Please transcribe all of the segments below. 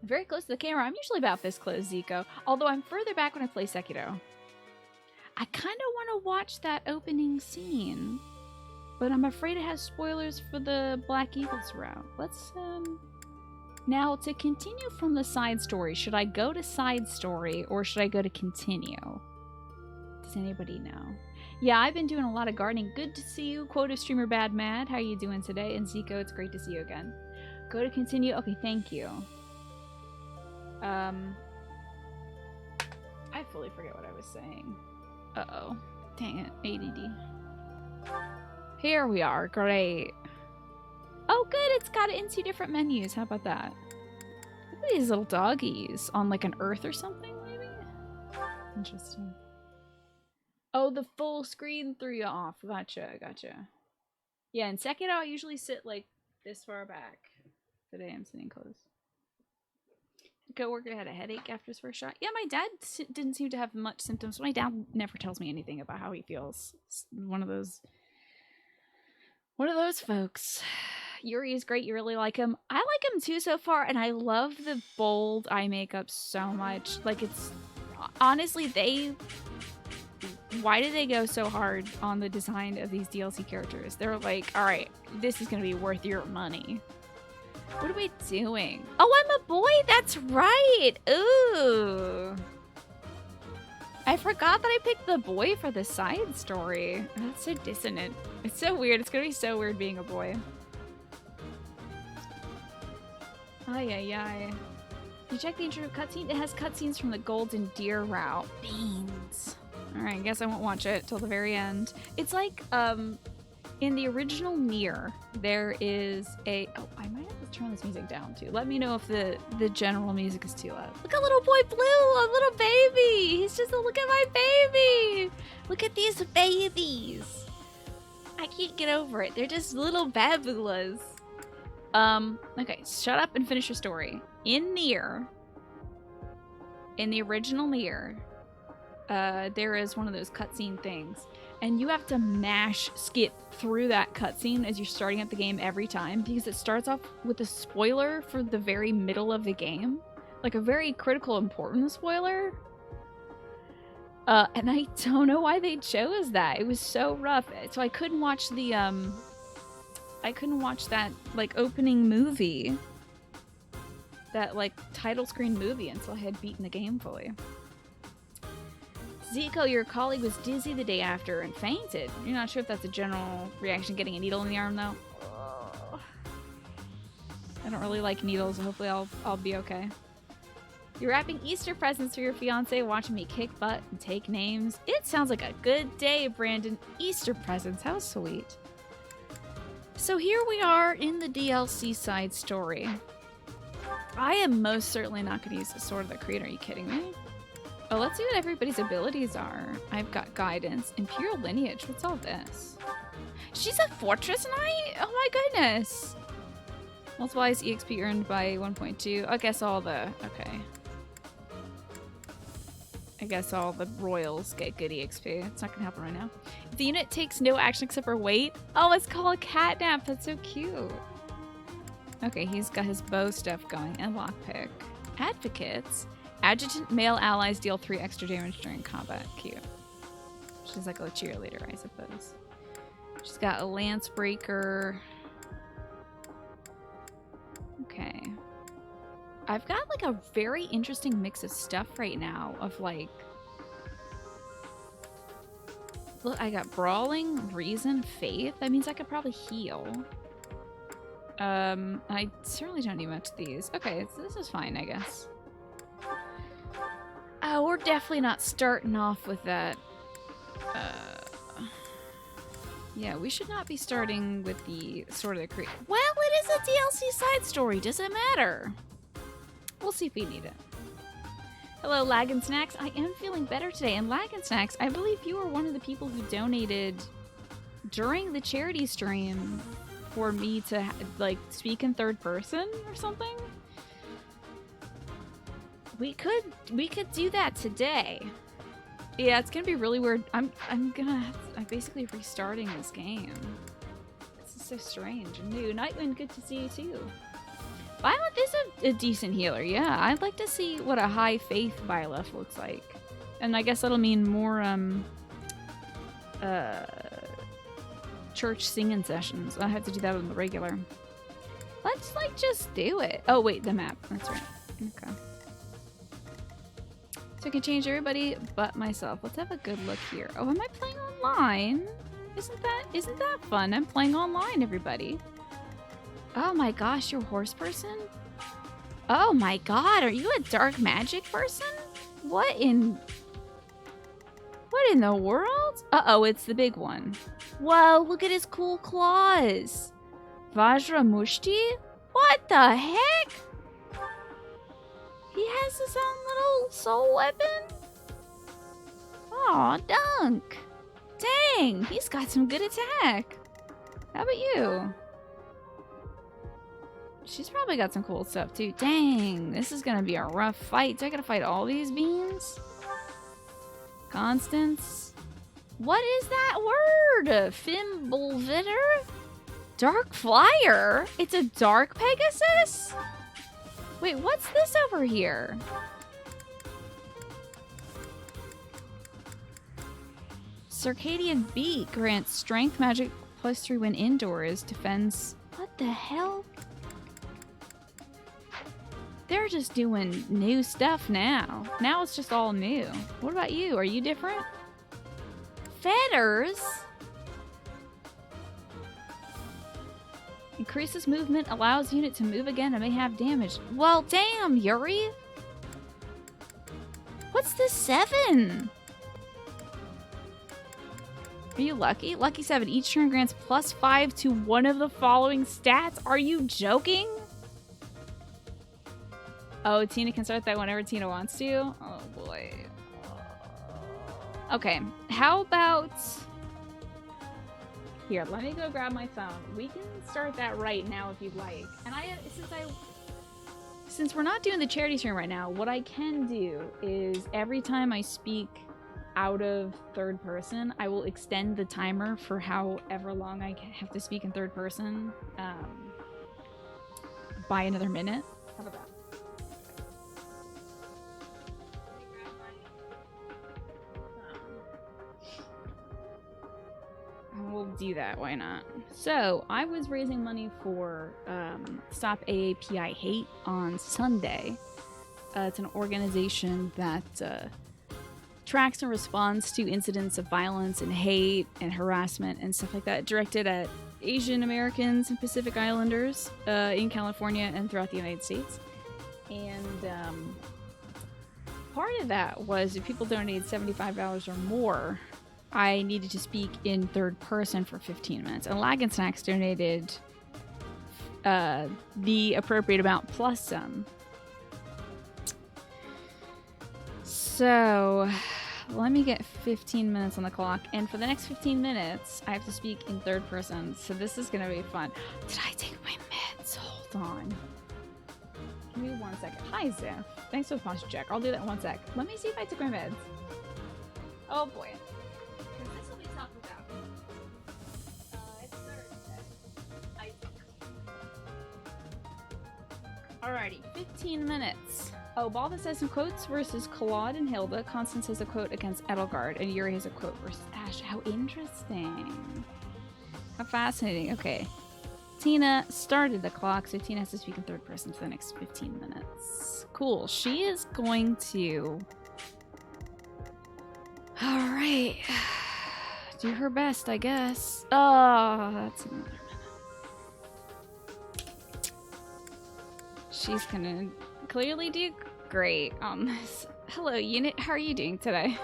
Very close to the camera. I'm usually about this close, Zico. Although I'm further back when I play Sekiro. I kind of want to watch that opening scene, but I'm afraid it has spoilers for the Black Eagles route. Let's, Now, to continue from the side story, should I go to side story or should I go to continue? Does anybody know? Yeah, I've been doing a lot of gardening. Good to see you, quota streamer Bad Mad. How are you doing today? And Zico, it's great to see you again. Go to continue. Okay, thank you. I fully forget what I was saying. Uh-oh. Dang it, ADD. Here we are, great. Oh good, it's got it into different menus. How about that? Look at these little doggies on like an earth or something, maybe? Interesting. Oh, the full screen threw you off. Gotcha, gotcha. Yeah, in Sekiro I usually sit like this far back. Today I'm sitting close. Coworker had a headache after his first shot. Yeah, my dad didn't seem to have much symptoms. My dad never tells me anything about how he feels. It's one of those folks. Yuri is great. You really like him. I like him too so far, and I love the bold eye makeup so much. Like, it's honestly, why did they go so hard on the design of these DLC characters? They're like, all right, this is gonna be worth your money. What are we doing? Oh, I'm a boy? That's right. Ooh. I forgot that I picked the boy for the side story. That's so dissonant. It's so weird. It's gonna be so weird being a boy. Ay, ay, ay. You check the intro cutscene? It has cutscenes from the Golden Deer route. Beans. Alright, I guess I won't watch it till the very end. It's like, in the original Nier, there is a... Oh, I might have to turn this music down, too. Let me know if the general music is too loud. Look at little boy Blue, a little baby! He's just a look at my baby! Look at these babies! I can't get over it. They're just little babulas. Okay, shut up and finish your story. In Nier, in the original Nier, there is one of those cutscene things. And you have to skip through that cutscene as you're starting up the game every time because it starts off with a spoiler for the very middle of the game. Like a very critical, important spoiler. And I don't know why they chose that. It was so rough. So I couldn't watch the, I couldn't watch that, like, opening movie. That, like, title screen movie until I had beaten the game fully. Zico, your colleague was dizzy the day after and fainted. You're not sure if that's a general reaction getting a needle in the arm, though? I don't really like needles. Hopefully I'll be okay. You're wrapping Easter presents for your fiance, watching me kick butt and take names. It sounds like a good day, Brandon. Easter presents. How sweet. So here we are in the DLC side story. I am most certainly not going to use the Sword of the Creator. Are you kidding me? Oh, let's see what everybody's abilities are. I've got Guidance, Imperial Lineage. What's all this? She's a Fortress Knight? Oh my goodness. Multiplies EXP earned by 1.2. I guess all the... Okay. I guess all the royals get good EXP. It's not going to help right now. If the unit takes no action except for wait. Oh, it's called Catnap. That's so cute. Okay, he's got his bow stuff going and lockpick. Advocates. Adjutant male allies deal 3 extra damage during combat. Cute. She's like a cheerleader, I suppose. She's got a lance breaker. Okay. I've got like a very interesting mix of stuff right now of like... Look, I got Brawling, Reason, Faith. That means I could probably heal. I certainly don't need much of these. Okay, so this is fine, I guess. Oh, we're definitely not starting off with that. Yeah, we should not be starting with the Sword of the Creator. Well, it is a DLC side story. Does it matter? We'll see if we need it. Hello, Lag and Snacks. I am feeling better today. And Lag and Snacks, I believe you were one of the people who donated during the charity stream for me to, like, speak in third person or something. We could do that today. Yeah, it's gonna be really weird. I'm basically restarting this game. This is so strange and new. Nightwind, good to see you too. Byleth is a decent healer, yeah. I'd like to see what a high faith Byleth looks like. And I guess that'll mean more, church singing sessions. I have to do that on the regular. Let's, like, just do it. Oh, wait, the map. That's right. Okay. So I can change everybody but myself. Let's have a good look here. Oh, am I playing online? Isn't that fun? I'm playing online, everybody. Oh my gosh, you're a horse person? Oh my god, are you a dark magic person? What in the world? Uh-oh, it's the big one. Whoa, look at his cool claws. Vajra Mushti? What the heck? He has his own little soul weapon? Aw, Dunk. Dang, he's got some good attack. How about you? She's probably got some cool stuff too. Dang, this is gonna be a rough fight. Do I gotta fight all these beans? Constance? What is that word? Fimbulvitter? Dark Flyer? It's a Dark Pegasus? Wait, what's this over here? Circadian Beat grants strength magic +3 when indoors. Defends. What the hell? They're just doing new stuff now. Now it's just all new. What about you? Are you different? Fetters? Increases movement, allows unit to move again and may have damage. Well, damn, Yuri. What's this 7? Are you lucky? Lucky 7. Each turn grants +5 to one of the following stats. Are you joking? Oh, Tina can start that whenever Tina wants to? Oh, boy. Okay, how about... Here, let me go grab my phone. We can start that right now if you'd like. And since we're not doing the charity stream right now, what I can do is every time I speak out of third person, I will extend the timer for however long I have to speak in third person by another minute. How about that? We'll do that, why not? So, I was raising money for Stop AAPI Hate on Sunday. It's an organization that tracks and responds to incidents of violence and hate and harassment and stuff like that, directed at Asian Americans and Pacific Islanders in California and throughout the United States. And part of that was if people donated $75 or more, I needed to speak in third person for 15 minutes. And Lag and Snacks donated the appropriate amount plus some. So, let me get 15 minutes on the clock. And for the next 15 minutes, I have to speak in third person. So this is going to be fun. Did I take my meds? Hold on. Give me 1 second. Hi, Ziff. Thanks for the posture check. I'll do that in 1 sec. Let me see if I took my meds. Oh, boy. Alrighty, 15 minutes. Oh, Balthus has some quotes versus Claude and Hilda. Constance has a quote against Edelgard, and Yuri has a quote versus Ash. How interesting. How fascinating. Okay. Tina started the clock, so Tina has to speak in third person for the next 15 minutes. Cool. She is going to... Alright. Do her best, I guess. Oh, that's another minute. She's gonna clearly do great on this. Hello, unit. How are you doing today?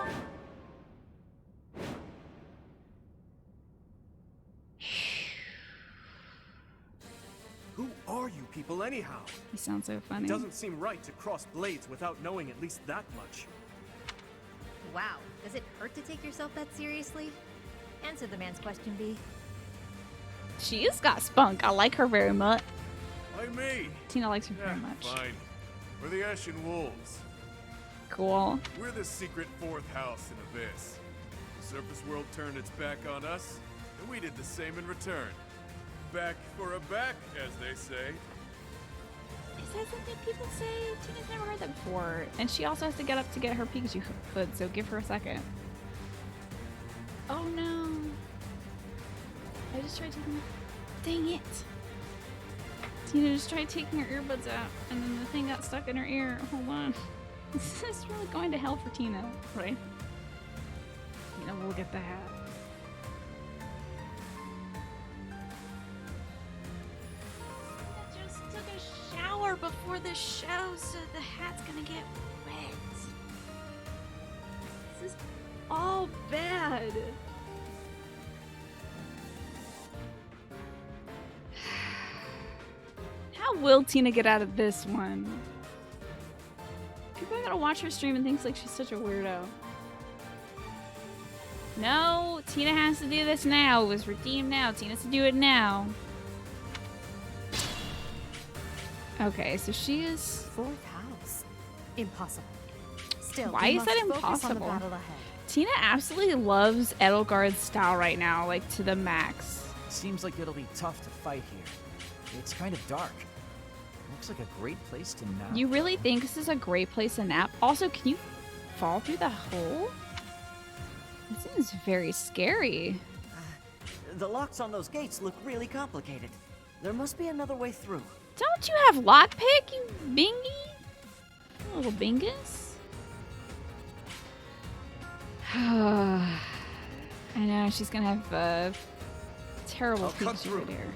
Who are you people anyhow? You sound so funny. It doesn't seem right to cross blades without knowing at least that much. Wow, does it hurt to take yourself that seriously? Answer the man's question, B. She has got spunk. I like her very much. Like me. Tina likes her very much. Fine. We're the Ashen Wolves. Cool. We're the secret fourth house in Abyss. The surface world turned its back on us, and we did the same in return. Back for a back, as they say. hasn't been people say? Tina's never heard that before. And she also has to get up to get her Pikachu hood, so give her a second. Oh no. I just tried taking... Dang it. Tina just tried taking her earbuds out, and then the thing got stuck in her ear. Hold on. This is really going to hell for Tina, right? You know, we'll get the hat. I just took a shower before the show, so the hat's gonna get wet. This is all bad. How will Tina get out of this one? People are gonna watch her stream and think like she's such a weirdo. No, Tina has to do this now. It was redeemed now. Tina has to do it now. Okay, so she is... 4th house. Impossible. Still, Why we is that must focus on the impossible? battle ahead. Tina absolutely loves Edelgard's style right now, like to the max. Seems like it'll be tough to fight here. It's kind of dark. Looks like a great place to nap. You really think this is a great place to nap? Also, can you fall through the hole? This seems very scary. The locks on those gates look really complicated. There must be another way through. Don't you have lockpick, you bingy? Little bingus? I know, she's gonna have a terrible I'll cut Pikachu through. here.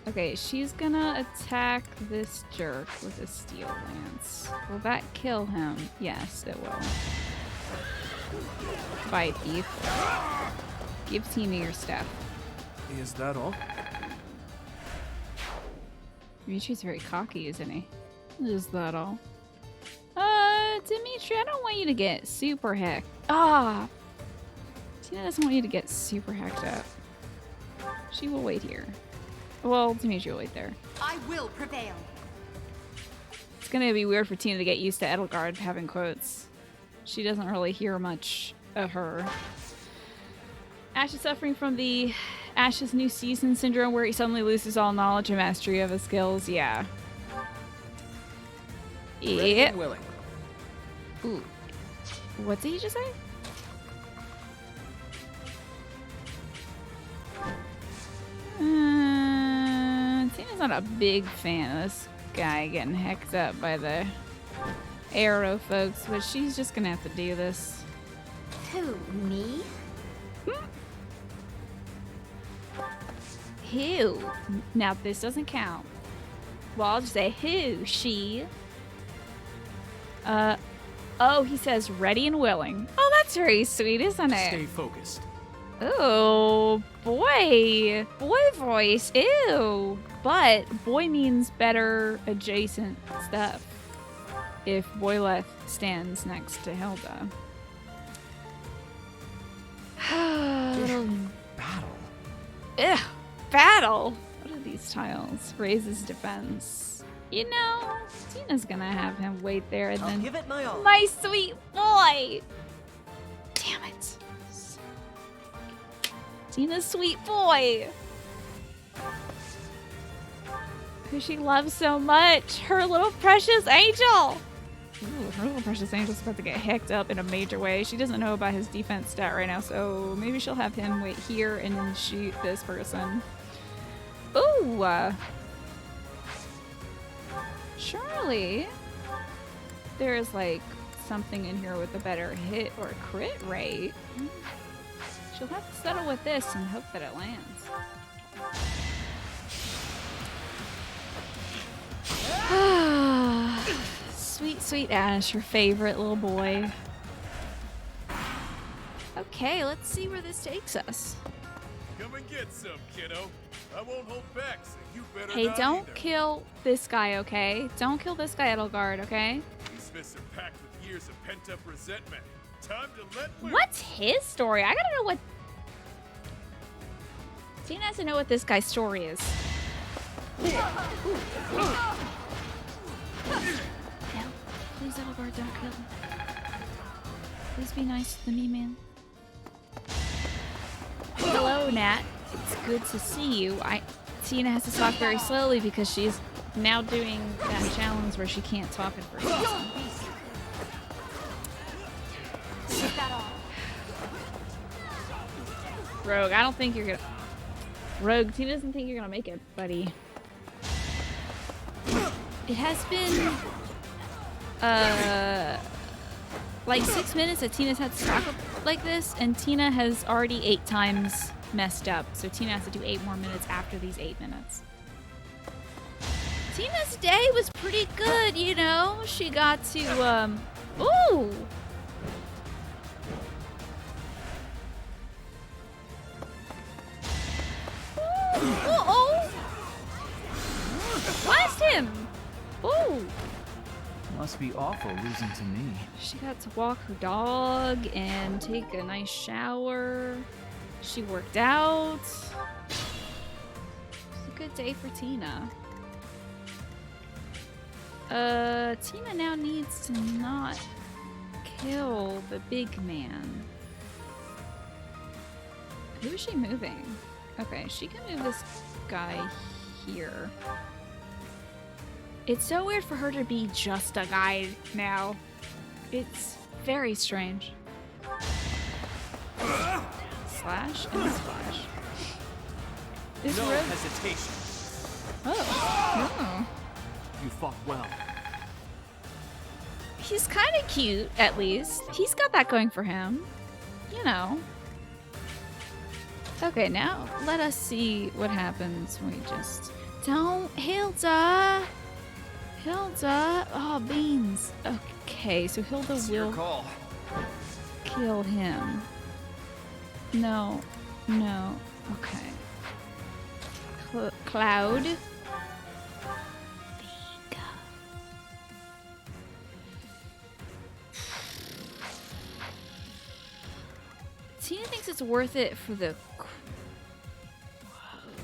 Okay, she's gonna attack this jerk with a steel lance. Will that kill him? Yes, it will. Bite thief. Give Tina your stuff. Is that all? Dimitri's very cocky, isn't he? Is that all? Dimitri, I don't want you to get super hecked. Ah! Tina doesn't want you to get super hacked up. She will wait here. Well, Dimitri will wait there. I will prevail. It's gonna be weird for Tina to get used to Edelgard having quotes. She doesn't really hear much of her. Ash is suffering from the Ash's new season syndrome where he suddenly loses all knowledge and mastery of his skills. Yeah. Ready Yep. and willing. Ooh. What did he just say? Tina's not a big fan of this guy getting hecked up by the arrow folks, but she's just gonna have to do this. Who, me? Who? Now this doesn't count. Well, I'll just say who, she. Oh, he says ready and willing. Oh, that's very sweet, isn't it? Stay focused. Oh, boy. Boy voice. Ew. But boy means better adjacent stuff. If Boyleth stands next to Hilda. Battle. Ugh. Battle. What are these tiles? Raises defense. You know, Tina's gonna have him wait there and I'll then... give it my all. My sweet boy! Damn it. Tina's sweet boy! Who she loves so much. Her little precious angel! Ooh, her little precious angel's about to get hecked up in a major way. She doesn't know about his defense stat right now, so maybe she'll have him wait here and then shoot this person. Ooh! Surely there's like something in here with a better hit or crit rate. She'll have to settle with this and hope that it lands. Sweet, sweet Ash, your favorite little boy. Okay, let's see where this takes us. Come and get some, kiddo. I won't hold back, so you better Hey, not don't either. kill this guy, okay? Don't kill this guy, Edelgard, okay? These fists are packed with years of pent-up resentment. Time to let loose. What's his story? I gotta know what... Tina has to know what this guy's story is. No. Please, Edelgard, don't kill him. Please be nice to me, man. Hello, Nat. It's good to see you. Tina has to talk very slowly because she's now doing that challenge where she can't talk at first. Rogue, I don't think you're gonna... Rogue, Tina doesn't think you're gonna make it, buddy. It has been... like 6 minutes that Tina's had to talk like this, and Tina has already 8 times messed up, so Tina has to do 8 more minutes after these 8 minutes. Tina's day was pretty good, you know? She got to, ooh! Uh-oh! Blast him! Ooh! Must be awful losing to me. She got to walk her dog and take a nice shower. She worked out. It's a good day for Tina. Tina now needs to not kill the big man. Who is she moving? Okay, she can move this guy here. It's so weird for her to be just a guy now. It's very strange. Slash and slash. This No road... hesitation. Oh. You fought well. He's kind of cute, at least. He's got that going for him. You know. Okay, now let us see what happens when we just... Don't... Hilda! Hilda! Oh, beans. Okay, so Hilda will Call. kill him. No. No. Okay. Cloud. Bingo. Tina thinks it's worth it for the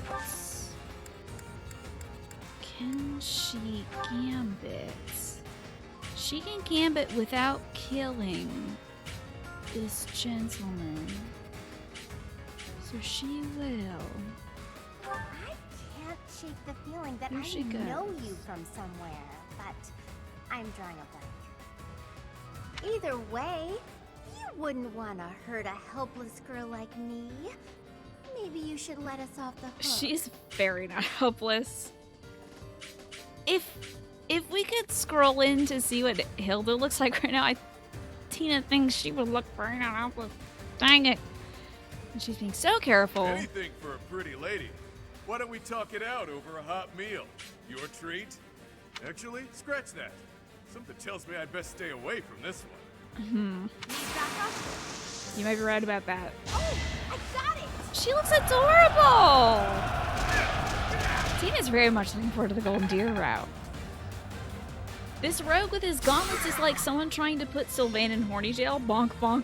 quotes. Can she gambit? She can gambit without killing this gentleman. So she will. I can't shake the feeling that Here she I know goes. you from somewhere, but I'm drawing a blank. Either way, you wouldn't want to hurt a helpless girl like me. Maybe you should let us off the hook. She's very not helpless. If we could scroll in to see what Hilda looks like right now, Tina thinks she would look very not helpless. Dang it. And she's being so careful. Anything for a pretty lady. Why don't we talk it out over a hot meal? Your treat? Actually, scratch that. Something tells me I'd best stay away from this one. You might be right about that. Oh, I got it! She looks adorable! Tina's very much looking forward to the Golden Deer route. This rogue with his gauntlets is like someone trying to put Sylvain in horny jail. Bonk, bonk.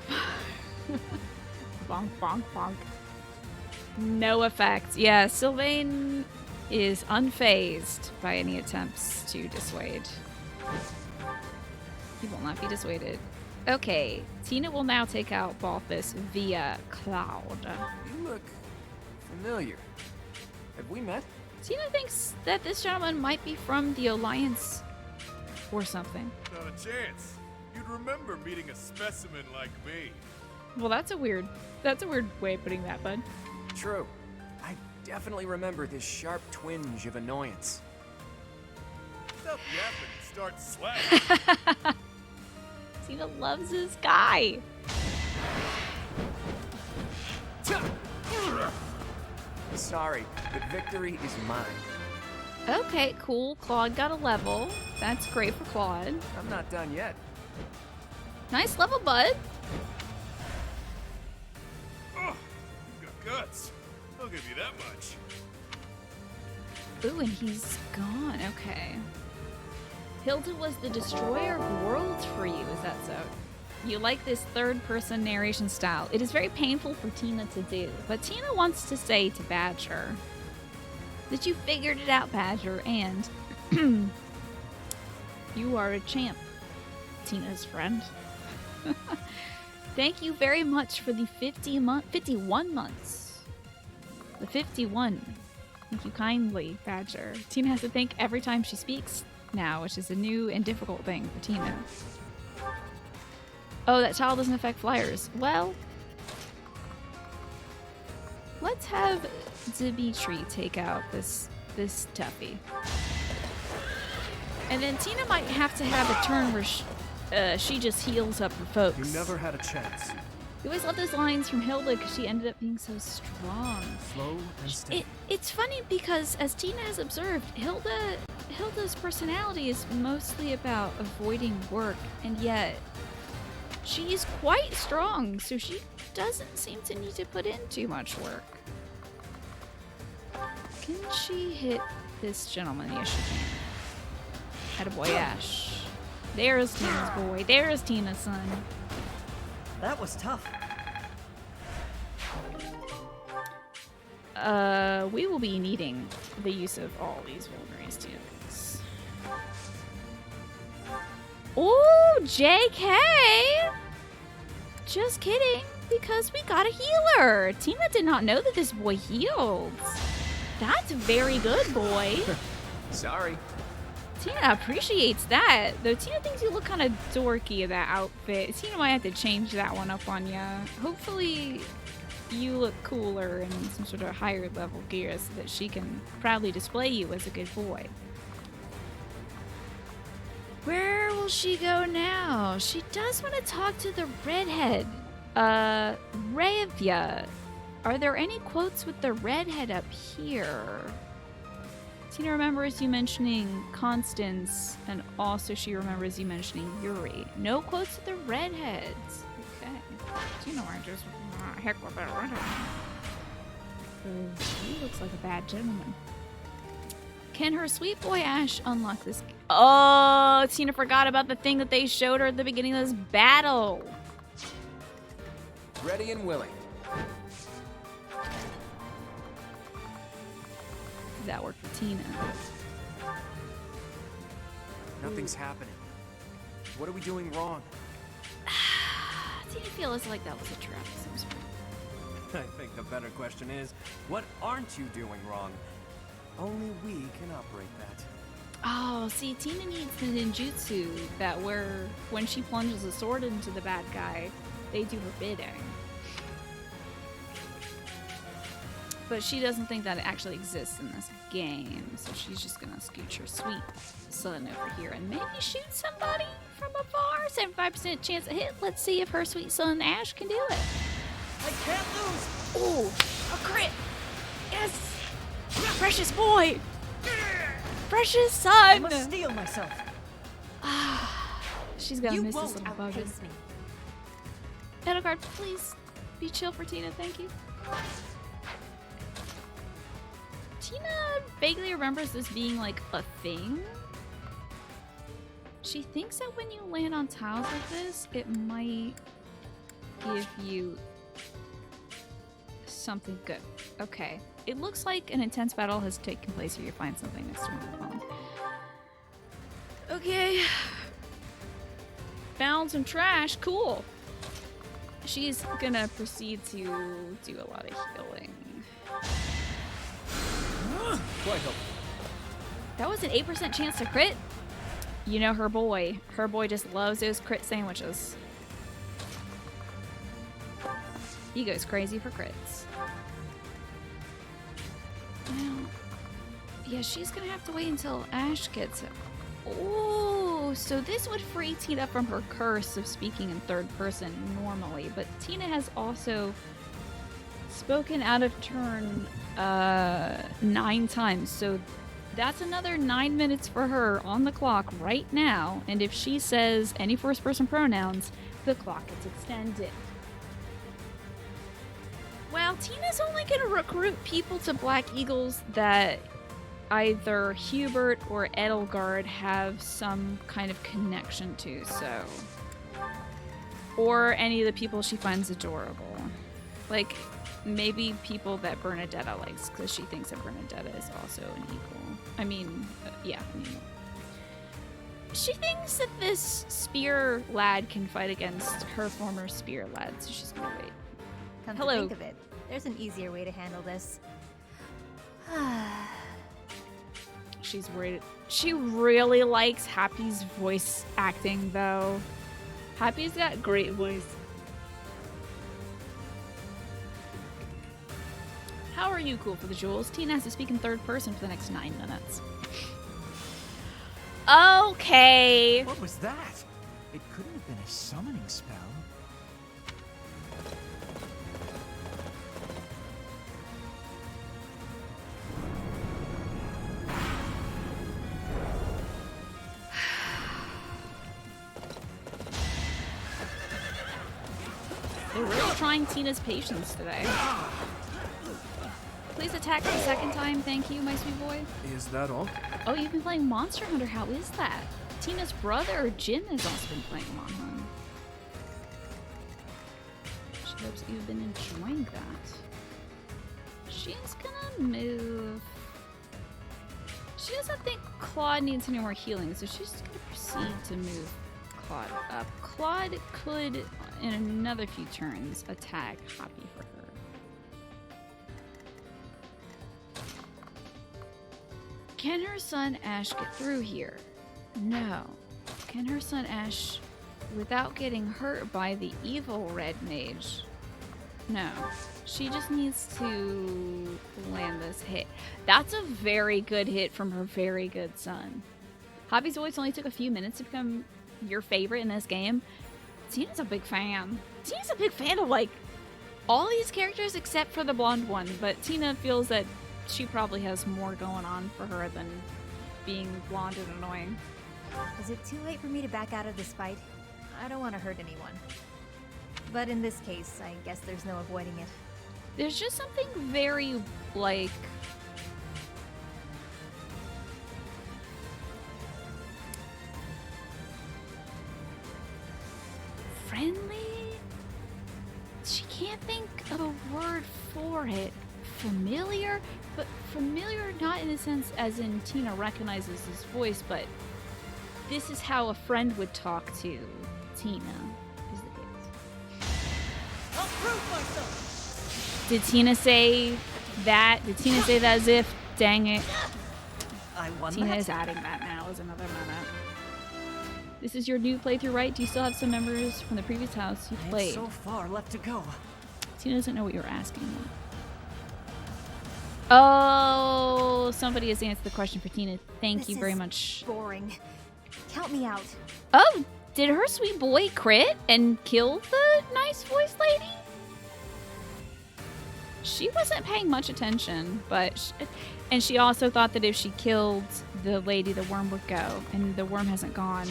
Bonk, bonk, bonk. No effect. Yeah, Sylvain is unfazed by any attempts to dissuade. He will not be dissuaded. Okay, Tina will now take out Balthus via Cloud. You look familiar. Have we met? Tina thinks that this gentleman might be from the Alliance or something. Not a chance. You'd remember meeting a specimen like me. Well, that's a weird way of putting that, bud. True. I definitely remember this sharp twinge of annoyance. Stop yapping and start slapping. Tina loves this guy. Sorry, but victory is mine. Okay, cool. Claude got a level. That's great for Claude. I'm not done yet. Nice level, bud. Oh, you've got guts. I'll give you that much. Ooh, and he's gone. Okay. Hilda was the destroyer of worlds for you, is that so? You like this third-person narration style. It is very painful for Tina to do, but Tina wants to say to Badger that you figured it out, Badger, and you are a champ, Tina's friend. Thank you very much for the 51 months. The 51. Thank you kindly, Badger. Tina has to think every time she speaks now, which is a new and difficult thing for Tina. Oh, that tile doesn't affect flyers. Well, let's have Dimitri take out this toughie. And then Tina might have to have a turn where she just heals up her folks. You never had a chance. You always love those lines from Hilda because she ended up being so strong. Slow and steady. It's funny because, as Tina has observed, Hilda's personality is mostly about avoiding work, and yet she's quite strong, so she doesn't seem to need to put in too much work. Can she hit this gentleman? Yes, she can. Attaboy Ash. There's Tina's boy. There's Tina's son. That was tough. We will be needing the use of all these vulnerary students. Oh, JK! Just kidding, because we got a healer. Tina did not know that this boy heals. That's very good, boy. Sorry. Tina appreciates that, though Tina thinks you look kind of dorky in that outfit. Tina might have to change that one up on ya. Hopefully you look cooler in some sort of higher level gear so that she can proudly display you as a good boy. Where will she go now? She does want to talk to the redhead. Ravia. Are there any quotes with the redhead up here? Tina remembers you mentioning Constance, and also she remembers you mentioning Yuri. No quotes with the redheads. Okay. Tina might just heck with that redhead. He looks like a bad gentleman. Can her sweet boy Ash unlock this? Oh, Tina forgot about the thing that they showed her at the beginning of this battle. Ready and willing. That worked for Tina. Nothing's happening. What are we doing wrong? Tina feels like that was a trap of some sort. I think the better question is, what aren't you doing wrong? Only we can operate that. Oh, see, Tina needs the ninjutsu that where when she plunges a sword into the bad guy, they do her bidding. But she doesn't think that it actually exists in this game, so she's just gonna scooch her sweet son over here and maybe shoot somebody from afar. 75% chance to hit. Let's see if her sweet son Ash can do it. I can't lose! Ooh, a crit! Yes! Precious boy! Precious I son! must steel myself. She's gonna You miss this won't little bugger. outpace me. Edelgard, please be chill for Tina, thank you. Tina vaguely remembers this being like a thing. She thinks that when you land on tiles like this, it might give you something good. Okay. It looks like an intense battle has taken place here. You find something next to the phone. Okay. Found some trash. Cool. She's gonna proceed to do a lot of healing. Quite helpful. That was an 8% chance to crit. You know her boy. Her boy just loves those crit sandwiches. He goes crazy for crits. Well, yeah, she's gonna have to wait until Ash gets it. Oh, so this would free Tina from her curse of speaking in third person normally, but Tina has also spoken out of turn 9 times, so that's another 9 minutes for her on the clock right now, and if she says any first person pronouns, the clock gets extended. Well, Tina's only going to recruit people to Black Eagles that either Hubert or Edelgard have some kind of connection to, so... Or any of the people she finds adorable. Like, maybe people that Bernadetta likes, because she thinks that Bernadetta is also an eagle. I mean, yeah, I mean... She thinks that this spear lad can fight against her former spear lad, so she's gonna wait. Come Hello. to think of it, there's an easier way to handle this. She's worried. She really likes Happy's voice acting, though. Happy's got great voice. How are you cool for the jewels? Tina has to speak in third person for the next 9 minutes. Okay. What was that? It couldn't have been a summoning spell. They're really trying Tina's patience today. Please attack the second time, thank you, my sweet boy. Is that all? Oh, you've been playing Monster Hunter, how is that? Tina's brother, Jin, has also been playing Mon Hun. She hopes you've been enjoying that. She's gonna move. She doesn't think Claude needs any more healing, so she's just gonna proceed to move Claude up. Claude could, in another few turns, attack Happy for her. Can her son Ash get through here? No. Can her son Ash, without getting hurt by the evil red mage? No. She just needs to land this hit. That's a very good hit from her very good son. Hobby's voice only took a few minutes to become your favorite in this game. Tina's a big fan. Tina's a big fan of, like, all these characters except for the blonde one, but Tina feels that she probably has more going on for her than being blonde and annoying. Is it too late for me to back out of this fight? I don't want to hurt anyone. But in this case, I guess there's no avoiding it. There's just something very, like, friendly? She can't think of a word for it. Familiar? But familiar not in the sense as in Tina recognizes his voice, but this is how a friend would talk to Tina. Is the case. I'll prove myself! Did Tina say that? Did Tina say that as if? Dang it. I won Tina that. is adding that now as another minute. This is your new playthrough, right? Do you still have some members from the previous house you It's played? so far left to go. Tina doesn't know what you're asking. Oh, somebody has answered the question for Tina. Thank This you very is much. Boring. Count me out. Oh, did her sweet boy crit and kill the nice voice lady? She wasn't paying much attention, but and she also thought that if she killed the lady, the worm would go, and the worm hasn't gone,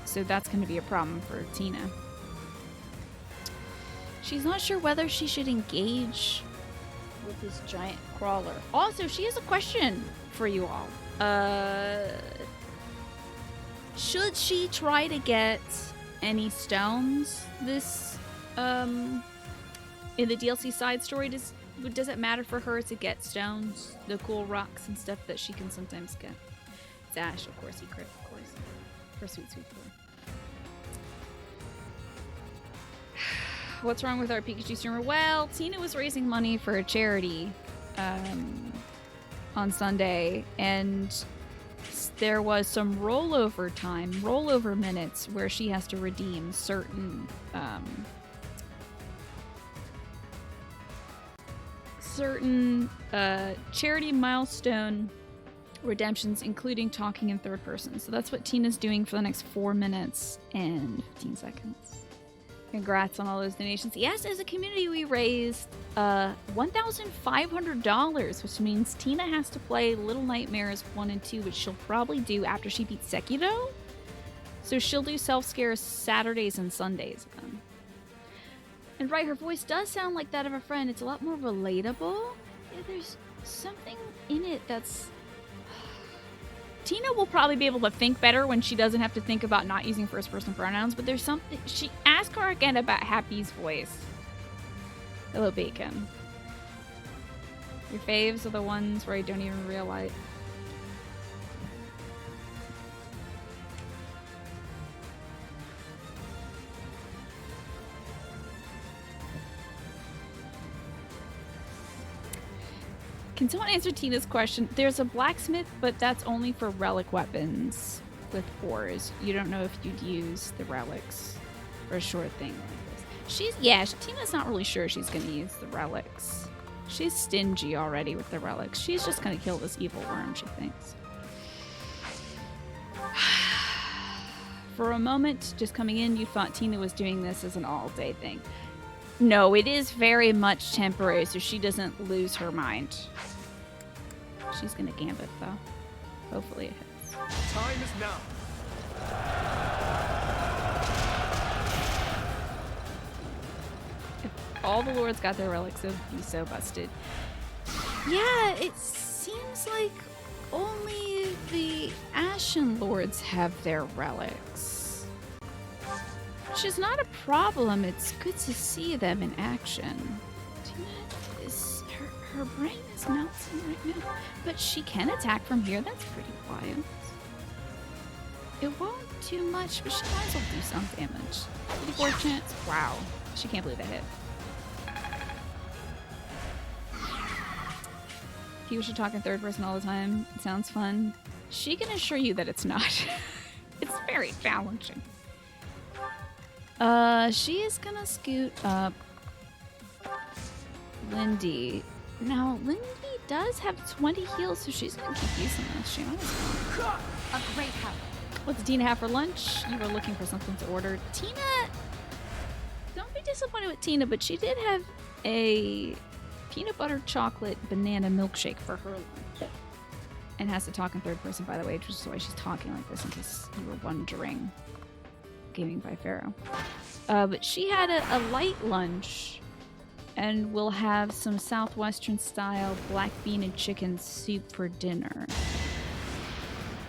so that's going to be a problem for Tina. She's not sure whether she should engage with this giant crawler. Also, she has a question for you all. Should she try to get any stones this in the DLC side story? Does it matter for her to get stones, the cool rocks and stuff that she can sometimes get? It's Ash, of course, he crit, of course. Her sweet, sweet boy. What's wrong with our Pikachu streamer? Well, Tina was raising money for a charity on Sunday, and there was some rollover minutes where she has to redeem certain charity milestone redemptions, including talking in third person. So that's what Tina's doing for the next 4 minutes and 15 seconds. Congrats on all those donations. Yes, as a community, we raised $1,500, which means Tina has to play Little Nightmares 1 and 2, which she'll probably do after she beats Sekiro. So she'll do self-scares Saturdays and Sundays then. And right, her voice does sound like that of a friend. It's a lot more relatable. Yeah, there's something in it that's... Tina will probably be able to think better when she doesn't have to think about not using first-person pronouns, but there's something... Ask her again about Happy's voice. Hello, Bacon. Your faves are the ones where I don't even realize... Can someone answer Tina's question? There's a blacksmith, but that's only for relic weapons with ores. You don't know if you'd use the relics for a short thing like this. Tina's not really sure she's going to use the relics. She's stingy already with the relics. She's just going to kill this evil worm, she thinks. For a moment, just coming in, you thought Tina was doing this as an all-day thing. No, it is very much temporary, so she doesn't lose her mind. She's gonna gambit, though. Hopefully it hits. Time is now. If all the lords got their relics, it would be so busted. Yeah, it seems like only the Ashen lords have their relics. Which is not a problem. It's good to see them in action. Tina is her brain is melting right now, but she can attack from here. That's pretty wild. It won't do much, but she might as well do some damage. 54 chance. Wow, she can't believe that hit. People should talk in third person all the time. It sounds fun. She can assure you that it's not. It's very challenging. She is gonna scoot up Lindy. Now, Lindy does have 20 heals, so she's gonna keep using this. She might as well. A great help. What did Tina have for lunch? You were looking for something to order. Tina, don't be disappointed with Tina, but she did have a peanut butter chocolate banana milkshake for her lunch. And has to talk in third person, by the way, which is why she's talking like this, in case you were wondering. Gaming by Pharaoh. But she had a light lunch, and we'll have some Southwestern style black bean and chicken soup for dinner,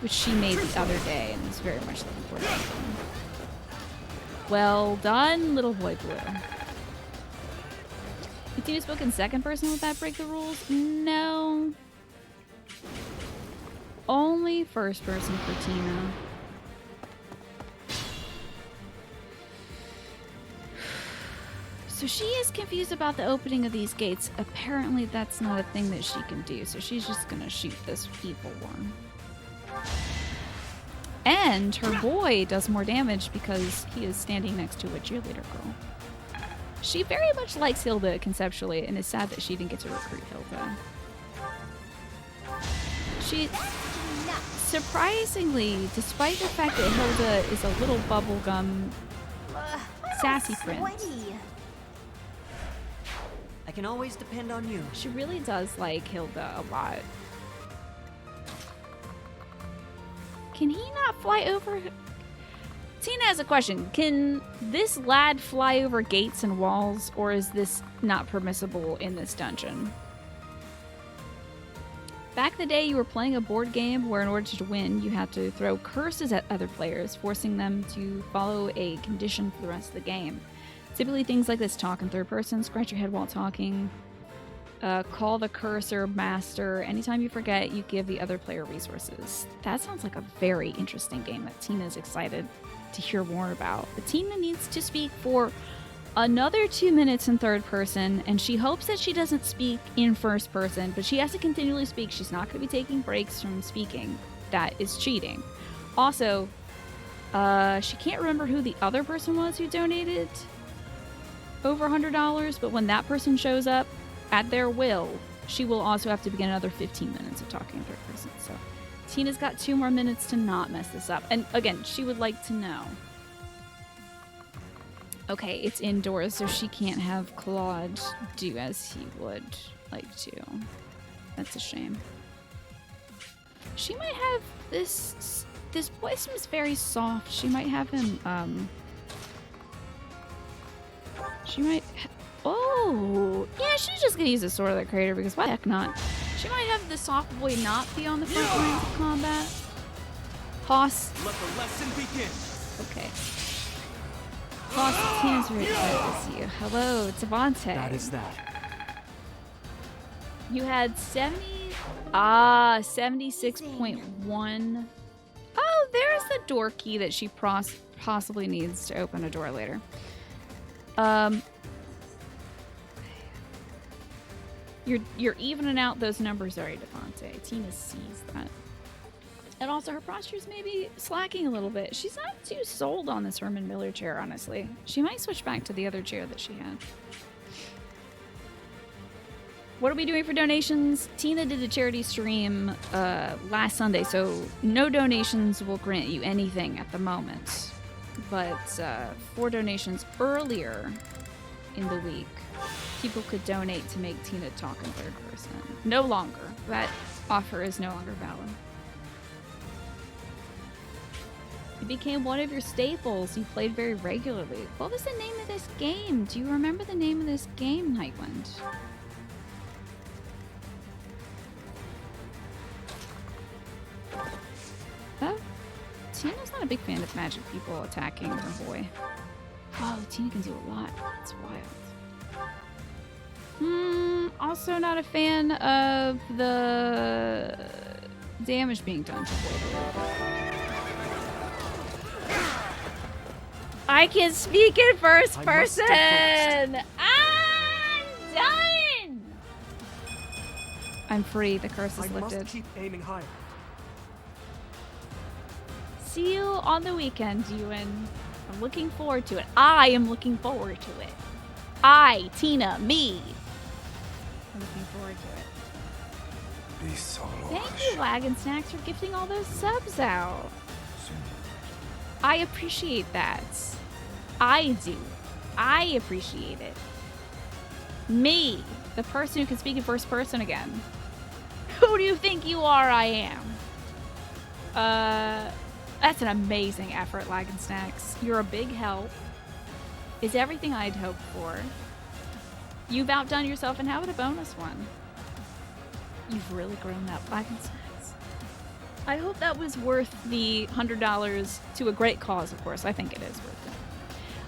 which she made the other day and was very much looking forward to. Well done, little boy Blue. If Tina spoke in second person, would that break the rules? No. Only first person for Tina. So she is confused about the opening of these gates. Apparently that's not a thing that she can do, so she's just gonna shoot this evil one. And her boy does more damage because he is standing next to a cheerleader girl. She very much likes Hilda conceptually, and is sad that she didn't get to recruit Hilda. She, surprisingly, despite the fact that Hilda is a little bubblegum sassy prince, I can always depend on you. she really does like Hilda a lot. Can he not fly over? Tina has a question. Can this lad fly over gates and walls, or is this not permissible in this dungeon? Back in the day, you were playing a board game where in order to win, you had to throw curses at other players, forcing them to follow a condition for the rest of the game. Typically things like this: talk in third person, scratch your head while talking, call the cursor master. Anytime you forget, you give the other player resources. That sounds like a very interesting game that Tina's excited to hear more about. But Tina needs to speak for another 2 minutes in third person, and she hopes that she doesn't speak in first person, but she has to continually speak. She's not going to be taking breaks from speaking. That is cheating. Also, she can't remember who the other person was who donated over $100, but when that person shows up at their will, she will also have to begin another 15 minutes of talking in third person. So Tina's got 2 more minutes to not mess this up. And again, she would like to know. Okay, it's indoors, so she can't have Claude do as he would like to. That's a shame. She might have this boy seems very soft. She might have him, she might, oh, yeah, she's just gonna use the Sword of the Creator because why the heck not? She might have the soft boy not be on the front lines of combat. Hoss. Let the lesson begin. Okay. Hoss, Tina's very excited to see you. Hello, Devante. That is that. You had 76.1. Oh, there's the door key that she possibly needs to open a door later. You're evening out those numbers already, Devante. Tina sees that. And also, her posture's maybe slacking a little bit. She's not too sold on this Herman Miller chair, honestly. She might switch back to the other chair that she had. What are we doing for donations? Tina did a charity stream last Sunday, so no donations will grant you anything at the moment. But for donations earlier in the week, people could donate to make Tina talk in third person. No longer. That offer is no longer valid. It became one of your staples. You played very regularly. What was the name of this game? Do you remember the name of this game, Nightwind? Oh, Tina's not a big fan of magic people attacking her boy. Oh, Tina can do a lot. It's wild. Also not a fan of the damage being done to her. I can speak in first person! I'm done! I'm free. The curse is lifted. Must keep aiming higher. See you on the weekend, Ewan. I'm looking forward to it. I am looking forward to it. I, Tina, me. I'm looking forward to it. Thank you, Wagon Snacks, for gifting all those subs out. I appreciate that. I do. I appreciate it. Me, the person who can speak in first person again. Who do you think you are? I am. That's an amazing effort, Wagon Snacks. You're a big help. It's everything I'd hoped for. You've outdone yourself, and how about a bonus one? You've really grown up, Wagon Snacks. I hope that was worth the $100 to a great cause, of course. I think it is worth it.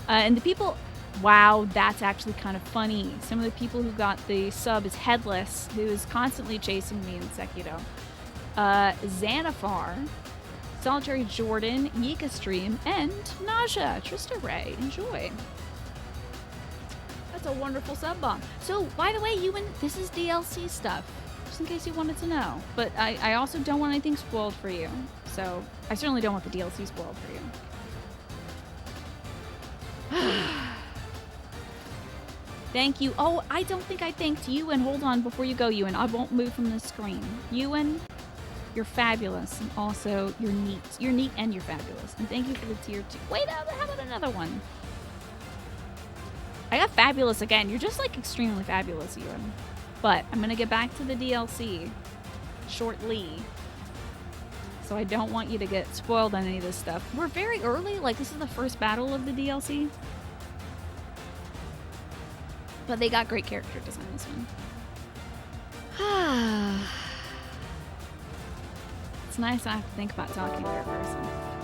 And the people... Wow, that's actually kind of funny. Some of the people who got the sub is Headless, who is constantly chasing me in Sekiro. Xanaphar, Solitary Jordan, Yika Stream, and Naja, Trista Ray. Enjoy. That's a wonderful sub bomb. So, by the way, Ewan, this is DLC stuff. Just in case you wanted to know. But I also don't want anything spoiled for you. So, I certainly don't want the DLC spoiled for you. Thank you. Oh, I don't think I thanked Ewan. Hold on before you go, Ewan. I won't move from the screen. Ewan, you're fabulous. And also, you're neat. You're neat and you're fabulous. And thank you for the tier 2. Wait, how about another one? I got fabulous again. You're just, like, extremely fabulous, Ewan. But I'm going to get back to the DLC shortly. So I don't want you to get spoiled on any of this stuff. We're very early. Like, this is the first battle of the DLC. But they got great character design this one. It's nice not to think about talking to a person.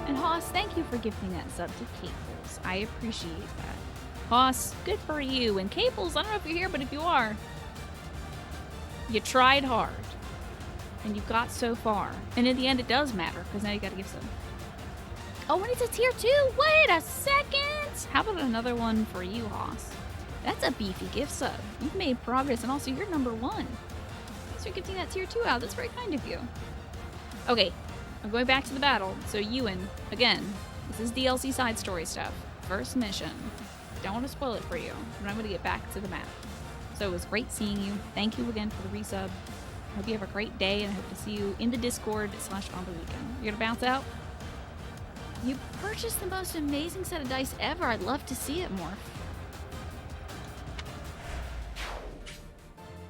And Hoss, thank you for gifting that sub to Cables. I appreciate that. Hoss, good for you. And Cables, I don't know if you're here, but if you are, you tried hard. And you got so far. And in the end, it does matter, because now you gotta give some. Oh, and it's a tier 2? Wait a second! How about another one for you, Hoss? That's a beefy gift sub. You've made progress, and also you're number 1. Thanks for gifting that tier 2 out. That's very kind of you. Okay, I'm going back to the battle. So Ewan, again, this is DLC side story stuff. First mission. Don't want to spoil it for you, but I'm going to get back to the map. So it was great seeing you. Thank you again for the resub. Hope you have a great day, and I hope to see you in the Discord / on the weekend. You're gonna bounce out? You purchased the most amazing set of dice ever. I'd love to see it, Morph.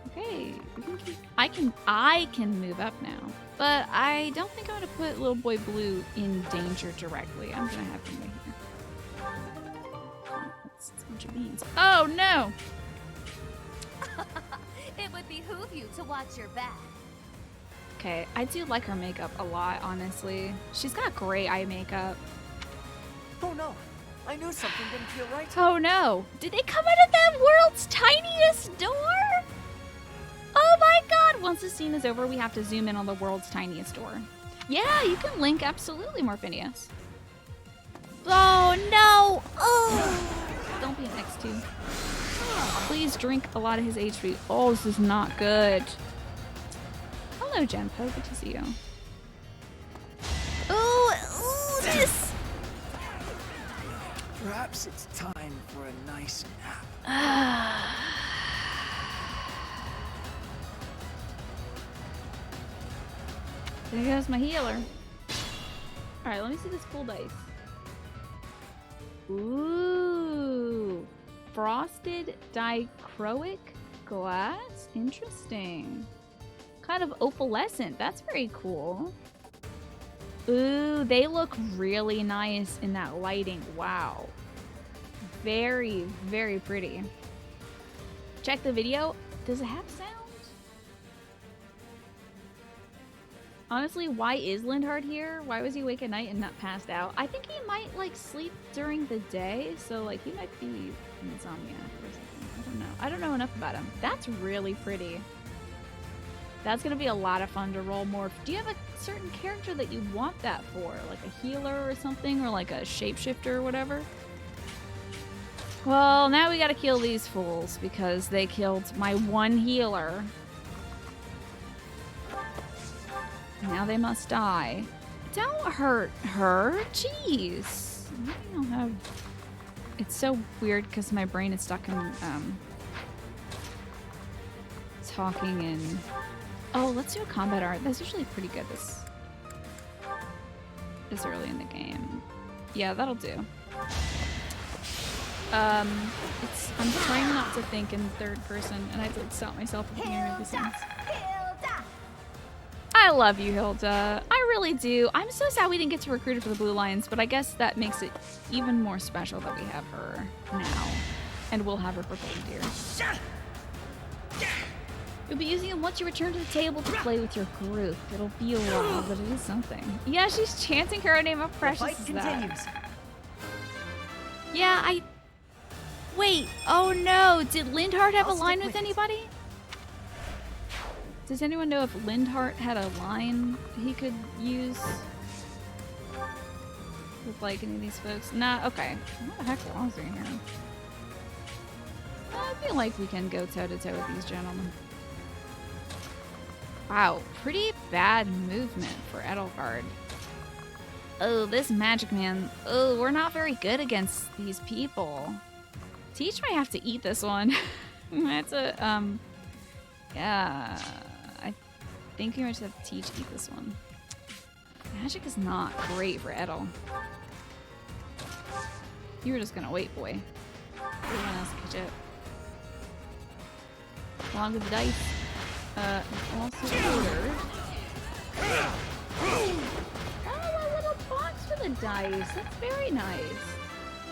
Okay, we can keep... I can move up now, but I don't think I'm gonna put Little Boy Blue in danger directly. I'm gonna have him right here. That's a bunch of beans. Oh no! It would behoove you to watch your back. Okay, I do like her makeup a lot, honestly. She's got great eye makeup. Oh no, I knew something didn't feel right. Oh no! Did they come out of that world's tiniest door? Oh my god! Once the scene is over, we have to zoom in on the world's tiniest door. Yeah, you can link absolutely, Morphinius. Oh no! Oh! Don't be an X2. Please drink a lot of his HP. Oh, this is not good. Hello, Genpo. Good to see you. Ooh, this. Perhaps it's time for a nice nap. There goes my healer. Alright, let me see this cool dice. Ooh. Frosted dichroic glass? Interesting. Kind of opalescent. That's very cool. Ooh, they look really nice in that lighting. Wow. Very, very pretty. Check the video. Does it have sound? Honestly, why is Lindhard here? Why was he awake at night and not passed out? I think he might, like, sleep during the day, so, like, he might be insomnia or something. I don't know enough about him. That's really pretty. That's gonna be a lot of fun to roll more. Do you have a certain character that you want that for? Like a healer or something? Or like a shapeshifter or whatever? Well, now we gotta kill these fools because they killed my one healer. Now they must die. Don't hurt her. Jeez. I don't have... It's so weird because my brain is stuck in talking and... Oh, let's do a combat art. That's usually pretty good this early in the game. Yeah, that'll do. I'm trying not to think in third person, and I have to stop myself from thinking of these things. I love you, Hilda. I really do. I'm so sad we didn't get to recruit her for the Blue Lions, but I guess that makes it even more special that we have her now. And we'll have her for Golden Deer. You'll be using it once you return to the table to play with your group. It'll be a while, but it is something. Yeah, she's chanting her name. How precious is that? Continues. Yeah, Wait, oh no! Did Lindhard have a line with anybody? Does anyone know if Lindhart had a line he could use with like any of these folks? Nah, okay. What the heck was he here? I feel like we can go toe to toe with these gentlemen. Wow, pretty bad movement for Edelgard. Oh, this magic man. Oh, we're not very good against these people. Teach might have to eat this one. That's a, yeah. I think we might just have to Teach eat this one. Magic is not great for Edel. You were just gonna wait, boy. Everyone else catch it. Along with the dice. Also ordered. Oh, a little box for the dice. That's very nice.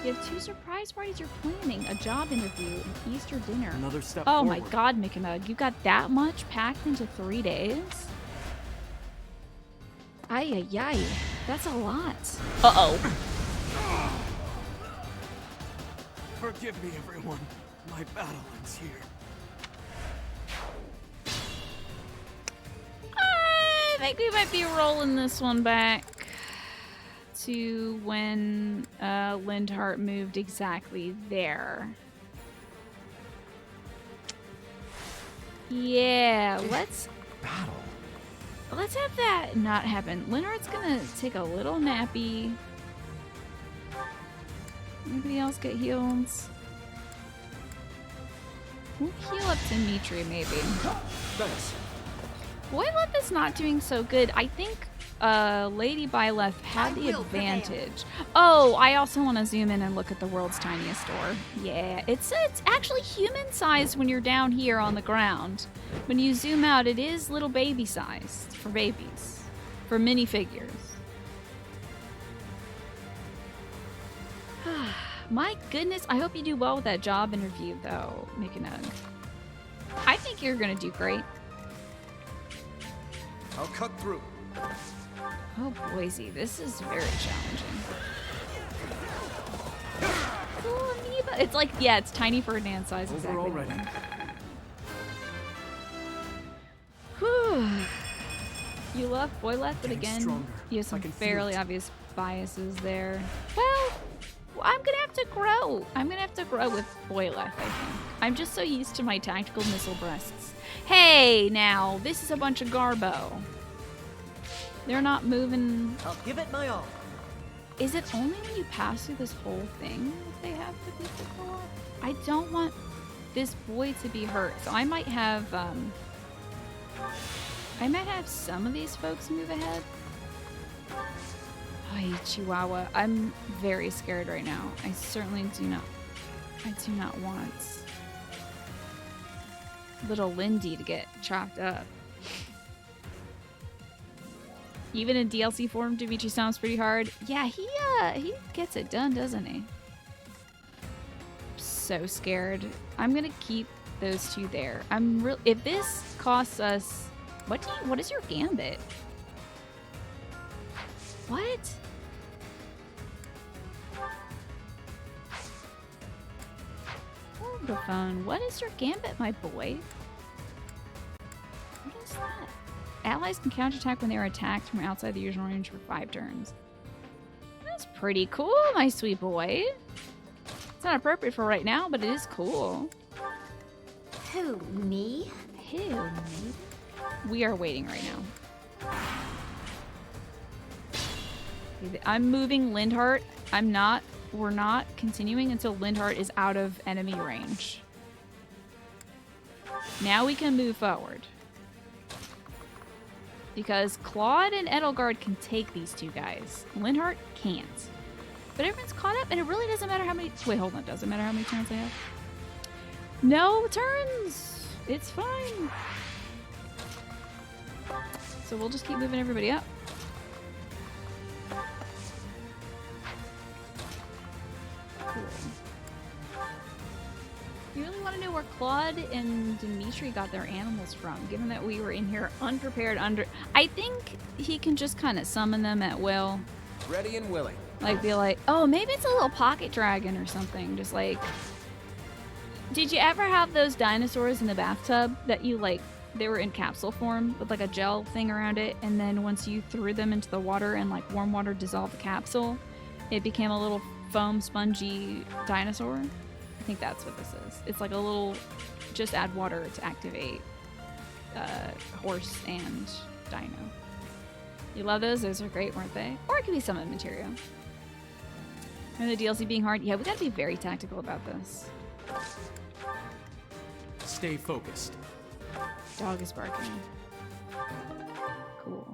You have 2 surprise parties you're planning, a job interview, and Easter dinner. Another step Oh forward. my god, Mikanug, you got that much packed into 3 days? Ay, ay, ay. That's a lot. Uh-oh. Forgive me, everyone. My battle ends here. I think we might be rolling this one back to when Lindhart moved exactly there. Yeah, let's have that not happen. Lindhart's gonna take a little nappy. Anybody else get healed? We'll heal up Dimitri, maybe. Thanks. Boyleth is not doing so good. I think Lady Byleth had the advantage. Oh, I also want to zoom in and look at the world's tiniest door. Yeah, it's actually human-sized when you're down here on the ground. When you zoom out, it is little baby-sized for babies, for minifigures. My goodness, I hope you do well with that job interview, though, Mikanug. I think you're gonna do great. I'll cut through. Oh, Boise, this is very challenging. Cool amoeba. It's like, yeah, it's tiny Ferdinand size. Over Exactly. already. Whew. You love Boyleth, but Getting again, stronger. you have I some can feel fairly it. obvious biases there. Well, Well, I'm gonna have to grow. I'm gonna have to grow with Boyleth, I think. I'm just so used to my tactical missile breasts. Hey, now, this is a bunch of garbo. They're not moving. I'll give it my all. Is it only when you pass through this whole thing that they have to be the co-op? I don't want this boy to be hurt, so I might have some of these folks move ahead. Ay, Chihuahua. I'm very scared right now. I certainly do not want little Lindy to get chopped up. Even in DLC form, Dimitri sounds pretty hard. Yeah, he gets it done, doesn't he? So scared. I'm gonna keep those two there. If this costs us, what is your gambit? What? Phone. What is your gambit, my boy? What is that? Allies can counterattack when they are attacked from outside the usual range for 5 turns. That's pretty cool, my sweet boy. It's not appropriate for right now, but it is cool. Who, me? Who, me? We are waiting right now. I'm moving Lindhart. We're not continuing until Lindhart is out of enemy range. Now we can move forward. Because Claude and Edelgard can take these two guys. Lindhart can't. But everyone's caught up, and it really doesn't matter how many... Wait, hold on. Doesn't matter how many turns I have? No turns! It's fine. So we'll just keep moving everybody up. Cool. You really want to know where Claude and Dimitri got their animals from, given that we were in here unprepared I think he can just kind of summon them at will. Ready and willing. Like, be like, oh, maybe it's a little pocket dragon or something. Just like... Did you ever have those dinosaurs in the bathtub that you, like, they were in capsule form with, like, a gel thing around it, and then once you threw them into the water and, like, warm water dissolved the capsule, it became a little foam spongy dinosaur? I think that's what this is. It's like a little... Just add water to activate horse and dino. You love those? Those are great, weren't they? Or it could be summon material. And the DLC being hard? Yeah, we gotta be very tactical about this. Stay focused. Dog is barking. Cool.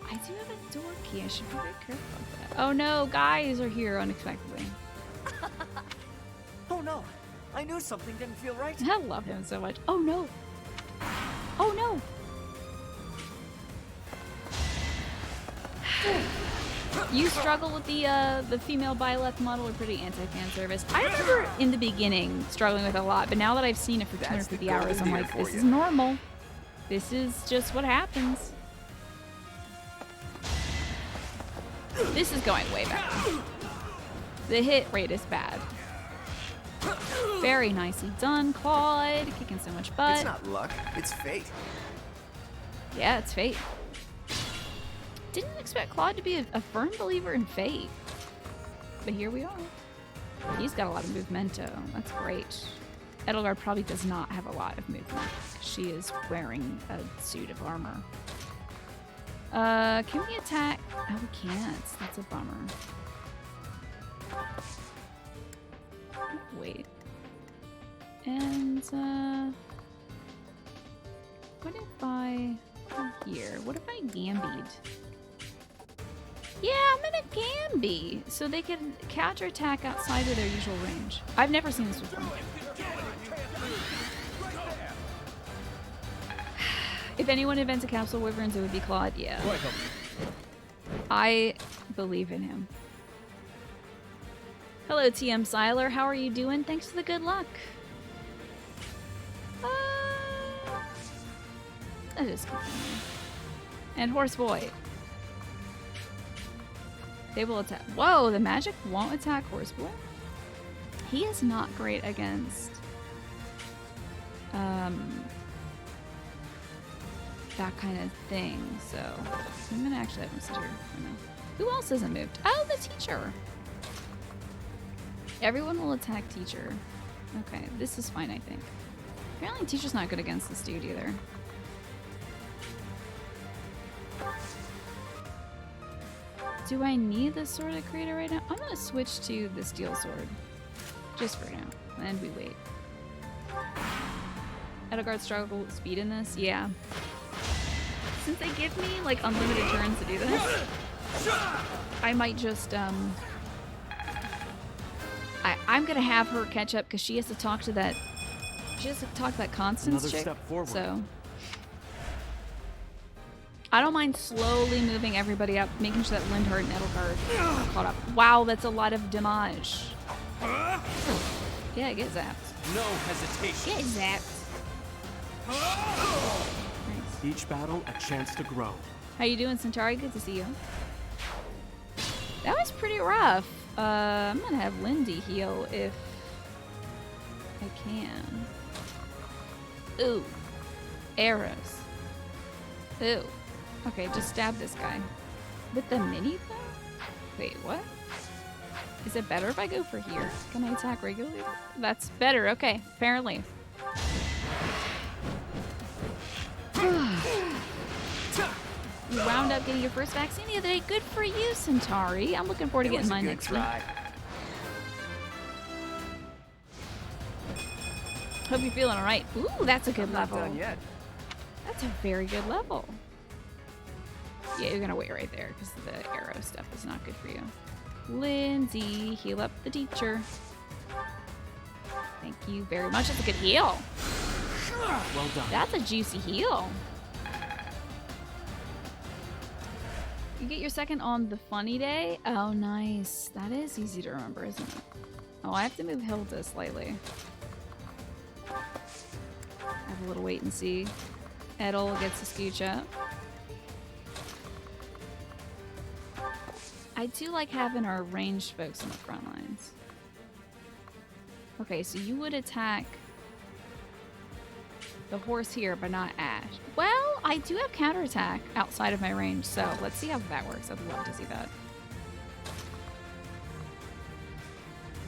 I do have a door key. I should be very careful of that. Oh no, guys are here unexpectedly. Oh no! I knew something didn't feel right. I love him so much. Oh no! Oh no! You struggle with the female Byleth model or pretty anti-fan service. I remember in the beginning struggling with it a lot, but now that I've seen it for 250 hours, I'm like, this is normal. This is just what happens. This is going way better. The hit rate is bad. Very nicely done, Claude. Kicking so much butt. It's not luck, it's fate. Yeah, it's fate. Didn't expect Claude to be a firm believer in fate. But here we are. He's got a lot of movemento. That's great. Edelgard probably does not have a lot of movement. She is wearing a suit of armor. Can we attack? Oh, we can't. That's a bummer. Wait. And, what if I... Here. What if I Gambied? Yeah, I'm gonna Gambi, so they can counterattack outside of their usual range. I've never seen this before. If anyone invents a capsule wyverns, it would be Claude. Yeah. I believe in him. Hello, TM Siler. How are you doing? Thanks for the good luck. That is cool. And Horse Boy. They will attack. Whoa, the magic won't attack Horse Boy? He is not great against that kind of thing, so I'm gonna actually have him sit here for now. Who else hasn't moved? Oh, the teacher. Everyone will attack teacher. Okay, this is fine, I think. Apparently teacher's not good against this dude either. Do I need the sword of creator right now? I'm gonna switch to the steel sword. Just for now. And we wait. Edelgard struggle with speed in this? Yeah. Since they give me like unlimited turns to do this, I might just I'm gonna have her catch up because she has to talk to that Constance Another chick. step forward. So I don't mind slowly moving everybody up, making sure that Lindhart and Edelgard are caught up. Wow, that's a lot of damage. Yeah, get zapped. No hesitation. Get zapped. Nice. Each battle a chance to grow. How you doing, Centauri? Good to see you. That was pretty rough. I'm gonna have Lindy heal if I can. Ooh. Arrows. Ooh. Okay, just stab this guy. With the mini thing? Wait, what? Is it better if I go for here? Can I attack regularly? That's better. Okay, apparently. You wound up getting your first vaccine the other day. Good for you, Centauri. I'm looking forward to getting mine next week. Hope you're feeling alright. Ooh, that's a good level. Not done yet. That's a very good level. Yeah, you're gonna wait right there because the arrow stuff is not good for you. Lindsay, heal up the teacher. Thank you very much. That's a good heal. Well done. That's a juicy heal. You get your second on the funny day? Oh, nice. That is easy to remember, isn't it? Oh, I have to move Hilda slightly. Have a little wait and see. Edel gets to scooch up. I do like having our ranged folks on the front lines. Okay, so you would attack the horse here, but not Ash. Well, I do have counterattack outside of my range, so let's see how that works. I'd love to see that.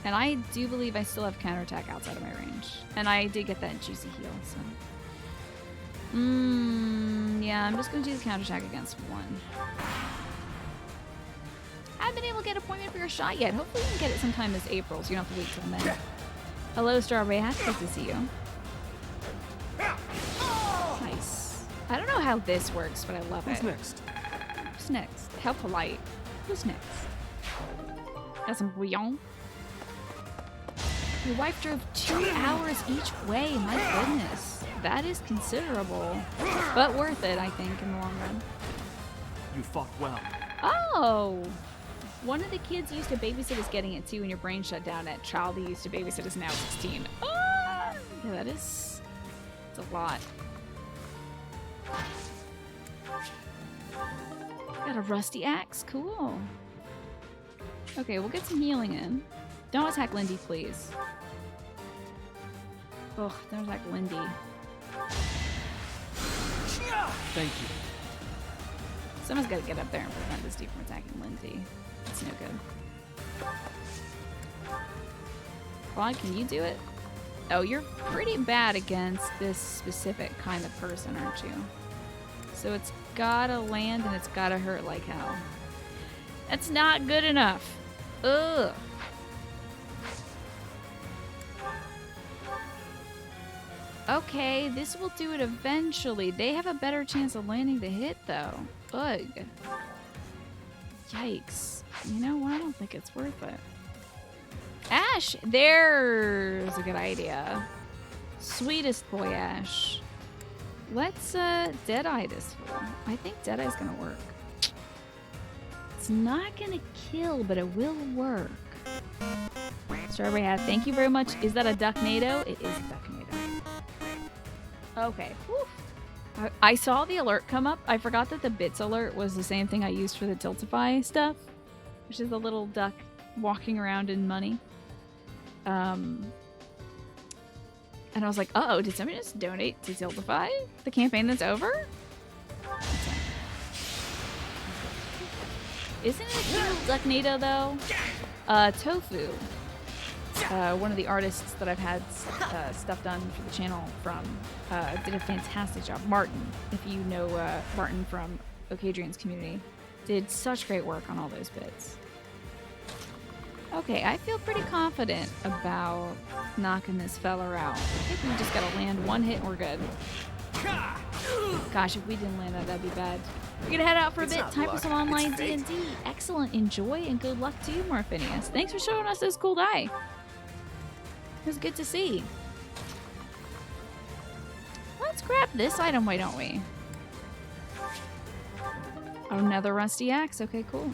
And I do believe I still have counterattack outside of my range. And I did get that juicy heal, so. Yeah, I'm just going to do the counterattack against one. I haven't been able to get an appointment for your shot yet. Hopefully you can get it sometime this April, so you don't have to wait till May. Hello, Strawberry Hat. Good to see you. Nice. I don't know how this works, but I love it. Who's next? Who's next? How polite. Who's next? Got some bouillon. Your wife drove 2 hours each way. My goodness. That is considerable. But worth it, I think, in the long run. You fought well. Oh! One of the kids used to babysit is getting it too, and your brain shut down. That child who used to babysit is now 16. Ah! Yeah, that is... It's a lot. Got a rusty axe. Cool. Okay, we'll get some healing in. Don't attack Lindy, please. Ugh, don't attack Lindy. Thank you. Someone's got to get up there and prevent this dude from attacking Lindsay. It's no good. Claude, can you do it? Oh, you're pretty bad against this specific kind of person, aren't you? So it's gotta land and it's gotta hurt like hell. That's not good enough. Ugh. Okay, this will do it eventually. They have a better chance of landing the hit, though. Ugh. Yikes. You know what? I don't think it's worth it. Ash! There's a good idea. Sweetest boy, Ash. Let's Deadeye this fool. I think Deadeye's gonna work. It's not gonna kill, but it will work. Strawberry Hat, thank you very much. Is that a Ducknado? It is a Ducknado. Okay. Whew. I saw the alert come up. I forgot that the bits alert was the same thing I used for the Tiltify stuff, which is the little duck walking around in money. And I was like, uh-oh, did somebody just donate to Tiltify? The campaign that's over? Isn't it a cute little Ducknado, though? Tofu. one of the artists that I've had stuff done for the channel from did a fantastic job. Martin, if you know Martin from Okadrian's community, did such great work on all those bits. Okay, I feel pretty confident about knocking this fella out. I think we just gotta land one hit and we're good. Gosh, if we didn't land that, that'd be bad. We're gonna head out for a bit. Time for some online D&D. Excellent. Enjoy and good luck to you, Morphinius. Thanks for showing us this cool die. It was good to see. Let's grab this item, why don't we? Another rusty axe. Okay, cool.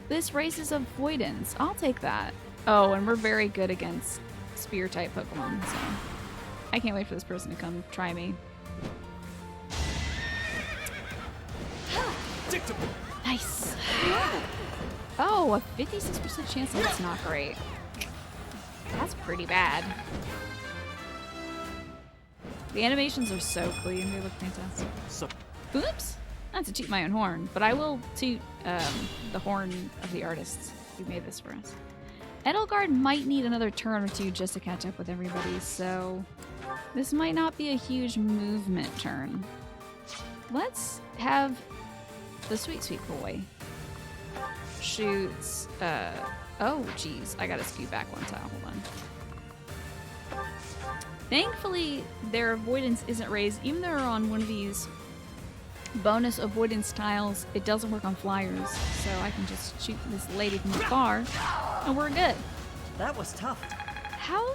This raises avoidance. I'll take that. Oh, and we're very good against spear type Pokemon, so I can't wait for this person to come try me. Nice. Oh, a 56% chance that's not great. That's pretty bad. The animations are so clean. They look fantastic. So, Oops! Not to toot my own horn, but I will toot the horn of the artists who made this for us. Edelgard might need another turn or two just to catch up with everybody, so this might not be a huge movement turn. Let's have the sweet boy shoots, oh geez, I gotta scoot back one tile, hold on. Thankfully, their avoidance isn't raised, even though they're on one of these bonus avoidance tiles. It doesn't work on flyers, so I can just shoot this lady from afar, and we're good. that was tough. How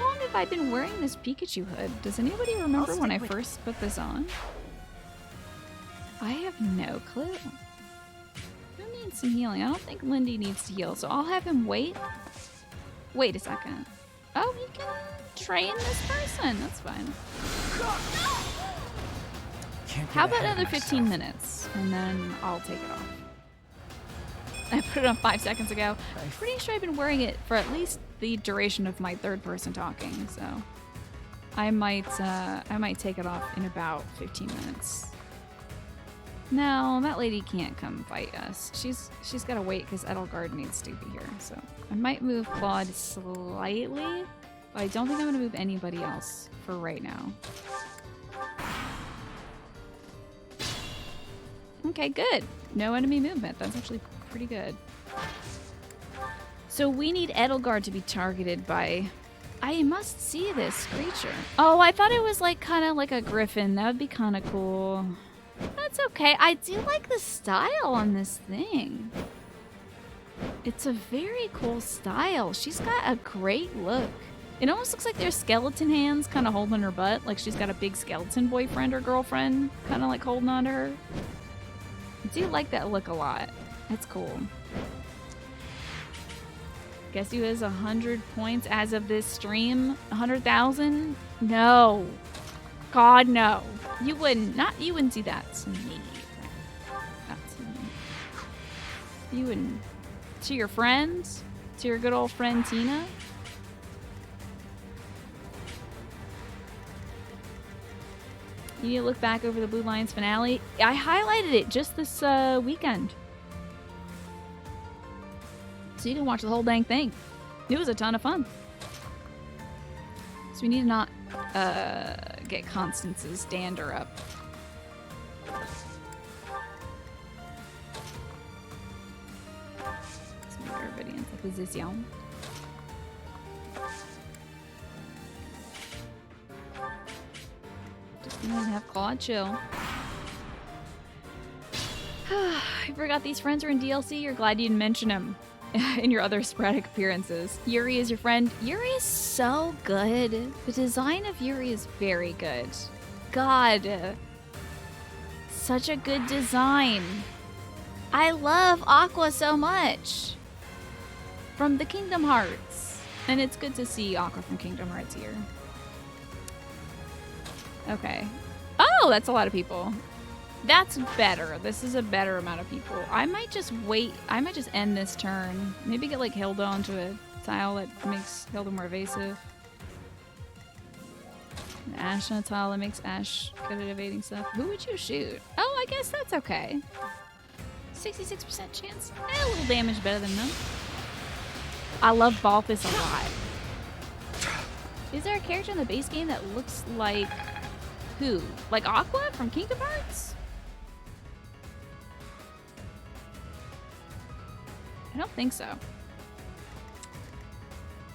long have I been wearing this Pikachu hood? Does anybody remember when I first put this on? I have no clue. Who needs some healing? I don't think Lindy needs to heal, so I'll have him wait. Wait a second. Oh, he can train this person. That's fine. How about another 15 minutes, and then I'll take it off. I put it on 5 seconds ago. I'm pretty sure I've been wearing it for at least the duration of my third person talking, so I might take it off in about 15 minutes. No, that lady can't come fight us. She's gotta wait because Edelgard needs to be here, so I might move Claude slightly, but I don't think I'm gonna move anybody else for right now. Okay, good. No enemy movement. That's actually pretty good. So we need Edelgard to be targeted by... I must see this creature. Oh, I thought it was like kind of like a griffin. That would be kind of cool. That's okay. I do like the style on this thing. It's a very cool style. She's got a great look. It almost looks like there's skeleton hands kind of holding her butt. Like she's got a big skeleton boyfriend or girlfriend kind of like holding on to her. I do like that look a lot. That's cool. Guess who has 100 points as of this stream? 100,000? No. God, no. You wouldn't do that to me. Not to me. You wouldn't. To your friends? To your good old friend Tina? You need to look back over the Blue Lions finale. I highlighted it just this weekend. So you can watch the whole dang thing. It was a ton of fun. So we need to not get Constance's dander up. Let's move everybody into position. Just gonna have Claude chill. I forgot these friends are in DLC. You're glad you didn't mention him in your other sporadic appearances. Yuri is your friend. Yuri is so good. The design of Yuri is very good. God. Such a good design. I love Aqua so much. From the Kingdom Hearts. And it's good to see Aqua from Kingdom Hearts here. Okay. Oh, that's a lot of people. That's better. This is a better amount of people. I might just wait. I might just end this turn. Maybe get like Hilda onto a tile that makes Hilda more evasive. And Ash on a tile that makes Ash good at evading stuff. Who would you shoot? Oh, I guess that's okay. 66% chance. A little damage better than none. I love Balthus a lot. Is there a character in the base game that looks like who? Like Aqua from Kingdom Hearts? I don't think so.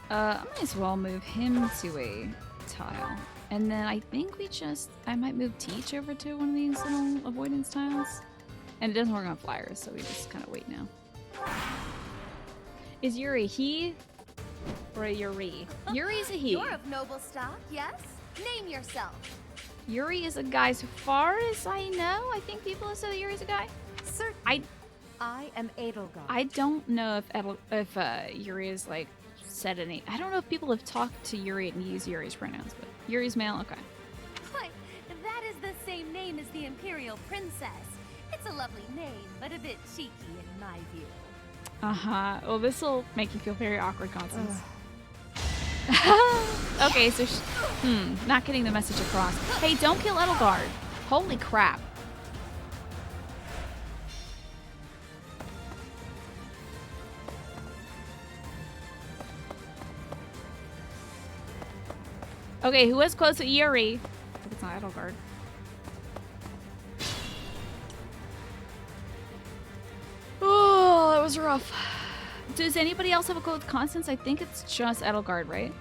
I might as well move him to a tile. And then I think I might move Teach over to one of these little avoidance tiles. And it doesn't work on flyers, so we just kind of wait now. Is Yuri he or a Yuri? Yuri's a he. You're of noble stock, yes? Name yourself. Yuri is a guy, so far as I know. I think people have said that Yuri's a guy. Certain. I am Edelgard. I don't know if Yuri is like said any. I don't know if people have talked to Yuri and used Yuri's pronouns, but Yuri's male. Okay. Why, that is the same name as the Imperial Princess. It's a lovely name, but a bit cheeky in my view. Well, this will make you feel very awkward, Constance. Okay, so not getting the message across. Hey, don't kill Edelgard. Holy crap. Okay, who was close to Yuri? But it's not Edelgard. Oh, that was rough. Does anybody else have a code with Constance? I think it's just Edelgard, right?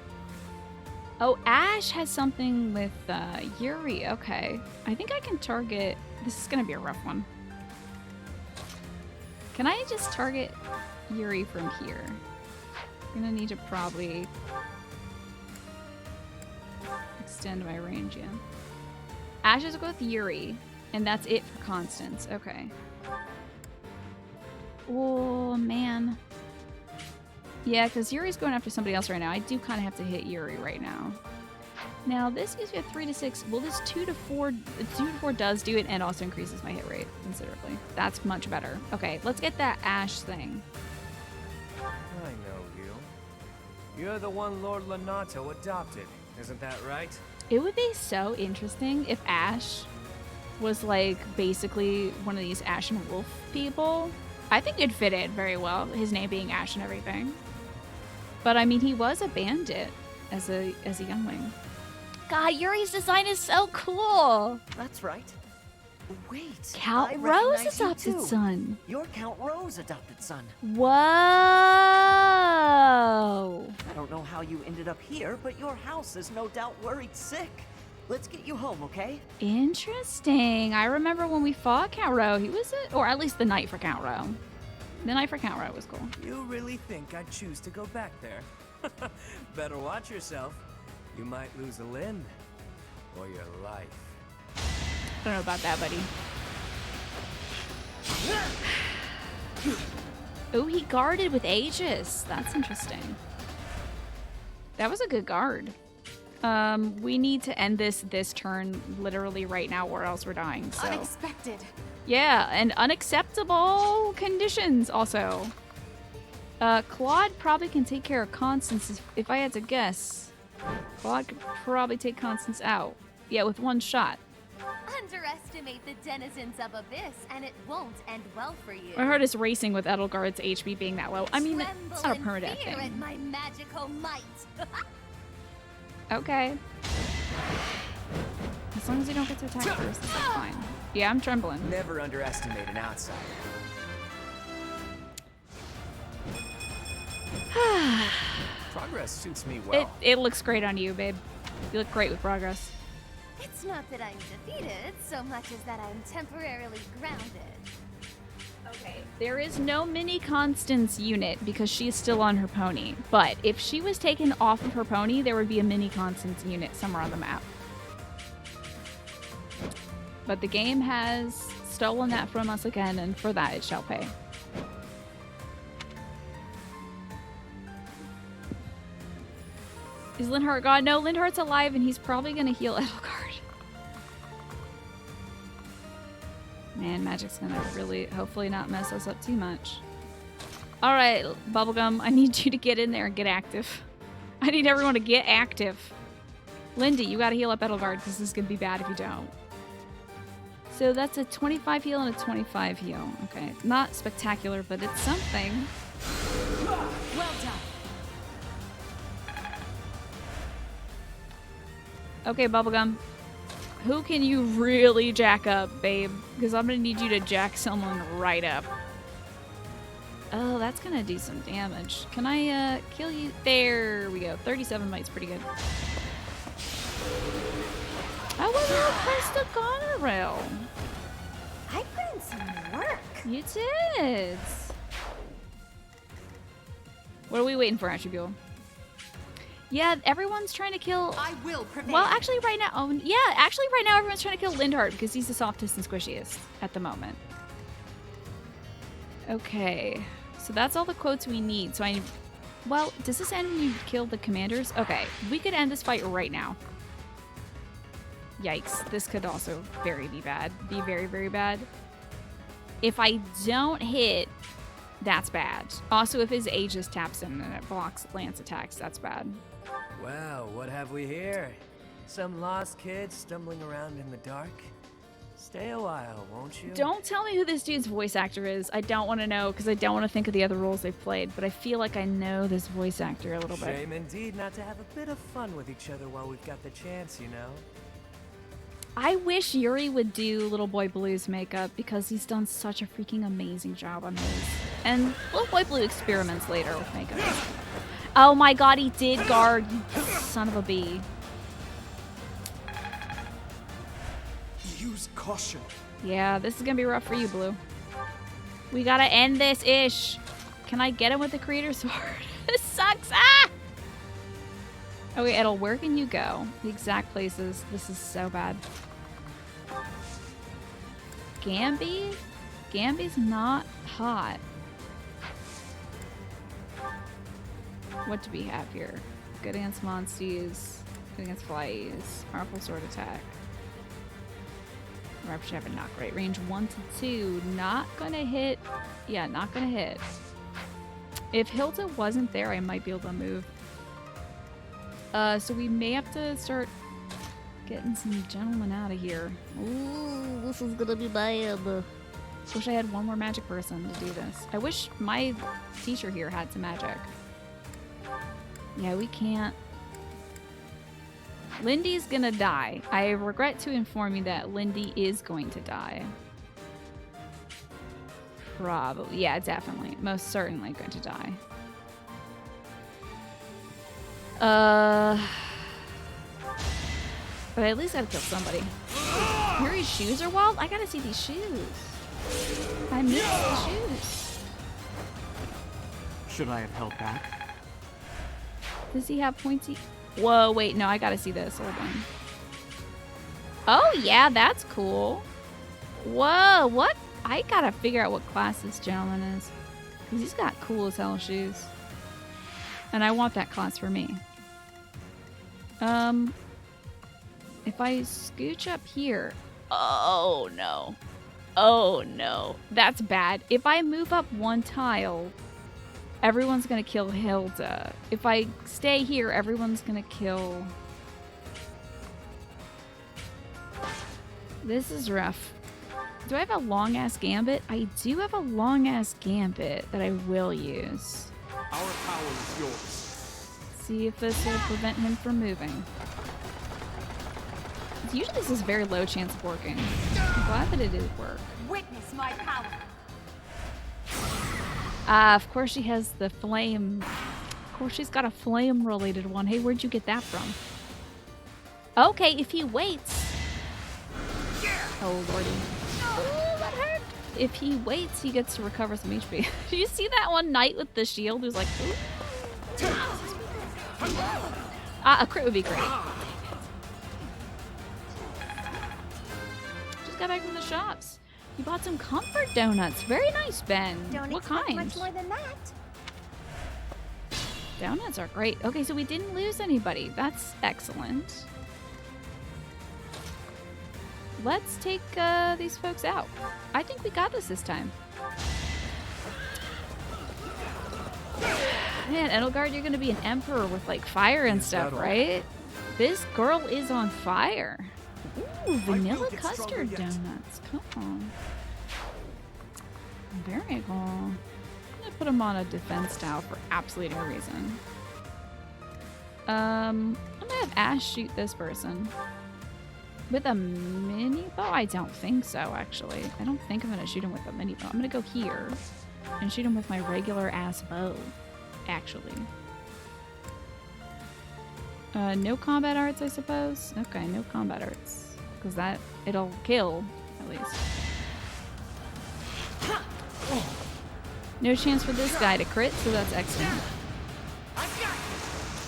Oh, Ash has something with Yuri. Okay. I think I can target... This is going to be a rough one. Can I just target Yuri from here? I'm going to need to probably extend my range, yeah. Ash is with Yuri, and that's it for Constance. Okay. Oh, man. Yeah, because Yuri's going after somebody else right now. I do kind of have to hit Yuri right now. Now, this gives me a 3 to 6. Well, this 2 to 4... 2 to 4 does do it and also increases my hit rate considerably. That's much better. Okay, let's get that Ash thing. I know you. You're the one Lord Lonato adopted, isn't that right? It would be so interesting if Ash was, like, basically one of these Ashen Wolf people. I think it'd fit in very well, his name being Ash and everything. But, I mean, he was a bandit as a youngling. God, Yuri's design is so cool! That's right. Wait. Count I Rose recognize you adopted too. son. You're Count Rose adopted son. Whoa! I don't know how you ended up here, but your house is no doubt worried sick. Let's get you home, okay? Interesting. I remember when we fought Count Ro. He was or at least the night for Count Ro. The night for Count Ro was cool. You really think I'd choose to go back there? Better watch yourself. You might lose a limb. Or your life. I don't know about that, buddy. Oh, he guarded with Aegis. That's interesting. That was a good guard. We need to end this turn literally right now or else we're dying, so. Unexpected. Yeah, and unacceptable conditions also. Claude probably can take care of Constance if I had to guess. Claude could probably take Constance out. Yeah, with one shot. Underestimate the denizens of Abyss, and it won't end well for you. My heart is racing with Edelgard's HP being that low. I mean, Tremble it's not a in permadeath fear thing. at my magical might. Okay. As long as you don't get to attack first, that's fine. Yeah, I'm trembling. Never underestimate an outsider. Progress suits me well. It looks great on you, babe. You look great with progress. It's not that I'm defeated so much as that I'm temporarily grounded. Okay. There is no mini Constance unit because she's still on her pony. But if she was taken off of her pony, there would be a mini Constance unit somewhere on the map. But the game has stolen that from us again, and for that it shall pay. Is Linhardt gone? No, Linhardt's alive, and he's probably gonna heal Edelgard. Man, Magic's gonna really, hopefully not mess us up too much. Alright, Bubblegum, I need you to get in there and get active. I need everyone to get active. Lindy, you gotta heal up Edelgard, because this is gonna be bad if you don't. So that's a 25 heal and a 25 heal. Okay, not spectacular, but it's something. Well done. Okay, Bubblegum. Who can you really jack up, babe? Because I'm gonna need you to jack someone right up. Oh, that's gonna do some damage. Can I kill you? There we go. 37 mites, pretty good. I wasn't pressed the goneril. I put in some work. You did. What are we waiting for, Attribute? Yeah, everyone's trying to kill. I will prevail. Well, actually, right now, right now, everyone's trying to kill Lindhart because he's the softest and squishiest at the moment. Okay, so that's all the quotes we need. So well, does this end when you kill the commanders? Okay, we could end this fight right now. Yikes, this could also be very, very bad. If I don't hit, that's bad. Also, if his Aegis taps in and it blocks Lance attacks, that's bad. Wow, what have we here? Some lost kid stumbling around in the dark? Stay a while, won't you? Don't tell me who this dude's voice actor is. I don't want to know because I don't want to think of the other roles they've played, but I feel like I know this voice actor a little bit. Shame indeed not to have a bit of fun with each other while we've got the chance, you know? I wish Yuri would do Little Boy Blue's makeup because he's done such a freaking amazing job on his. And Little Boy Blue experiments later with makeup. Oh my god, he did guard, you son of a bee. Use caution. Yeah, this is gonna be rough for you, Blue. We gotta end this ish. Can I get him with the creator sword? This sucks. Ah! Okay, Edel, where can you go? The exact places. This is so bad. Gamby? Gamby's not hot. What do we have here? Good against monsties. Good against flies. Powerful sword attack. Rapture have a knock right. Range 1 to 2. Not gonna hit. Yeah, not gonna hit. If Hilda wasn't there, I might be able to move. So we may have to start getting some gentlemen out of here. Ooh, this is gonna be bad. Wish I had one more magic person to do this. I wish my teacher here had some magic. Yeah, we can't. Lindy's gonna die. I regret to inform you that Lindy is going to die. Probably. Yeah, definitely. Most certainly going to die. But at least I gotta kill somebody. Yuri's shoes are wild? I gotta see these shoes. I miss the shoes. Should I have held back? Does he have pointy? Whoa, wait, no, I gotta see this. Hold on. Oh, yeah, that's cool. Whoa, what? I gotta figure out what class this gentleman is. Because he's got cool as hell shoes. And I want that class for me. If I scooch up here. Oh, no. Oh, no. That's bad. If I move up one tile, everyone's gonna kill Hilda. If I stay here, everyone's gonna kill... This is rough. Do I have a long-ass gambit? I do have a long-ass gambit that I will use. Our power is yours. See if this will prevent him from moving. Usually this is very low chance of working. I'm glad that it did work. Witness my power. Of course she has the flame. Of course she's got a flame-related one. Hey, where'd you get that from? Okay, if he waits. Oh, lordy. Oh, that hurt. If he waits, he gets to recover some HP. Did you see that one knight with the shield who's like, ooh? A crit would be great. Just got back from the shops. You bought some comfort donuts. Very nice, Ben. Don't What expect kind? much more than that. Donuts are great. Okay, so we didn't lose anybody. That's excellent. Let's take these folks out. I think we got this time. Man, Edelgard, you're gonna be an emperor with like fire and stuff, right? This girl is on fire. Ooh, vanilla custard donuts. Come on. Very cool. I'm gonna put them on a defense tile for absolutely no reason. I'm gonna have Ash shoot this person. With a mini bow? I don't think so, actually. I don't think I'm gonna shoot him with a mini bow. I'm gonna go here and shoot him with my regular ass bow, actually. No combat arts, I suppose? Okay, no combat arts. Because it'll kill, at least. No chance for this guy to crit, so that's excellent.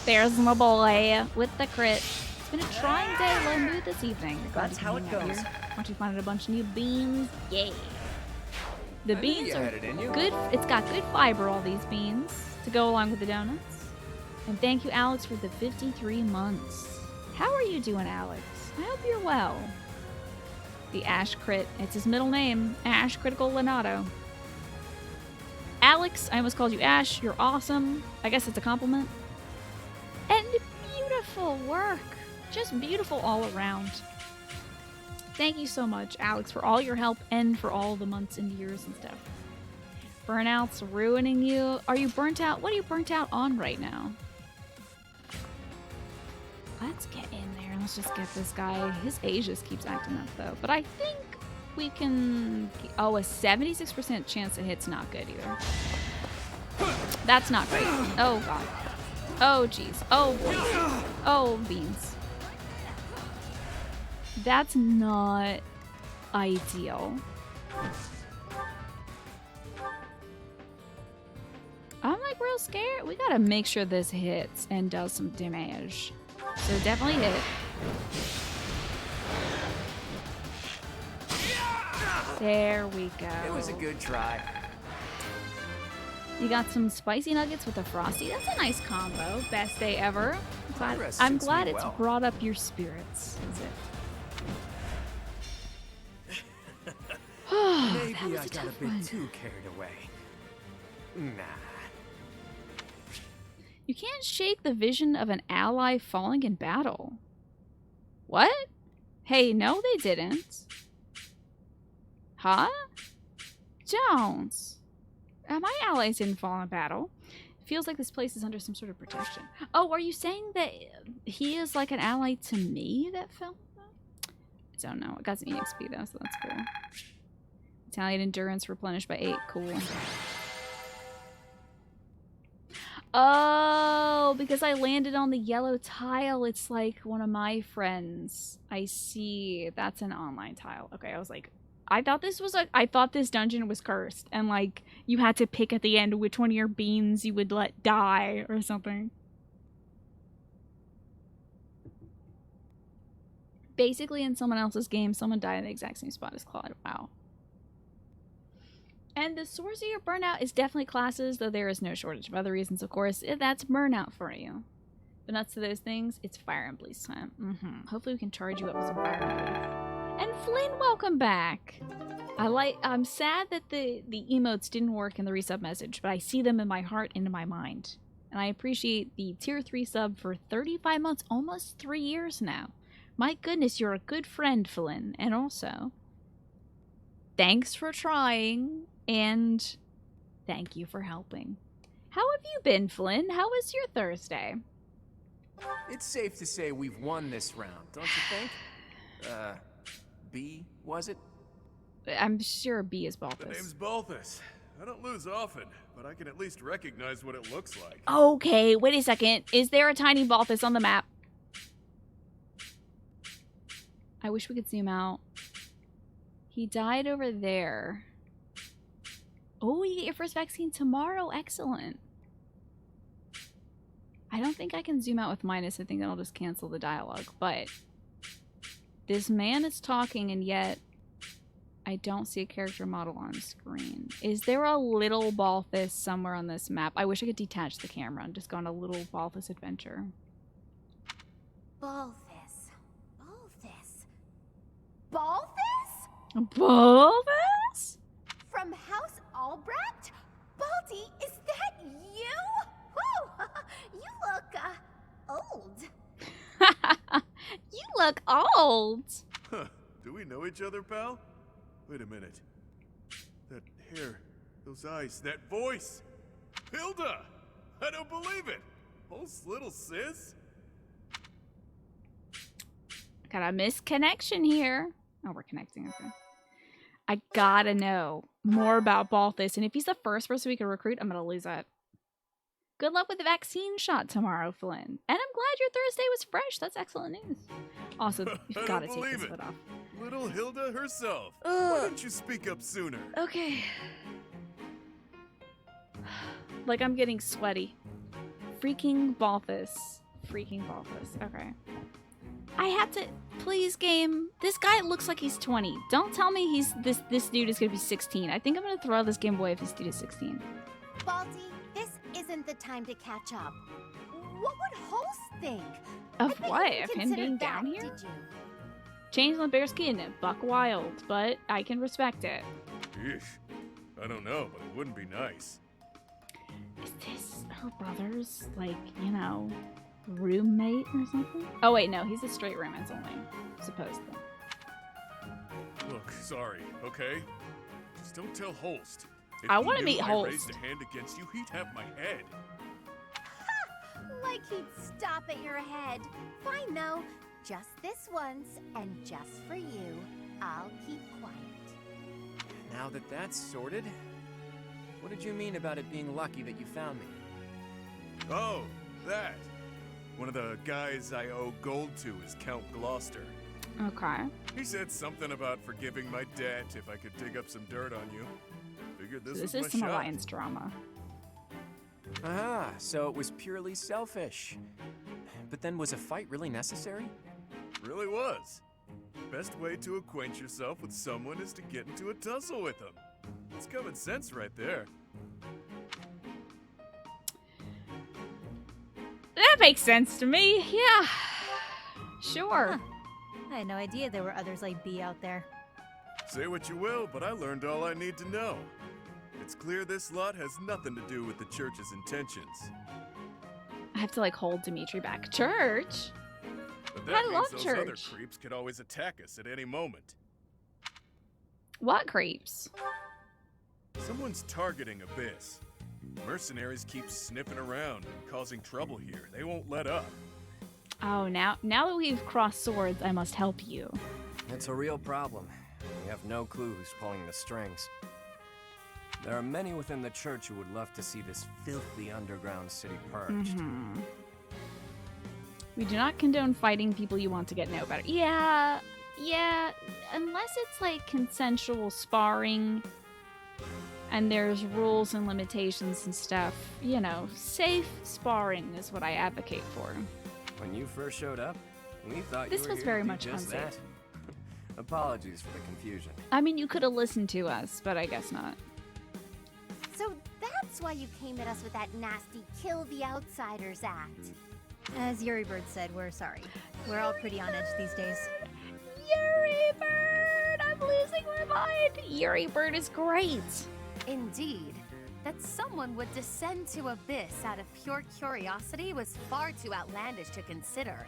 There's my boy with the crit. It's been a trying day low mood this evening. That's how it goes. Aren't you finding a bunch of new beans? Yay. The I knew beans you are had it in you. good. It's got good fiber, all these beans, to go along with the donuts. And thank you, Alex, for the 53 months. How are you doing, Alex? I hope you're well. The Ash Crit. It's his middle name. Ash Critical Lenato. Alex, I almost called you Ash. You're awesome. I guess it's a compliment. And beautiful work. Just beautiful all around. Thank you so much, Alex, for all your help and for all the months and years and stuff. Burnout's ruining you. Are you burnt out? What are you burnt out on right now? Let's get in there. Let's just get this guy. His age just keeps acting up, though. But I think we can... Oh, a 76% chance it hit's not good either. That's not great. Oh, God. Oh, jeez. Oh, boy. Oh, beans. That's not ideal. I'm like real scared. We gotta make sure this hits and does some damage. So definitely hit. There we go. It was a good try. You got some spicy nuggets with a frosty. That's a nice combo. Best day ever. Progress I'm suits glad me it's well. brought up your spirits. Is it? Maybe That was I a got a tough bit one. too carried away. Nah. You can't shake the vision of an ally falling in battle. What? Hey, no, they didn't. Huh? Jones. My allies didn't fall in battle. Feels like this place is under some sort of protection. Oh, are you saying that he is like an ally to me that fell? I don't know. It got some EXP though, so that's cool. Italian endurance replenished by 8. Cool. Oh, because I landed on the yellow tile. It's like one of my friends. I see. That's an online tile. Okay, I was like, I thought this dungeon was cursed, and like you had to pick at the end which one of your beans you would let die or something. Basically, in someone else's game, someone died in the exact same spot as Claude. Wow. And the source of your burnout is definitely classes, though there is no shortage of other reasons, of course. That's burnout for you. But nuts to those things, it's Fire and Bleach time. Hopefully we can charge you up with some Fire and Bleach. And Flynn, welcome back! I'm sad that the emotes didn't work in the resub message, but I see them in my heart and in my mind. And I appreciate the tier 3 sub for 35 months, almost 3 years now. My goodness, you're a good friend, Flynn. And also, thanks for trying. And thank you for helping. How have you been, Flynn? How was your Thursday? It's safe to say we've won this round, don't you think? B, was it? I'm sure B is The Balthus. name's Balthus. I don't lose often, but I can at least recognize what it looks like. Okay, wait a second. Is there a tiny Balthus on the map? I wish we could zoom out. He died over there. Oh, you get your first vaccine tomorrow. Excellent. I don't think I can zoom out with minus. I think that'll just cancel the dialogue. But this man is talking, and yet I don't see a character model on screen. Is there a little Balthus somewhere on this map? I wish I could detach the camera and just go on a little Balthus adventure. Balthus. Balthus? Balthus? From House Albrecht? Baldy, is that you? Whew! You look, old. You look old. Huh. Do we know each other, pal? Wait a minute. That hair, those eyes, that voice. Hilda! I don't believe it. Oh, little sis. Got a misconnection here. Oh, we're connecting. Okay. I gotta know more about Balthus, and if he's the first person we can recruit, I'm gonna lose it. Good luck with the vaccine shot tomorrow, Flynn. And I'm glad your Thursday was fresh. That's excellent news. Also, you've I gotta don't take believe this it. hood off. Little Hilda herself. Why didn't you speak up sooner? Okay. Like, I'm getting sweaty. Freaking Balthus. Freaking Balthus. Okay. I have to... Please, game. This guy looks like he's 20. Don't tell me he's... This dude is gonna be 16. I think I'm gonna throw this game away if this dude is 16. Baldy, this isn't the time to catch up. What would Holst think? Of I bet what? you Of him considered being that, down here? Did you? Change on bare skin, buck wild, but I can respect it. Yeesh. I don't know, but it wouldn't be nice. Is this her brother's, like, you know, roommate or something? Oh wait, no, he's a straight roommate's only, supposedly. Look, sorry, okay? Just don't tell Holst. If I he wanna knew meet I Holst. raised a hand against you, he'd have my head. Like he'd stop at your head. Fine though. Just this once, and just for you, I'll keep quiet. Now that that's sorted, what did you mean about it being lucky that you found me? Oh, that. One of the guys I owe gold to is Count Gloucester. Okay. He said something about forgiving my debt if I could dig up some dirt on you. Figured this, So this was is my some shot. alliance drama. Ah, so it was purely selfish. But then was a fight really necessary? Really was. Best way to acquaint yourself with someone is to get into a tussle with them. It's common sense right there. That makes sense to me. Yeah. Sure. Huh. I had no idea there were others like B out there. Say what you will, but I learned all I need to know. It's clear this lot has nothing to do with the church's intentions. I have to like hold Dimitri back. Church? But I that means love those other church. creeps could always attack us at any moment. What creeps? Someone's targeting Abyss. Mercenaries keep sniffing around and causing trouble here. They won't let up. Oh, now that we've crossed swords, I must help you. It's a real problem. We have no clue who's pulling the strings. There are many within the church who would love to see this filthy underground city purged. We do not condone fighting people you want to get to know better. Yeah, unless it's like consensual sparring and there's rules and limitations and stuff. You know, safe sparring is what I advocate for. When you first showed up, we thought This you were was here very to do much just unsafe. that. Apologies for the confusion. I mean, you could have listened to us, but I guess not. So that's why you came at us with that nasty kill the outsiders act. As Yuri Bird said, we're sorry. We're all pretty on edge these days. Yuri Bird! I'm losing my mind! Yuri Bird is great! Indeed. That someone would descend to Abyss out of pure curiosity was far too outlandish to consider.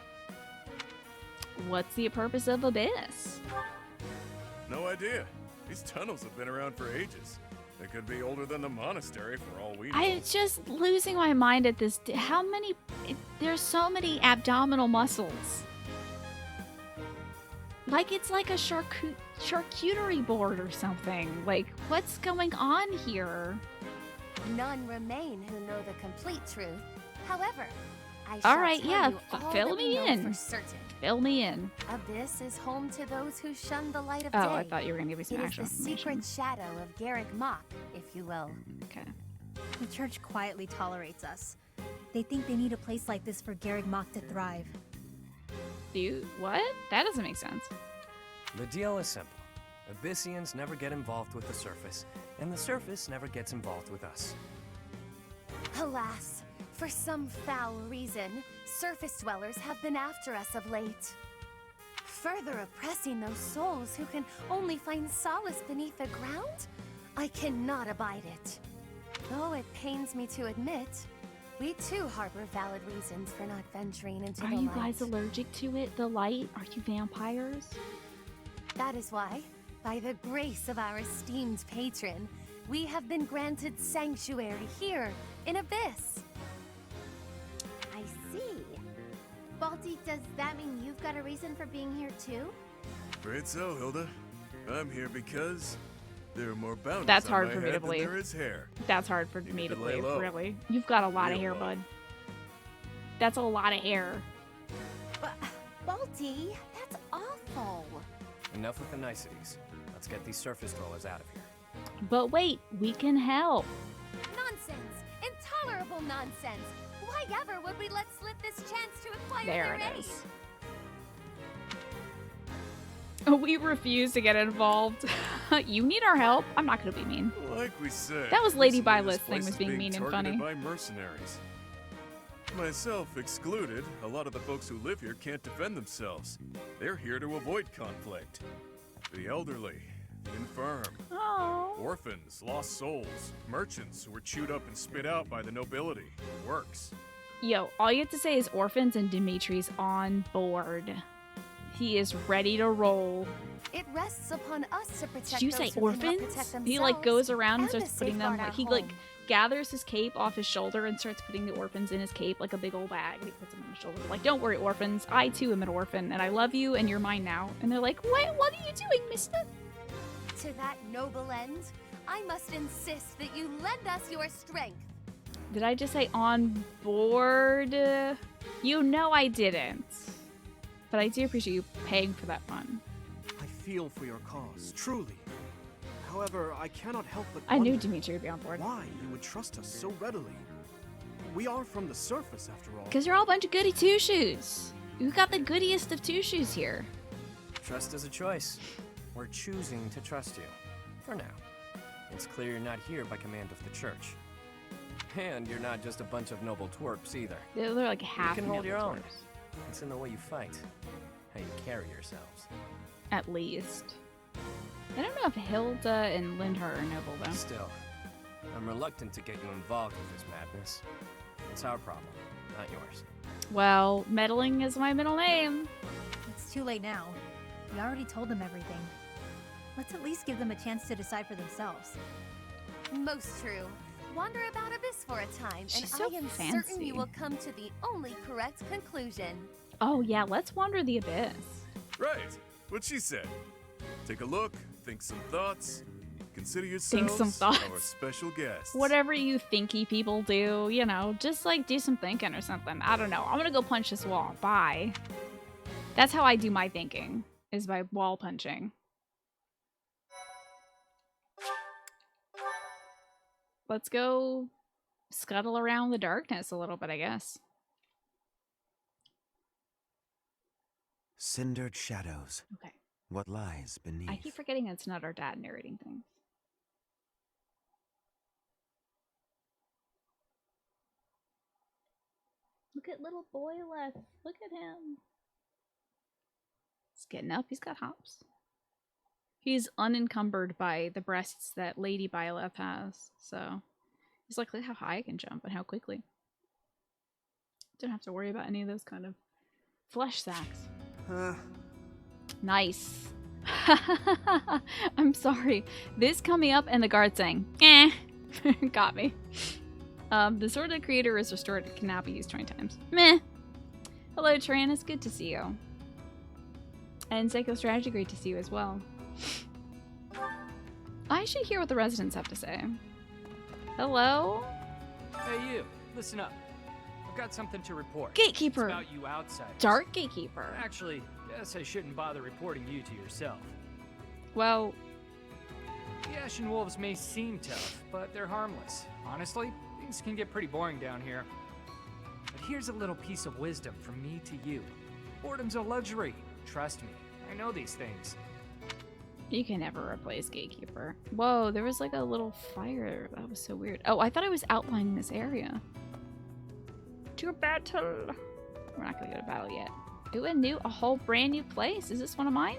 What's the purpose of Abyss? No idea. These tunnels have been around for ages. They could be older than the monastery for all we know. I'm just losing my mind at this. How many... There's so many abdominal muscles. Like it's like a charcuterie board or something. Like, what's going on here? None remain who know the complete truth. However, I All shall right, tell yeah, you all fill that we me know in. for certain. Fill me in. Abyss is home to those who shun the light of Oh, day. I thought you were going to give me some It is actual the information. secret shadow of Garrick Mock, if you will. Okay. The church quietly tolerates us. They think they need a place like this for Garrick Mock to thrive. What? That doesn't make sense. The deal is simple. Abyssians never get involved with the surface, and the surface never gets involved with us. Alas, for some foul reason, surface dwellers have been after us of late. Further oppressing those souls who can only find solace beneath the ground? I cannot abide it. Though it pains me to admit, we too harbor valid reasons for not venturing into Are the you light. guys allergic to it? The light? Are you vampires? That is why, by the grace of our esteemed patron, we have been granted sanctuary here in Abyss. I see. Balti, does that mean you've got a reason for being here too? Afraid so, Hilda. I'm here because there are more bounties That's on hard my for me head to than believe. there is hair. That's hard for You me need to to lay believe, low. really. You've got a lot of Real hair, low. bud. That's a lot of hair. But, Balti, that's awful. Enough with the niceties. Let's get these surface dwellers out of here. But wait, we can help. Nonsense! Intolerable nonsense! Why ever would we let slip this chance to acquire There their it aid? is. We refuse to get involved. You need our help. I'm not gonna be mean. Like we said, That was Lady recently Byleth's this thing, place was is being mean and targeted funny. by mercenaries. Myself excluded, a lot of the folks who live here can't defend themselves. They're here to avoid conflict. The elderly, the infirm, Oh. orphans, lost souls, merchants who were chewed up and spit out by the nobility. Works. Yo, all you have to say is orphans and Dimitri's on board. He is ready to roll. It rests upon us to protect Did you those say who cannot orphans? protect He like themselves goes around and and starts to putting them safeguard like our he like home. gathers his cape off his shoulder and starts putting the orphans in his cape like a big old bag, and he puts them on his shoulder. Like, don't worry, orphans. I too am an orphan, and I love you, and you're mine now. And they're like, what are you doing, mister? To that noble end, I must insist that you lend us your strength. Did I just say on board? You know I didn't. But I do appreciate you paying for that fun. I feel for your cause, truly. However, I cannot help but I knew wonder Dimitri would be on board. why you would trust us so readily. We are from the surface, after all. Because you're all a bunch of goody two-shoes. You got the goodiest of two-shoes here. Trust is a choice. We're choosing to trust you. For now. It's clear you're not here by command of the church. And you're not just a bunch of noble twerps either. They're like half You can hold your noble own. dwarfs. It's in the way you fight. How you carry yourselves. At least. I don't know if Hilda and Lindhart are noble, though. Still, I'm reluctant to get you involved with this madness. It's our problem, not yours. Well, meddling is my middle name. It's too late now. We already told them everything. Let's at least give them a chance to decide for themselves. Most true. Wander about Abyss for a time, She's and so I am fancy. certain you will come to the only correct conclusion. Oh, yeah, let's wander the abyss. Right. What she said. Take a look, think some thoughts. Consider yourselves Think some thoughts. our special guests. Whatever you thinky people do, you know, just like do some thinking or something. I don't know. I'm gonna go punch this wall. Bye. That's how I do my thinking, is by wall punching. Let's go scuttle around the darkness a little bit, I guess. Cindered shadows. Okay. What lies beneath? I keep forgetting it's not our dad narrating things. Look at little Boyleth. Look at him. He's getting up. He's got hops. He's unencumbered by the breasts that Lady Byleth has. So he's like, look how high I can jump and how quickly. Don't have to worry about any of those kind of flesh sacks. Nice. I'm sorry. This coming up and the guard saying, eh, got me. The sword of the creator is restored. It cannot be used 20 times. Meh. Hello, Tran. It's good to see you. And Psycho Strategy, great to see you as well. I should hear what the residents have to say. Hello? Hey, you. Listen up. I've got something to report. Gatekeeper. It's about you outsiders. Dark Gatekeeper. Actually, guess I shouldn't bother reporting you to yourself. Well, The Ashen Wolves may seem tough, but they're harmless. Honestly, things can get pretty boring down here. But here's a little piece of wisdom from me to you. Boredom's a luxury. Trust me, I know these things. you can never replace Gatekeeper. Whoa, there was like a little fire. That was so weird. Oh, I thought I was outlining this area. To battle. We're not gonna go to battle yet. Ooh, a whole brand new place. Is this one of mine?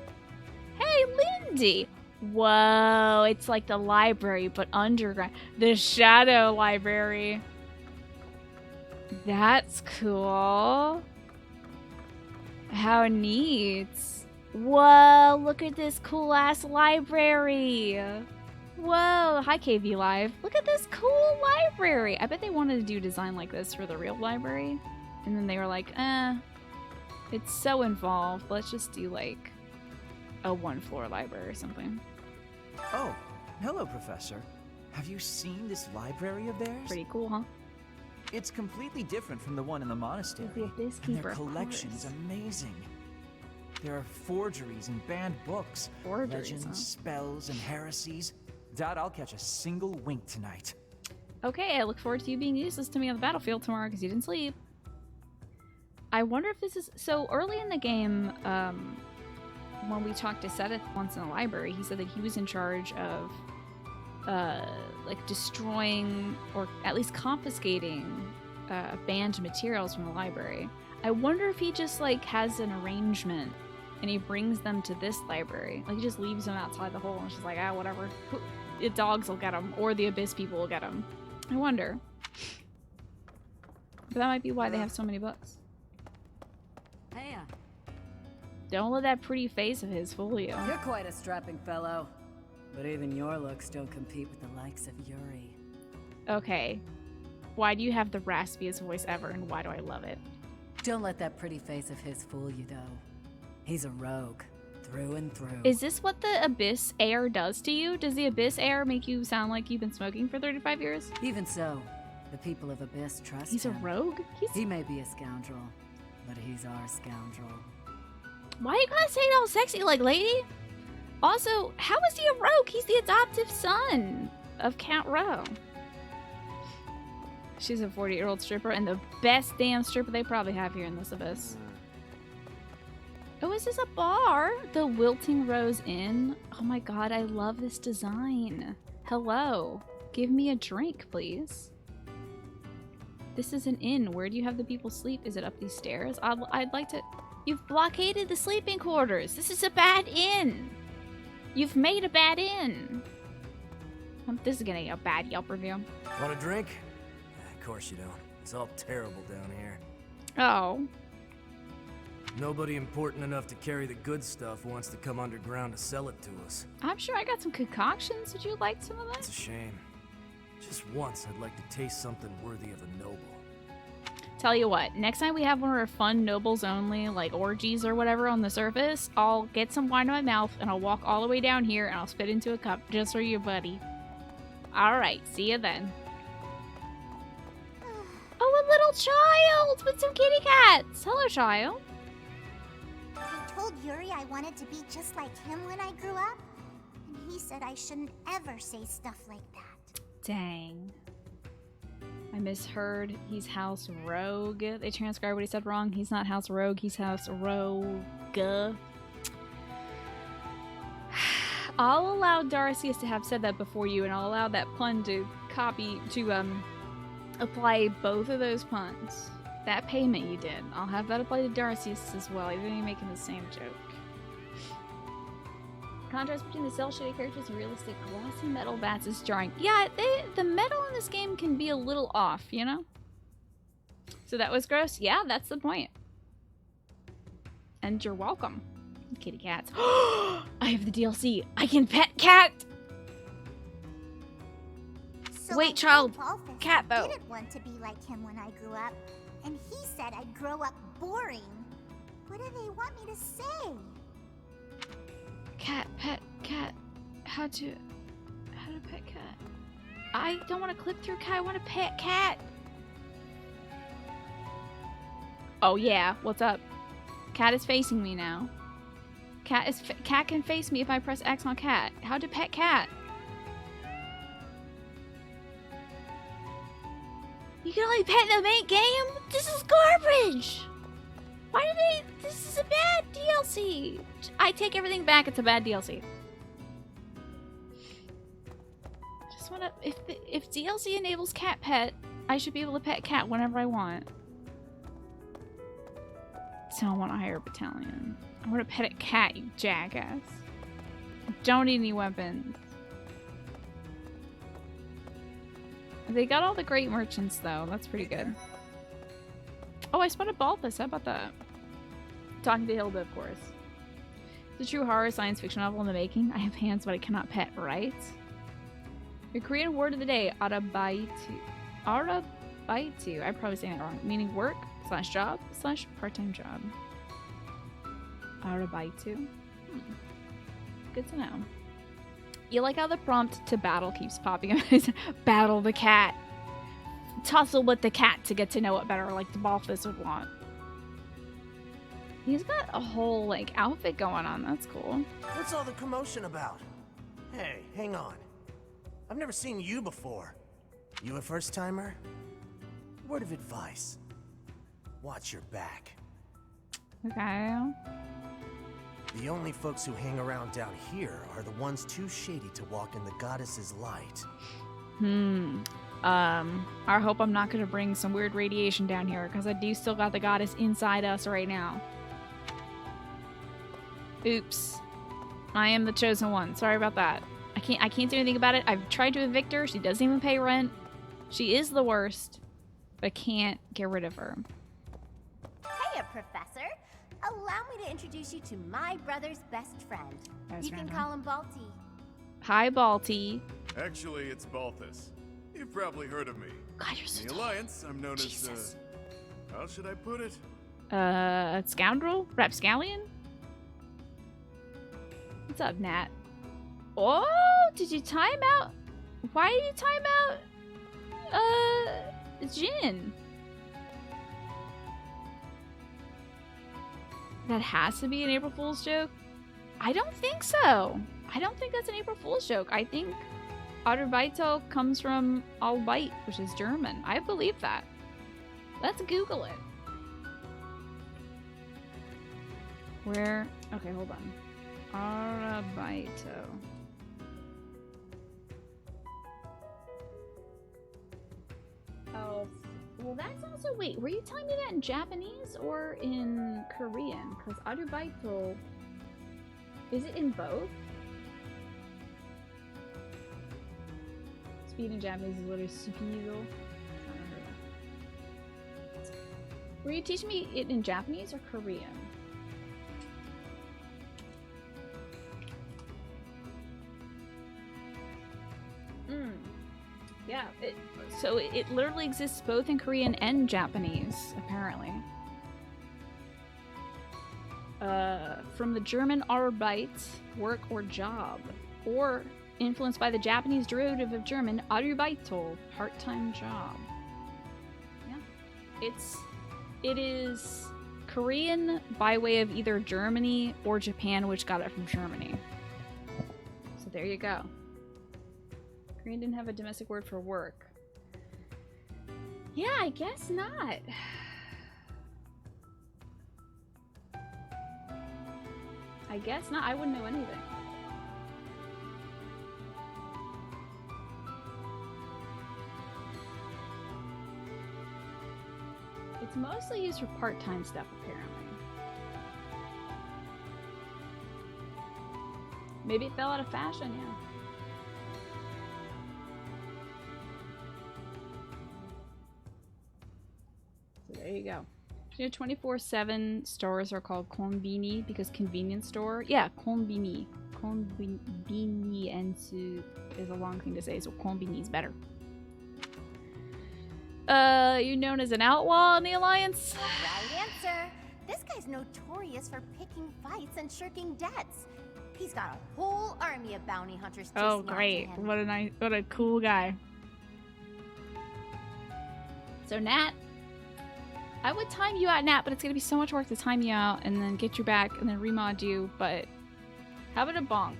Hey, Lindy! Whoa, it's like the library, but underground. The Shadow Library. That's cool. How neat. Whoa, look at this cool-ass library. Whoa, hi KV Live. Look at this cool library. I bet they wanted to do design like this for the real library. And then they were like, It's so involved. Let's just do like a one-floor library or something. Oh, hello, Professor. Have you seen this library of theirs? Pretty cool, huh? It's completely different from the one in the monastery. The Abyss And Keeper, their of collection course. is amazing. There are forgeries and banned books, Forgeries, legends, huh? spells, and heresies. Doubt I'll catch a single wink tonight. Okay, I look forward to you being useless to me on the battlefield tomorrow because you didn't sleep. I wonder if this is... So, early in the game, when we talked to Seth once in the library, he said that he was in charge of, like, destroying or at least confiscating banned materials from the library. I wonder if he just, like, has an arrangement and he brings them to this library. Like, he just leaves them outside the hole and it's just like, ah, whatever. The dogs will get them, or the Abyss people will get them. I wonder. But that might be why they have so many books. Hey, Don't let that pretty face of his fool you. you're quite a strapping fellow. But even your looks don't compete with the likes of Yuri. Okay. Why do you have the raspiest voice ever, and why do I love it? Don't let that pretty face of his fool you, though. He's a rogue, through and through. Is this what the Abyss air does to you? Does the Abyss air make you sound like you've been smoking for 35 years? Even so, the people of Abyss trust He's a him. rogue? He may be a scoundrel, but he's our scoundrel. Why you gotta say it all sexy like lady? Also, how is he a rogue? He's the adoptive son of Count Rowe. She's a 40-year-old stripper and the best damn stripper they probably have here in this Abyss. Oh, is this a bar? The Wilting Rose Inn? Oh my god, I love this design. Hello. Give me a drink, please. This is an inn. Where do you have the people sleep? Is it up these stairs? I'd like to... You've blockaded the sleeping quarters. This is a bad inn. You've made a bad inn. This is getting a bad Yelp review. Want a drink? Of course you don't. It's all terrible down here. Oh. Nobody important enough to carry the good stuff wants to come underground to sell it to us. I'm sure I got some concoctions. Would you like some of that? It's a shame. Just once I'd like to taste something worthy of a noble. Tell you what, next time we have one of our fun nobles only, like orgies or whatever on the surface, I'll get some wine in my mouth and I'll walk all the way down here and I'll spit into a cup just for you, buddy. Alright, see you then. Oh, a little child with some kitty cats! Hello, child. I told Yuri I wanted to be just like him when I grew up, and he said I shouldn't ever say stuff like that. Dang. I misheard. He's House Rogue. They transcribed what he said wrong. He's not House Rogue, he's House Rogue. I'll allow Darcius to have said that before you, and I'll allow that pun to apply both of those puns. That payment you did, I'll have that apply to Darcius as well, even though you're making the same joke. Contrast between the cel-shaded characters and realistic glossy metal bats is jarring. Yeah, the metal in this game can be a little off, you know? So that was gross? Yeah, that's the point. And you're welcome, kitty cats. I have the DLC. I can pet cat! So Wait, I child. told Balthus Cat, I though. didn't want to be like him when I grew up, and he said I'd grow up boring. What do they want me to say? Cat, pet, cat. How to pet cat? I don't want to clip through cat. I want to pet cat. Oh yeah, what's up? Cat is facing me now. Cat can face me if I press X on cat. How to pet cat? You can only pet in the main game? This is garbage! Why do they... This is a bad DLC! I take everything back, it's a bad DLC. Just wanna... If DLC enables cat pet, I should be able to pet cat whenever I want. So I want to hire a battalion. I want to pet a cat, you jackass. I don't need any weapons. They got all the great merchants, though. That's pretty good. Oh, I spotted Balthus. How about that? Talking to Hilda, of course. It's a true horror science fiction novel in the making. I have hands, but I cannot pet, right? Your Korean word of the day, arabaitu. Arabaitu. I'm probably saying that wrong. Meaning work / job / part-time job. Arabaitu. Good to know. You like how the prompt to battle keeps popping up? Battle the cat. Tussle with the cat to get to know it better, like the Balthus would want. He's got a whole, like, outfit going on. That's cool. What's all the commotion about? Hey, hang on. I've never seen you before. You a first-timer? Word of advice. Watch your back. Okay. The only folks who hang around down here are the ones too shady to walk in the goddess's light. I hope I'm not gonna bring some weird radiation down here, because I do still got the goddess inside us right now. Oops. I am the chosen one. Sorry about that. I can't do anything about it. I've tried to evict her. She doesn't even pay rent. She is the worst. But I can't get rid of her. Hey, Professor. Allow me to introduce you to my brother's best friend. You can call him Balti. Hi, Balti. Actually, it's Balthus. You've probably heard of me. God, you're so In the Alliance, I'm known as, how should I put it? Scoundrel? Rapscallion? What's up, Nat? Oh, did you time out? Why did you time out, Jin? That has to be an April Fool's joke? I don't think so. I don't think that's an April Fool's joke. I think Arbeito comes from Albeit, which is German. I believe that. Let's Google it. Where? Okay, hold on. Arbeito. Oh, well, that's also. Wait, were you telling me that in Japanese or in Korean? Because Arbeito. Is it in both? Speed in Japanese is literally speedo. Were you teaching me it in Japanese or Korean? Yeah, so it literally exists both in Korean and Japanese, apparently. From the German Arbeit, work or job, or influenced by the Japanese derivative of German Arbeito, part-time job. Yeah, it is Korean by way of either Germany or Japan, which got it from Germany. So there you go. Korean didn't have a domestic word for work. Yeah, I guess not. I guess not. I wouldn't know anything. It's mostly used for part-time stuff, apparently. Maybe it fell out of fashion, yeah. There you go. You know, 24/7 stores are called konbini because convenience store. Yeah, konbini. Konbini is a long thing to say, so konbini is better. You're known as an outlaw in the Alliance? Right answer. This guy's notorious for picking fights and shirking debts. He's got a whole army of bounty hunters chasing Oh, great. after him. What a cool guy. So, Nat, I would time you out, Nat, but it's going to be so much work to time you out and then get you back and then remod you, but how about a bonk?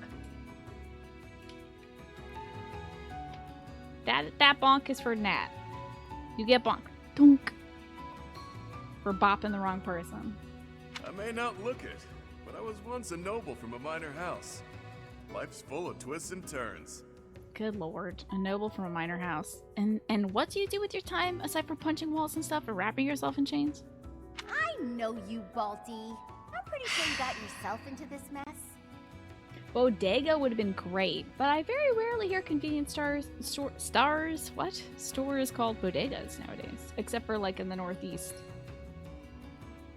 That bonk is for Nat. You get bonk. Dunk. For bopping the wrong person. I may not look it, but I was once a noble from a minor house. Life's full of twists and turns. Good lord, a noble from a minor house. And what do you do with your time aside from punching walls and stuff or wrapping yourself in chains? I know you, Balti. I'm pretty sure you got yourself into this mess. Bodega would have been great, but I very rarely hear convenience stores called bodegas nowadays, except for like in the Northeast.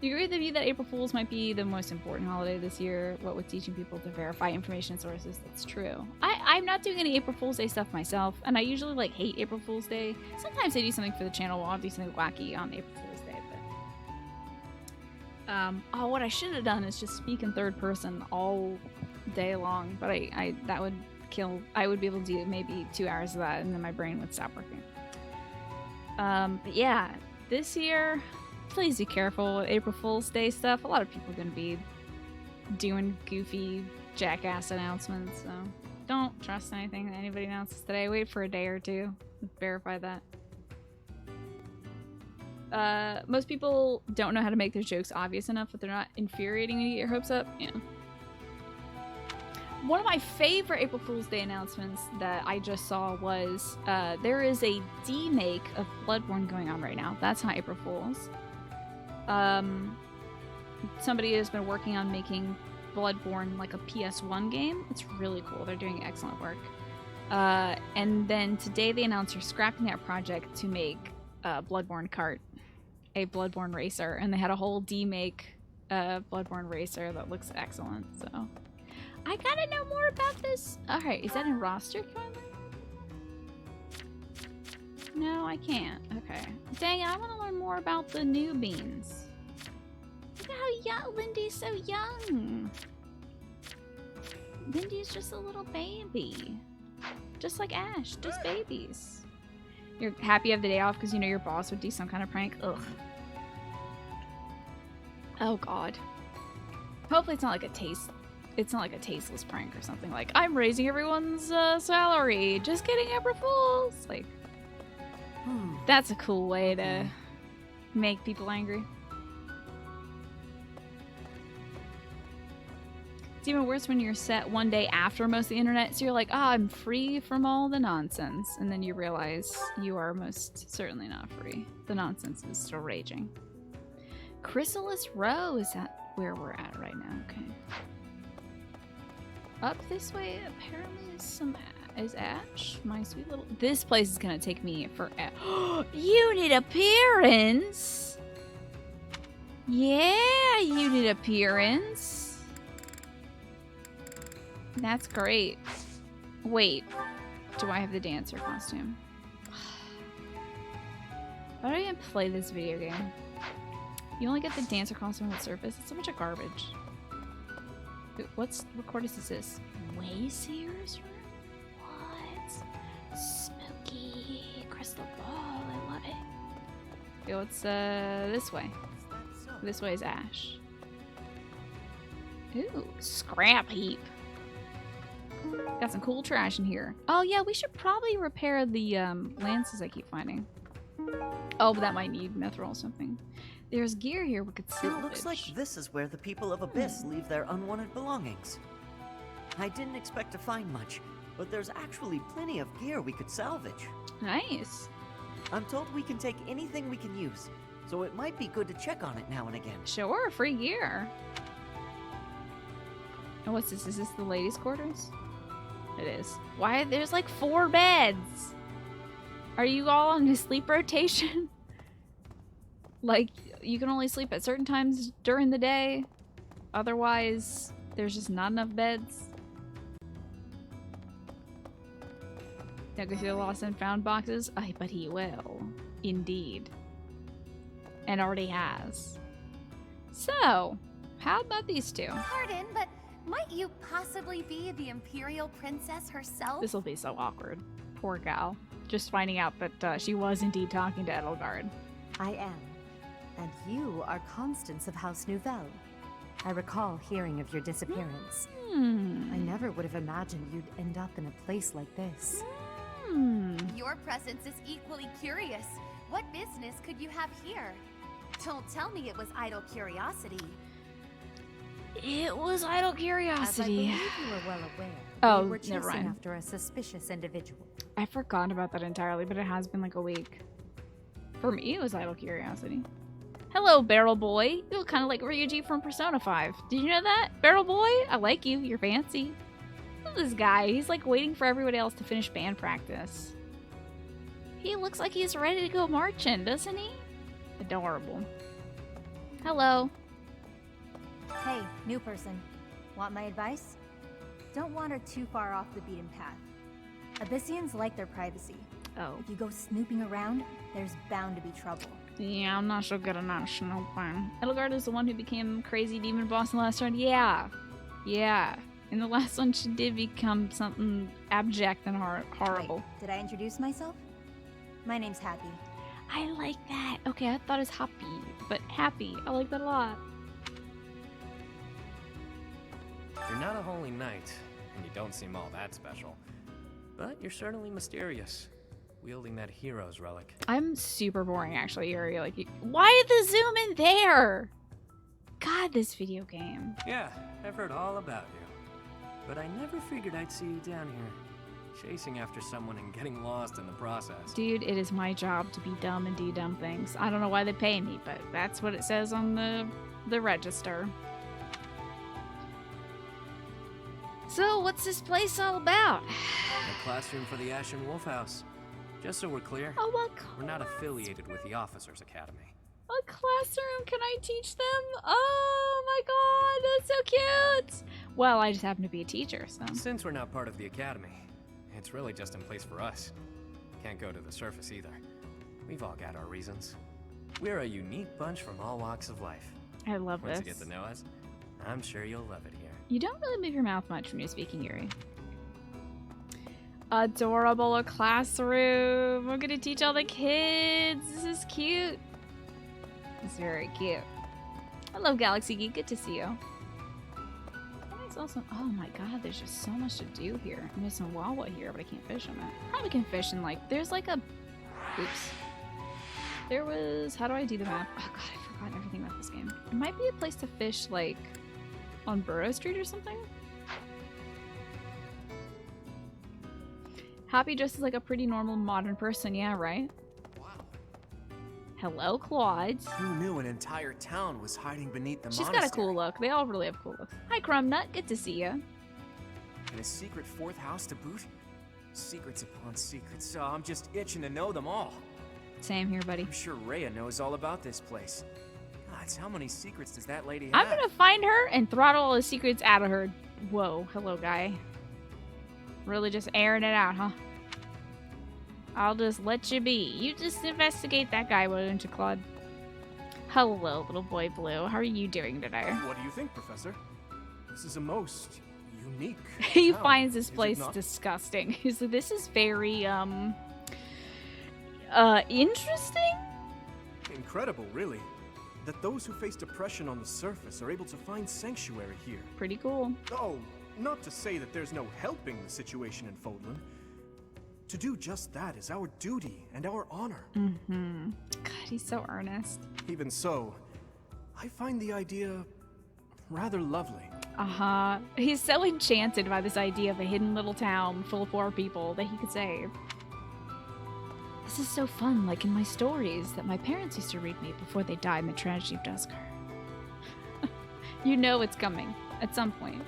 Do you agree with the view that April Fool's might be the most important holiday this year, what with teaching people to verify information sources? That's true. I'm not doing any April Fool's Day stuff myself, and I usually like hate April Fool's Day. Sometimes I do something for the channel, I'll do something wacky on April Fool's Day, Oh, what I should have done is just speak in third person all day long, but that would kill. I would be able to do maybe 2 hours of that, and then my brain would stop working. But yeah, this year, please be careful with April Fool's Day stuff. A lot of people are gonna be doing goofy jackass announcements, so don't trust anything that anybody announces today. Wait for a day or two to verify that. Most people don't know how to make their jokes obvious enough that they're not infuriating and you get your hopes up. Yeah. One of my favorite April Fool's Day announcements that I just saw was there is a demake of Bloodborne going on right now. That's not April Fool's. Somebody has been working on making Bloodborne like a PS1 game. It's really cool. They're doing excellent work. And then today they announced they're scrapping that project to make Bloodborne Kart, a Bloodborne racer, and they had a whole demake Bloodborne racer that looks excellent. So I gotta know more about this. All right, is that in roster currently? No, I can't. Okay, dang it! I want to learn more about the new beans. Look at how young Lindy's so young. Lindy's just a little baby, just like Ash, just babies. You're happy you have the day off because you know your boss would do some kind of prank? Ugh. Oh god. Hopefully it's not like a tasteless prank or something like, I'm raising everyone's salary. Just kidding, April Fools. Like, that's a cool way to make people angry. It's even worse when you're set one day after most of the internet, so you're like, I'm free from all the nonsense. And then you realize you are most certainly not free. The nonsense is still raging. Chrysalis Row, is that where we're at right now? Okay. Up this way, apparently, is Ash. My sweet little... This place is gonna take me for... Unit appearance! Yeah, unit appearance! That's great. Wait, do I have the dancer costume? Why do I even play this video game? You only get the dancer costume with Surface? It's so much of garbage. What quarters is this? Wayseer's room? What? Spooky crystal ball. I love it. Yo, it's this way. This way is Ash. Ooh, scrap heap. Got some cool trash in here. Oh yeah, we should probably repair the lances I keep finding. Oh, but that might need mithril or something. There's gear here we could salvage. It looks like this is where the people of Abyss leave their unwanted belongings. I didn't expect to find much, but there's actually plenty of gear we could salvage. Nice. I'm told we can take anything we can use, so it might be good to check on it now and again. Sure, free gear. And what's this? Is this the ladies' quarters? It is. Why? There's like 4 beds. Are you all on a sleep rotation? Like, you can only sleep at certain times during the day. Otherwise, there's just not enough beds. Don't go through the lost and found boxes? I bet he will. Indeed. And already has. So, how about these two? Pardon, but might you possibly be the Imperial Princess herself? This will be so awkward. Poor gal. Just finding out that she was indeed talking to Edelgard. I am. And you are Constance of House Nouvelle. I recall hearing of your disappearance. I never would have imagined you'd end up in a place like this. Your presence is equally curious. What business could you have here? Don't tell me it was idle curiosity. It was idle curiosity. As I believe you were well aware, Oh, we were never chasing mind. after a suspicious individual. I forgot about that entirely, but it has been like a week. For me, it was idle curiosity. Hello, Barrel Boy. You look kind of like Ryuji from Persona 5. Did you know that? Barrel Boy? I like you. You're fancy. Look at this guy. He's like waiting for everybody else to finish band practice. He looks like he's ready to go marching, doesn't he? Adorable. Hello. Hey, new person. Want my advice? Don't wander too far off the beaten path. Abyssians like their privacy. Oh. If you go snooping around, there's bound to be trouble. Yeah, I'm not so good at that snooping. Edelgard is the one who became crazy demon boss in the last one. Yeah. Yeah. In the last one, she did become something abject and horrible. Wait, did I introduce myself? My name's Happy. I like that. Okay, I thought it was Happy, but Happy. I like that a lot. You're not a holy knight, and you don't seem all that special. But you're certainly mysterious, wielding that hero's relic. I'm super boring, actually, Yuri. Like, why did the zoom in there? God, this video game. Yeah, I've heard all about you. But I never figured I'd see you down here, chasing after someone and getting lost in the process. Dude, it is my job to be dumb and do dumb things. I don't know why they pay me, but that's what it says on the register. So, what's this place all about? A classroom for the Ashen Wolf House. Just so we're clear, we're not affiliated with the Officers Academy. A classroom? Can I teach them? Oh my god, that's so cute! Well, I just happen to be a teacher, so. Since we're not part of the Academy, it's really just in place for us. Can't go to the surface either. We've all got our reasons. We're a unique bunch from all walks of life. I love this. Once you get to know us, I'm sure you'll love it here. You don't really move your mouth much when you're speaking, Yuri. Adorable, a classroom. I'm gonna teach all the kids. This is cute. It's very cute. I love Galaxy Geek. Good to see you. It's awesome. Oh my god, there's just so much to do here. There's some Wawa here, but I can't fish in it. Probably can fish in, like, there's like a... Oops. There was... How do I do the map? Oh god, I've forgotten everything about this game. It might be a place to fish, like, on Burrow Street or something? Happy just is like a pretty normal modern person, yeah, right? Wow. Hello, Claude. Who knew an entire town was hiding beneath the She's monastery? got a cool look. They all really have cool looks. Hi, Crumbnut. Good to see you. And a secret fourth house to boot? Secrets upon secrets, so I'm just itching to know them all. Same here, buddy. I'm sure Rhea knows all about this place. God, how many secrets does that lady have? I'm gonna find her and throttle all the secrets out of her. Whoa, hello, guy. Really just airing it out, huh? I'll just let you be. You just investigate that guy, why don't you, Claude? Hello, little boy Blue. How are you doing today? What do you think, Professor? This is a most unique He town, finds this is it place not? disgusting. He's like, this is very, interesting? Incredible, really. That those who face depression on the surface are able to find sanctuary here. Pretty cool. Oh, not to say that there's no helping the situation in Fodlan. To do just that is our duty and our honor. Mm-hmm. God, he's so earnest. Even so, I find the idea rather lovely. Uh-huh. He's so enchanted by this idea of a hidden little town full of poor people that he could save. This is so fun, like in my stories that my parents used to read me before they died in the tragedy of Duskar. You know it's coming at some point.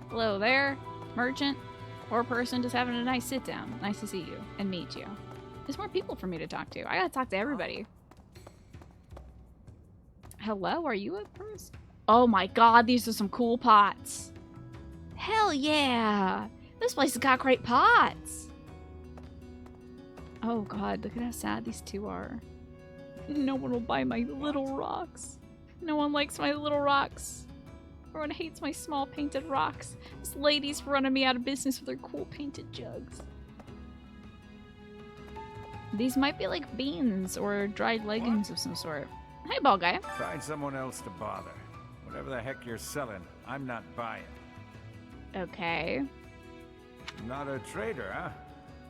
Hello there, merchant. Or person just having a nice sit down. Nice to see you and meet you. There's more people for me to talk to. I gotta talk to everybody. Hello, are you a person? Oh my god, these are some cool pots. Hell yeah! This place has got great pots. Oh god, look at how sad these two are. No one will buy my little rocks. No one likes my little rocks. Everyone hates my small painted rocks. This lady's running me out of business with her cool painted jugs. These might be like beans or dried legumes of some sort. Hi, ball guy. Find someone else to bother. Whatever the heck you're selling, I'm not buying. Okay. Not a trader, huh?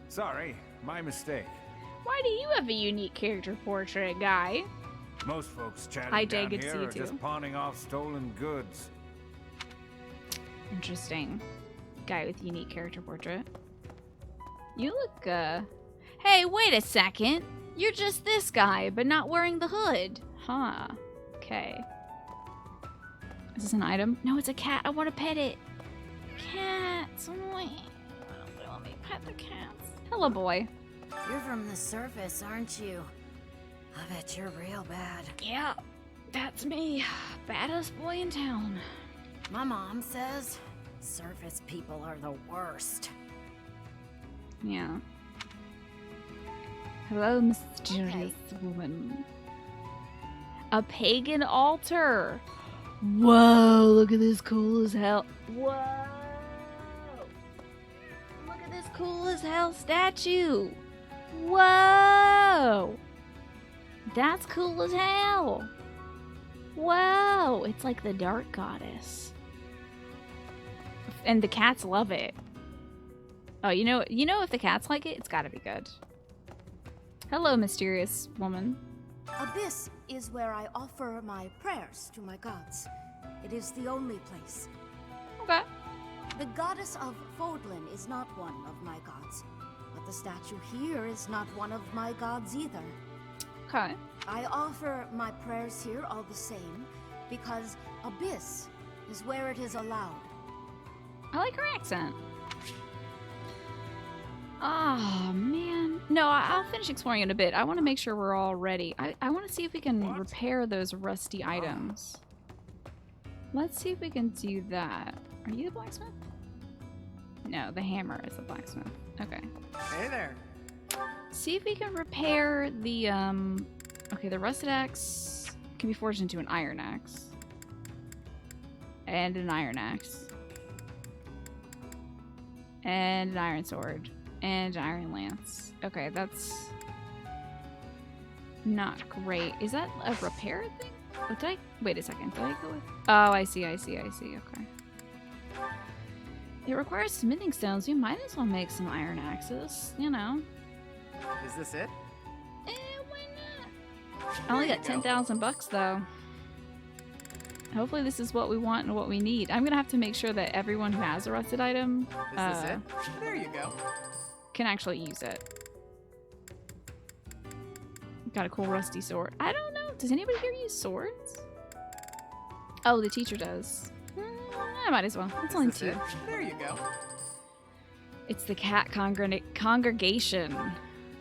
Sorry, my mistake. Why do you have a unique character portrait, guy? Most folks chatting Hi, Jay, down good to here see you are too. just pawning off stolen goods. Interesting. Guy with unique character portrait. You look, Hey, wait a second. You're just this guy, but not wearing the hood. Huh. Okay. Is this an item? No, it's a cat. I want to pet it. Cats. Let me pet the cats. Hello, boy. You're from the surface, aren't you? I bet you're real bad. Yeah, that's me. Baddest boy in town. My mom says surface people are the worst. Yeah. Hello, mysterious woman. A pagan altar. Whoa, look at this cool as hell. Whoa. Look at this cool as hell statue. Whoa. That's cool as hell. Whoa. It's like the dark goddess. And the cats love it. Oh, you know if the cats like it, it's gotta be good. Hello, mysterious woman. Abyss is where I offer my prayers to my gods. It is the only place. Okay. The goddess of Fodlan is not one of my gods, but the statue here is not one of my gods either. Okay. I offer my prayers here all the same, because Abyss is where it is allowed. I like her accent. Oh, man. No, I'll finish exploring in a bit. I want to make sure we're all ready. I want to see if we can repair those rusty items. Let's see if we can do that. Are you the blacksmith? No, the hammer is the blacksmith. Okay. Hey there. See if we can repair the, okay, the rusted axe can be forged into an iron axe. And an iron axe. And an iron sword. And an iron lance. Okay, that's not great. Is that a repair thing? What did I... Wait a second. Did I go with... Oh, I see. Okay. It requires smithing stones. We might as well make some iron axes, you know. Is this it? Why not? I only got 10,000 bucks though. Hopefully this is what we want and what we need. I'm gonna have to make sure that everyone who has a rusted item Is this it? There you go. can actually use it. Got a cool rusty sword. I don't know. Does anybody here use swords? Oh, the teacher does. I might as well. It's only 2. There you go. It's the cat congregation.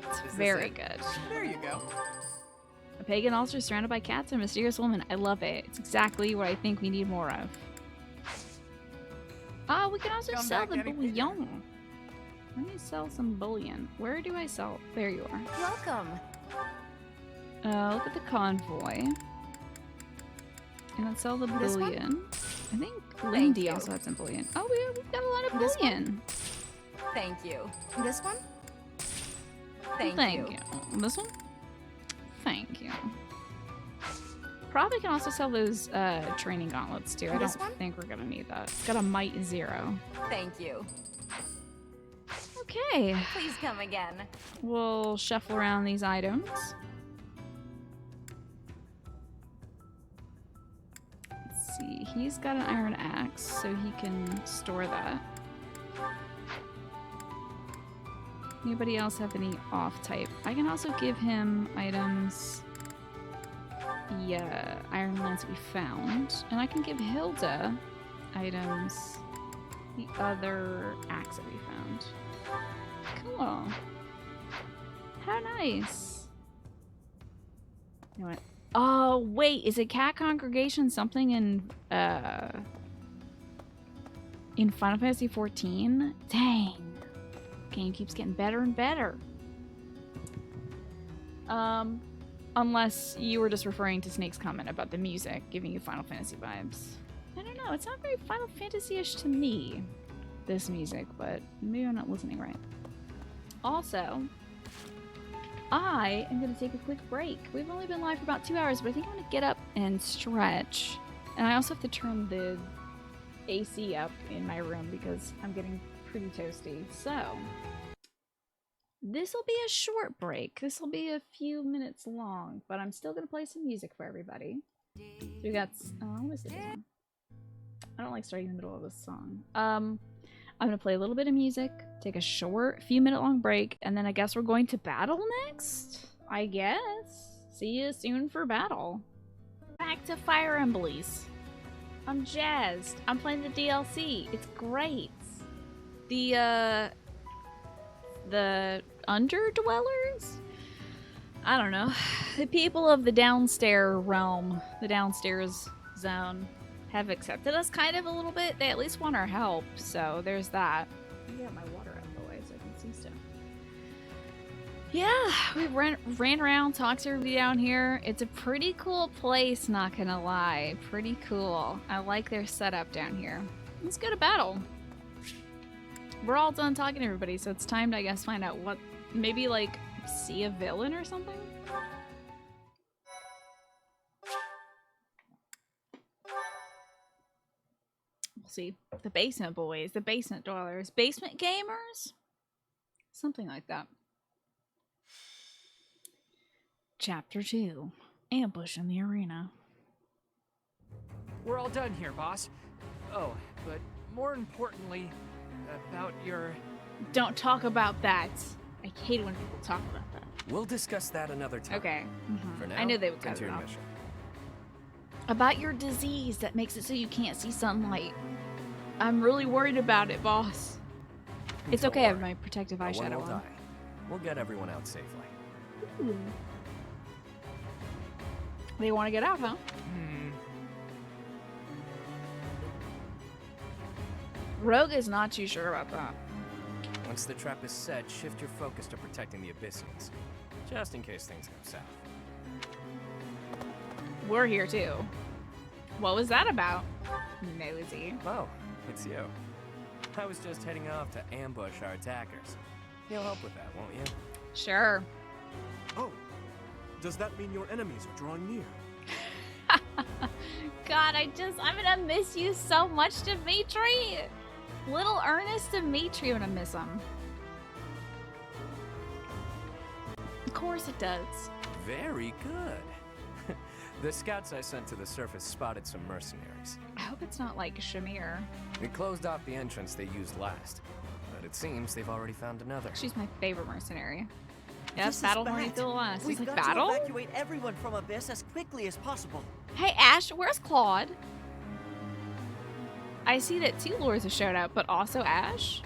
It's very good. There you go. A pagan altar surrounded by cats and a mysterious woman. I love it. It's exactly what I think we need more of. Oh, we can also sell the bullion. Let me sell some bullion. Where do I sell? There you are. Welcome. Look at the convoy. And let's sell the This one? bullion. I think Lindy also had some bullion. Oh, we've got a lot of This bullion. Thank you. This one? Thank you. This one? Thank you. Probably can also sell those training gauntlets too. I This don't one? think we're gonna need that. It's got a might 0. Thank you. Okay. Please come again. We'll shuffle around these items. Let's see. He's got an iron axe, so he can store that. Anybody else have any off type? I can also give him items. The iron lance that we found. And I can give Hilda items. The other axe that we found. Cool. How nice. You know what? Oh, wait. Is it Cat Congregation something in Final Fantasy 14? Dang. Game keeps getting better and better. Unless you were just referring to Snake's comment about the music giving you Final Fantasy vibes. I don't know, it's not very Final Fantasy-ish to me, this music, but maybe I'm not listening right. Also, I am going to take a quick break. We've only been live for about 2 hours, but I think I'm going to get up and stretch. And I also have to turn the AC up in my room because I'm getting pretty toasty. So, this will be a short break. This will be a few minutes long, but I'm still going to play some music for everybody. So we got, what is this one? I don't like starting in the middle of a song. I'm going to play a little bit of music, take a short, few minute long break, and then I guess we're going to battle next? I guess. See you soon for battle. Back to Fire Emblems. I'm jazzed. I'm playing the DLC. It's great. The Underdwellers? I don't know. The people of the downstairs realm, the downstairs zone, have accepted us kind of a little bit. They at least want our help, so there's that. Let me get my water out of the way so I can see stuff. Yeah, we ran around, talked to everybody down here. It's a pretty cool place, not gonna lie. Pretty cool. I like their setup down here. Let's go to battle. We're all done talking to everybody, so it's time to, I guess, find out what... Maybe, like, see a villain or something? We'll see. The basement boys, the basement dwellers, basement gamers? Something like that. Chapter 2. Ambush in the arena. We're all done here, boss. Oh, but more importantly, about your... Don't talk about that. I hate when people talk about that. We'll discuss that another time. Okay. For now, I knew they would cut into it your off. mission. About your disease that makes it so you can't see sunlight. I'm really worried about it, boss. It's Don't okay, I have worry. my protective No one eyeshadow will on. die. We'll get everyone out safely. Ooh. They want to get out, huh? Rogue is not too sure about that. Once the trap is set, shift your focus to protecting the Abyssians. Just in case things go south. We're here too. What was that about? Nosy. Oh, it's you. I was just heading off to ambush our attackers. You'll help with that, won't you? Sure. Oh, does that mean your enemies are drawing near? God, I'm gonna miss you so much, Dimitri. Little Ernest Dimitri, I'm gonna miss him. Of course it does. Very good. The scouts I sent to the surface spotted some mercenaries. I hope it's not like Shamir. We closed off the entrance they used last, but it seems they've already found another. She's my favorite mercenary. Yes, This is battle bad. horny till the last. We've He's like, got battle? to evacuate everyone from Abyss as quickly as possible. Hey, Ash, where's Claude? I see that 2 lords have showed up, but also Ash?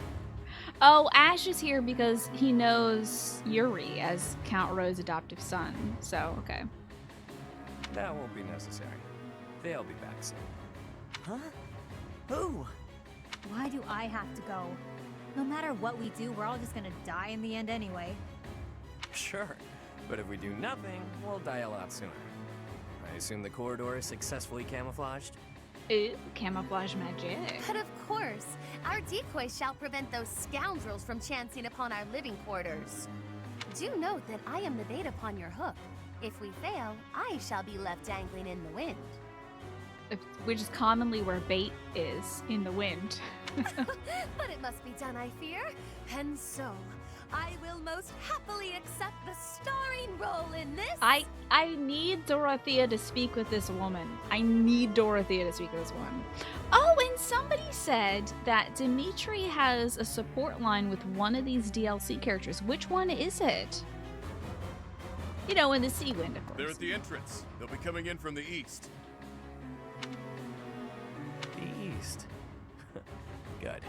Oh, Ash is here because he knows Yuri as Count Ro's adoptive son. So, okay. That won't be necessary. They'll be back soon. Huh? Who? Why do I have to go? No matter what we do, we're all just gonna die in the end anyway. Sure, but if we do nothing, we'll die a lot sooner. I assume the corridor is successfully camouflaged? Ooh, camouflage magic. But of course, our decoy shall prevent those scoundrels from chancing upon our living quarters. Do note that I am the bait upon your hook. If we fail, I shall be left dangling in the wind. Which is commonly where bait is, in the wind. But it must be done, I fear. And so, I will most happily accept the starring role in this. I need Dorothea to speak with this woman. I need Dorothea to speak with this woman. Oh, and somebody said that Dimitri has a support line with one of these DLC characters. Which one is it? You know, in the Sea Wind, of course. They're at the entrance. They'll be coming in from the east. The east. Good.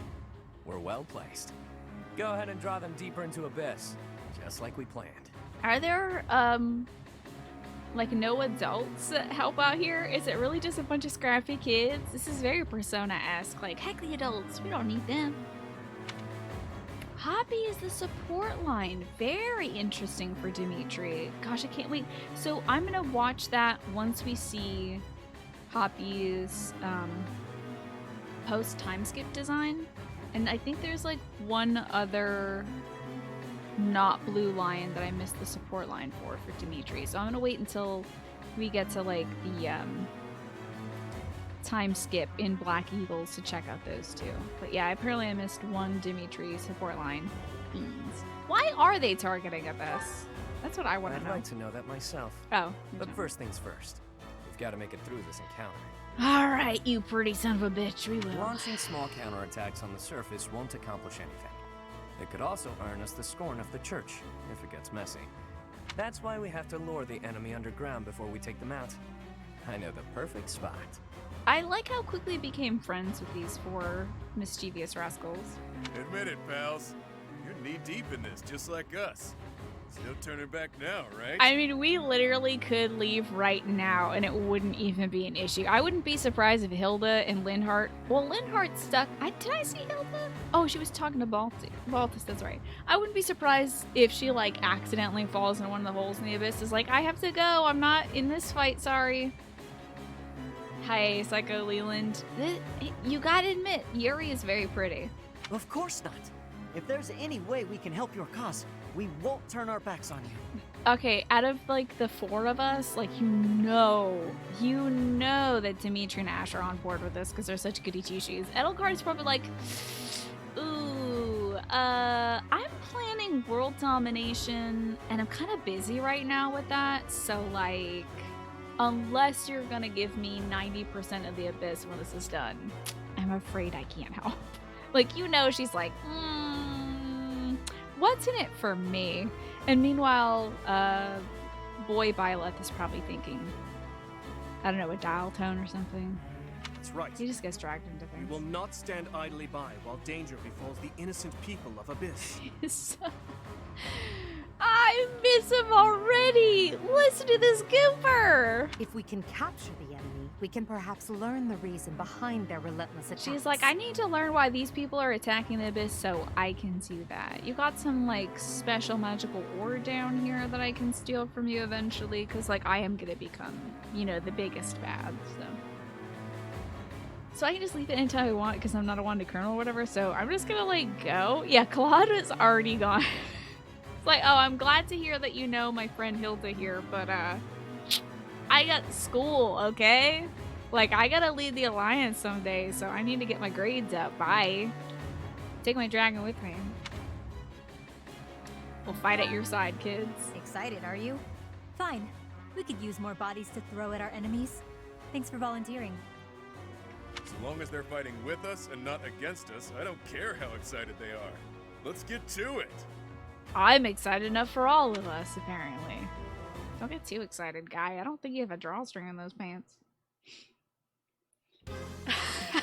We're well placed. Go ahead and draw them deeper into Abyss, just like we planned. Are there, like no adults that help out here? Is it really just a bunch of scrappy kids? This is very Persona-esque. Like, heck the adults, we don't need them. Hobby is the support line. Very interesting for Dimitri. Gosh, I can't wait. So I'm gonna watch that once we see Hoppy's post time skip design. And I think there's like one other not blue lion that I missed the support line for Dimitri. So I'm gonna wait until we get to like the time skip in Black Eagles to check out those two. But yeah, apparently I missed one Dimitri support line. Beans. Why are they targeting Abyss? That's what I want to I'd know. like to know that myself. Oh. But first things first. We've got to make it through this encounter. Alright, you pretty son of a bitch, we will. Launching small counterattacks on the surface won't accomplish anything. It could also earn us the scorn of the church, if it gets messy. That's why we have to lure the enemy underground before we take them out. I know the perfect spot. I like how quickly we became friends with these 4 mischievous rascals. Admit it, pals. You're knee-deep in this, just like us. There's no turning back now, right? I mean, we literally could leave right now and it wouldn't even be an issue. I wouldn't be surprised if Hilda and Linhardt... Well, Linhardt's stuck... Did I see Hilda? Oh, she was talking to Baltus, that's right. I wouldn't be surprised if she, like, accidentally falls in one of the holes in the abyss. Is like, I have to go. I'm not in this fight, sorry. Hi, Psycho Leland. You gotta admit, Yuri is very pretty. Of course not. If there's any way we can help your cause, we won't turn our backs on you. Okay, out of, like, the four of us, like, you know that Dimitri and Ash are on board with this because they're such goody two-shoes. Edelgard's probably like, ooh, I'm planning world domination, and I'm kind of busy right now with that, so, like, unless you're gonna give me 90% of the abyss when this is done, I'm afraid I can't help. Like, you know, she's like, what's in it for me? And meanwhile, boy Byleth is probably thinking, I don't know, a dial tone or something. That's right. He just gets dragged into things. We will not stand idly by while danger befalls the innocent people of Abyss. I miss him already! Listen to this goober! If we can capture the enemy, we can perhaps learn the reason behind their relentless attacks. She's like, I need to learn why these people are attacking the abyss so I can do that. You got some, like, special magical ore down here that I can steal from you eventually, because, like, I am gonna become, you know, the biggest bad, so I can just leave it anytime I want because I'm not a wanted colonel or whatever, so I'm just gonna, like, go. Yeah, Claude is already gone. It's like, oh, I'm glad to hear that you know my friend Hilda here, but, I got school, okay? Like, I gotta lead the Alliance someday, so I need to get my grades up. Bye. Take my dragon with me. We'll fight at your side, kids. Excited, are you? Fine. We could use more bodies to throw at our enemies. Thanks for volunteering. As long as they're fighting with us and not against us, I don't care how excited they are. Let's get to it. I'm excited enough for all of us, apparently. Don't get too excited, guy. I don't think you have a drawstring in those pants.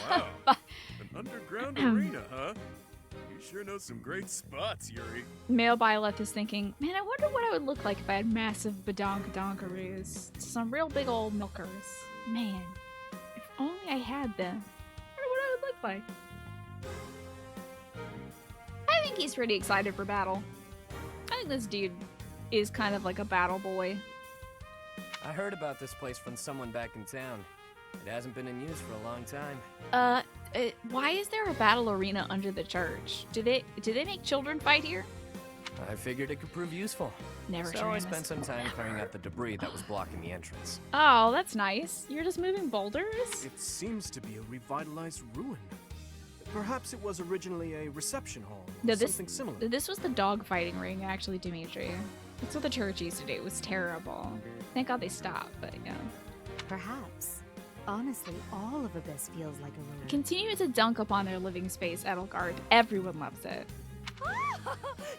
Wow. An underground arena, huh? You sure know some great spots, Yuri. Male Byleth is thinking, man, I wonder what I would look like if I had massive badonkadonkaroos. Some real big old milkers. Man, if only I had them. I wonder what I would look like. I think he's pretty excited for battle. I think this dude is kind of like a battle boy. I heard about this place from someone back in town. It hasn't been in use for a long time. Why is there a battle arena under the church? Do they make children fight here? I figured it could prove useful. Never so train I us. spent some time clearing out the debris that was blocking the entrance. Oh, that's nice. You're just moving boulders? It seems to be a revitalized ruin. Perhaps it was originally a reception hall, or something similar. This was the dog fighting ring, actually, Dimitri. That's what the church used to do. It was terrible. Thank God they stopped, but yeah. Perhaps. Honestly, all of Abyss feels like a ruin. Continue to dunk upon their living space, Edelgard. Everyone loves it.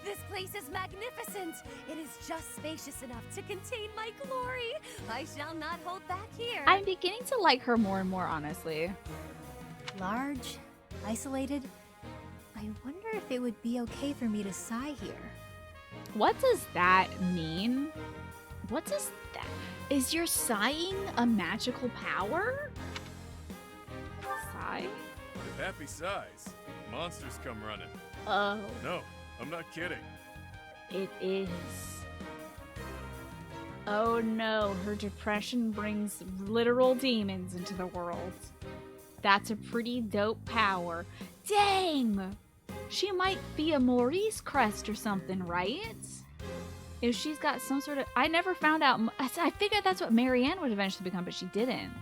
This place is magnificent. It is just spacious enough to contain my glory. I shall not hold back here. I'm beginning to like her more and more, honestly. Large, isolated. I wonder if it would be okay for me to sigh here. What does that mean? What does that... Is your sighing a magical power? Sigh? With happy sighs, monsters come running. Oh. No, I'm not kidding. It is. Oh no, her depression brings literal demons into the world. That's a pretty dope power. Dang! She might be a Maurice crest or something, right? If she's got some sort of... I never found out... I figured that's what Marianne would eventually become, but she didn't.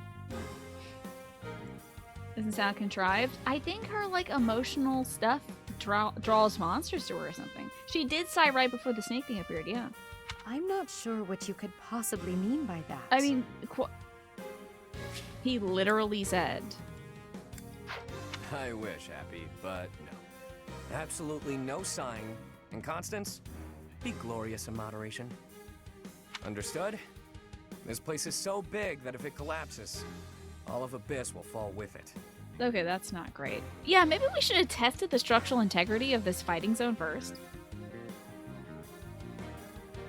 Doesn't sound contrived. I think her, like, emotional stuff draws monsters to her or something. She did sigh right before the snake thing appeared, yeah. I'm not sure what you could possibly mean by that. I mean, he literally said... I wish, Happy, but no. Absolutely no sighing. And Constance, be glorious in moderation. Understood? This place is so big that if it collapses, all of Abyss will fall with it. Okay, that's not great. Yeah, maybe we should have tested the structural integrity of this fighting zone first.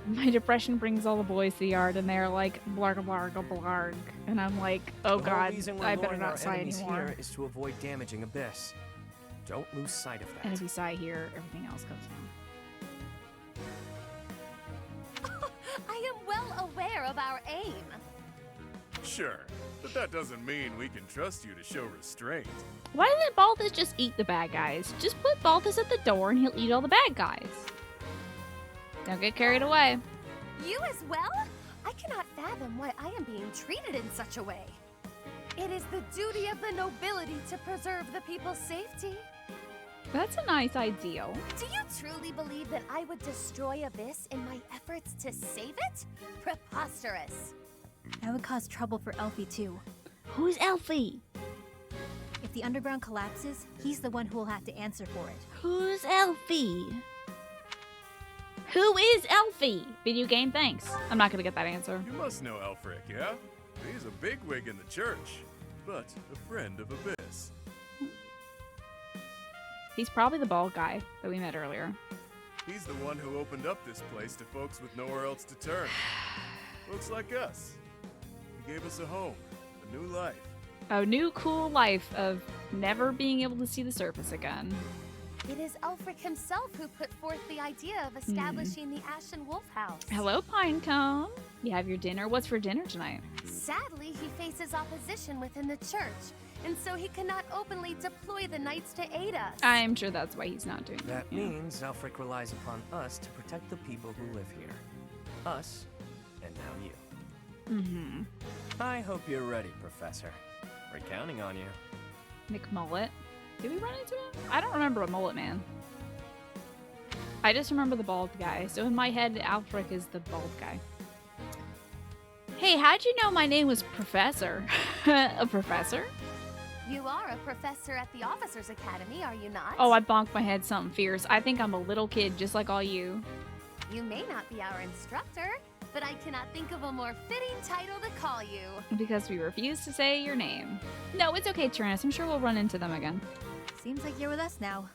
My depression brings all the boys to the yard, and they're like, blarg, blarg, blarg. And I'm like, oh The whole god, reason we're I better luring not our sigh enemies anymore. here is to avoid damaging Abyss. Don't lose sight of that. And if you sigh here, everything else goes down. I am well aware of our aim. Sure, but that doesn't mean we can trust you to show restraint. Why doesn't Balthus just eat the bad guys? Just put Balthus at the door and he'll eat all the bad guys. Don't get carried away. You as well? I cannot fathom why I am being treated in such a way. It is the duty of the nobility to preserve the people's safety. That's a nice ideal. Do you truly believe that I would destroy Abyss in my efforts to save it? Preposterous. That would cause trouble for Elfie too. Who's Elfie? If the underground collapses, he's the one who will have to answer for it. Who's Elfie? Who is Elfie? Video game, thanks. I'm not gonna get that answer. You must know Elfric, yeah? He's a bigwig in the church, but a friend of Abyss. He's probably the bald guy that we met earlier. He's the one who opened up this place to folks with nowhere else to turn. Folks like us. He gave us a home, a new life. A new cool life of never being able to see the surface again. It is Ulfric himself who put forth the idea of establishing the Ashen Wolf House. Hello, Pinecone. You have your dinner? What's for dinner tonight? Sadly, he faces opposition within the church, and so he cannot openly deploy the knights to aid us. I'm sure that's why he's not doing That means Alfric relies upon us to protect the people who live here. Us, and now you. Mm-hmm. I hope you're ready, Professor. We're counting on you. McMullet. Did we run into him? I don't remember a mullet man. I just remember the bald guy. So in my head, Alfric is the bald guy. Hey, how'd you know my name was Professor? A professor? You are a professor at the Officers Academy, are you not? Oh, I bonked my head something fierce. I think I'm a little kid just like all you. You may not be our instructor, but I cannot think of a more fitting title to call you. Because we refuse to say your name. No, it's okay, Tyrannus. I'm sure we'll run into them again. Seems like you're with us now.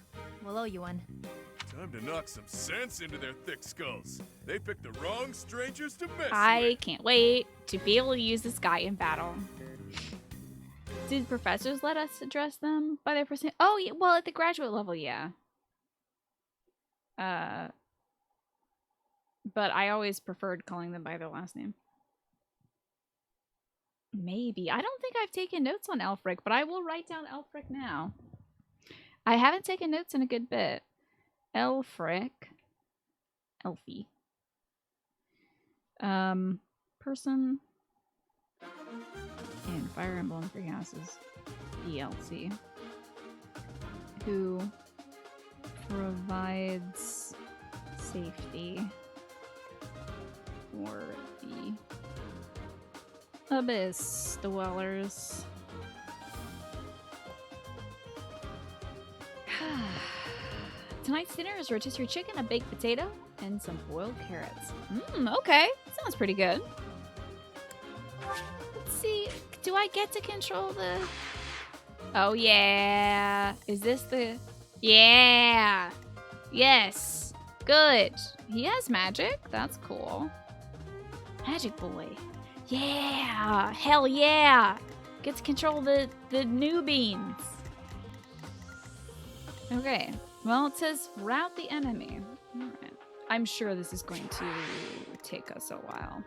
We'll owe you one. Time to knock some sense into their thick skulls. They picked the wrong strangers to mess I with. can't wait to be able to use this guy in battle. Did professors let us address them by their first name? Oh, yeah, well, at the graduate level, yeah. But I always preferred calling them by their last name. Maybe. I don't think I've taken notes on Elfric, but I will write down Elfric now. I haven't taken notes in a good bit. Elfric. Elfie. Person. And Fire Emblem Three Houses. DLC. Who provides safety for the Abyss dwellers. Tonight's dinner is rotisserie chicken, a baked potato, and some boiled carrots. Okay. Sounds pretty good. Let's see. Do I get to control the... Oh, yeah. Is this the... Yeah. Yes. Good. He has magic. That's cool. Magic boy. Yeah. Hell yeah. Get to control the new beans. Okay. Well, it says rout the enemy. All right. I'm sure this is going to take us a while.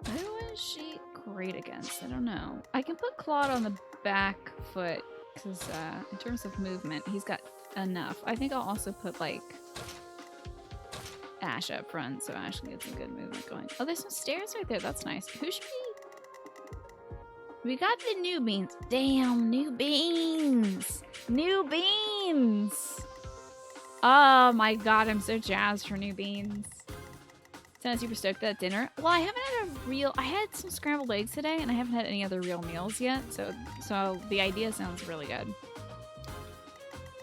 Who is she great against? I don't know. I can put Claude on the back foot because in terms of movement, he's got enough. I think I'll also put like Ash up front so Ash can get some good movement going. Oh, there's some stairs right there. That's nice. Who should we got the new beans. Damn, new beans. New beans. Oh my god, I'm so jazzed for new beans. Sounds super stoked at dinner. Well, I haven't had a real... I had some scrambled eggs today, and I haven't had any other real meals yet, so the idea sounds really good.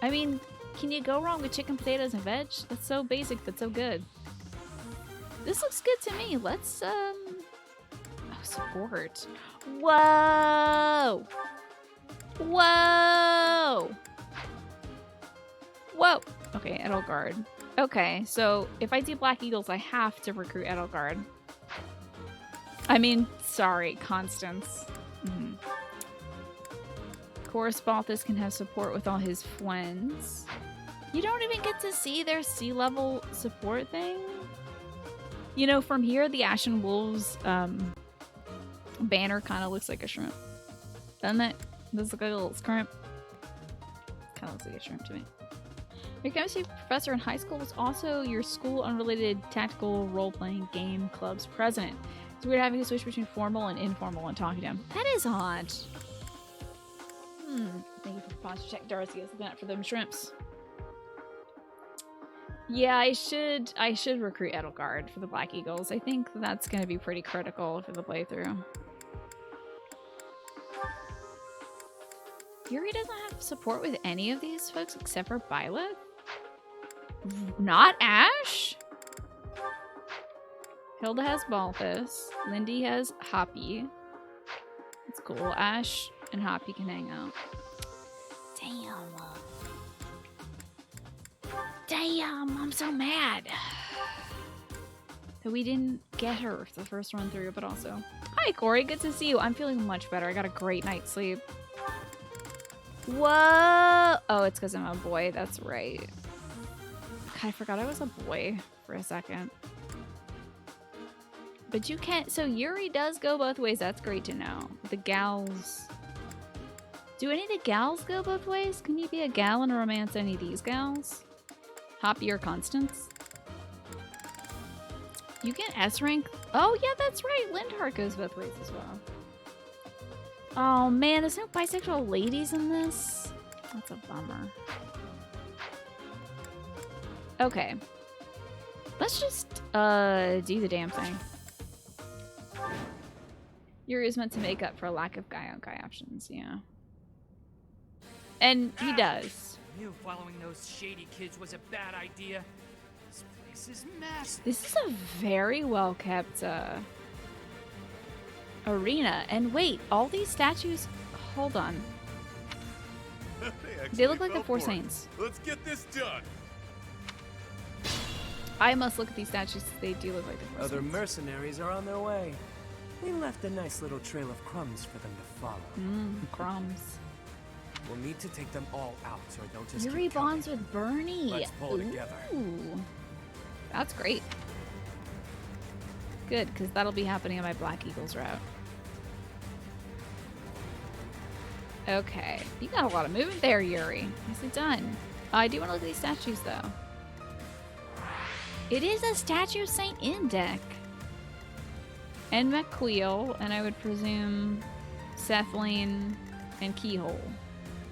I mean, can you go wrong with chicken, potatoes, and veg? That's so basic, but so good. This looks good to me. Let's, Oh, support. Whoa! Whoa! Whoa! Okay, Edelgard. Okay, so if I do Black Eagles, I have to recruit Edelgard. I mean, sorry, Constance. Mm-hmm. Of course, Balthus can have support with all his friends. You don't even get to see their sea level support thing. You know, from here, the Ashen Wolves banner kind of looks like a shrimp. Doesn't it? Does look like a little shrimp. Kind of looks like a shrimp to me. Your chemistry professor in high school was also your school unrelated tactical role-playing game club's president. It's weird having to switch between formal and informal when talking to him. That is odd. Thank you for posture check. Darcy is looking out for them shrimps. Yeah, I should recruit Edelgard for the Black Eagles. I think that's going to be pretty critical for the playthrough. Yuri doesn't have support with any of these folks except for Byleth? Not Ash? Hilda has Balthus. Lindy has Hoppy. It's cool. Ash and Hoppy can hang out. Damn, I'm so mad that we didn't get her for the first run through, but also... Hi, Corey. Good to see you. I'm feeling much better. I got a great night's sleep. Whoa! Oh, it's because I'm a boy. That's right. God, I forgot I was a boy for a second. But you can't... So Yuri does go both ways. That's great to know. The gals... Do any of the gals go both ways? Can you be a gal and romance any of these gals? Hoppy or Constance? You get S rank? Oh, yeah, that's right. Lindhart goes both ways as well. Oh, man, there's no bisexual ladies in this? That's a bummer. Okay. Let's just, do the damn thing. Yuri is meant to make up for a lack of guy-on-guy options, yeah. And he does. I knew following those shady kids was a bad idea. This place is messed. This is a very well-kept, arena. And wait, all these statues... Hold on. They look like the Four Saints. Let's get this done. I must look at these statues. They do look like the Four Other Saints. mercenaries are on their way. We left a nice little trail of crumbs for them to follow. Crumbs. We'll need to take them all out, or they'll just Yuri keep coming. bonds with Bernie. Let's pull together. Ooh. That's great. Good, because that'll be happening on my Black Eagles route. Okay. You got a lot of movement there, Yuri. Nicely done. I do want to look at these statues, though. It is a statue of Saint Indek. And McQueel, and I would presume Sethlane and Keyhole.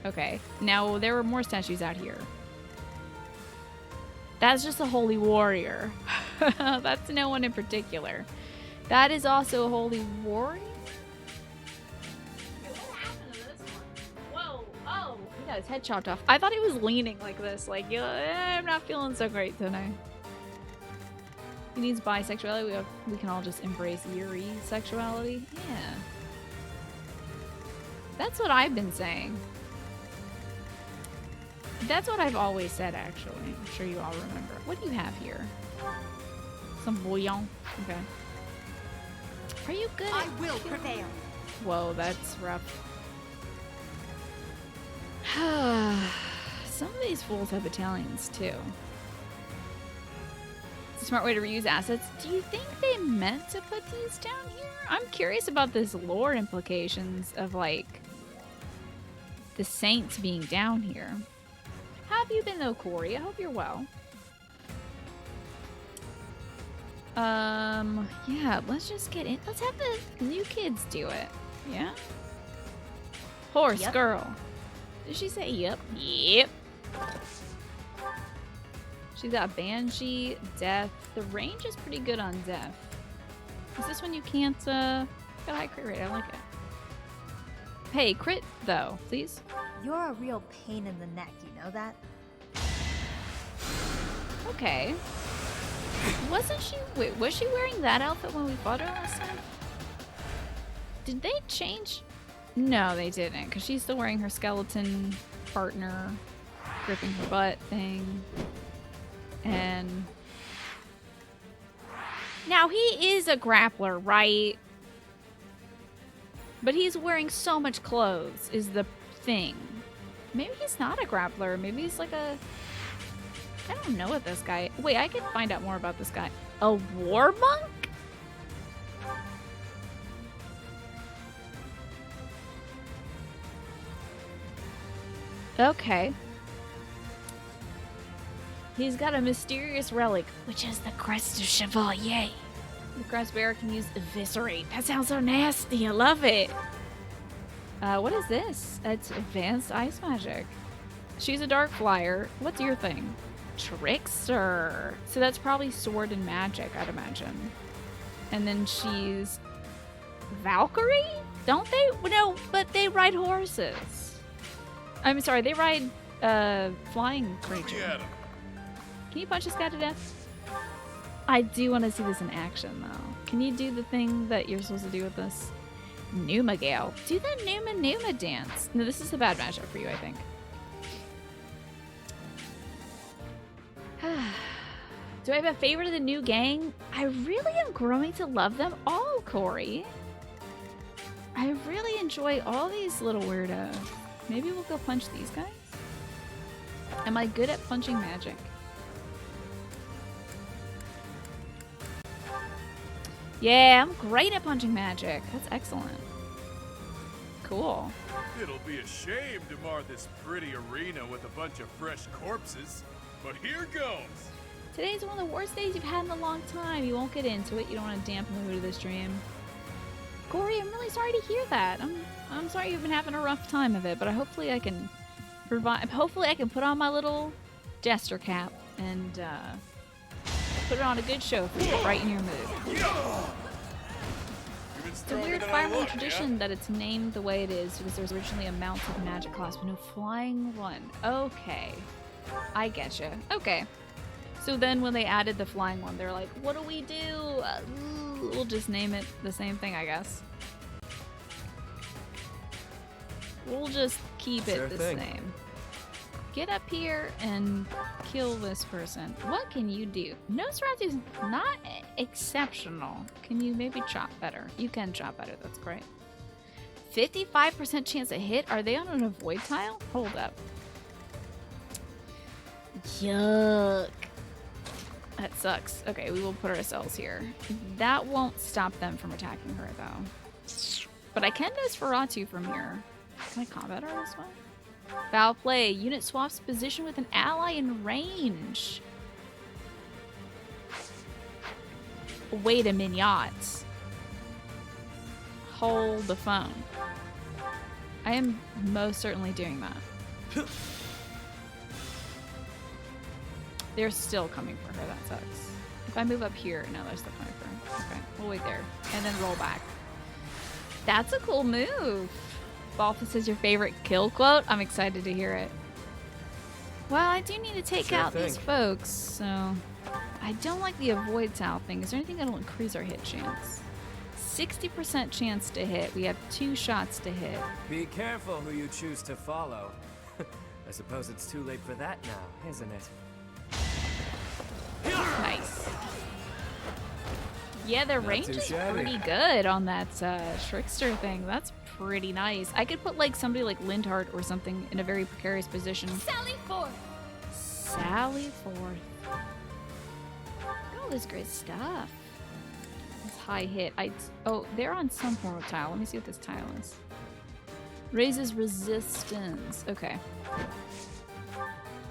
Okay. Now, there were more statues out here. That's just a holy warrior. That's no one in particular. That is also a holy warrior? Whoa. Oh. He got his head chopped off. I thought he was leaning like this. Like, I'm not feeling so great tonight. He needs bisexuality. We can all just embrace Yuri sexuality. Yeah. That's what I've been saying. That's what I've always said, actually. I'm sure you all remember. What do you have here? Some bouillon. Okay. Are you good? I will prevail. Whoa, that's rough. Some of these fools have battalions, too. It's a smart way to reuse assets. Do you think they meant to put these down here? I'm curious about this lore implications of, like, the saints being down here. How have you been, though, Corey? I hope you're well. Yeah, let's just get in. Let's have the new kids do it. Yeah? Horse Yep. girl. Did she say yep? Yep. She's got Banshee, Death. The range is pretty good on Death. Is this one you can't, got a high crit rate. I like it. Hey, crit, though, please. You're a real pain in the neck, you know that? Okay. Wasn't she... Wait, was she wearing that outfit when we fought her last time? Did they change? No, they didn't, because she's still wearing her skeleton partner gripping her butt thing. And now he is a grappler, right? But he's wearing so much clothes is the thing. Maybe he's not a grappler. Maybe he's like a... I don't know what this guy... Wait, I could find out more about this guy. A war monk? Okay. He's got a mysterious relic, which is the crest of Chevalier. The crest bearer can use Eviscerate. That sounds so nasty. I love it. What is this? It's advanced ice magic. She's a dark flyer. What's your thing? Trickster. So that's probably sword and magic, I'd imagine. And then she's Valkyrie? Don't they? No, but they ride horses. I'm sorry, they ride flying creatures. Can you punch this guy to death? I do want to see this in action, though. Can you do the thing that you're supposed to do with this? Numa Gale. Do the Numa dance. No, this is a bad matchup for you, I think. Do I have a favorite of the new gang? I really am growing to love them all, Corey. I really enjoy all these little weirdos. Maybe we'll go punch these guys? Am I good at punching magic? Yeah, I'm great at punching magic. That's excellent. Cool. It'll be a shame to mar this pretty arena with a bunch of fresh corpses, but here goes. Today's one of the worst days you've had in a long time. You won't get into it. You don't want to dampen the mood of this stream. Corey, I'm really sorry to hear that. I'm sorry you've been having a rough time of it, but hopefully I can provide. Hopefully I can put on my little jester cap and put it on a good show for you, brighten your mood. It's a weird Fire Emblem tradition that it's named the way it is because there's originally a mounted magic class but no flying one. Okay, I get you. Okay, so then when they added the flying one, they're like, what do we do? We'll just name it the same thing, I guess. We'll just keep it the same. Get up here and kill this person. What can you do? Nosferatu's not exceptional. Can you maybe chop better? You can chop better. That's great. 55% chance to hit? Are they on an avoid tile? Hold up. Yuck. That sucks. Okay, we will put ourselves here. That won't stop them from attacking her, though. But I can Nosferatu from here. Can I combat her this way? Foul play. Unit swaps position with an ally in range. Wait a minute. Hold the phone. I am most certainly doing that. They're still coming for her. That sucks. If I move up here, no, they're still coming for her. Okay, we'll wait there. And then roll back. That's a cool move. Balthus is your favorite kill quote? I'm excited to hear it. Well, I do need to take out these folks, so... I don't like the avoid tile thing. Is there anything that'll increase our hit chance? 60% chance to hit. We have 2 shots to hit. Be careful who you choose to follow. I suppose it's too late for that now, isn't it? Nice. Yeah, their range is pretty good on that trickster thing. That's pretty nice. I could put like somebody like Lindhart or something in a very precarious position. Sally forth. Sally forth. All this great stuff. It's high hit. Oh, they're on some form of tile. Let me see what this tile is. Raises resistance. Okay.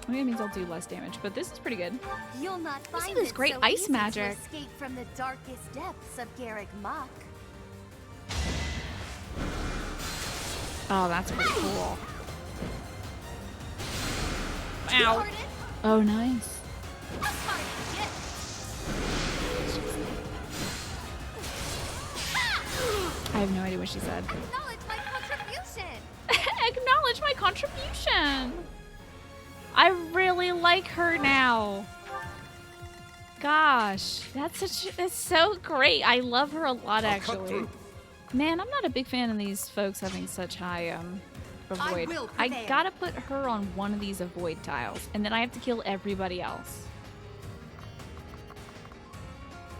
Maybe it means I'll do less damage, but this is pretty good. You'll not find this great so ice easy magic. To escape from the darkest depths of Garrick Muck. Oh, that's pretty cool. Ow. Oh, nice. I have no idea what she said. Acknowledge my contribution. Acknowledge my contribution. I really like her now. Gosh, that's so great. I love her a lot, actually. Man, I'm not a big fan of these folks having such high avoid. I gotta put her on one of these avoid tiles, and then I have to kill everybody else.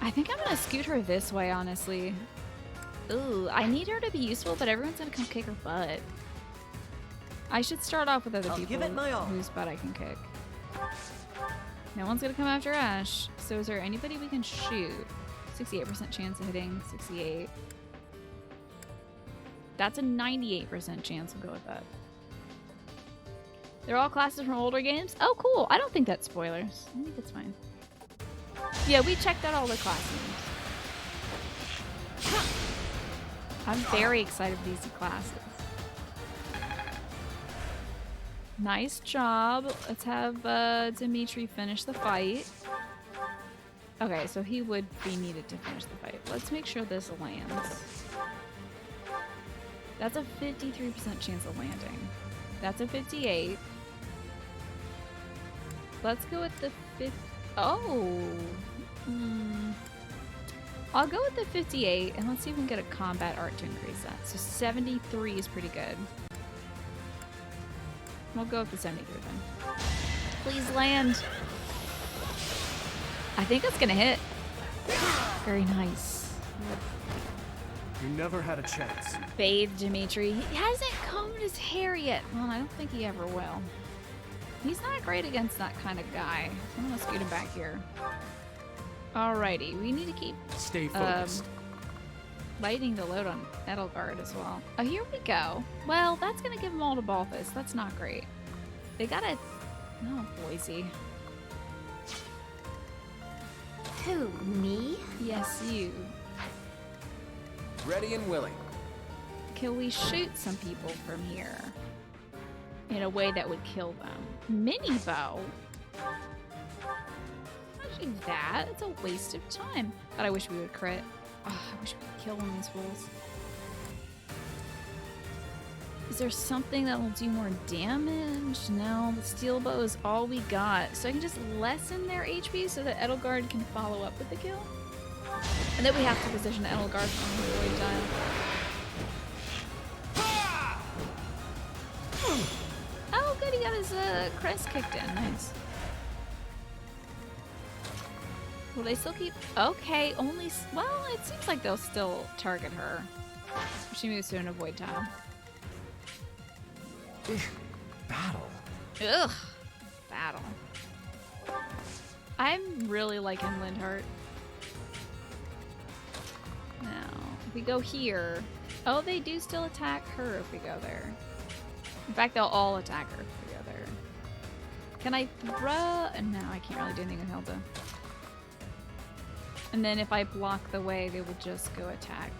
I think I'm gonna scoot her this way, honestly. Ooh, I need her to be useful, but everyone's gonna come kick her butt. I should start off with other I'll people give it my all. whose butt I can kick. No one's gonna come after Ash. So is there anybody we can shoot? 68% chance of hitting, 68. That's a 98% chance. We'll go with that. They're all classes from older games? Oh, cool. I don't think that's spoilers. I think it's fine. Yeah, we checked out all the classrooms. I'm very excited for these classes. Nice job. Let's have Dimitri finish the fight. Okay, so he would be needed to finish the fight. Let's make sure this lands. That's a 53% chance of landing. That's a 58. Let's go with the 50. Oh. I'll go with the 58, and let's see if we can get a combat art to increase that. So 73 is pretty good. We'll go with the 73 then. Please land. I think it's gonna hit. Very nice. You never had a chance. Bathe Dimitri. He hasn't combed his hair yet. Well, I don't think he ever will. He's not great against that kind of guy. So I'm gonna scoot him back here. Alrighty, we need to keep Stay focused. lighting the load on Edelgard as well. Oh, here we go. Well, that's gonna give them all to Balthus. That's not great. They gotta... Oh, Boise. Who, me? Yes, you. Ready and willing. Can we shoot some people from here? In a way that would kill them. Mini bow? Don't do that. It's a waste of time. God, I wish we would crit. Oh, I wish we could kill one of these fools. Is there something that will do more damage? No, the steel bow is all we got. So I can just lessen their HP so that Edelgard can follow up with the kill? And then we have to position Edelgard on the void dial. Oh, good, he got his crest kicked in. Nice. Will they still keep... Okay, only... Well, it seems like they'll still target her. She moves to an avoid tile. Battle. Ugh. Battle. I'm really liking Lindhart. Now, if we go here... Oh, they do still attack her if we go there. In fact, they'll all attack her if we go there. Can I throw... No, I can't really do anything with Hilda. And then if I block the way, they will just go attack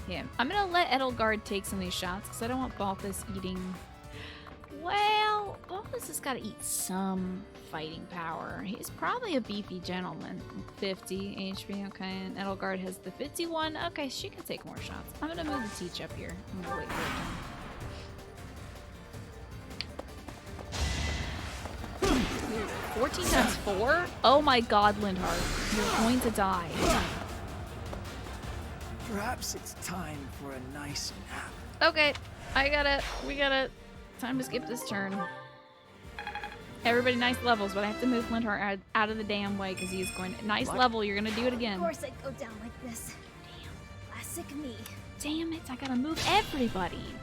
him. I'm gonna let Edelgard take some of these shots because I don't want Balthus eating... Well, Balthus has got to eat some fighting power. He's probably a beefy gentleman. 50 HP, okay. And Edelgard has the 51. Okay, she can take more shots. I'm gonna move the teach up here. I'm gonna wait for her turn. 14 times 4? Oh my god, Lindhart. You're going to die. Perhaps it's time for a nice nap. Okay, we gotta, time to skip this turn. Everybody nice levels, but I have to move Lindhart out of the damn way because he's going to, nice level, you're gonna do it again. Of course I go down like this. Damn. Classic me. Damn it, I gotta move everybody.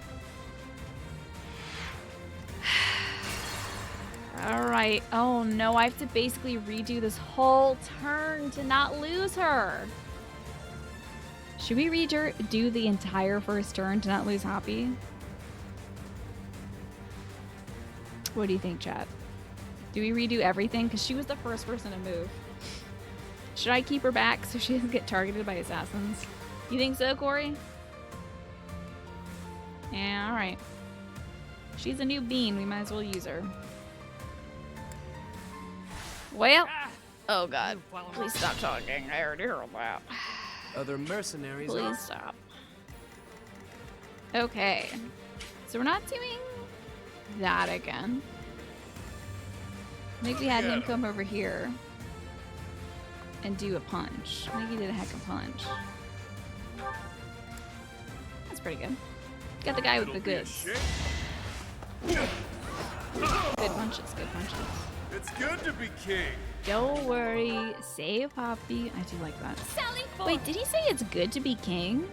Alright, oh no, I have to basically redo this whole turn to not lose her. Should we redo the entire first turn to not lose Hoppy? What do you think, chat? Do we redo everything? Because she was the first person to move. Should I keep her back so she doesn't get targeted by assassins? You think so, Corey? Yeah, alright. She's a new bean, we might as well use her. Well, oh god, please stop talking. I already heard that. Other mercenaries. Please stop. Okay, so we're not doing that again. I think we had him come over here and do a punch. I think he did a heck of a punch. That's pretty good. Got the guy with the goods. Good punches, good punches. It's good to be king. Don't worry. Save Poppy. I do like that. Sally Wait, did he say it's good to be king?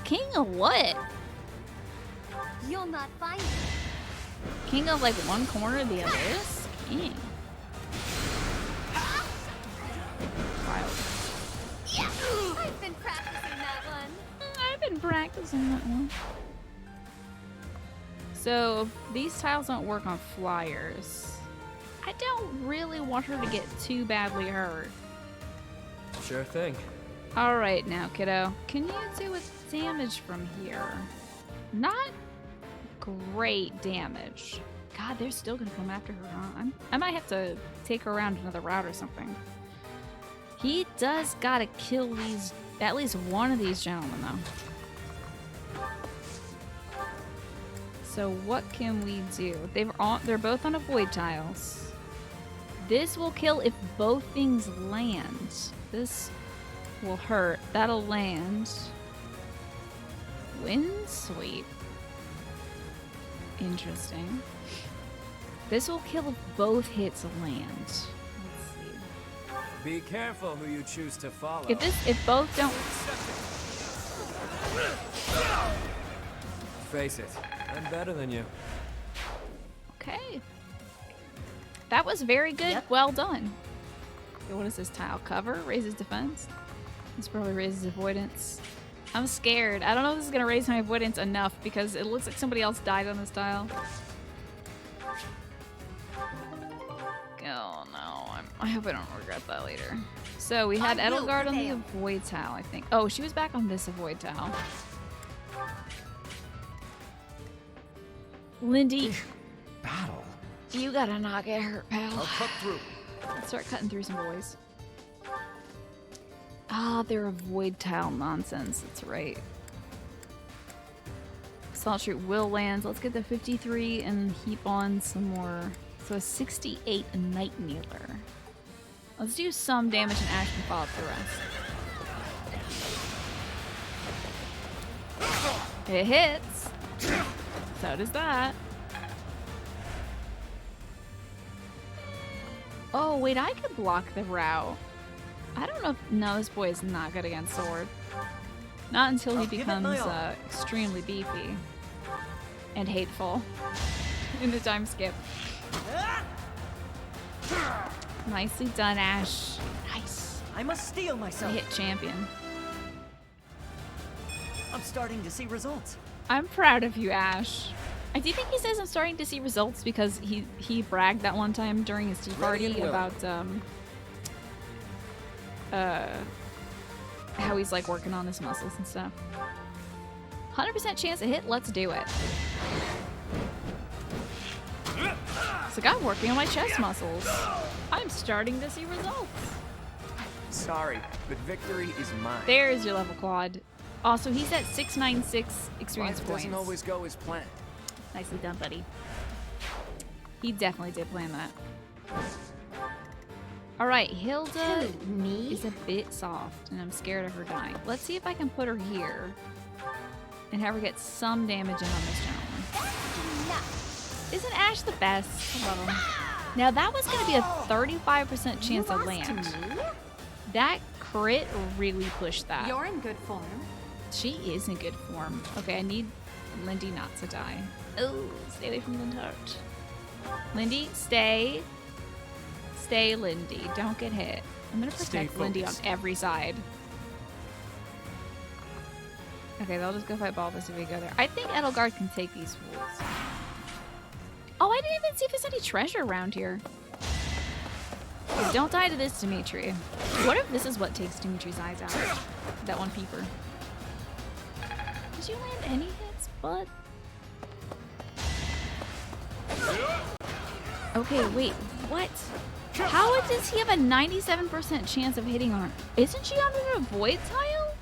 King of what? You'll not find me. King of like one corner of the others? King. Wild. Yeah! I've been practicing that one. I've been practicing that one. So, these tiles don't work on flyers. I don't really want her to get too badly hurt. Sure thing. Alright now, kiddo. Can you do with damage from here? Not great damage. God, they're still gonna come after her, huh? I might have to take her around another route or something. He does gotta kill these, at least one of these gentlemen, though. So what can we do? They're both on avoid tiles. This will kill if both things land. This will hurt. That'll land. Wind sweep. Interesting. This will kill if both hits land. Let's see. Be careful who you choose to follow. If both don't. Face it, I'm better than you. Okay. That was very good. Yep. Well done. Okay, what is this tile? Cover? Raises defense? This probably raises avoidance. I'm scared. I don't know if this is going to raise my avoidance enough because it looks like somebody else died on this tile. Oh no. I hope I don't regret that later. So we had Edelgard on the avoid tile, I think. Oh, she was back on this avoid tile. Lindy. Battle. You gotta not get hurt, pal. I'll cut through. Let's start cutting through some boys. Ah, they're avoid tile nonsense. That's right. Assault Shoot will land. Let's get the 53 and heap on some more. So a 68 Night Kneeler. Let's do some damage and Ashen can follow up the rest. It hits. So does that. Oh, wait, I could block the route. I don't know if... No, this boy is not good against sword. Not until he becomes extremely beefy. And hateful. In the time skip. Nicely done, Ash. Nice. I must steel myself. Hit champion. I'm starting to see results. I'm proud of you, Ash. I do think he says I'm starting to see results because he bragged that one time during his tea party about how he's like working on his muscles and stuff. 100% chance to hit. Let's do it. It's like I'm working on my chest muscles. I'm starting to see results. Sorry, but victory is mine. There's your level quad. Also, he's at 696 experience Life points. doesn't always go as planned. Nicely done, buddy. He definitely did plan that. Alright, Hilda is a bit soft, and I'm scared of her dying. Let's see if I can put her here and have her get some damage in on this gentleman. Isn't Ash the best? I love him. Now, that was going to be a 35% chance to land. That crit really pushed that. You're in good form. She is in good form. Okay, I need Lindy not to die. Oh, stay away from Lindhart. Lindy, stay. Stay, Lindy. Don't get hit. I'm gonna protect Lindy on every side. Okay, they'll just go fight Balthus if we go there. I think Edelgard can take these fools. Oh, I didn't even see if there's any treasure around here. Don't die to this, Dimitri. What if this is what takes Dimitri's eyes out? That one peeper. Did you land any hits, bud? Okay, wait, what? How does he have a 97% chance of hitting on her? Isn't she on an avoid tile?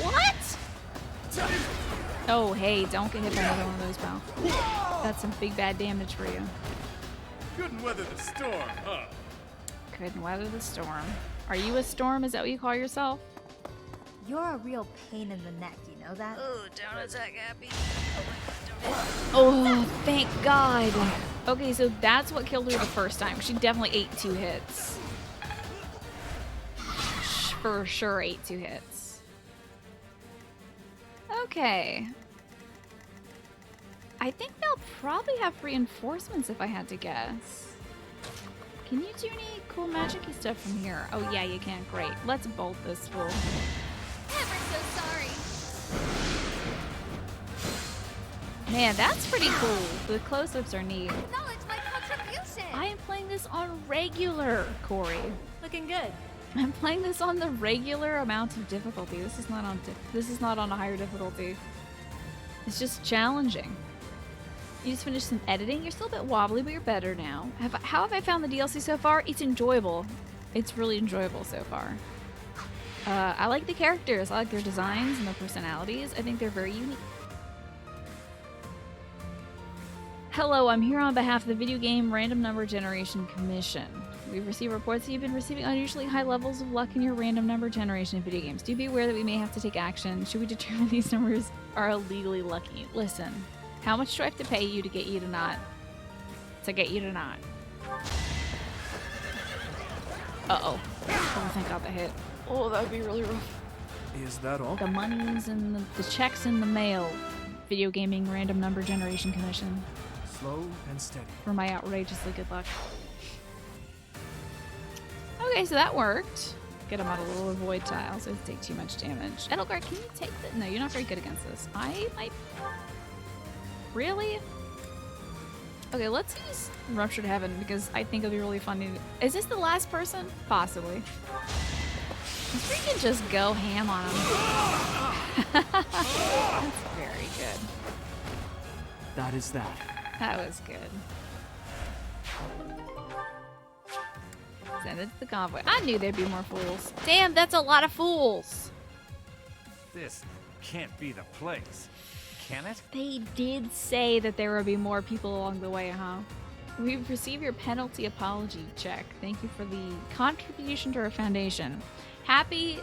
What? Oh, hey, don't get hit by another one of those, pal. That's some big bad damage for you. Couldn't weather the storm, huh? Couldn't weather the storm. Are you a storm? Is that what you call yourself? You're a real pain in the neck, you know. know that? Oh, don't attack Happy. Oh, thank God. Okay, so that's what killed her the first time. She definitely ate 2 hits. For sure ate 2 hits. Okay. I think they'll probably have reinforcements if I had to guess. Can you do any cool magic-y stuff from here? Oh yeah, you can. Great. Let's bolt this fool. Ever so sorry. Man, that's pretty cool. The close-ups are neat. Acknowledge my contribution. I am playing this on regular, Corey. Looking good. I'm playing this on the regular amount of difficulty. This is not on a higher difficulty. It's just challenging. You just finished some editing. You're still a bit wobbly, but you're better now. How have I found the DLC so far? It's enjoyable. It's really enjoyable so far. I like the characters. I like their designs and their personalities. I think they're very unique. Hello, I'm here on behalf of the Video Game Random Number Generation Commission. We've received reports that you've been receiving unusually high levels of luck in your random number generation in video games. Do be aware that we may have to take action should we determine these numbers are illegally lucky. Listen, how much do I have to pay you to get you to not? Uh-oh. Oh, thank God that hit. Oh, that would be really rough. Is that all? The money's in the checks in the mail. Video Gaming Random Number Generation Commission. Slow and steady. For my outrageously good luck. Okay, so that worked. Get him out a little void tile so it doesn't take too much damage. Edelgard, can you take that? No, you're not very good against this. I might... Really? Okay, let's use Ruptured Heaven because I think it'll be really funny. Is this the last person? Possibly. We can just go ham on him. That's very good. That is that. That was good. Send it to the convoy. I knew there'd be more fools. Damn, that's a lot of fools. This can't be the place, can it? They did say that there would be more people along the way, huh? We've received your penalty apology check. Thank you for the contribution to our foundation. Happy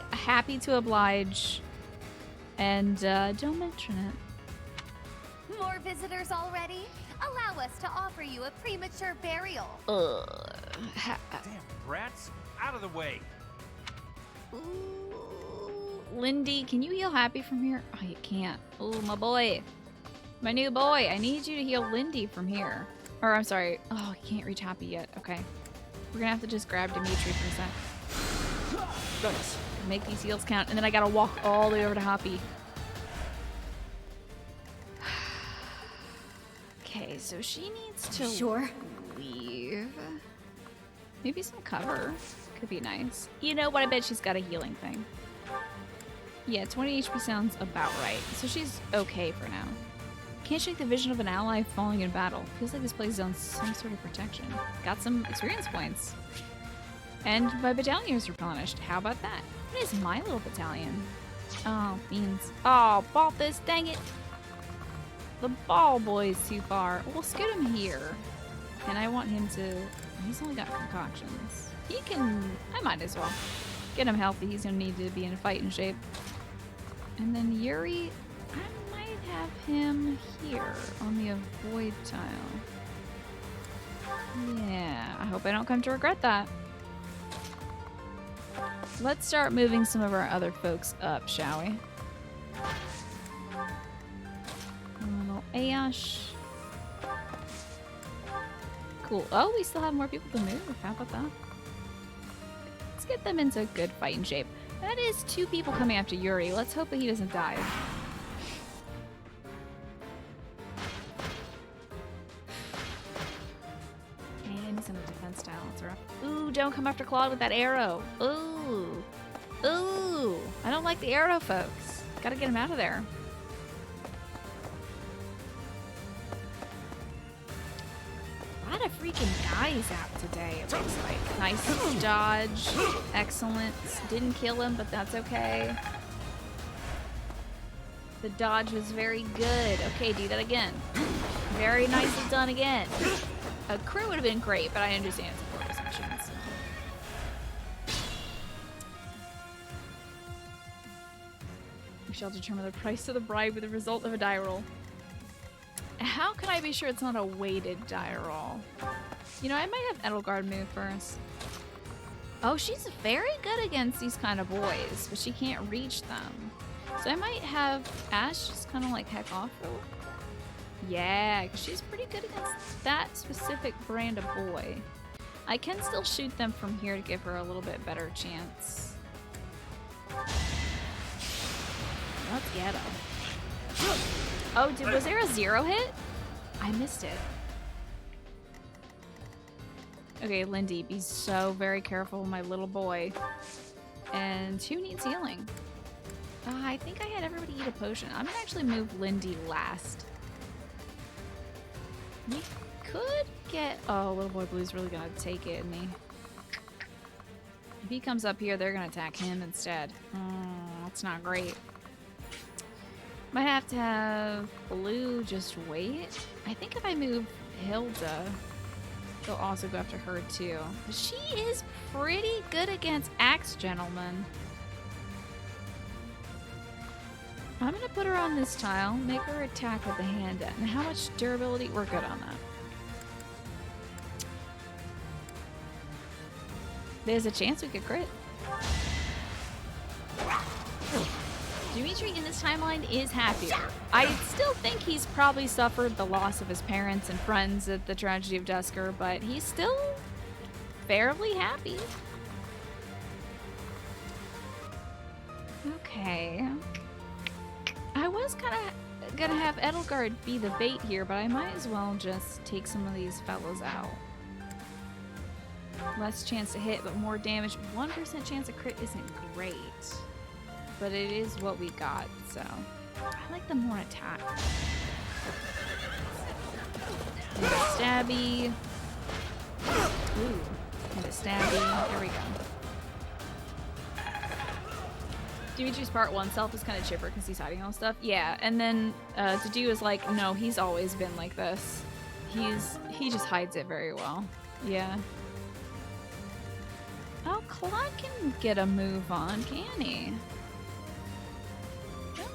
to oblige. And don't mention it. More visitors already? Allow us to offer you a premature burial. Damn brats, out of the way. Lindy, can you heal Happy from here? Oh, you can't. Oh, my boy. My new boy. I need you to heal Lindy from here. Or, I'm sorry. Oh, you can't reach Happy yet. Okay. We're gonna have to just grab Dimitri for a sec. Thanks. Make these heals count, and then I gotta walk all the way over to Happy. Okay, so she needs to leave. Maybe some cover. Could be nice. You know what? I bet she's got a healing thing. Yeah, 20 HP sounds about right. So she's okay for now. Can't shake the vision of an ally falling in battle. Feels like this place is on some sort of protection. Got some experience points. And my battalion is replenished. How about that? What is my little battalion? Oh, beans. Oh, bought this, dang it. The ball boy's too far. We'll scoot him here. And I want him to... He's only got concoctions. He can... I might as well. Get him healthy. He's going to need to be in fighting shape. And then Yuri... I might have him here on the avoid tile. Yeah, I hope I don't come to regret that. Let's start moving some of our other folks up, shall we? A little Ash. Cool. Oh, we still have more people to move. How about that? Let's get them into good fighting shape. That is 2 people coming after Yuri. Let's hope that he doesn't die. And he's in a defense style. That's rough. Ooh, don't come after Claude with that arrow. Ooh. Ooh. I don't like the arrow, folks. Gotta get him out of there. A lot of freaking guys out today, it looks like. Nice dodge. Excellent. Didn't kill him, but that's okay. The dodge was very good. Okay, do that again. Very nicely done again. A crew would have been great, but I understand support assumptions. We shall determine the price of the bribe with the result of a die roll. How can I be sure it's not a weighted die roll? You know, I might have Edelgard move first. Oh, she's very good against these kind of boys, but she can't reach them. So I might have Ash just kind of like heck off for a little. Yeah, because she's pretty good against that specific brand of boy. I can still shoot them from here to give her a little bit better chance. Let's get him. Oh, was there a 0 hit? I missed it. Okay, Lindy, be so very careful, my little boy. And who needs healing? I think I had everybody eat a potion. I'm gonna actually move Lindy last. We could get... Oh, little boy blue's really gonna take it, isn't he? If he comes up here, they're gonna attack him instead. That's not great. Might have to have blue just wait. I think if I move Hilda, they'll also go after her too. But she is pretty good against Axe Gentlemen. I'm gonna put her on this tile, make her attack with the hand at. And how much durability? We're good on that. There's a chance we could crit. Dimitri in this timeline is happier. I still think he's probably suffered the loss of his parents and friends at the tragedy of Dusker, but he's still fairly happy. Okay. I was kind of gonna have Edelgard be the bait here, but I might as well just take some of these fellas out. Less chance to hit, but more damage. 1% chance of crit isn't great. But it is what we got, so I like the more attack. And a stabby. Ooh, and a stabby. There we go. Dimitri's part 1 self is kind of chipper because he's hiding all stuff. Yeah, and then Dedu is like, no, he's always been like this. He just hides it very well. Yeah. Oh, Claude can get a move on, can he?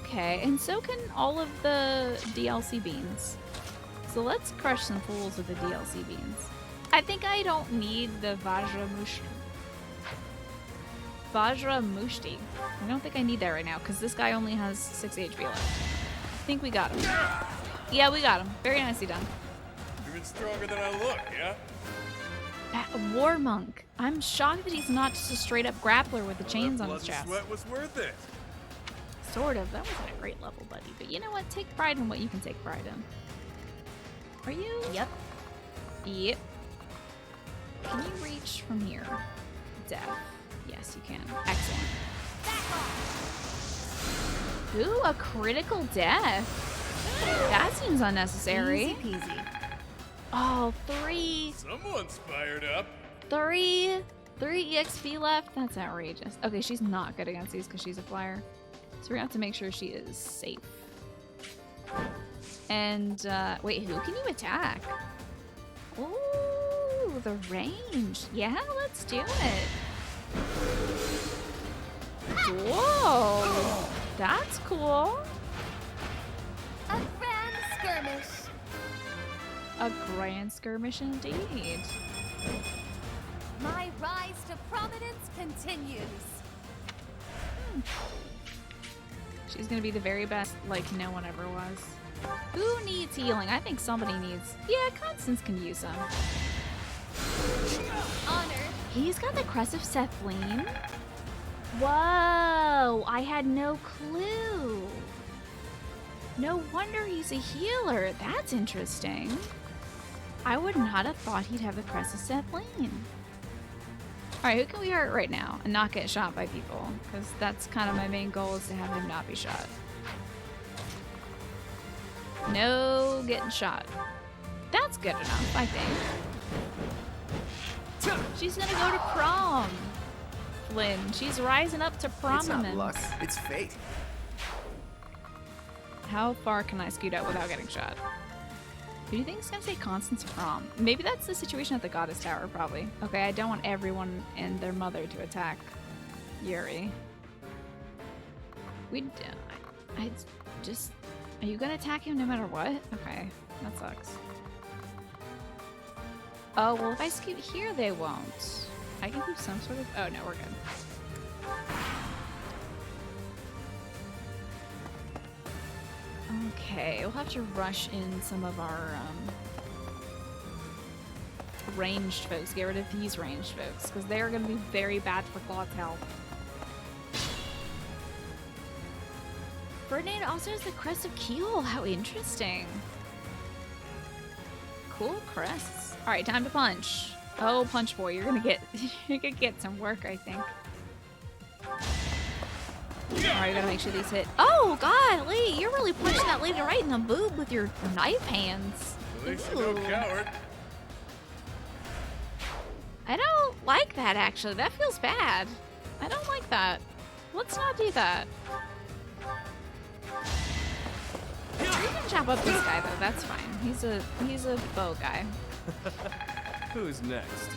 Okay, and so can all of the DLC beans. So let's crush some fools with the DLC beans. I think I don't need the Vajra Mushti. I don't think I need that right now because this guy only has 6 HP left. I think we got him. Yeah, we got him. Very nicely done. Even stronger than I look, yeah? War Monk. I'm shocked that he's not just a straight up grappler with the chains on his Blood and chest. sweat was worth it. Sort of. That wasn't a great level, buddy. But you know what? Take pride in what you can take pride in. Are you? Yep. Yep. Can you reach from here? Death. Yes, you can. Excellent. Ooh, a critical death. That seems unnecessary. Easy peasy. Oh, 3. Someone's fired up. 3 EXP left? That's outrageous. Okay, she's not good against these because she's a flyer. So we're gonna have to make sure she is safe. And, wait, who can you attack? Ooh, the range. Yeah, let's do it. Whoa, that's cool. A grand skirmish. A grand skirmish indeed. My rise to prominence continues. She's gonna be the very best, like no one ever was. Who needs healing? I think somebody needs... Yeah, Constance can use some. Honor. He's got the Crest of Sethleen. Whoa, I had no clue. No wonder he's a healer. That's interesting. I would not have thought he'd have the Crest of Sethleen. Alright, who can we hurt right now and not get shot by people? Because that's kind of my main goal, is to have him not be shot. No getting shot. That's good enough, I think. She's gonna go to prom. Flynn, she's rising up to prominence. It's not luck, it's fate. How far can I scoot out without getting shot? Who do you think is gonna say Constance prom? Maybe that's the situation at the Goddess Tower, probably. Okay, I don't want everyone and their mother to attack Yuri. I just... Are you gonna attack him no matter what? Okay, that sucks. Oh, well, if I scoot here, they won't. I can do some sort of... Oh, no, we're good. Okay, we'll have to rush in some of our ranged folks. Get rid of these ranged folks, because they're going to be very bad for Claude's health. Ferdinand also has the crest of Keel. How interesting. Cool crests. All right, time to punch. Oh, punch boy, you're gonna get some work, I think. All right, gotta make sure these hit. Oh God, Lee, you're really punching that lady right in the boob with your knife hands. At least you're no coward. I don't like that, actually. That feels bad. I don't like that. Let's not do that. You can chop up this guy though. That's fine. He's a bow guy. Who's next?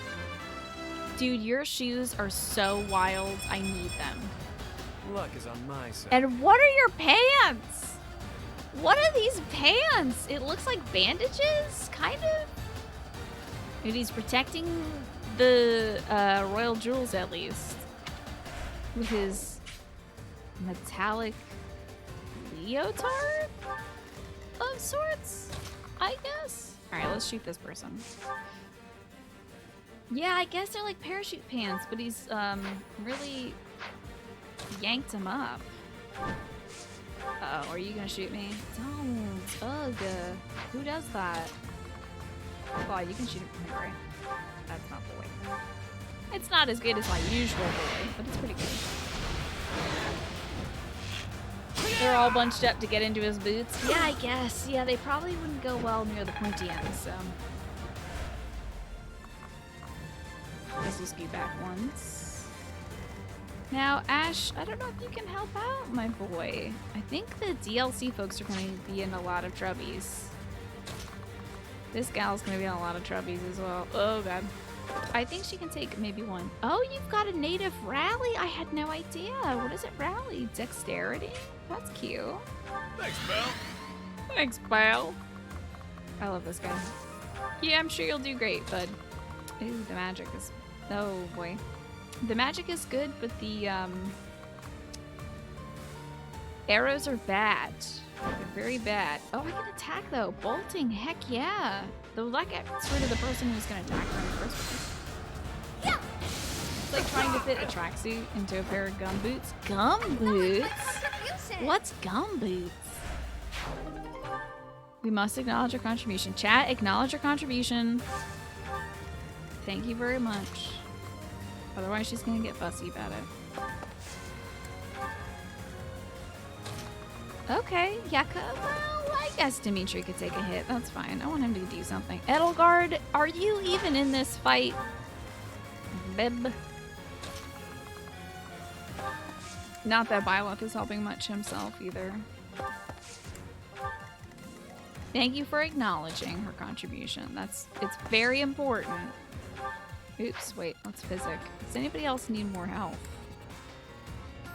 Dude, your shoes are so wild. I need them. Luck is on my side. And what are your pants? What are these pants? It looks like bandages, kind of. Maybe he's protecting the royal jewels at least with his metallic leotard of sorts, I guess. All right, let's shoot this person. Yeah, I guess they're like parachute pants, but he's really yanked him up. Uh-oh, are you gonna shoot me? Don't. Ugh. Who does that? Oh, you can shoot him from here, right? That's not the way. It's not as good as my usual boy, but it's pretty good. They're all bunched up to get into his boots. Yeah, I guess. Yeah, they probably wouldn't go well near the pointy end, so. Guess we'll scoot back once. Now, Ash, I don't know if you can help out, my boy. I think the DLC folks are going to be in a lot of trubbies. This gal's going to be in a lot of trubbies as well. Oh, God. I think she can take maybe one. Oh, you've got a native rally? I had no idea. What is it rally? Dexterity? That's cute. Thanks, pal. Thanks, pal. I love this guy. Yeah, I'm sure you'll do great, bud. Ooh, the magic is... Oh, boy. The magic is good, but the arrows are bad. They're very bad. Oh, I can attack, though. Bolting, heck yeah. Though that gets rid of the person who's going to attack her in the first place. Yeah. It's like trying to fit a tracksuit into a pair of gum boots. Gum boots? What's gum boots? We must acknowledge your contribution. Chat, acknowledge your contribution. Thank you very much. Otherwise, she's gonna get fussy about it. Okay, Yaka. Well, I guess Dimitri could take a hit. That's fine. I want him to do something. Edelgard, are you even in this fight? Bib. Not that Byleth is helping much himself either. Thank you for acknowledging her contribution. It's very important. Oops, wait, let's physic. Does anybody else need more help?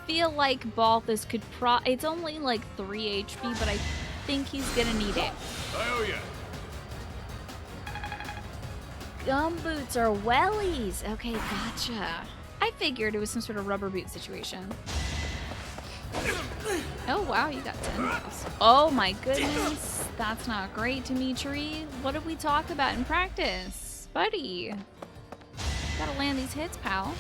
Feel like Balthus could it's only like 3 HP, but I think he's gonna need it. Oh yeah. Gum boots are wellies. Okay, gotcha. I figured it was some sort of rubber boot situation. Oh wow, you got 10 heals. Oh my goodness. That's not great, Dimitri. What did we talk about in practice? Buddy. Gotta land these hits, pal.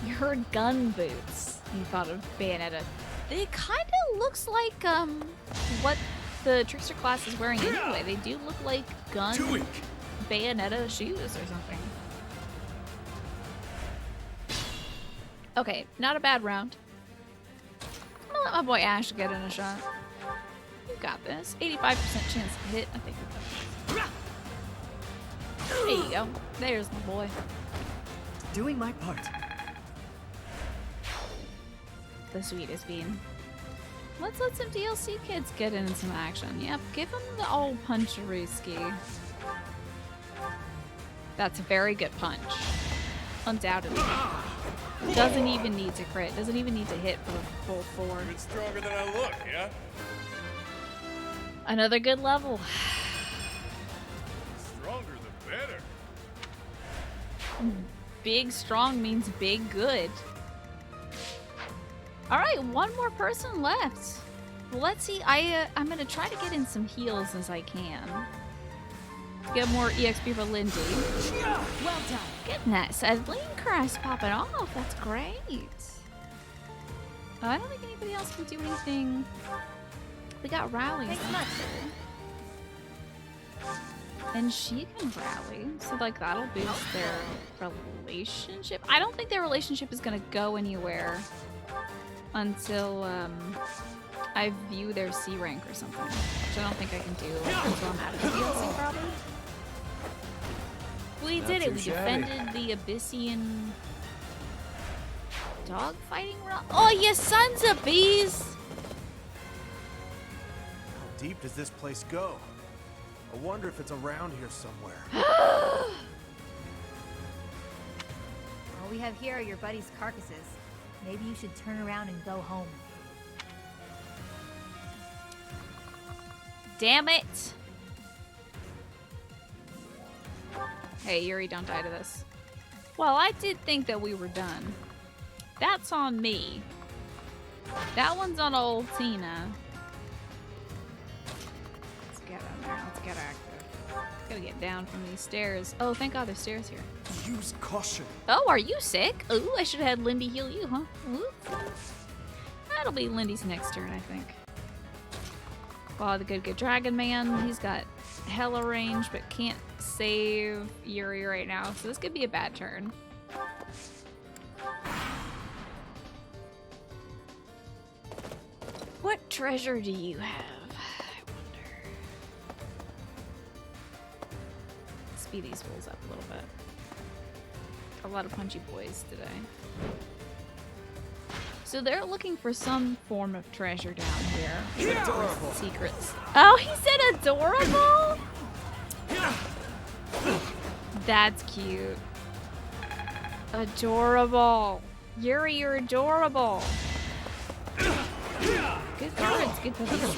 Your gun boots. You thought of Bayonetta. It kind of looks like what the Trickster class is wearing anyway. They do look like gun Bayonetta shoes or something. Okay, not a bad round. I'm gonna let my boy Ash get in a shot. You got this. 85% chance to hit. I think we got this. There you go. There's my boy. Doing my part. The sweetest bean. Let's let some DLC kids get in some action. Yep, give them the old punch-a-rooski. That's a very good punch. Undoubtedly. Doesn't even need to crit. Doesn't even need to hit for the full 4. You're stronger than I look, yeah? Another good level. Stronger the better. Big strong means big good. All right, one more person left. Well, let's see. I'm gonna try to get in some heals as I can. Get more EXP for Lindy. Well done. Goodness, Lean Crest popping off. That's great. I don't think anybody else can do anything. We got rallies. Thanks much. And she can rally, so like that'll boost their relationship. I don't think their relationship is gonna go anywhere until I view their C rank or something, which I don't think I can do until I'm out of the DLC probably. We did it. We defended the Abyssian dog fighting round. Oh, you sons of bees! How deep does this place go? I wonder if it's around here somewhere. All we have here are your buddies' carcasses. Maybe you should turn around and go home. Damn it! Hey, Yuri, don't die to this. Well, I did think that we were done. That's on me. That one's on old Tina. Let's get on there. Let's get active. Gotta get down from these stairs. Oh, thank God there's stairs here. Use caution. Oh, are you sick? Ooh, I should have had Lindy heal you, huh? Oops. That'll be Lindy's next turn, I think. Oh, the good Dragon Man. He's got hella range, but can't save Yuri right now, so this could be a bad turn. What treasure do you have? I wonder. Speed these fools up a little bit. A lot of punchy boys today. So they're looking for some form of treasure down here. Adorable. Secrets. Oh, he said adorable? That's cute. Adorable. Yuri, you're adorable. Good cards, good pieces.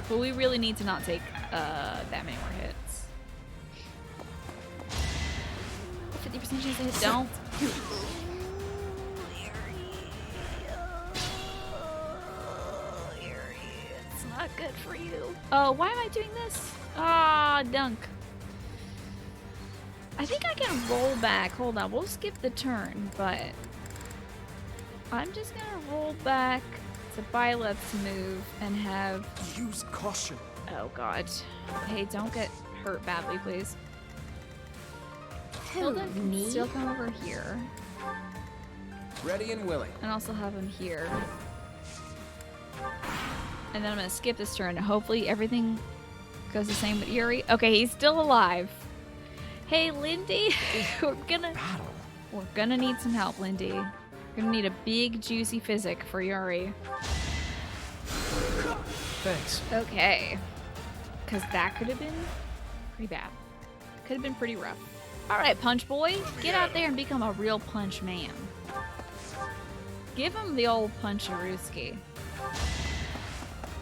But we really need to not take that many more hits. 50% chance to hit. Don't. It's not good for you. Oh, why am I doing this? Ah, dunk. I think I can roll back. Hold on, we'll skip the turn, but I'm just gonna roll back to Byleth's move and have... Use caution. Oh god. Hey, don't get hurt badly, please. Who, me? Still come over here. Ready and willing. And also have him here. And then I'm gonna skip this turn. Hopefully everything goes the same with Yuri. Okay, he's still alive. Hey, Lindy, we're gonna need some help, Lindy. We're gonna need a big, juicy physic for Yuri. Thanks. Okay. Because that could have been pretty bad. Could have been pretty rough. Alright, Punch Boy, get out there and become a real punch man. Give him the old punch-a-rooski.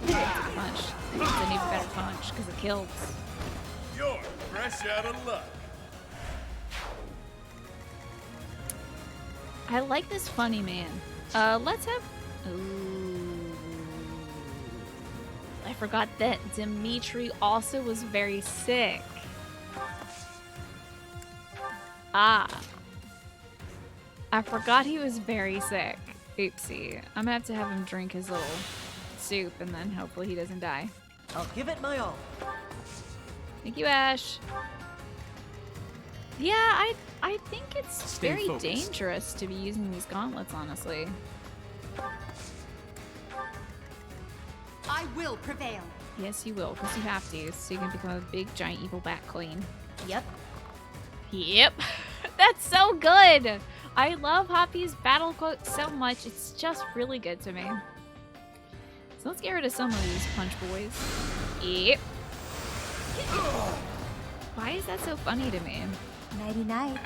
Punch. It's an even better punch because it kills. You're fresh out of luck. I like this funny man. Let's have... Ooh. I forgot that Dimitri also was very sick. Ah. I forgot he was very sick. Oopsie. I'm gonna have to have him drink his little soup and then hopefully he doesn't die. I'll give it my all. Thank you, Ash. Yeah, I think it's very dangerous to be using these gauntlets, honestly. I will prevail. Yes, you will, because you have to, so you can become a big, giant, evil bat queen. Yep. Yep. That's so good! I love Hoppy's battle quote so much. It's just really good to me. So let's get rid of some of these punch boys. Yep. Why is that so funny to me? Nighty-night.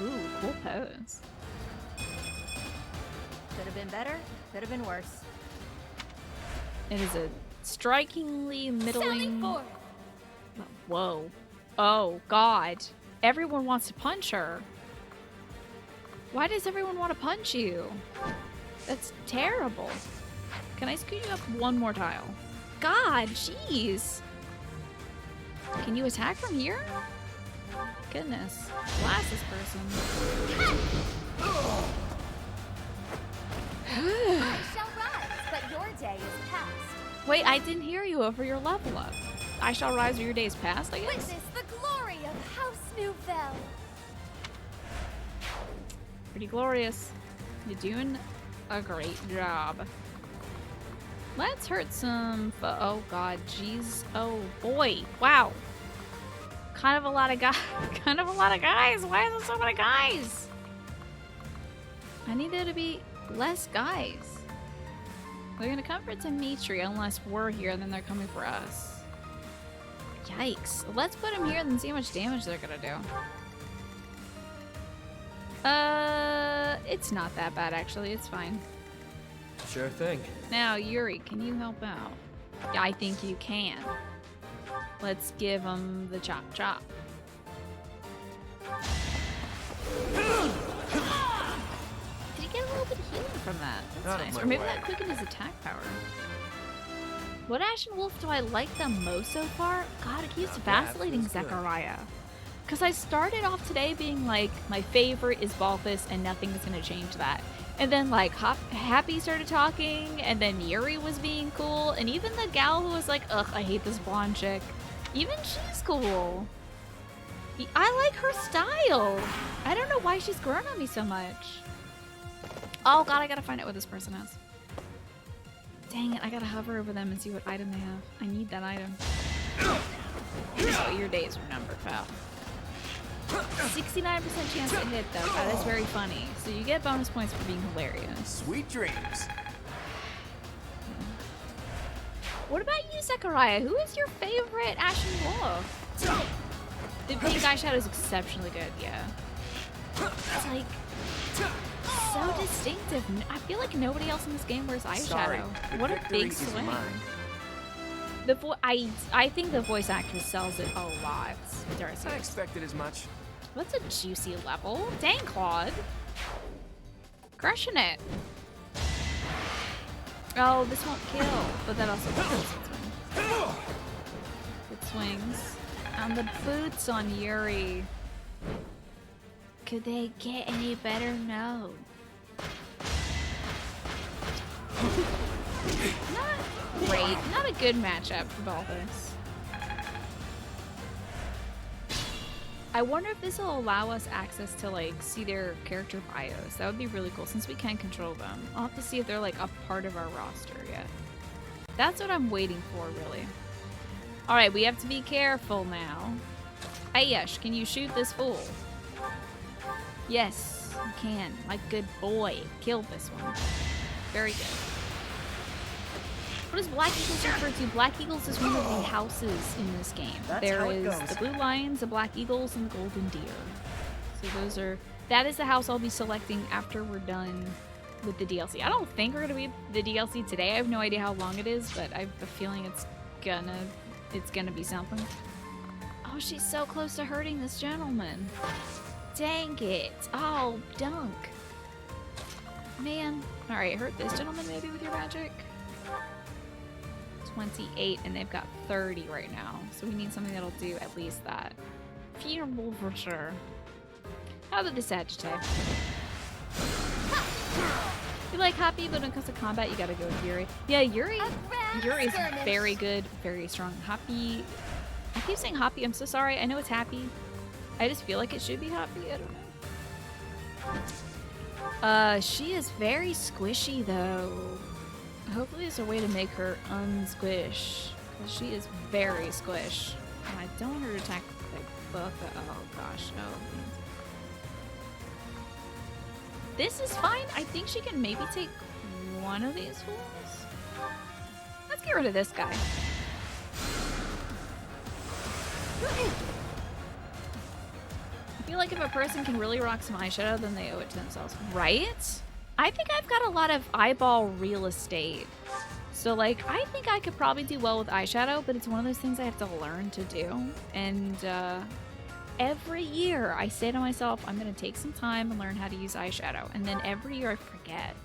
Ooh, cool pose. Could have been better, could have been worse. It is a strikingly middling... forth. Whoa. Oh, God. Everyone wants to punch her. Why does everyone want to punch you? That's terrible. Can I scoot you up one more tile? God, jeez. Can you attack from here? Goodness. Blast this person. I shall rise, but your day is past. Wait, I didn't hear you over your level up. I shall rise or your days past, I guess? Witness the glory of House Nouvelle. Pretty glorious. You're doing a great job. Let's hurt some... Oh, God. Jeez. Oh, boy. Wow. Kind of a lot of guys. Kind of a lot of guys. Why is there so many guys? I need there to be less guys. They're gonna come for Dimitri unless we're here and then they're coming for us. Yikes. Let's put them here and then see how much damage they're gonna do. It's not that bad actually. It's fine. Sure thing. Now, Yuri, can you help out? Yeah, I think you can. Let's give him the chop chop. Did he get a little bit of healing from that? That's nice. Or maybe that quickened his attack power. What Ashen Wolf do I like the most so far? God, it keeps vacillating Zechariah. Because I started off today being like, my favorite is Balthus and nothing is going to change that. And then like Happy started talking and then Yuri was being cool. And even the gal who was like, ugh, I hate this blonde chick. Even she's cool. I like her style. I don't know why she's grown on me so much. Oh God, I gotta find out what this person has. Dang it, I gotta hover over them and see what item they have. I need that item. Oh, your days are numbered, pal. 69% chance to hit though. That is very funny. So you get bonus points for being hilarious. Sweet dreams. What about you, Zechariah? Who is your favorite Ashen Wolf? The pink eyeshadow is exceptionally good, yeah. It's like so distinctive. I feel like nobody else in this game wears eyeshadow. What a big swing. I think the voice actress sells it a lot. I expected as much. What's a juicy level? Dang, Claude. Crushing it. Oh, this won't kill, but that also kills. Good swings. And the boots on Yuri. Could they get any better? No. Not great. Not a good matchup for Balthus. I wonder if this will allow us access to like see their character bios. That would be really cool since we can control them. I'll have to see if they're like a part of our roster yet. That's what I'm waiting for, really. All right, we have to be careful now. Ayesh, can you shoot this fool? Yes, you can. My good boy. Kill this one. Very good. What does Black Eagles refer to? Black Eagles is one of the houses in this game. There is the Blue Lions, the Black Eagles, and the Golden Deer. So those are... That is the house I'll be selecting after we're done with the DLC. I don't think we're going to be the DLC today. I have no idea how long it is, but I have a feeling it's gonna be something. Oh, she's so close to hurting this gentleman. Dang it. Oh, dunk. Man. Alright, hurt this gentleman maybe with your magic? 28, and they've got 30 right now. So we need something that'll do at least that. Funeral for sure. How about the Sagittarius? You like Happy, but when it comes to combat, you gotta go with Yuri. Yeah, Yuri's very good, very strong. Happy... I keep saying Happy, I'm so sorry. I know it's Happy. I just feel like it should be Happy, I don't know. She is very squishy, though. Hopefully there's a way to make her unsquish. Because she is very squish. And I don't want her to attack like both. Oh gosh. Oh. This is fine. I think she can maybe take one of these fools. Let's get rid of this guy. I feel like if a person can really rock some eyeshadow, then they owe it to themselves, right? I think I've got a lot of eyeball real estate. So, like, I think I could probably do well with eyeshadow, but it's one of those things I have to learn to do. And every year I say to myself, I'm going to take some time and learn how to use eyeshadow. And then every year I forget.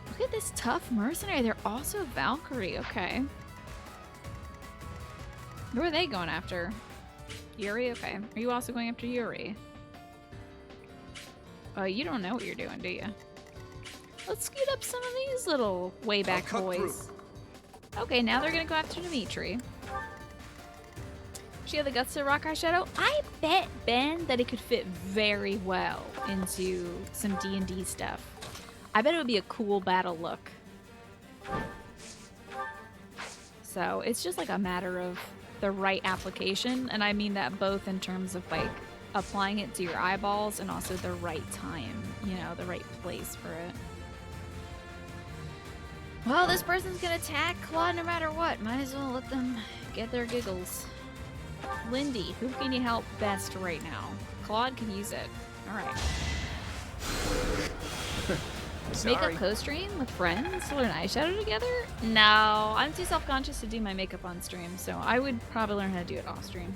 Look at this tough mercenary. They're also Valkyrie. Okay. Who are they going after? Yuri? Okay. Are you also going after Yuri? You don't know what you're doing, do you? Let's scoot up some of these little way back boys. Okay, now they're gonna go after Dimitri. She had the guts to rock eyeshadow. I bet, Ben, that it could fit very well into some D&D stuff. I bet it would be a cool battle look. So it's just like a matter of the right application, and I mean that both in terms of like applying it to your eyeballs and also the right time, you know, the right place for it. Well, this person's gonna attack Claude no matter what. Might as well let them get their giggles. Lindy, who can you help best right now? Claude can use it. Alright. Makeup co-stream with friends to learn eyeshadow together? No, I'm too self-conscious to do my makeup on stream, so I would probably learn how to do it off stream.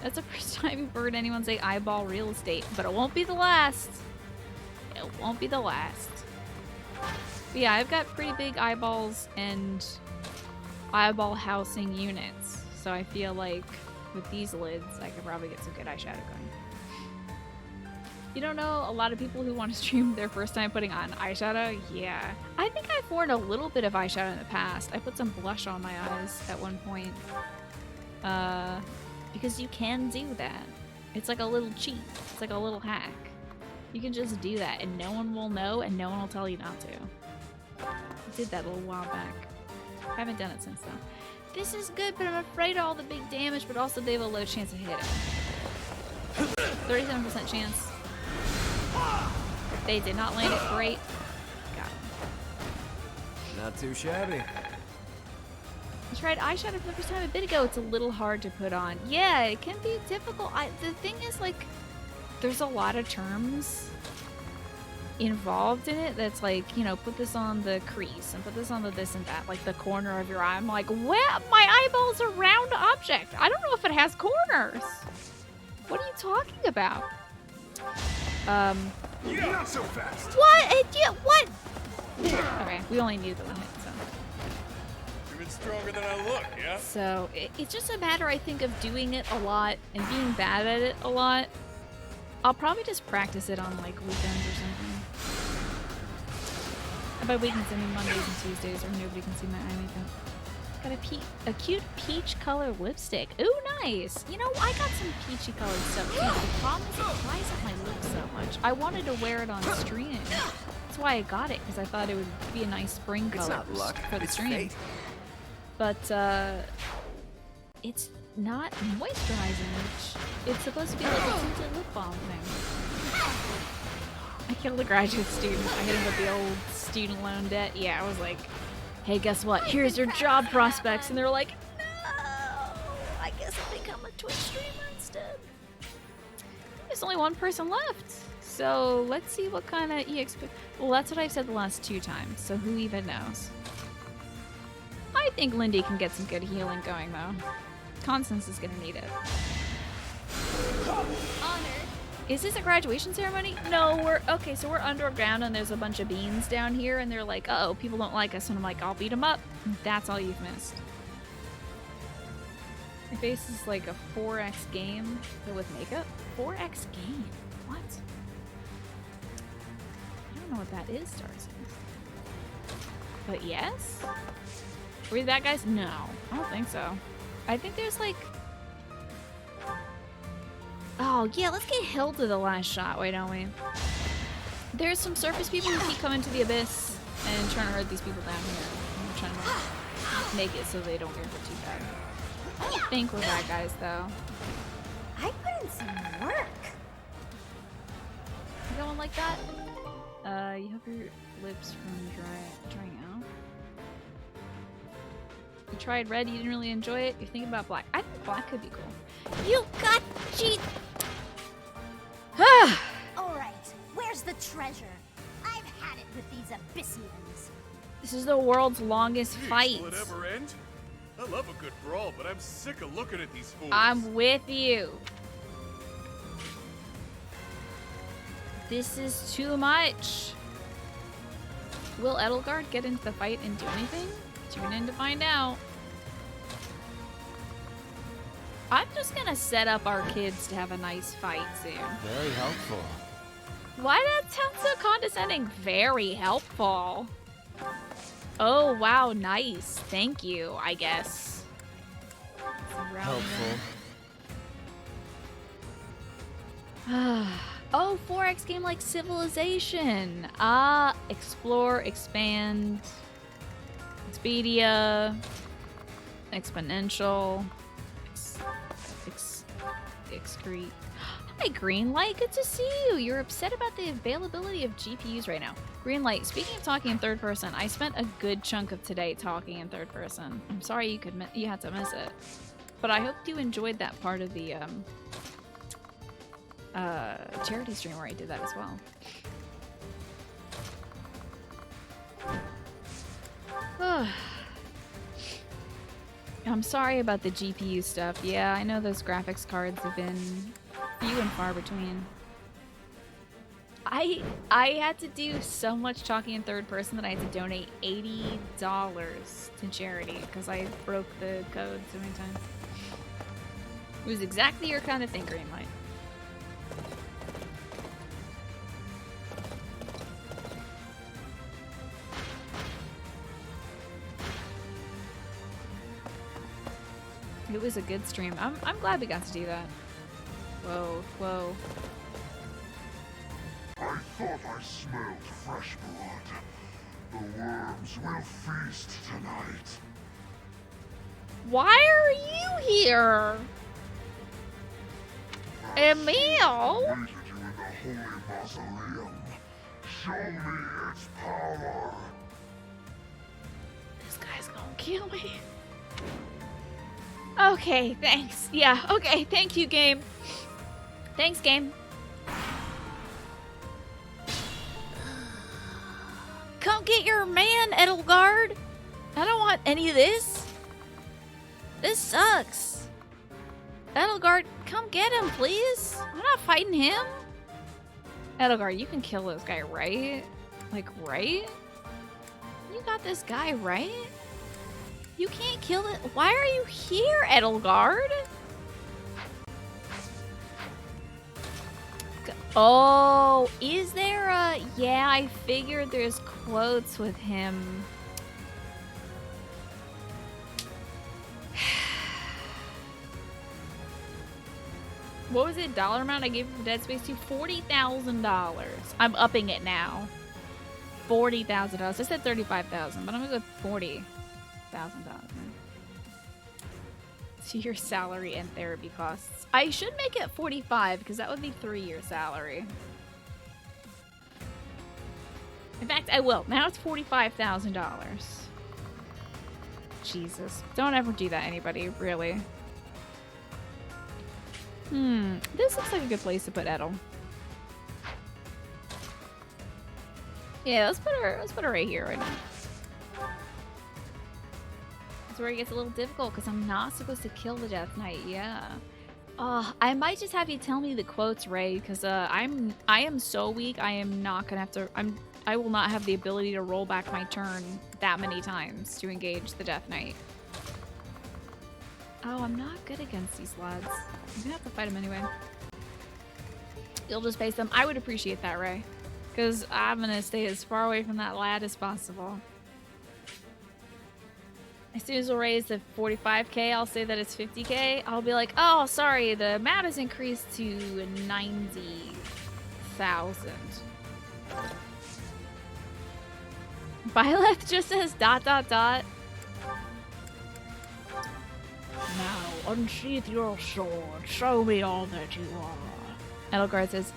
That's the first time you've heard anyone say eyeball real estate, but it won't be the last. It won't be the last. But yeah, I've got pretty big eyeballs and eyeball housing units, so I feel like with these lids, I could probably get some good eyeshadow going. You don't know a lot of people who want to stream their first time putting on eyeshadow? Yeah. I think I've worn a little bit of eyeshadow in the past. I put some blush on my eyes at one point. Because you can do that. It's like a little cheat. It's like a little hack. You can just do that and no one will know and no one will tell you not to. I did that a little while back. I haven't done it since though. This is good, but I'm afraid of all the big damage, but also they have a low chance of hitting. 37% chance. If they did not land it great, got him. Not too shabby. I tried eyeshadow for the first time a bit ago. It's a little hard to put on. Yeah, it can be difficult. The thing is, like, there's a lot of terms involved in it that's like, you know, put this on the crease and put this on the this and that, like the corner of your eye. I'm like, well, my eyeball's a round object. I don't know if it has corners. What are you talking about? You're not so fast. What? Yeah, what? Okay, we only need the one hit, so. Even stronger than I look, yeah? So, it's just a matter, I think, of doing it a lot and being bad at it a lot. I'll probably just practice it on, like, weekends or something. And by weekends, I mean Mondays and Tuesdays, or nobody can see my eye makeup. Got a cute peach color lipstick. Ooh, nice. You know, I got some peachy colored stuff too. The problem is it dries up my lips so much. I wanted to wear it on stream. That's why I got it, because I thought it would be a nice spring color It's not luck, for the it's stream. fate. But it's not moisturizing, which it's supposed to be like a tinted lip balm thing. I killed a graduate student. I hit him with the old student loan debt. Yeah, I was like, hey, guess what? Here's your job prospects. And they were like, no, I guess I'll become a Twitch streamer instead. There's only one person left. So let's see what kind of EXP. Well, that's what I've said the last 2 times. So who even knows? I think Lindy can get some good healing going, though. Constance is going to need it. Honor. Is this a graduation ceremony? No, okay, so we're underground and there's a bunch of beans down here and they're like, uh-oh, people don't like us. And I'm like, I'll beat them up. That's all you've missed. My face is like a 4x game, but with makeup? 4x game? What? I don't know what that is, Darcy. But yes? Were you that guys? No, I don't think so. I think there's like... Oh, yeah, let's get Hilda the last shot, why don't we? There's some surface people who keep coming to the abyss and trying to hurt these people down here. And we're trying to make it so they don't get hurt too bad. I don't think we're bad guys, though. I put in some work. You going like that? You have your lips from drying out. tried red, you didn't really enjoy it. You're thinking about black. I think black could be cool. You got cheat. Alright, where's the treasure? I've had it with these Abyssians. This is the world's longest fight. Will it ever end? I love a good brawl, but I'm sick of looking at these fools. I'm with you. This is too much. Will Edelgard get into the fight and do anything? Tune in to find out. I'm just gonna set up our kids to have a nice fight soon. Very helpful. Why that sound so condescending? Very helpful. Oh, wow, nice. Thank you, I guess. Helpful. Oh, 4X game like Civilization. Explore, expand, Expedia, exponential, excrete. Hi, Greenlight. Good to see you. You're upset about the availability of GPUs right now. Greenlight, speaking of talking in third person, I spent a good chunk of today talking in third person. I'm sorry you had to miss it, but I hope you enjoyed that part of the charity stream where I did that as well. I'm sorry about the GPU stuff. Yeah, I know those graphics cards have been few and far between. I had to do so much talking in third person that I had to donate $80 to charity because I broke the code so many times. It was exactly your kind of thing, Greenlight. It was a good stream. I'm glad we got to do that. Whoa, whoa. I thought I smelled fresh blood. The worms will feast tonight. Why are you here? Emil? Waited you in the holy mausoleum. Show me its power. This guy's gonna kill me. Okay, thanks. Yeah, okay, thank you, game. Thanks, game. Come get your man, Edelgard. I don't want any of this. This sucks. Edelgard, come get him, please. I'm not fighting him. Edelgard, you can kill this guy, right? Like, right? You got this guy, right? You can't kill it. Why are you here, Edelgard? Oh, is there a... Yeah, I figured there's quotes with him. What was it? Dollar amount I gave for Dead Space 2? $40,000. I'm upping it now. $40,000. I said $35,000, but I'm gonna go with $40,000. To your salary and therapy costs. I should make it 45 because that would be 3-year salary. In fact, I will. Now it's $45,000. Jesus. Don't ever do that, anybody, really. This looks like a good place to put Edel. Yeah, let's put her right here right now. That's where it gets a little difficult because I'm not supposed to kill the Death Knight. Yeah. I might just have you tell me the quotes, Ray, because I am so weak. I am not gonna have to. I will not have the ability to roll back my turn that many times to engage the Death Knight. Oh, I'm not good against these lads. I'm gonna have to fight them anyway. You'll just face them. I would appreciate that, Ray, because I'm gonna stay as far away from that lad as possible. As soon as we'll raise the 45k, I'll say that it's 50k. I'll be like, oh, sorry, the amount is increased to 90,000. Byleth just says ... Now, unsheath your sword. Show me all that you are. Edelgard says,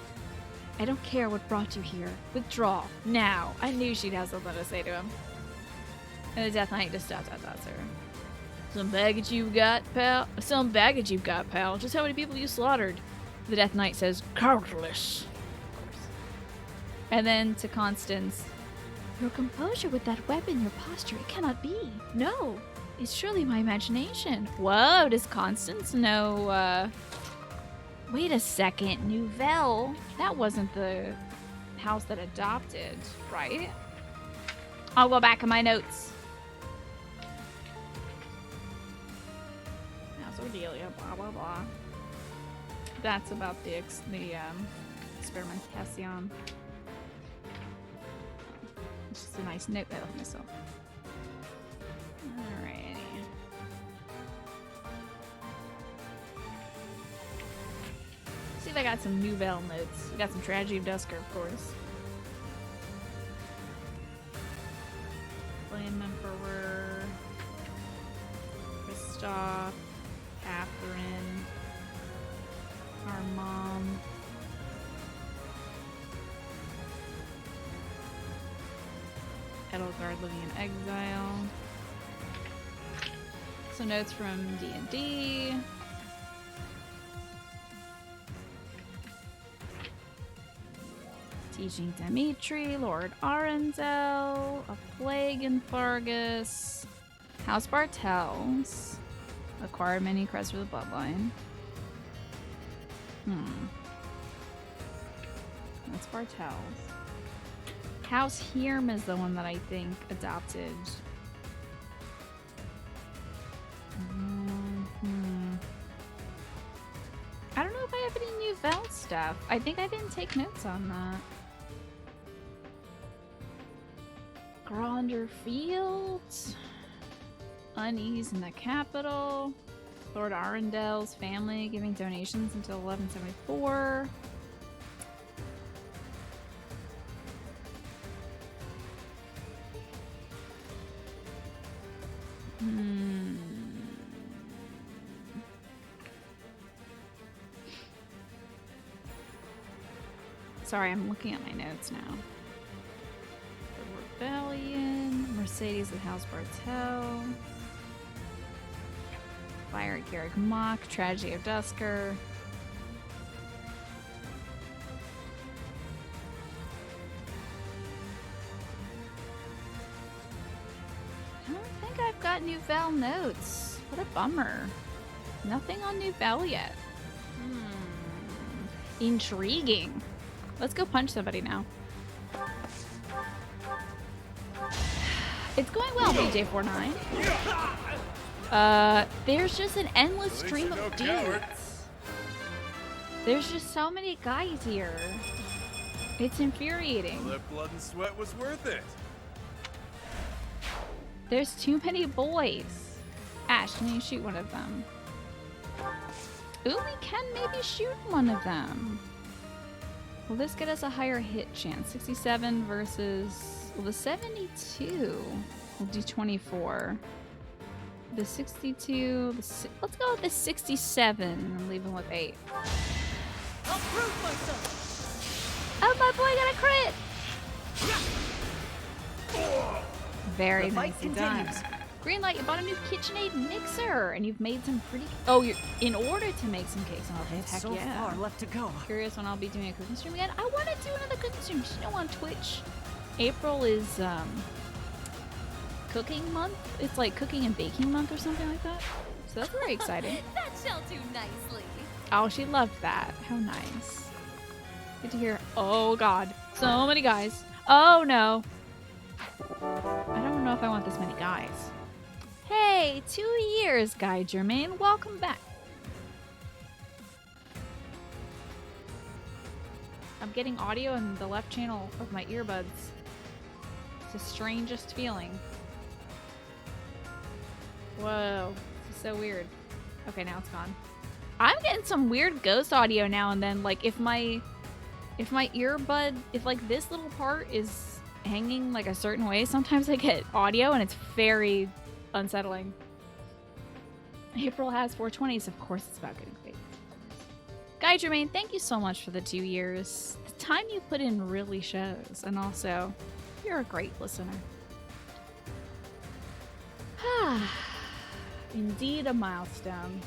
I don't care what brought you here. Withdraw. Now. I knew she'd have something to say to him. And the Death Knight just ... her. Some baggage you've got, pal? Some baggage you've got, pal. Just how many people you slaughtered? The Death Knight says, countless. Of course. And then to Constance, your composure with that weapon, your posture, it cannot be. No, it's surely my imagination. Whoa, does Constance know, Wait a second, Nouvelle? That wasn't the house that adopted, right? I'll go back in my notes. Cordelia, blah blah blah. That's about the experimentation. It's just a nice note I left myself. Alrighty. See if I got some Nouvelle notes. We got some Tragedy of Dusker, of course. Flame Emperor. Kristoff. Catherine, our mom, Edelgard living in exile. Some notes from D&D. Teaching Dimitri, Lord Arenzel, a plague in Fargus, House Bartels. Acquired many crests for the bloodline. That's Bartels. House Hirm is the one that I think adopted. I don't know if I have any Nouvelle stuff. I think I didn't take notes on that. Gronder Fields. Unease in the capital. Lord Arendel's family giving donations until 1174. Sorry, I'm looking at my notes now. The Rebellion. Mercedes at House Bartel. Fire at Garrick Mock, Tragedy of Dusker. I don't think I've got Nouvelle notes. What a bummer. Nothing on Nouvelle yet. Intriguing. Let's go punch somebody now. It's going well, BJ49. There's just an endless stream of dudes. There's just so many guys here. It's infuriating. Well, that blood and sweat was worth it. There's too many boys. Ash, can you shoot one of them? Ooh, we can maybe shoot one of them. Will this get us a higher hit chance? 67 versus... Well, the 72 will do 24. The 62... let's go with the 67 and leave him with 8. I'll prove myself. Oh, my boy got a crit! Very nicely done. Green light, you bought a new KitchenAid mixer, and you've made some pretty... Oh, you're in order to make some cakes. Oh, heck so yeah. far left to go. Curious when I'll be doing a cooking stream again. I want to do another cooking stream. Just know on Twitch, April is cooking month. It's like cooking and baking month or something like that. So that's very exciting. That shall do nicely. Oh, she loved that. How nice. Good to hear. Oh, God. So many guys. Oh, no. I don't know if I want this many guys. Hey, 2 years, Guy Germain. Welcome back. I'm getting audio in the left channel of my earbuds. It's the strangest feeling. Whoa, this is so weird. Okay, now it's gone. I'm getting some weird ghost audio now and then. Like if my earbud, if like this little part is hanging like a certain way, sometimes I get audio and it's very unsettling. April has 420s. Of course it's about getting paid. Guy Germain, thank you so much for the 2 years. The time you put in really shows. And also, you're a great listener. Indeed a milestone.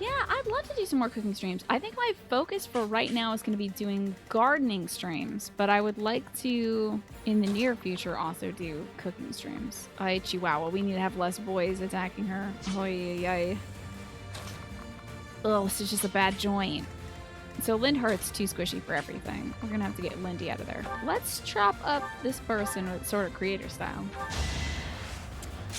Yeah, I'd love to do some more cooking streams. I think my focus for right now is going to be doing gardening streams, but I would like to, in the near future, also do cooking streams. Ay, Chihuahua, we need to have less boys attacking her. Oy. Oh, this is just a bad joint. So Lyndhart's too squishy for everything. We're going to have to get Lindy out of there. Let's chop up this person with sort of creator style.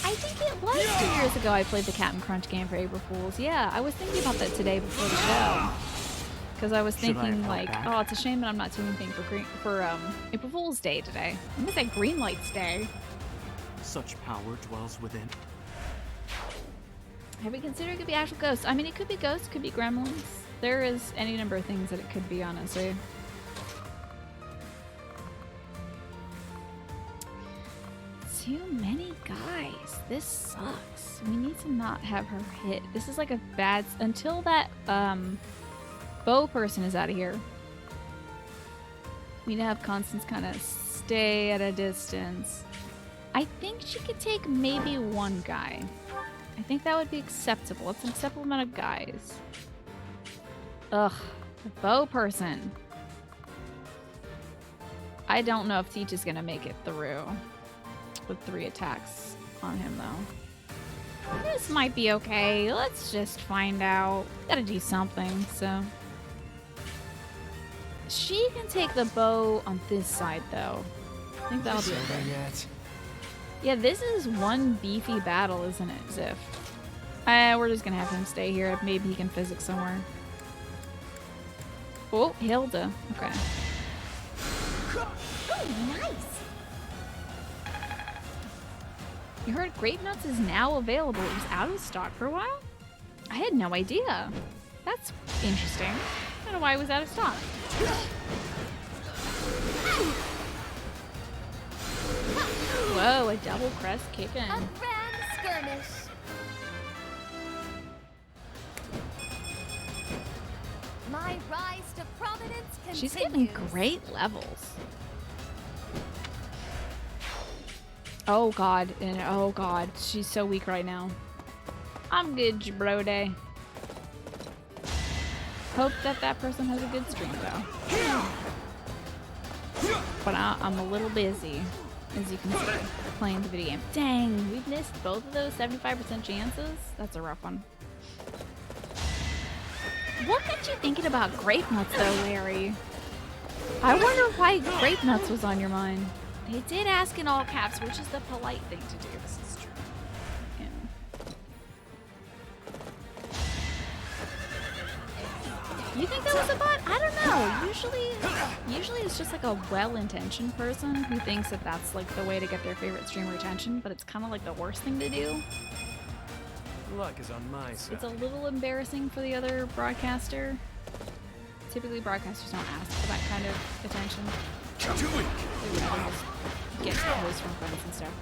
I think it was 2 years ago I played the Captain Crunch game for April Fools. Yeah, I was thinking about that today before the show. Because I was thinking, like, oh, it's a shame that I'm not doing anything for April Fool's Day today. I'm going to say Green Lights Day. Such power dwells within. Have we considered it could be actual ghosts? I mean, it could be ghosts, it could be gremlins. There is any number of things that it could be, honestly. Too many guys. This sucks. We need to not have her hit. This is like a bad... Until that bow person is out of here. We need to have Constance kind of stay at a distance. I think she could take maybe one guy. I think that would be acceptable. It's an acceptable amount of guys. Ugh. The bow person. I don't know if Teach is going to make it through. With 3 attacks on him, though. This might be okay. Let's just find out. Gotta do something, so. She can take the bow on this side, though. I think that'll be okay. Yeah, this is one beefy battle, isn't it, Ziff? We're just gonna have him stay here. Maybe he can physics somewhere. Oh, Hilda. Okay. Oh, nice. You heard Grape Nuts is now available. It was out of stock for a while? I had no idea. That's interesting. I don't know why it was out of stock. Whoa, a double crest kicking. A grand skirmish. My rise to prominence continues. She's getting great levels. Oh god, and oh god, she's so weak right now. I'm good, Jabrode. Hope that that person has a good stream though. But I'm a little busy, as you can see, playing the video game. Dang, we've missed both of those 75% chances? That's a rough one. What got you thinking about Grape Nuts though, Larry? I wonder why Grape Nuts was on your mind. They did ask in all caps, which is the polite thing to do. This is true. Yeah. You think that was a bot? I don't know. Usually it's just like a well-intentioned person who thinks that that's like the way to get their favorite streamer attention, but it's kind of like the worst thing to do. Luck is on my side. It's a little embarrassing for the other broadcaster. Typically broadcasters don't ask for that kind of attention. They would rather just get posts from friends and stuff.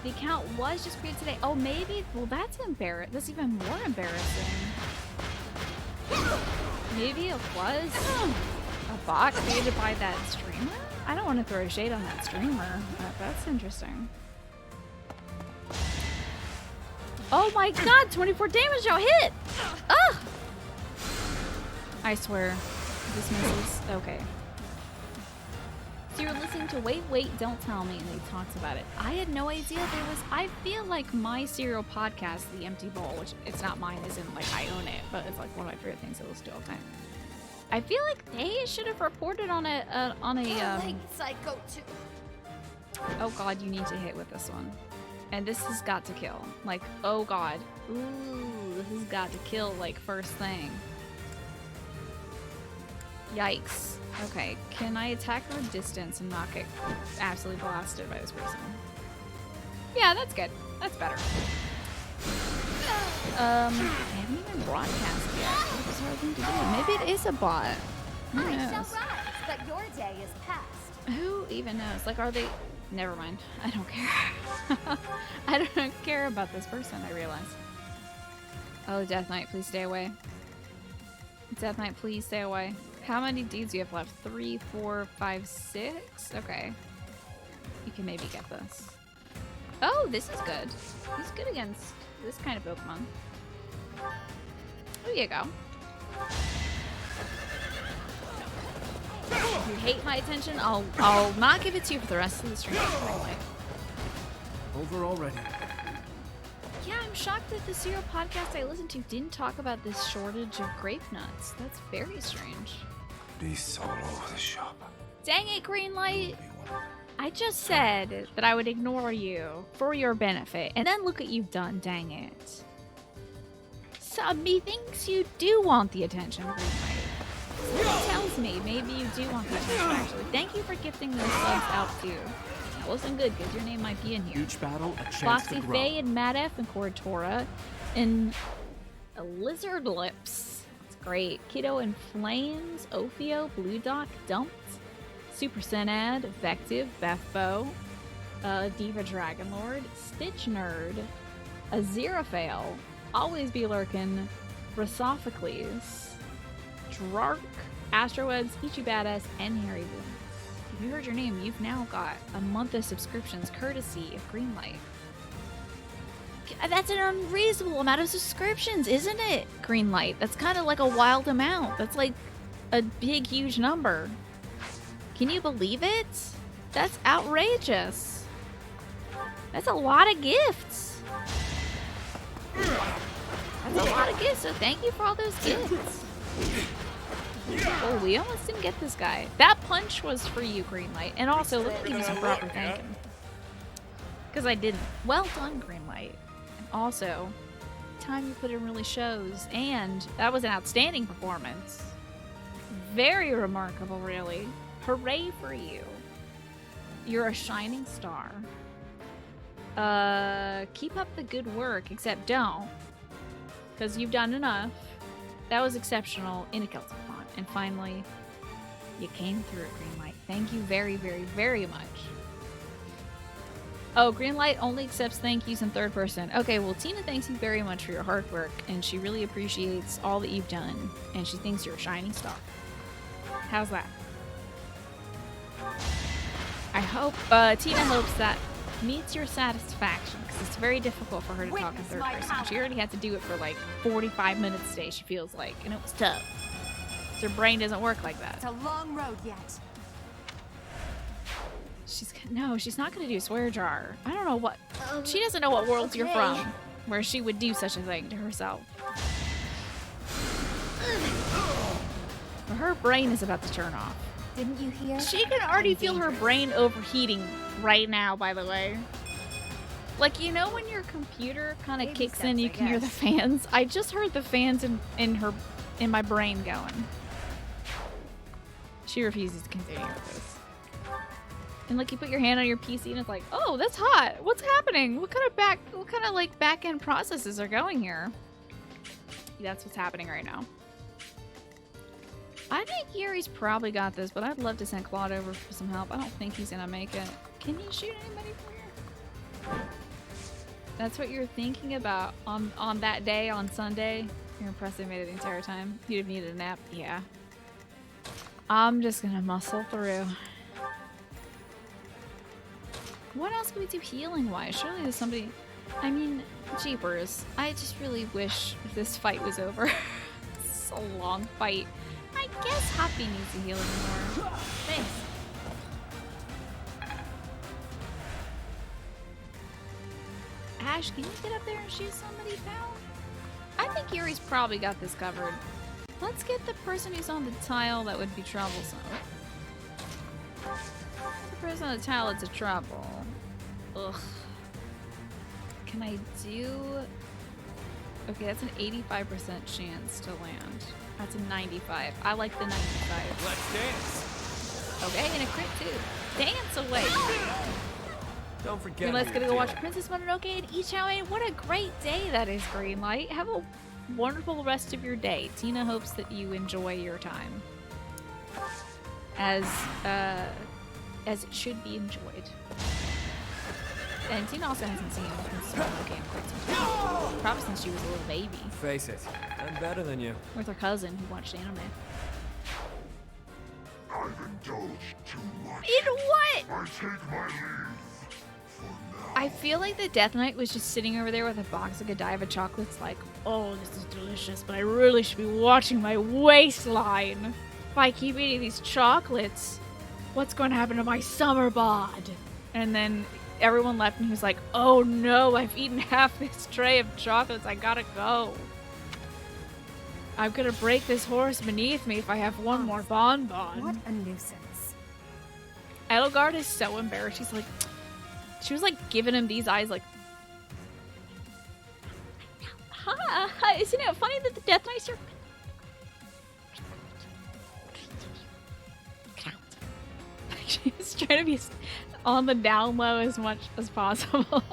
The account was just created today. Oh, maybe. Well, that's embarrassing. That's even more embarrassing. Maybe it was a bot created by that streamer? I don't want to throw shade on that streamer, but that's interesting. Oh my god, 24 damage now hit! Ugh! I swear. This misses. Okay. So you were listening to Wait, Wait, Don't Tell Me, and they talked about it. I had no idea there was... I feel like my serial podcast, The Empty Bowl, which it's not mine, isn't like I own it, but it's like one of my favorite things I listen to all the time. I feel like they should have reported on a Psycho 2. Oh god, you need to hit with this one. And this has got to kill. Like, oh god. Ooh, this has got to kill, like, first thing. Yikes. Okay, can I attack from a distance and not get absolutely blasted by this person? Yeah, that's good. That's better. I haven't even broadcast yet. What a hard thing to do. Maybe it is a bot. Who knows? I shall rise, but your day is past. Who even knows? Like, are they... Never mind. I don't care. I don't care about this person, I realize. Oh, Death Knight, please stay away. Death Knight, please stay away. How many deeds do you have left? 3, 4, 5, 6? Okay. You can maybe get this. Oh, this is good. He's good against this kind of Pokemon. There you go. If you hate my attention, I'll not give it to you for the rest of the stream. Over already. Yeah, I'm shocked that the cereal podcast I listened to didn't talk about this shortage of grape nuts. That's very strange. Beasts all over the shop. Dang it, Greenlight! I just said that I would ignore you for your benefit, and then look what you've done, dang it. Methinks you do want the attention, Greenlight. Something tells me maybe you do want the attention, actually. Thank you for gifting those subs out, too. That wasn't good, because your name might be in here. Each battle, a chance Foxy to grow. Faye and Matt F and Cortora and Lizard Lips. That's great. Kiddo and Flames, Ophio, Blue Doc, Dumped, Super Senad, Vective, Bethbo, Diva Dragonlord, Stitch Nerd, Aziraphale, Always Be Lurkin, Rosophocles, Drark, Astrowebs, Ichi Badass, and Harry Boom. If you heard your name, you've now got a month of subscriptions courtesy of Greenlight. That's an unreasonable amount of subscriptions, isn't it, Greenlight? That's kind of like a wild amount. That's like a big, huge number. Can you believe it? That's outrageous. That's a lot of gifts. That's a lot of gifts, so thank you for all those gifts. Oh, we almost didn't get this guy. That punch was for you, Greenlight. And also, let me give you some proper thanking. Because I didn't. Well done, Greenlight. And also, time you put in really shows. And that was an outstanding performance. Very remarkable, really. Hooray for you. You're a shining star. Keep up the good work, except don't. Because you've done enough. That was exceptional in a Celtic font. And finally, you came through it, Greenlight. Thank you very, very, very much. Oh, Greenlight only accepts thank yous in third person. Okay, well, Tina thanks you very much for your hard work, and she really appreciates all that you've done, and she thinks you're a shining star. How's that? I hope, Tina hopes that meets your satisfaction, because it's very difficult for her to talk in third person. She already had to do it for like 45 minutes today, she feels like, and it was tough. Her brain doesn't work like that. It's a long road yet. She's not gonna do swear jar. I don't know what. She doesn't know what world you're from, where she would do such a thing to herself. Her brain is about to turn off. Didn't you hear? She can already feel her brain overheating right now, by the way. Like, you know when your computer kind of kicks in, you can hear the fans? I just heard the fans in my brain going. She refuses to continue with this. And like you put your hand on your PC and it's like, oh, that's hot. What's happening? What kind of like back-end processes are going here? That's what's happening right now. I think Yuri's probably got this, but I'd love to send Claude over for some help. I don't think he's gonna make it. Can you shoot anybody from here? That's what you're thinking about on that day, on Sunday? You're impressed they made it the entire time. You'd have needed a nap. Yeah. I'm just gonna muscle through. What else can we do healing-wise? Surely there's somebody... I mean, jeepers. I just really wish this fight was over. It's a long fight. I guess Hoppy needs a healing more. Thanks. Ash, can you get up there and shoot somebody, pal? I think Yuri's probably got this covered. Let's get the person who's on the tile that would be troublesome. The person on the tile that's a trouble. Ugh. Can I do... Okay, that's an 85% chance to land. That's a 95. I like the 95. Let's dance. Okay, and a crit too. Dance away. Don't forget. Let's go watch Princess Mononoke and Ichao. What a great day that is, Greenlight. Have a wonderful rest of your day. Tina hopes that you enjoy your time. As it should be enjoyed. And Tina also hasn't seen Princess Mononoke in quite some time. Probably since she was a little baby. Face it, I'm better than you. With her cousin who watched anime. I've indulged too much. In what? I take my leave for now. I I feel like the Death Knight was just sitting over there with a box of Godiva chocolates like, oh, this is delicious, but I really should be watching my waistline. If I keep eating these chocolates, what's going to happen to my summer bod? And then everyone left and he was like, oh no, I've eaten half this tray of chocolates, I gotta go. I'm gonna break this horse beneath me if I have one more bonbon. What a nuisance. Edelgard is so embarrassed. She was like giving him these eyes like, hi, isn't it funny that the Death Knights are... She's trying to be on the down low as much as possible.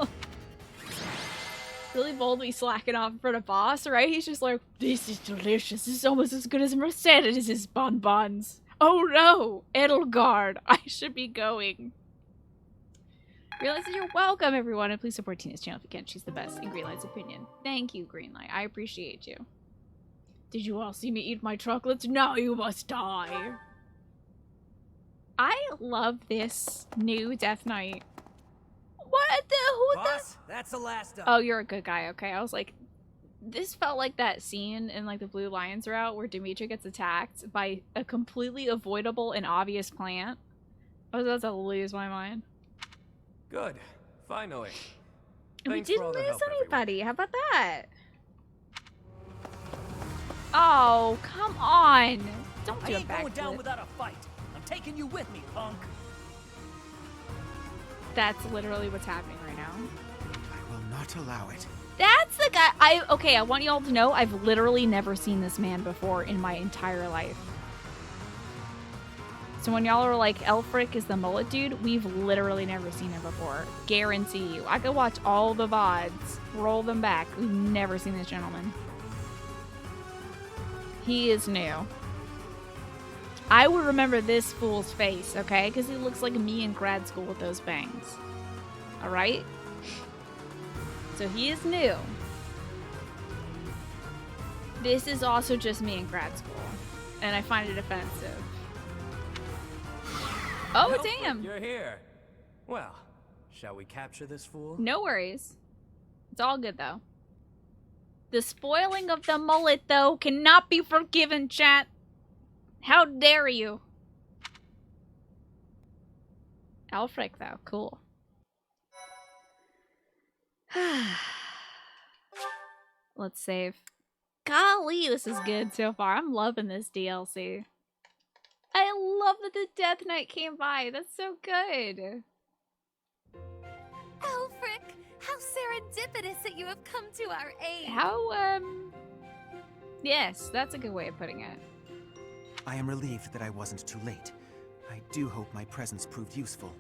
Really boldly slacking off in front of boss, right? He's just like, this is delicious. This is almost as good as Mercedes' bonbons. Oh no, Edelgard, I should be going. Realize that you're welcome, everyone, and please support Tina's channel if you can. She's the best in Greenlight's opinion. Thank you, Greenlight. I appreciate you. Did you all see me eat my chocolates? Now you must die. I love this new Death Knight. What the? Who Boss, that's the last of Oh, you're a good guy. Okay, I was like, this felt like that scene in like the Blue Lions route where Dimitri gets attacked by a completely avoidable and obvious plant. I was about to lose my mind. Good. Finally. And we Thanks for didn't all the lose help, anybody. How about that? Oh, come on. Don't do I a ain't going down backflip. without a fight. I'm taking you with me, punk. That's literally what's happening right now. I will not allow it. That's the guy. Okay, I want y'all to know I've literally never seen this man before in my entire life. So when y'all are like, Elfric is the mullet dude, we've literally never seen him before. Guarantee you. I could watch all the VODs, roll them back. We've never seen this gentleman. He is new. I would remember this fool's face, okay? Because he looks like me in grad school with those bangs. Alright? So he is new. This is also just me in grad school. And I find it offensive. Oh, Elfric, damn! You're here. Well, shall we capture this fool? No worries. It's all good, though. The spoiling of the mullet, though, cannot be forgiven, chat. How dare you? Elfric, though. Cool. Let's save. Golly, this is good so far. I'm loving this DLC. I love that the Death Knight came by. That's so good. Alfric, how serendipitous that you have come to our aid. How, yes, that's a good way of putting it. I am relieved that I wasn't too late. I do hope my presence proved useful.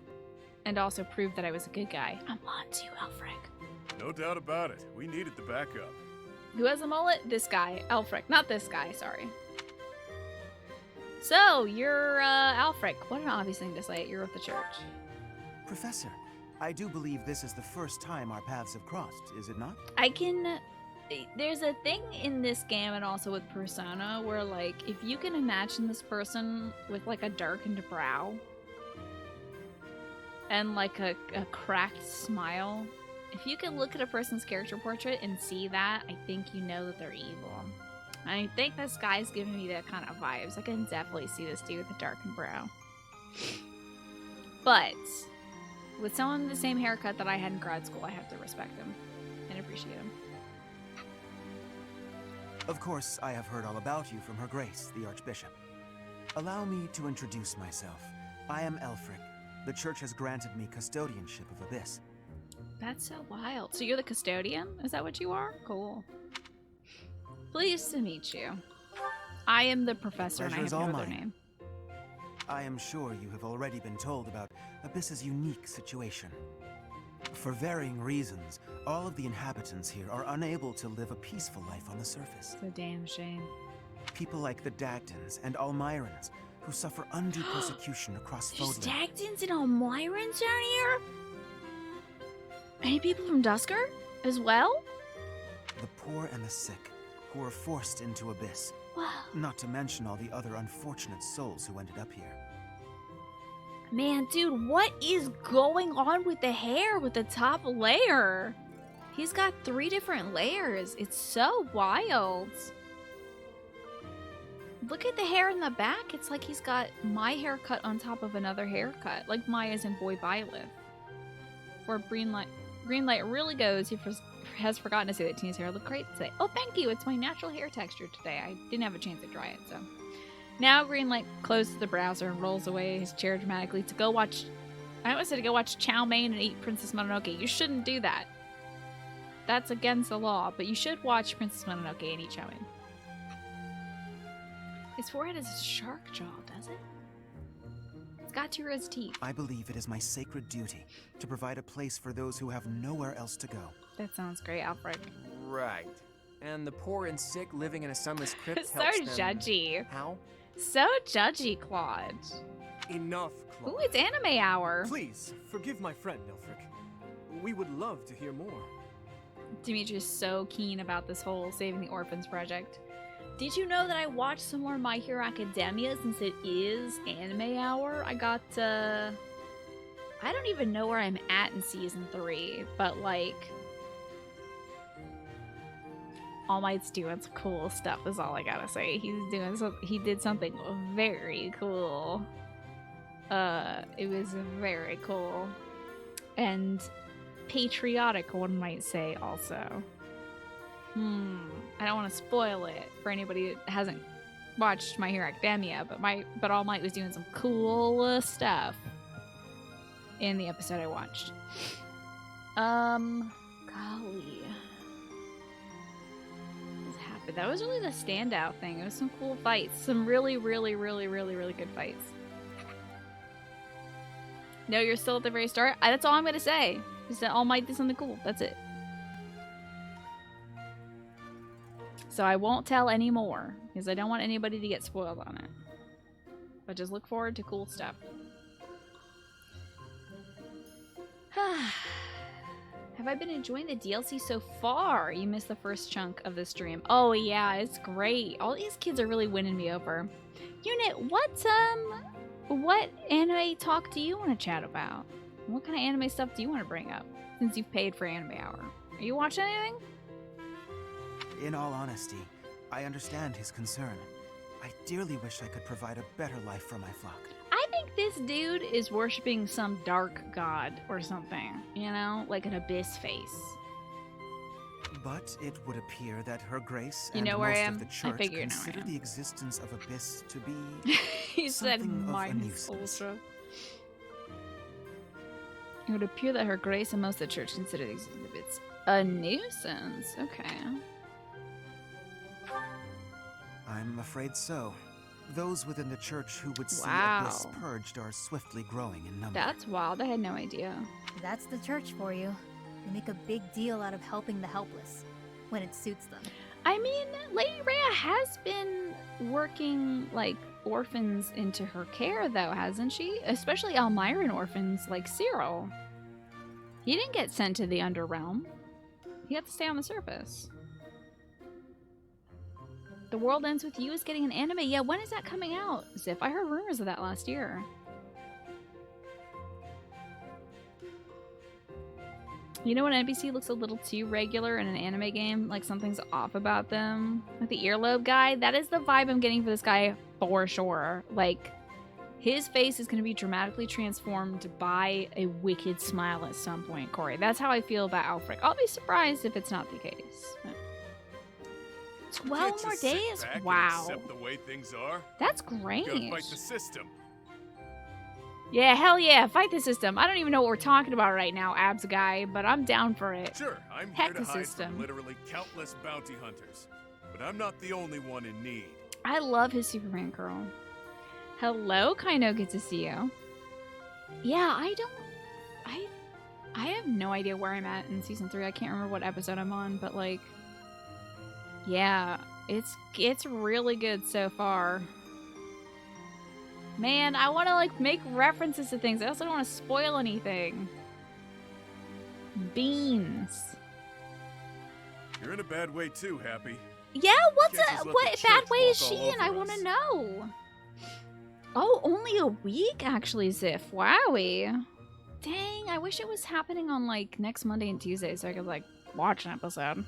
And also proved that I was a good guy. I'm on to you, Elfric. No doubt about it. We needed the backup. Who has a mullet? This guy. Elfric. Not this guy, sorry. So, you're, Alfric. What an obvious thing to say. You're with the church. Professor, I do believe this is the first time our paths have crossed, is it not? I can... There's a thing in this game and also with Persona where, like, if you can imagine this person with, like, a darkened brow and, like, a cracked smile, if you can look at a person's character portrait and see that, I think you know that they're evil. I think this guy's giving me that kind of vibes. I can definitely see this dude with a darkened brow. But with someone with the same haircut that I had in grad school, I have to respect him and appreciate him. Of course, I have heard all about you from Her Grace, the Archbishop. Allow me to introduce myself. I am Elfric. The Church has granted me custodianship of Abyss. That's so wild. So you're the custodian? Is that what you are? Cool. Pleased to meet you. I am the professor and I have no other name. I am sure you have already been told about Abyss's unique situation. For varying reasons, all of the inhabitants here are unable to live a peaceful life on the surface. It's a damn shame. People like the Dagdans and Almirans, who suffer undue persecution across There's Fodlan. Dagdans and Almirans down here? Any people from Dusker as well? The poor and the sick, who were forced into Abyss. Wow. Not to mention all the other unfortunate souls who ended up here. Man, dude, what is going on with the hair with the top layer? He's got 3 different layers. It's so wild. Look at the hair in the back. It's like he's got my haircut on top of another haircut. Like Maya's in Boy Byleth. For green light really goes. He has forgotten to say that Tina's hair looked great today. Oh, thank you. It's my natural hair texture today. I didn't have a chance to dry it, so. Now Greenlight closes the browser and rolls away his chair dramatically to go watch... I almost said to go watch Chow Mein and eat Princess Mononoke. You shouldn't do that. That's against the law, but you should watch Princess Mononoke and eat Chow Mein. His forehead is a shark jaw, does it? It's got 2 rows of teeth. I believe it is my sacred duty to provide a place for those who have nowhere else to go. That sounds great, Alfred. Right. And the poor and sick living in a sunless crypt So helps them... judgy. How? So judgy, Claude. Enough, Claude. Ooh, it's anime hour. Please, forgive my friend, Nilfric. We would love to hear more. Dimitri's so keen about this whole Saving the Orphans project. Did you know that I watched some more My Hero Academia since it is anime hour? I got, I don't even know where I'm at in season 3, but like... All Might's doing some cool stuff is all I gotta say. He did something very cool. It was very cool. And patriotic, one might say also. I don't want to spoil it for anybody that hasn't watched My Hero Academia, but All Might was doing some cool stuff in the episode I watched. Golly. But that was really the standout thing. It was some cool fights. Some really, really, really, really, really good fights. No, you're still at the very start? That's all I'm going to say. Is that All Might did something cool. That's it. So I won't tell any more. Because I don't want anybody to get spoiled on it. But just look forward to cool stuff. Have I been enjoying the DLC so far? You missed the first chunk of the stream. Oh yeah, it's great. All these kids are really winning me over. Unit, what anime talk do you want to chat about? What kind of anime stuff do you want to bring up? Since you've paid for Anime Hour. Are you watching anything? In all honesty, I understand his concern. I dearly wish I could provide a better life for my flock. I think this dude is worshipping some dark god or something, you know? Like an abyss face. But it would appear that Her Grace You and know where most I am? of the I church figure you know where I consider am. the existence of Abyss to be He said something of a minus nuisance. ultra. It would appear that Her Grace and most of the church consider the existence of Abyss a nuisance. Okay. I'm afraid so. Those within the church who would see Abyss Wow. purged are swiftly growing in number. That's wild. I had no idea. That's the church for you. They make a big deal out of helping the helpless when it suits them. I mean, Lady Rhea has been working, like, orphans into her care, though, hasn't she? Especially Almyran orphans like Cyril. He didn't get sent to the Underrealm. He had to stay on the surface. The World Ends With You is getting an anime. Yeah, when is that coming out? Ziff, I heard rumors of that last year. You know when NPC looks a little too regular in an anime game? Like something's off about them? Like the earlobe guy? That is the vibe I'm getting for this guy for sure. Like, his face is going to be dramatically transformed by a wicked smile at some point, Corey. That's how I feel about Alfred. I'll be surprised if it's not the case. But 12 Can't more just sit days? back and Wow. accept the way things are. That's great. Gotta fight the system. Yeah, hell yeah. Fight the system. I don't even know what we're talking about right now, abs guy, but I'm down for it. Sure, I'm Heck here to the hide system. from literally countless bounty hunters, but I'm not the only one in need. I love his Superman curl. Hello, Kaino, good to see you. Yeah, I have no idea where I'm at in season 3. I can't remember what episode I'm on, but like, yeah, it's really good so far. Man, I want to like make references to things. I also don't want to spoil anything. Beans. You're in a bad way too, Happy. Yeah, Can't just let the what church bad way is walk she all in? I over want us. to know. Oh, only a week actually, Ziff. Wowie. Dang, I wish it was happening on like next Monday and Tuesday so I could like watch an episode.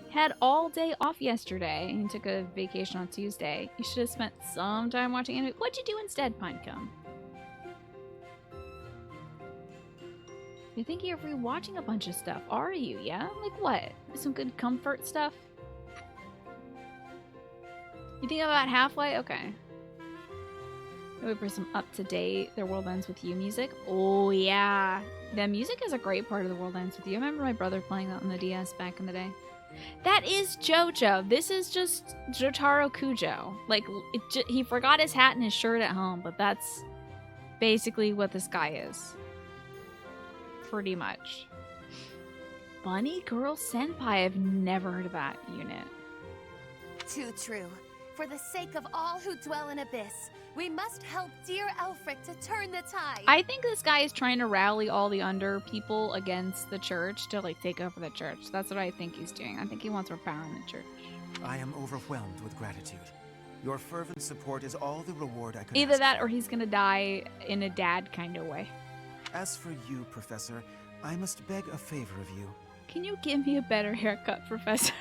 Had all day off yesterday and took a vacation on Tuesday. You should have spent some time watching anime. What'd you do instead, Pinecone? You're thinking of rewatching a bunch of stuff, are you? Yeah? Like what? Some good comfort stuff? You think about Halfway? Okay. Wait for some up-to-date Their World Ends With You music. Oh, yeah. The music is a great part of The World Ends With You. I remember my brother playing that on the DS back in the day. That is JoJo. This is just Jotaro Kujo. Like, he forgot his hat and his shirt at home, but that's basically what this guy is. Pretty much. Bunny Girl Senpai. I've never heard of that unit. Too true. For the sake of all who dwell in Abyss, we must help dear Elfric to turn the tide. I think this guy is trying to rally all the under people against the church to like take over the church. That's what I think he's doing. I think he wants more power in the church. I am overwhelmed with gratitude. Your fervent support is all the reward I could Either ask that for. or he's gonna die in a dad kind of way. As for you, Professor, I must beg a favor of you. Can you give me a better haircut, Professor?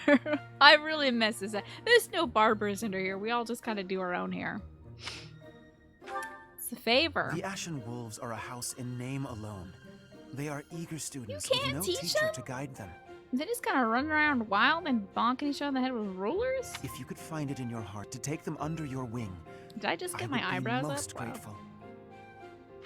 I really miss this. There's no barbers under here. We all just kind of do our own hair. It's a favor. The Ashen Wolves are a house in name alone. They are eager students You can't with no teach teacher them? to guide them. They just kind of running around wild and bonking each other in the head with rulers? If you could find it in your heart to take them under your wing, Did I just get I my would eyebrows be most up? Wow. grateful.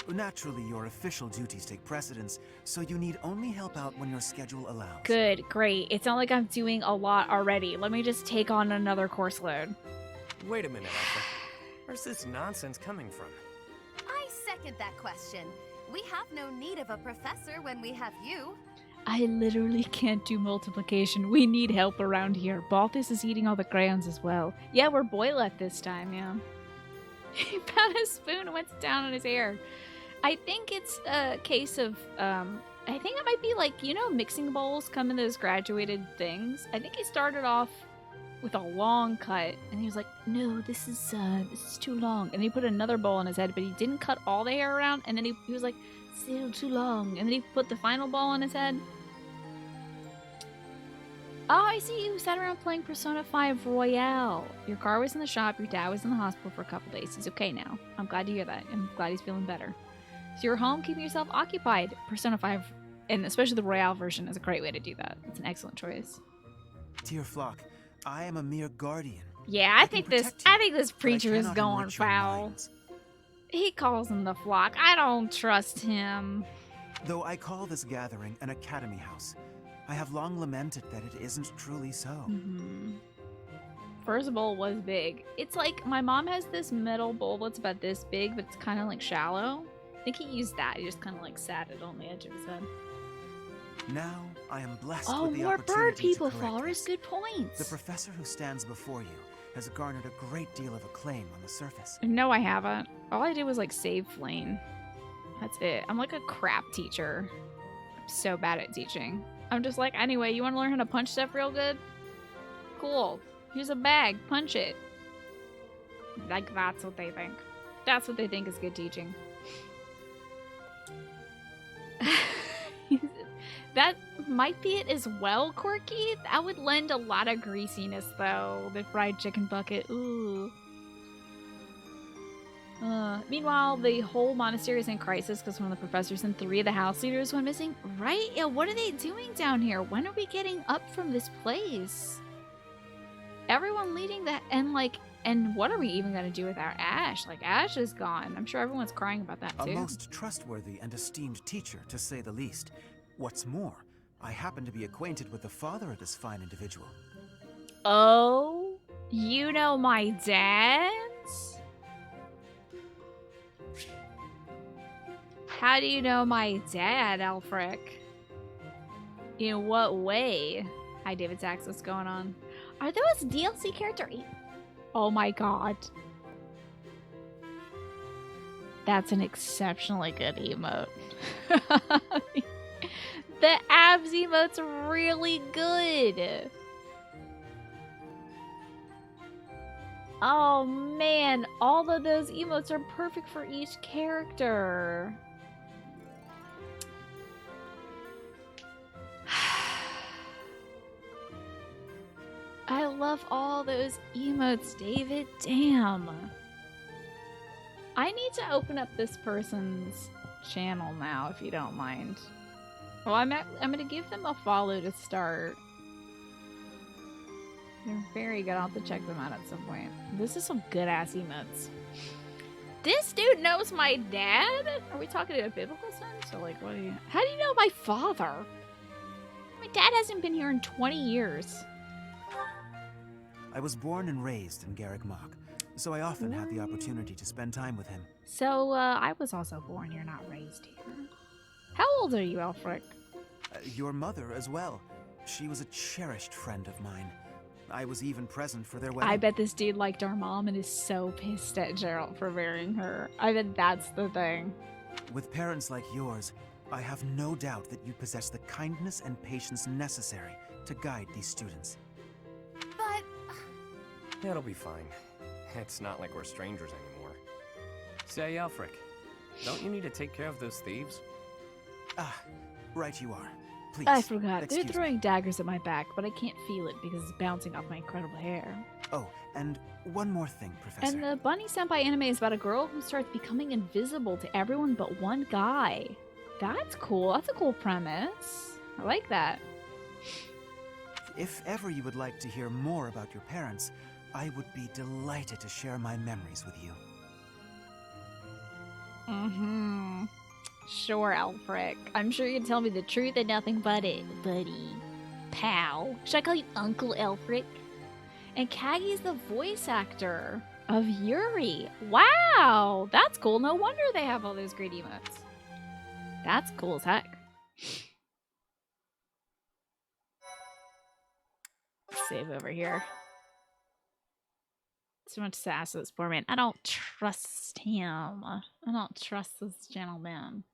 Naturally, your official duties take precedence, so you need only help out when your schedule allows. Good, great. It's not like I'm doing a lot already. Let me just take on another course load. Wait a minute, Alpha. Where's this nonsense coming from? I second that question. We have no need of a professor when we have you. I literally can't do multiplication. We need help around here. Balthus is eating all the crayons as well. Yeah, we're boilet this time, yeah. He found a spoon and went down on his hair. I think it's a case of, I think it might be like, you know, mixing bowls come in those graduated things. I think he started off with a long cut, and he was like, no, this is too long. And he put another bowl on his head, but he didn't cut all the hair around, and then he was like, still too long. And then he put the final ball on his head. Oh, I see you sat around playing Persona 5 Royale. Your car was in the shop, your dad was in the hospital for a couple days. He's okay now. I'm glad to hear that. I'm glad he's feeling better. So you're home keeping yourself occupied. Persona 5, and especially the Royale version, is a great way to do that. It's an excellent choice. Dear flock, I am a mere guardian. Yeah, I think this preacher is cannot going enrich your foul. minds. He calls him the flock. I don't trust him. Though I call this gathering an academy house, I have long lamented that it isn't truly so. Mm-hmm. First bowl was big. It's like my mom has this metal bowl that's about this big, but it's kind of like shallow. I think he used that. He just kind of like sat it on the edge of his head. Now I am blessed Oh, with the more opportunity bird people, to correct Flores. this. Good points. The professor who stands before you has garnered a great deal of acclaim on the surface. No, I haven't. All I did was like save Flane. That's it. I'm like a crap teacher. I'm so bad at teaching. I'm just like, anyway, you want to learn how to punch stuff real good? Cool. Here's a bag. Punch it. Like, that's what they think. That's what they think is good teaching. That might be it as well, Corky. That would lend a lot of greasiness, though. The fried chicken bucket. Ooh. Meanwhile, the whole monastery is in crisis because one of the professors and 3 of the house leaders went missing. Right? Yeah, what are they doing down here? When are we getting up from this place? Everyone leading that, and what are we even going to do with our Ash? Like, Ash is gone. I'm sure everyone's crying about that, too. A most trustworthy and esteemed teacher, to say the least. What's more, I happen to be acquainted with the father of this fine individual. Oh? You know my dad? How do you know my dad, Alfric? In what way? Hi, David Sachs. What's going on? Are those DLC characters? Oh my god. That's an exceptionally good emote. The abs emote's really good. Oh man, all of those emotes are perfect for each character. I love all those emotes, David. Damn. I need to open up this person's channel now, if you don't mind. Well, I'm gonna give them a follow to start. They're very good. I'll have to check them out at some point. This is some good ass emotes. This dude knows my dad? Are we talking in a biblical sense? Or like, what do you... How do you know my father? My dad hasn't been here in 20 years. I was born and raised in Garrick Mach, so I often had the opportunity to spend time with him. So, I was also born here, not raised here. How old are you, Alfred? Your mother as well. She was a cherished friend of mine. I was even present for their wedding. I bet this dude liked our mom and is so pissed at Gerald for marrying her. I bet that's the thing. With parents like yours, I have no doubt that you possess the kindness and patience necessary to guide these students. But... It'll be fine. It's not like we're strangers anymore. Say, Alfred, don't you need to take care of those thieves? Ah, right you are. Please, I forgot. They're excuse throwing daggers at my back, but I can't feel it because it's bouncing off my incredible hair. Oh, and one more thing, Professor. And the Bunny Senpai anime is about a girl who starts becoming invisible to everyone but one guy. That's cool. That's a cool premise. I like that. If ever you would like to hear more about your parents, I would be delighted to share my memories with you. Mm-hmm. Sure, Alfric. I'm sure you can tell me the truth and nothing but it, buddy. Pal. Should I call you Uncle Alfric? And Kagi's the voice actor of Yuri. Wow! That's cool. No wonder they have all those great emotes. That's cool as heck. Save over here. So much sass this poor man. I don't trust him. I don't trust this gentleman.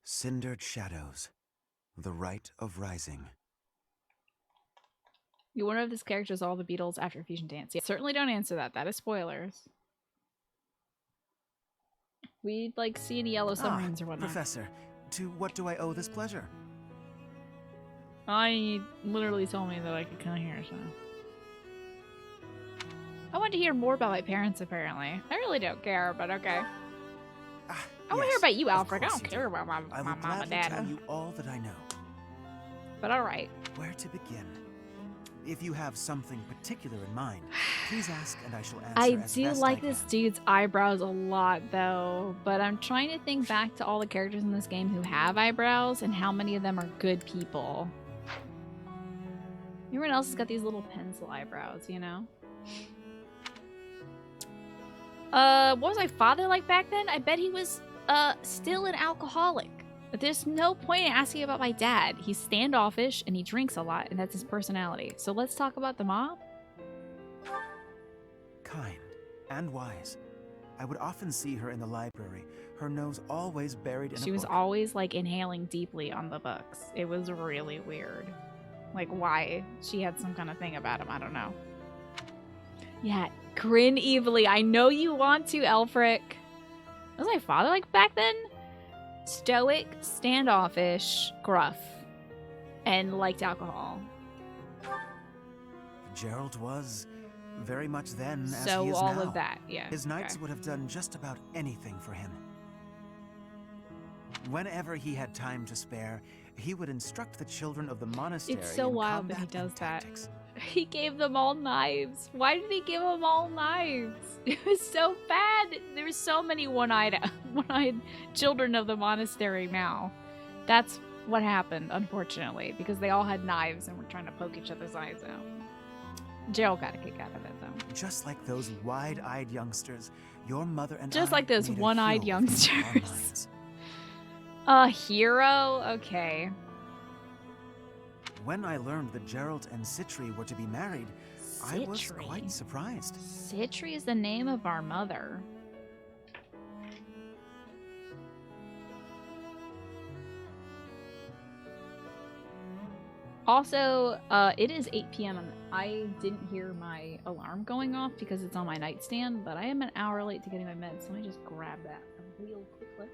Cindered shadows. The rite of rising. You wonder if this character is all the Beatles after Fusion Dance. Yeah, certainly don't answer that. That is spoilers. We'd like see any yellow submarines or whatnot. Professor, to what do I owe this pleasure? I literally told me that I could come here, so... I want to hear more about my parents, apparently. I really don't care, but okay. I want to hear about you, Alfred. I don't care about my mom and dad. I will tell you all that I know. But alright. Where to begin? If you have something particular in mind, please ask and I shall answer I as do best like I can. this dude's eyebrows a lot, though. But I'm trying to think back to all the characters in this game who have eyebrows and how many of them are good people. Everyone else has got these little pencil eyebrows, you know? What was my father like back then? I bet he was, still an alcoholic. But there's no point in asking about my dad. He's standoffish and he drinks a lot, and that's his personality. So let's talk about the mom. Kind and wise. I would often see her in the library, her nose always buried in a book. She was always, like, inhaling deeply on the books. It was really weird. Like, why? She had some kind of thing about him. I don't know. Yeah, grin evilly. I know you want to, Elfric. Was my father like back then? Stoic, standoffish, gruff, and liked alcohol. Gerald was very much then as So he is all now. of that, yeah. His knights okay. would have done just about anything for him. Whenever he had time to spare, he would instruct the children of the monastery It's so in wild that he combat and does that. tactics. He gave them all knives. Why did he give them all knives? It was so bad. There were so many one-eyed children of the monastery now. That's what happened, unfortunately, because they all had knives and were trying to poke each other's eyes out. Gerald got a kick out of it, though. Just like those wide-eyed youngsters, your mother and Just I like those made a one-eyed hero within our youngsters. minds. A hero? Okay. When I learned that Gerald and Citri were to be married, I was Citri? quite surprised. Citri is the name of our mother. Also, it is 8 p.m. and I didn't hear my alarm going off because it's on my nightstand, but I am an hour late to getting my meds, so let me just grab that real quickly.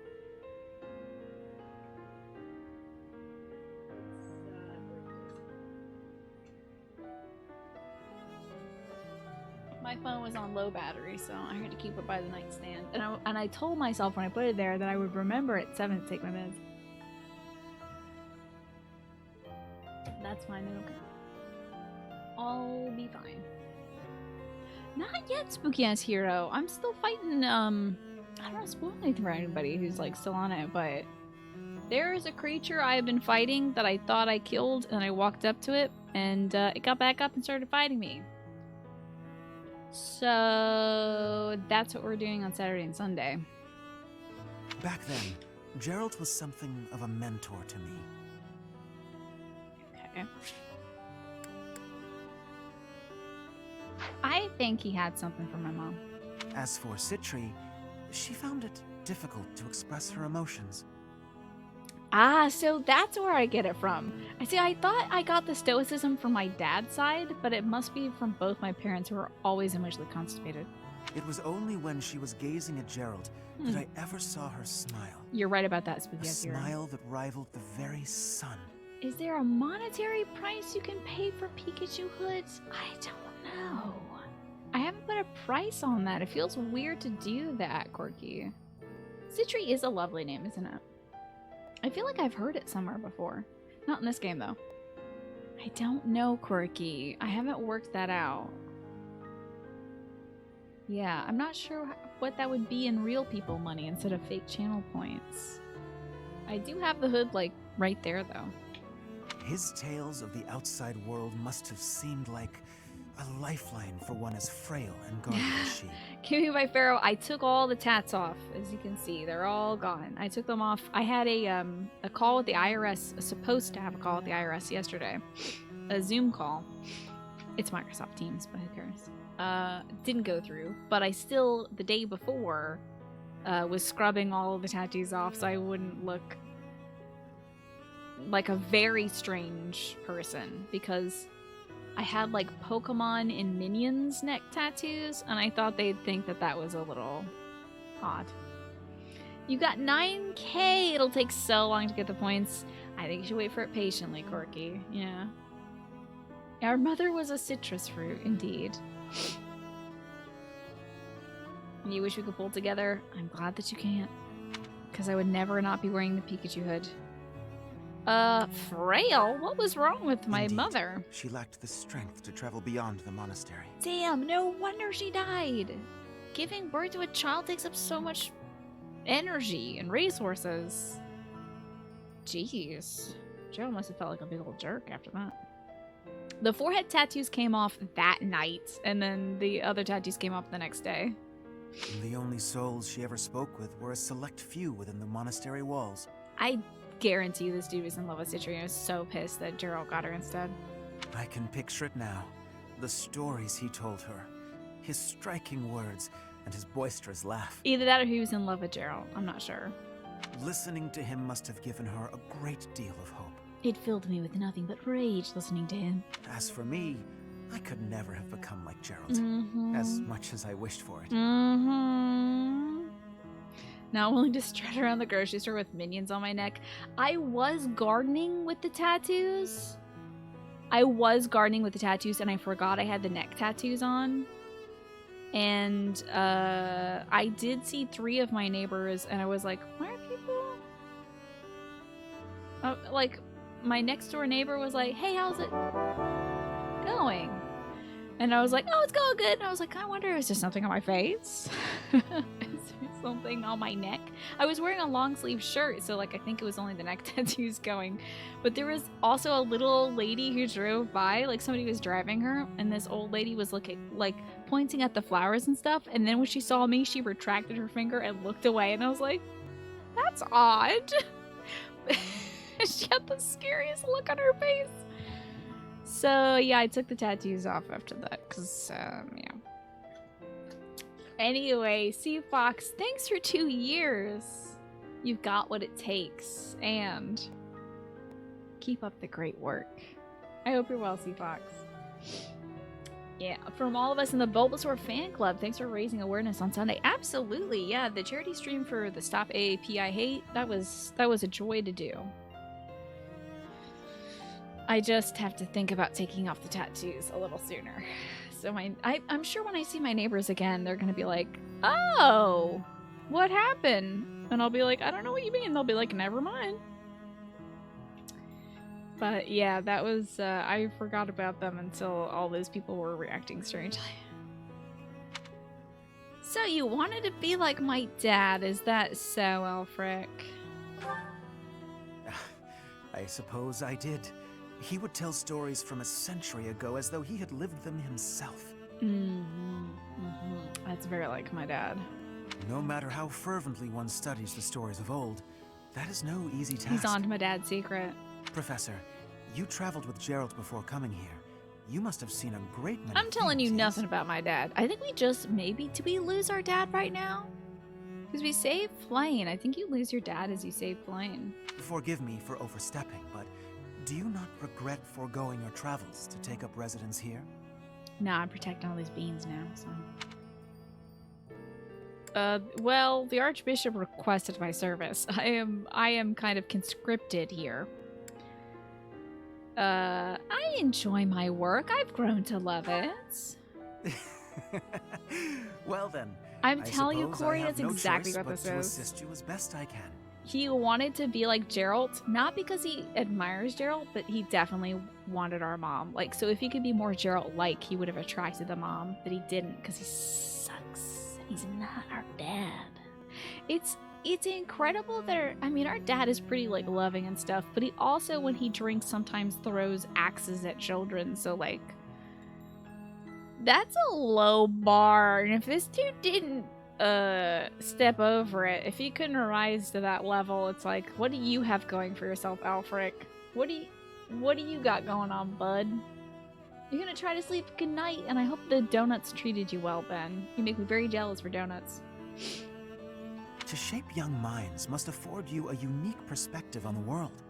My phone was on low battery, so I had to keep it by the nightstand. And I told myself when I put it there that I would remember at 7 to take my meds. That's fine, okay. I'll be fine. Not yet, spooky ass hero. I'm still fighting. I don't want to spoil anything for anybody who's like still on it, but there is a creature I have been fighting that I thought I killed, and I walked up to it, and it got back up and started fighting me. So that's what we're doing on Saturday and Sunday. Back then, Gerald was something of a mentor to me. Okay. I think he had something for my mom. As for Citri, she found it difficult to express her emotions. Ah, so that's where I get it from. I thought I got the stoicism from my dad's side, but it must be from both my parents who are always emotionally constipated. It was only when she was gazing at Gerald that I ever saw her smile. You're right about that, spooky A ass hero. smile that rivaled the very sun. Is there a monetary price you can pay for Pikachu hoods? I don't know. I haven't put a price on that. It feels weird to do that, Corky. Citri is a lovely name, isn't it? I feel like I've heard it somewhere before. Not in this game, though. I don't know, Quirky. I haven't worked that out. Yeah, I'm not sure what that would be in real people money instead of fake channel points. I do have the hood, like, right there, though. His tales of the outside world must have seemed like a lifeline for one as frail and guarded as she. Give me by Pharaoh. I took all the tats off, as you can see. They're all gone. I took them off. I had a call with the IRS, supposed to have a call with the IRS yesterday. A Zoom call. It's Microsoft Teams, but who cares? Didn't go through, but I still, the day before, was scrubbing all of the tattoos off so I wouldn't look like a very strange person, because I had like Pokemon and Minions neck tattoos, and I thought they'd think that that was a little odd. You got 9K! It'll take so long to get the points. I think you should wait for it patiently, Corky. Yeah. Our mother was a citrus fruit, indeed. You wish we could pull together? I'm glad that you can't. Because I would never not be wearing the Pikachu hood. Frail? What was wrong with my mother? She lacked the strength to travel beyond the monastery. Damn, no wonder she died. Giving birth to a child takes up so much energy and resources. Jeez. Joe must have felt like a big old jerk after that. The forehead tattoos came off that night, and then the other tattoos came off the next day. The only souls she ever spoke with were a select few within the monastery walls. I guarantee this dude was in love with Citri and was so pissed that Gerald got her instead. I can picture it now. The stories he told her, his striking words, and his boisterous laugh. Either that or he was in love with Gerald. I'm not sure. Listening to him must have given her a great deal of hope. It filled me with nothing but rage listening to him. As for me, I could never have become like Gerald, as much as I wished for it. Not willing to strut around the grocery store with Minions on my neck. I was gardening with the tattoos. And I forgot I had the neck tattoos on. And I did see 3 of my neighbors, and I was like, why are people... like, my next door neighbor was like, hey, how's it going? And I was like, oh, it's going good. And I was like, I wonder, is there something on my face? Is there something on my neck? I was wearing a long sleeve shirt, so like I think it was only the neck tattoos going. But there was also a little lady who drove by, like somebody was driving her, and this old lady was looking, like pointing at the flowers and stuff. And then when she saw me, she retracted her finger and looked away. And I was like, that's odd. She had the scariest look on her face. So, yeah, I took the tattoos off after that, because, yeah. Anyway, Sea Fox, thanks for 2 years. You've got what it takes, and keep up the great work. I hope you're well, Sea Fox. Yeah, from all of us in the Bulbasaur fan club, thanks for raising awareness on Sunday. Absolutely, yeah. The charity stream for the Stop AAP I Hate, that was a joy to do. I just have to think about taking off the tattoos a little sooner. So I'm sure when I see my neighbors again, they're gonna be like, "Oh, what happened?" And I'll be like, "I don't know what you mean." They'll be like, "Never mind." But yeah, that was, I forgot about them until all those people were reacting strangely. So you wanted to be like my dad, is that so, Alfric? I suppose I did. He would tell stories from a century ago as though he had lived them himself. That's very like my dad. No matter how fervently one studies the stories of old, that is no easy task. He's on to my dad's secret. Professor, you traveled with Gerald before coming here. You must have seen a great many I'm telling things, you yes? nothing about my dad. I think we just, maybe, do we lose our dad right now? Because we saved Flame. I think you lose your dad as you save Flame. Forgive me for overstepping, but do you not regret foregoing your travels to take up residence here? Nah, I'm protecting all these beans now, so. Well, the Archbishop requested my service. I am kind of conscripted here. I enjoy my work. I've grown to love it. Well then, I'm telling you, Corey, that's no exactly choice what but this to is. assist you as best I can. He wanted to be like Gerald, not because he admires Gerald, but he definitely wanted our mom. Like, so if he could be more Gerald-like, he would have attracted the mom, but he didn't because he sucks. He's not our dad. It's incredible that our dad is pretty like loving and stuff, but he also, when he drinks, sometimes throws axes at children. So like, that's a low bar. And if this dude didn't step over it, if he couldn't rise to that level, it's like, what do you have going for yourself, Alfric? What do you got going on, bud? You're gonna try to sleep? Good night, and I hope the donuts treated you well, Ben. You make me very jealous for donuts. To shape young minds must afford you a unique perspective on the world.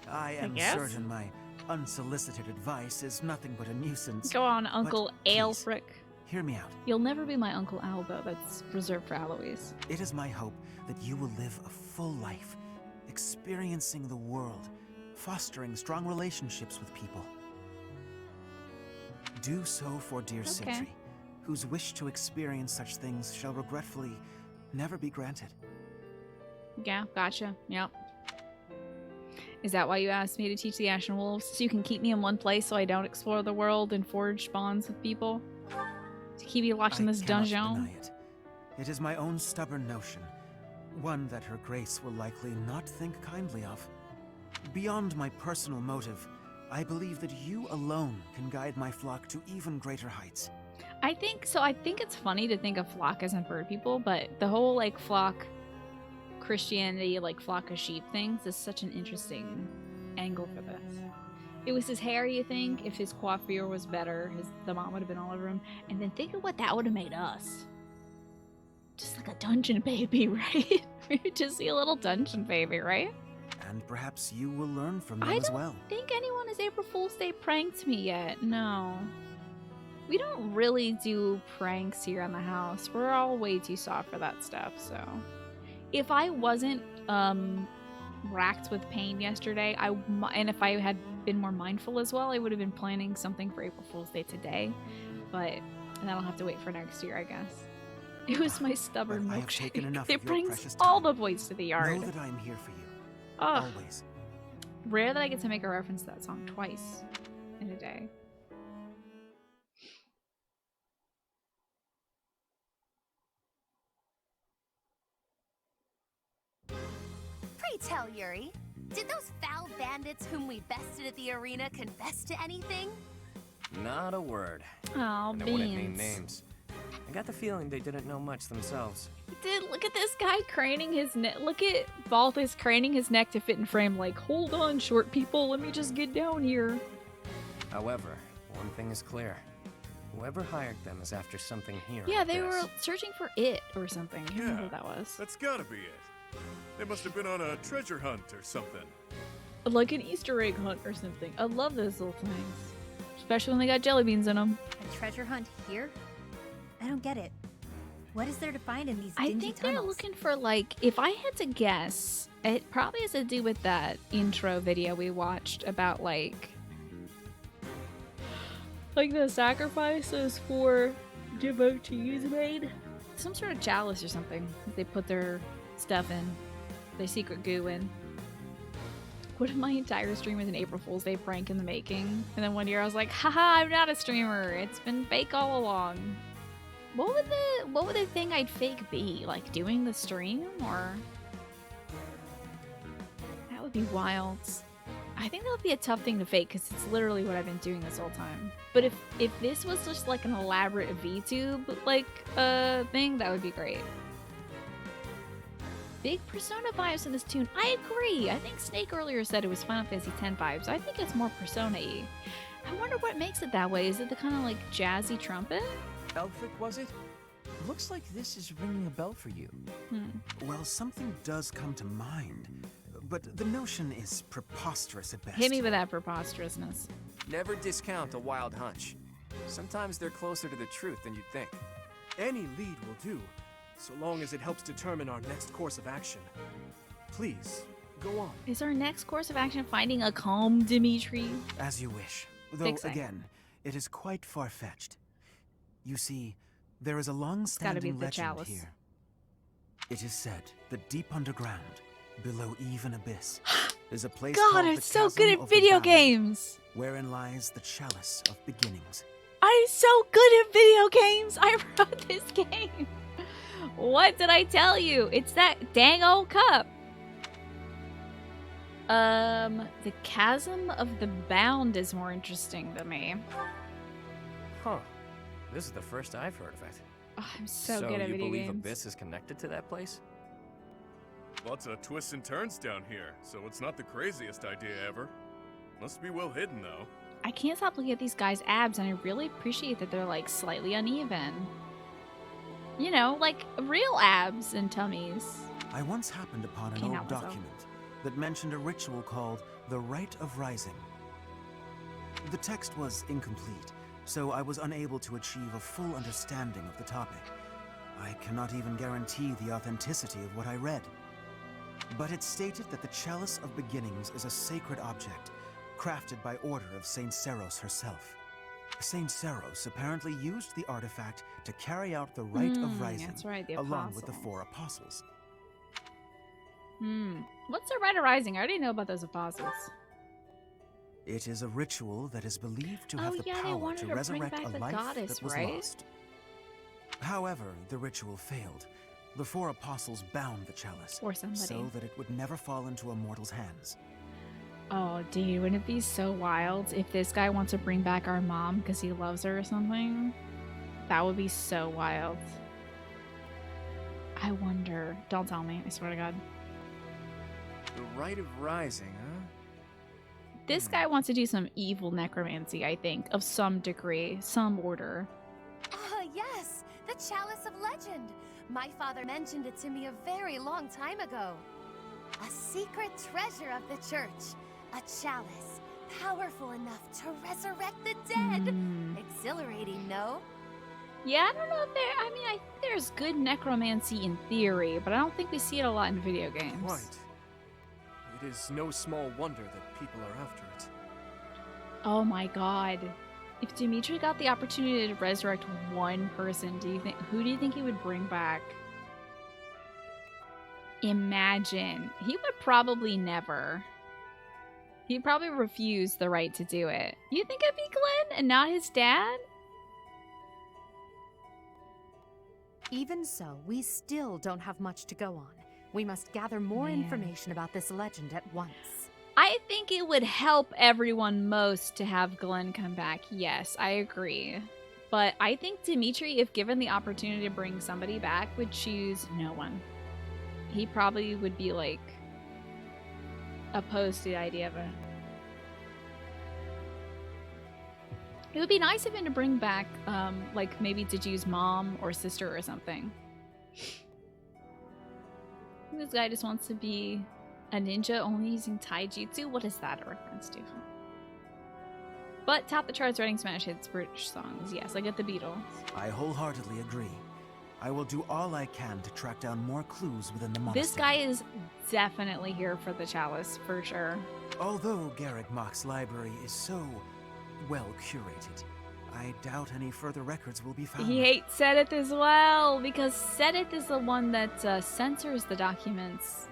I am certain my unsolicited advice is nothing but a nuisance. Go on, Uncle Alfric. Hear me out. You'll never be my Uncle Al, though. That's reserved for Alois. It is my hope that you will live a full life, experiencing the world, fostering strong relationships with people. Do so for dear Citri, whose wish to experience such things shall regretfully never be granted. Yeah, gotcha. Yep. Is that why you asked me to teach the Ashen Wolves? So you can keep me in one place so I don't explore the world and forge bonds with people? To keep you locked in this dungeon? Deny it. It is my own stubborn notion, one that Her Grace will likely not think kindly of. Beyond my personal motive, I believe that you alone can guide my flock to even greater heights. I think it's funny to think of flock as in bird people, but the whole like flock Christianity, like flock of sheep things is such an interesting angle for this. It was his hair, you think? If his coiffure was better, the mom would have been all over him. And then think of what that would have made us. Just like a dungeon baby, right? We're just a little dungeon baby, right? And perhaps you will learn from them as well. I don't think anyone has April Fool's Day pranked me yet. No. We don't really do pranks here in the house. We're all way too soft for that stuff, so. If I wasn't racked with pain yesterday, and if I had been more mindful as well, I would have been planning something for April Fool's Day today. But that'll have to wait for next year, I guess. It was my stubborn milkshake. It brings all the boys to the yard. Know that I am here for you. Always. Rare that I get to make a reference to that song twice in a day. Pray tell, Yuri, did those foul bandits whom we bested at the arena confess to anything? Not a word. Oh, and I wouldn't name names. I got the feeling they didn't know much themselves. Dude, look at this guy craning his neck. Look at Balthus craning his neck to fit in frame like, hold on, short people, let me just get down here. However, one thing is clear. Whoever hired them is after something here. Yeah, they were searching for it or something. I don't know what that was. That's gotta be it. They must have been on a treasure hunt or something. Like an Easter egg hunt or something. I love those little things. Especially when they got jelly beans in them. A treasure hunt here? I don't get it. What is there to find in these I dingy think tunnels? they're looking for, like, if I had to guess, it probably has to do with that intro video we watched about, like the sacrifices for devotees made. Some sort of chalice or something that they put their stuff in, their secret goo in. What if my entire stream was an April Fool's Day prank in the making? And then one year I was like, haha, I'm not a streamer. It's been fake all along. What would the thing I'd fake be? Like doing the stream, or? That would be wild. I think that would be a tough thing to fake because it's literally what I've been doing this whole time. But if this was just like an elaborate VTube thing, that would be great. Big Persona vibes in this tune. I agree. I think Snake earlier said it was Final Fantasy X vibes. I think it's more Persona-y. I wonder what makes it that way. Is it the kind of like jazzy trumpet? Elfric, was it? Looks like this is ringing a bell for you. Well, something does come to mind, but the notion is preposterous at best. Hit me with that preposterousness. Never discount a wild hunch. Sometimes they're closer to the truth than you'd think. Any lead will do, so long as it helps determine our next course of action. Please, go on. Is our next course of action finding a calm Dimitri? As you wish. Though, again, it is quite far-fetched. You see, there is a long-standing legend here. It is said that deep underground, below Even Abyss, is a place God, called I'm the so Chasm good at of the video Bound, games! wherein lies the Chalice of Beginnings. I'm so good at video games! I wrote this game! What did I tell you? It's that dang old cup! The Chasm of the Bound is more interesting to me. Huh. This is the first I've heard of it. Oh, I'm so good at video you believe games. Abyss is connected to that place? Lots of twists and turns down here, so it's not the craziest idea ever. Must be well hidden, though. I can't stop looking at these guys' abs, and I really appreciate that they're, like, slightly uneven. You know, like real abs and tummies. I once happened upon an old document that mentioned a ritual called the Rite of Rising. The text was incomplete, so I was unable to achieve a full understanding of the topic. I cannot even guarantee the authenticity of what I read. But it stated that the Chalice of Beginnings is a sacred object, crafted by order of Saint Seros herself. Saint Seros apparently used the artifact to carry out the Rite of Rising, that's right, the along with the apostle. 4 apostles. What's the Rite of Rising? I already know about those apostles. It is a ritual that is believed to have the they power wanted to bring resurrect back a the life goddess, that was right? lost. However, the ritual failed. The 4 apostles bound the chalice Or somebody. so that it would never fall into a mortal's hands. Oh, dude, wouldn't it be so wild if this guy wants to bring back our mom because he loves her or something? That would be so wild. I wonder. Don't tell me, I swear to God. The Rite of Rising, huh? This guy wants to do some evil necromancy, I think, of some degree, some order. Ah, yes! The Chalice of Legend! My father mentioned it to me a very long time ago. A secret treasure of the church. A chalice, powerful enough to resurrect the dead. Exhilarating, no? Yeah, I don't know if there. I mean, I think there's good necromancy in theory, but I don't think we see it a lot in video games. Right. It is no small wonder that people are after it. Oh my God. If Dimitri got the opportunity to resurrect one person, who do you think he would bring back? Imagine. He would probably never. He'd probably refuse the right to do it. You think it'd be Glenn and not his dad? Even so, we still don't have much to go on. We must gather more information about this legend at once. I think it would help everyone most to have Glenn come back. Yes, I agree. But I think Dimitri, if given the opportunity to bring somebody back, would choose no one. He probably would be, like, opposed to the idea of it. It would be nice of him to bring back, like, maybe Diju's mom or sister or something. This guy just wants to be A ninja only using taijutsu? What is that a reference to? But top the charts writing smash hits British songs. Yes, I get the Beatles. I wholeheartedly agree. I will do all I can to track down more clues within the monastery. This guy is definitely here for the chalice, for sure. Although Garreg Mach's library is so well curated, I doubt any further records will be found. He hates Sedith as well, because Sedith is the one that censors the documents.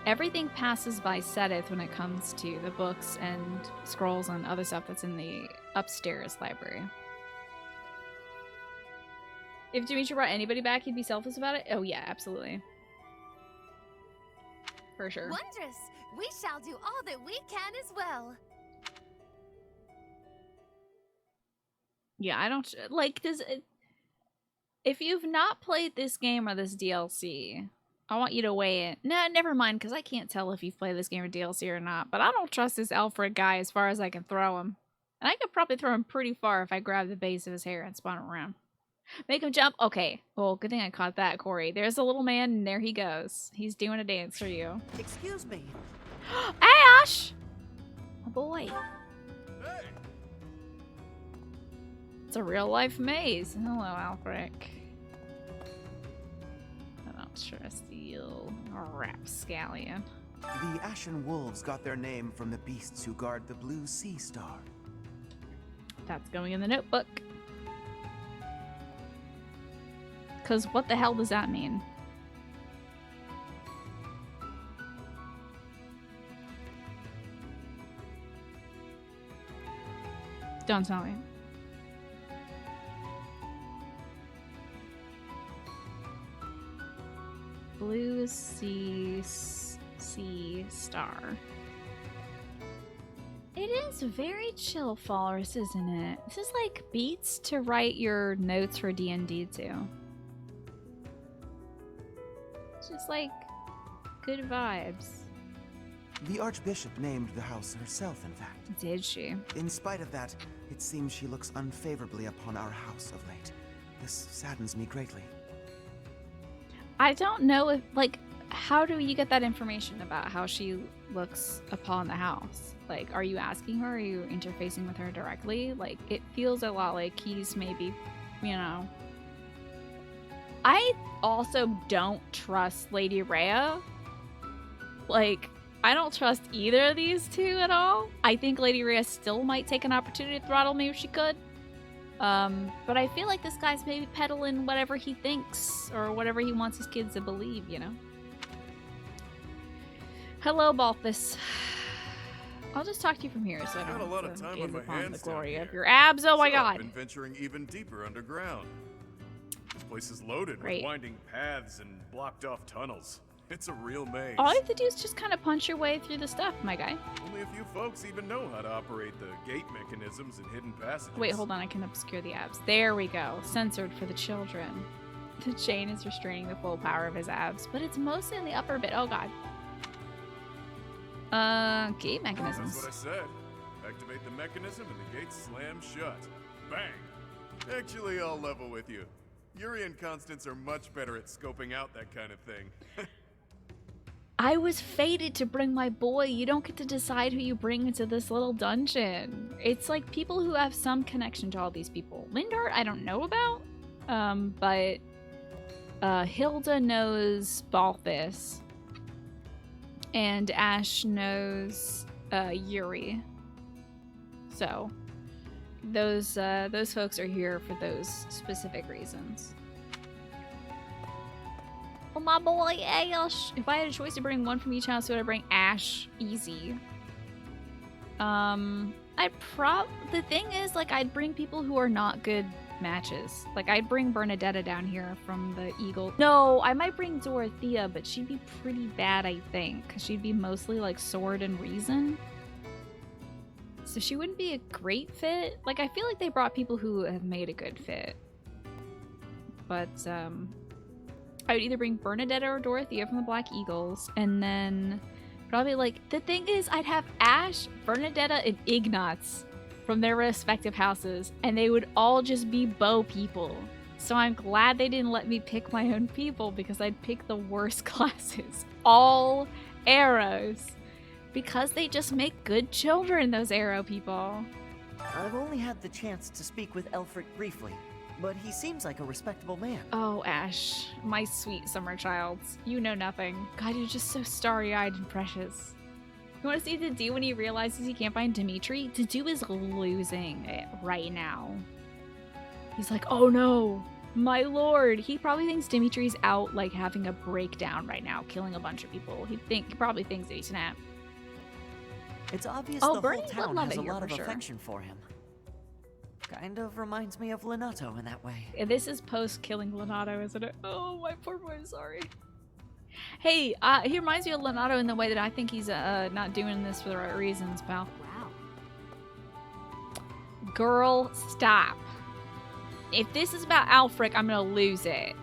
Everything passes by Sedith when it comes to the books and scrolls and other stuff that's in the upstairs library. If Demetri brought anybody back, he'd be selfless about it? Oh yeah, absolutely. For sure. Wondrous! We shall do all that we can as well. Yeah, I don't... Like, if you've not played this game or this DLC, I want you to weigh it. Nah, never mind, because I can't tell if you've played this game or DLC or not, but I don't trust this Alfred guy as far as I can throw him. And I could probably throw him pretty far if I grab the base of his hair and spun him around. Make him jump? Okay. Well, good thing I caught that, Corey. There's a little man, and there he goes. He's doing a dance for you. Excuse me. Ash! Oh, boy. Hey! It's a real-life maze. Hello, Alfred. I don't trust you, rapscallion. The Ashen Wolves got their name from the beasts who guard the Blue Sea Star. That's going in the notebook. Because what the hell does that mean? Don't tell me. Blue Sea Star. It is very chill, Falrus, isn't it? This is like beats to write your notes for D&D to. It's just like good vibes. The Archbishop named the house herself, in fact. Did she? In spite of that, it seems she looks unfavorably upon our house of late. This saddens me greatly. I don't know if, like, how do you get that information about how she looks upon the house? Like, are you asking her? Are you interfacing with her directly? Like, it feels a lot like he's maybe, you know. I also don't trust Lady Rhea. Like, I don't trust either of these two at all. I think Lady Rhea still might take an opportunity to throttle me if she could. But I feel like this guy's maybe peddling whatever he thinks or whatever he wants his kids to believe, you know? Hello, Balthus. I'll just talk to you from here so I don't got a lot of have to time gaze on my upon hands the glory down of here. your abs. Oh my So god. I've been venturing even deeper underground. This place is loaded Great. with winding paths and blocked off tunnels. It's a real maze. All you have to do is just kind of punch your way through the stuff, my guy. Only a few folks even know how to operate the gate mechanisms and hidden passages. Wait, hold on. I can obscure the abs. There we go. Censored for the children. The chain is restraining the full power of his abs, but it's mostly in the upper bit. Oh god. Gate mechanisms. That's what I said. Activate the mechanism and the gate slams shut. Bang! Actually, I'll level with you. Yuri and Constance are much better at scoping out that kind of thing. I was fated to bring my boy. You don't get to decide who you bring into this little dungeon. It's like people who have some connection to all these people. Lindart, I don't know about. But Hilda knows Balthus. And Ash knows Yuri. So those folks are here for those specific reasons. Well, my boy Ash. If I had a choice to bring one from each house, would I bring Ash? Easy. The thing is, like, I'd bring people who are not good matches. Like, I'd bring Bernadetta down here from the Eagle. No, I might bring Dorothea, but she'd be pretty bad, I think, because she'd be mostly like sword and reason. So she wouldn't be a great fit. Like, I feel like they brought people who have made a good fit. But, I would either bring Bernadetta or Dorothea from the Black Eagles, and then probably, like, the thing is, I'd have Ash, Bernadetta, and Ignatz from their respective houses, and they would all just be bow people. So I'm glad they didn't let me pick my own people, because I'd pick the worst classes. All arrows. Because they just make good children, those arrow people. I've only had the chance to speak with Elfric briefly, but he seems like a respectable man. Oh, Ash, my sweet summer child. You know nothing. God, you're just so starry-eyed and precious. You want to see Dedue when he realizes he can't find Dimitri? Dedue is losing it right now. He's like, oh no, my lord. He probably thinks Dimitri's out, like, having a breakdown right now, killing a bunch of people. He probably thinks that he snapped. It's obvious Oh, the Bernie whole would town love has it a here lot for of sure. affection for him. Kind of reminds me of Lenato in that way. This is post-killing Lenato, isn't it? Oh, my poor boy, sorry. Hey, he reminds me of Lenato in the way that I think he's not doing this for the right reasons, pal. Wow. Girl, stop. If this is about Alfric, I'm gonna lose it.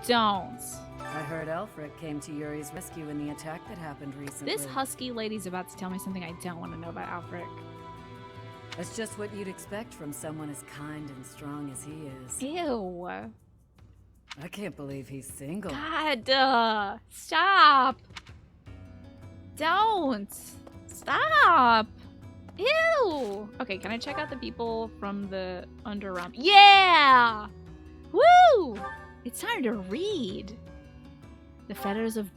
Don't. I heard Elfric came to Yuri's rescue in the attack that happened recently. This husky lady's about to tell me something I don't want to know about Alfric. That's just what you'd expect from someone as kind and strong as he is. Ew. I can't believe he's single. God, stop. Don't. Stop. Ew. Okay, can I check out the people from the underrealm? Yeah! Woo! It's time to read. The Fetters of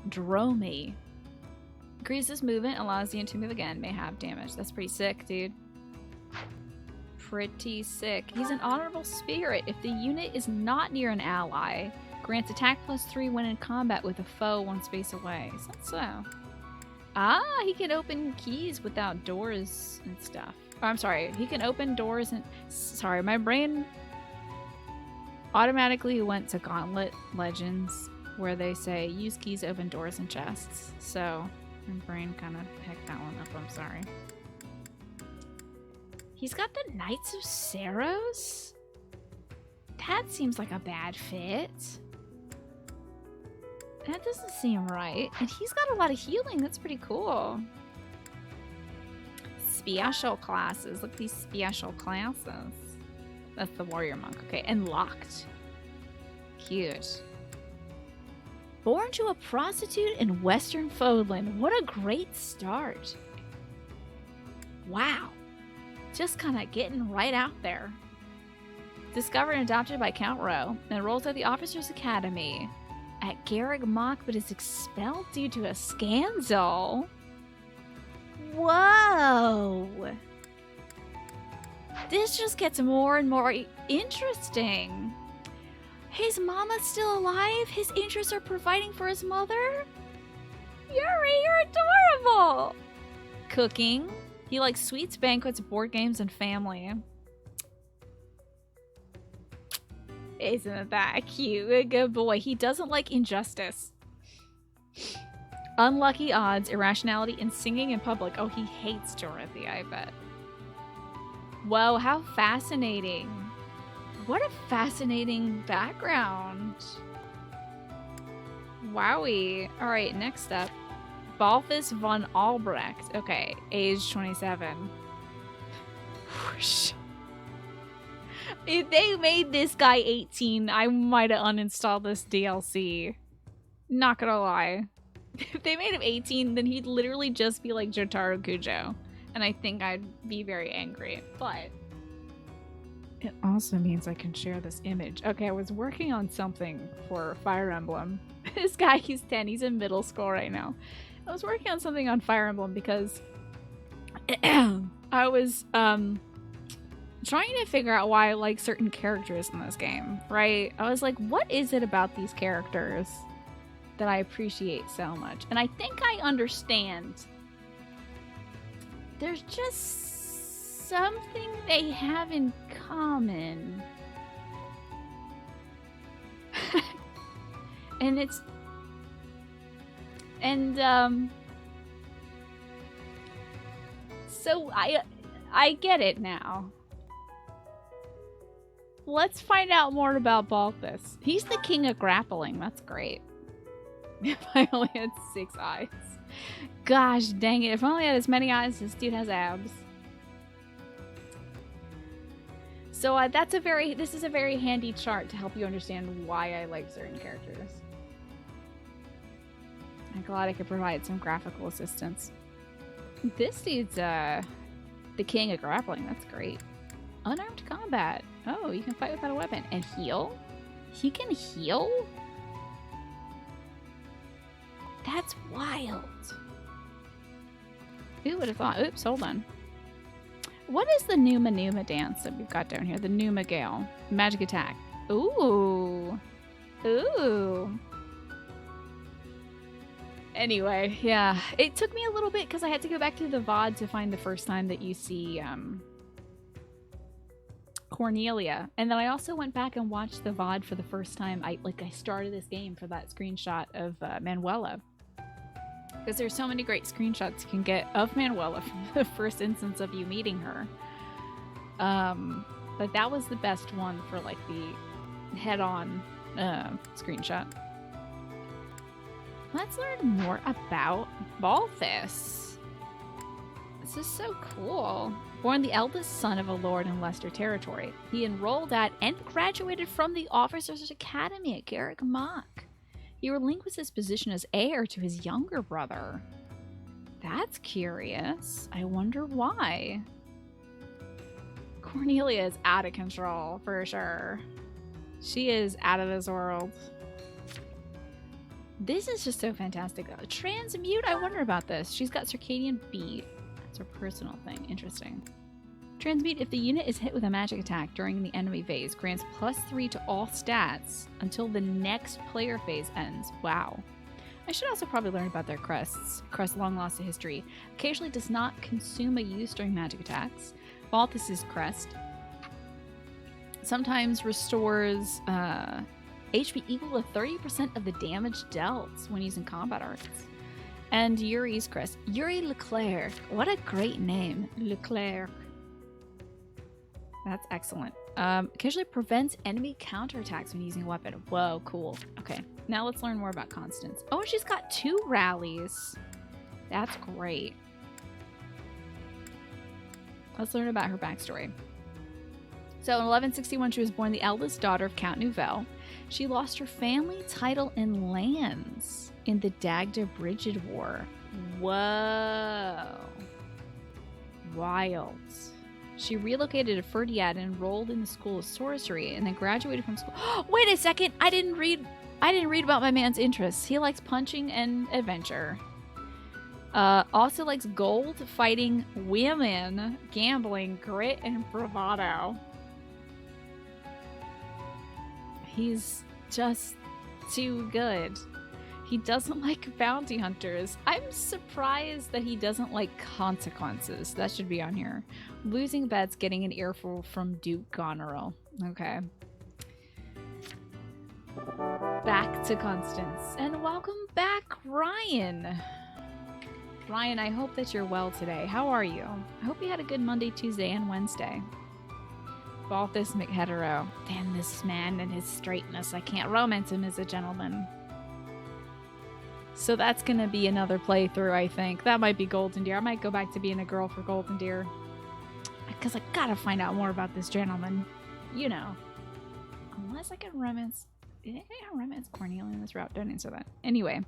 Drome. Increases movement, allows the unit to move again, may have damage. That's pretty sick, dude. Pretty sick. He's an honorable spirit. If the unit is not near an ally, grants attack +3 when in combat with a foe 1 space away. Is that so? Ah, he can open keys without doors and stuff. Oh, I'm sorry. He can open doors and... Sorry, my brain automatically went to Gauntlet Legends, where they say, use keys to open doors and chests. So, my brain kind of picked that one up. I'm sorry. He's got the Knights of Saros? That seems like a bad fit. That doesn't seem right. And he's got a lot of healing. That's pretty cool. Special classes. Look at these special classes. That's the warrior monk. Okay, and locked. Cute. Born to a prostitute in Western Fodlan. What a great start. Wow. Just kind of getting right out there. Discovered and adopted by Count Rowe. Enrolls at the Officers' Academy at Garreg Mach, but is expelled due to a scandal. Whoa. This just gets more and more interesting. His mama's still alive? His interests are providing for his mother? Yuri, you're adorable! Cooking. He likes sweets, banquets, board games, and family. Isn't that cute? A good boy. He doesn't like injustice. Unlucky odds, irrationality, and singing in public. Oh, he hates Dorothy, I bet. Whoa, how fascinating. What a fascinating background. Wowie. Alright, next up. Balthus von Albrecht. Okay, age 27. Whoosh. If they made this guy 18, I might have uninstalled this DLC. Not gonna lie. If they made him 18, then he'd literally just be like Jotaro Kujo. And I think I'd be very angry. But it also means I can share this image. Okay, I was working on something for Fire Emblem. This guy, he's 10. He's in middle school right now. I was working on something on Fire Emblem because I was trying to figure out why I like certain characters in this game, right? I was like, what is it about these characters that I appreciate so much? And I think I understand. There's just something they have in common. And it's... And, so I get it now. Let's find out more about Balthus. He's the king of grappling. That's great. If I only had 6 eyes. Gosh dang it. If I only had as many eyes, this dude has abs. So this is a very handy chart to help you understand why I like certain characters. I'm glad I could provide some graphical assistance. This dude's the king of grappling. That's great. Unarmed combat. Oh, you can fight without a weapon. And heal? He can heal? That's wild. Who would have thought? Oops, hold on. What is the Numa Numa dance that we've got down here? The Numa Gale. Magic attack. Ooh. Ooh. Anyway, yeah. It took me a little bit because I had to go back to the VOD to find the first time that you see Cornelia. And then I also went back and watched the VOD for the first time. I started this game for that screenshot of Manuela. Because there's so many great screenshots you can get of Manuela from the first instance of you meeting her. But that was the best one for like the head-on screenshot. Let's learn more about Balthus. This is so cool. Born the eldest son of a lord in Leicester territory, he enrolled at and graduated from the Officers' Academy at Garrick Mach. He relinquished his position as heir to his younger brother. That's curious. I wonder why. Cornelia is out of control, for sure. She is out of this world. This is just so fantastic. Transmute, I wonder about this. She's got Circadian Beat. That's her personal thing. Interesting. Transmute, if the unit is hit with a magic attack during the enemy phase, grants +3 to all stats until the next player phase ends. Wow. I should also probably learn about their crests. Crest long lost to history. Occasionally does not consume a use during magic attacks. Balthus's crest sometimes restores HP equal to 30% of the damage dealt when using combat arts. And Yuri's crest. Yuri Leclerc. What a great name. Leclerc. That's excellent. Occasionally prevents enemy counterattacks when using a weapon. Whoa, cool. Okay, now let's learn more about Constance. Oh, she's got 2 rallies. That's great. Let's learn about her backstory. So in 1161, she was born the eldest daughter of Count Nouvelle. She lost her family title and lands in the Dagda Brigid War. Whoa. Wild. She relocated to Ferdiad and enrolled in the School of Sorcery and then graduated from school. Wait a second! I didn't read about my man's interests. He likes punching and adventure. Also likes gold, fighting, women, gambling, grit, and bravado. He's just too good. He doesn't like bounty hunters. I'm surprised that he doesn't like consequences. That should be on here. Losing bets, getting an earful from Duke Goneril. Okay. Back to Constance. And welcome back, Ryan. Ryan, I hope that you're well today. How are you? I hope you had a good Monday, Tuesday, and Wednesday. Balthus McHetero. Damn this man and his straightness. I can't romance him as a gentleman. So that's gonna be another playthrough, I think. That might be Golden Deer. I might go back to being a girl for Golden Deer. Because I gotta find out more about this gentleman. You know. Unless I can romance... I think I can romance Cornelia in this route. Don't answer that. Anyway.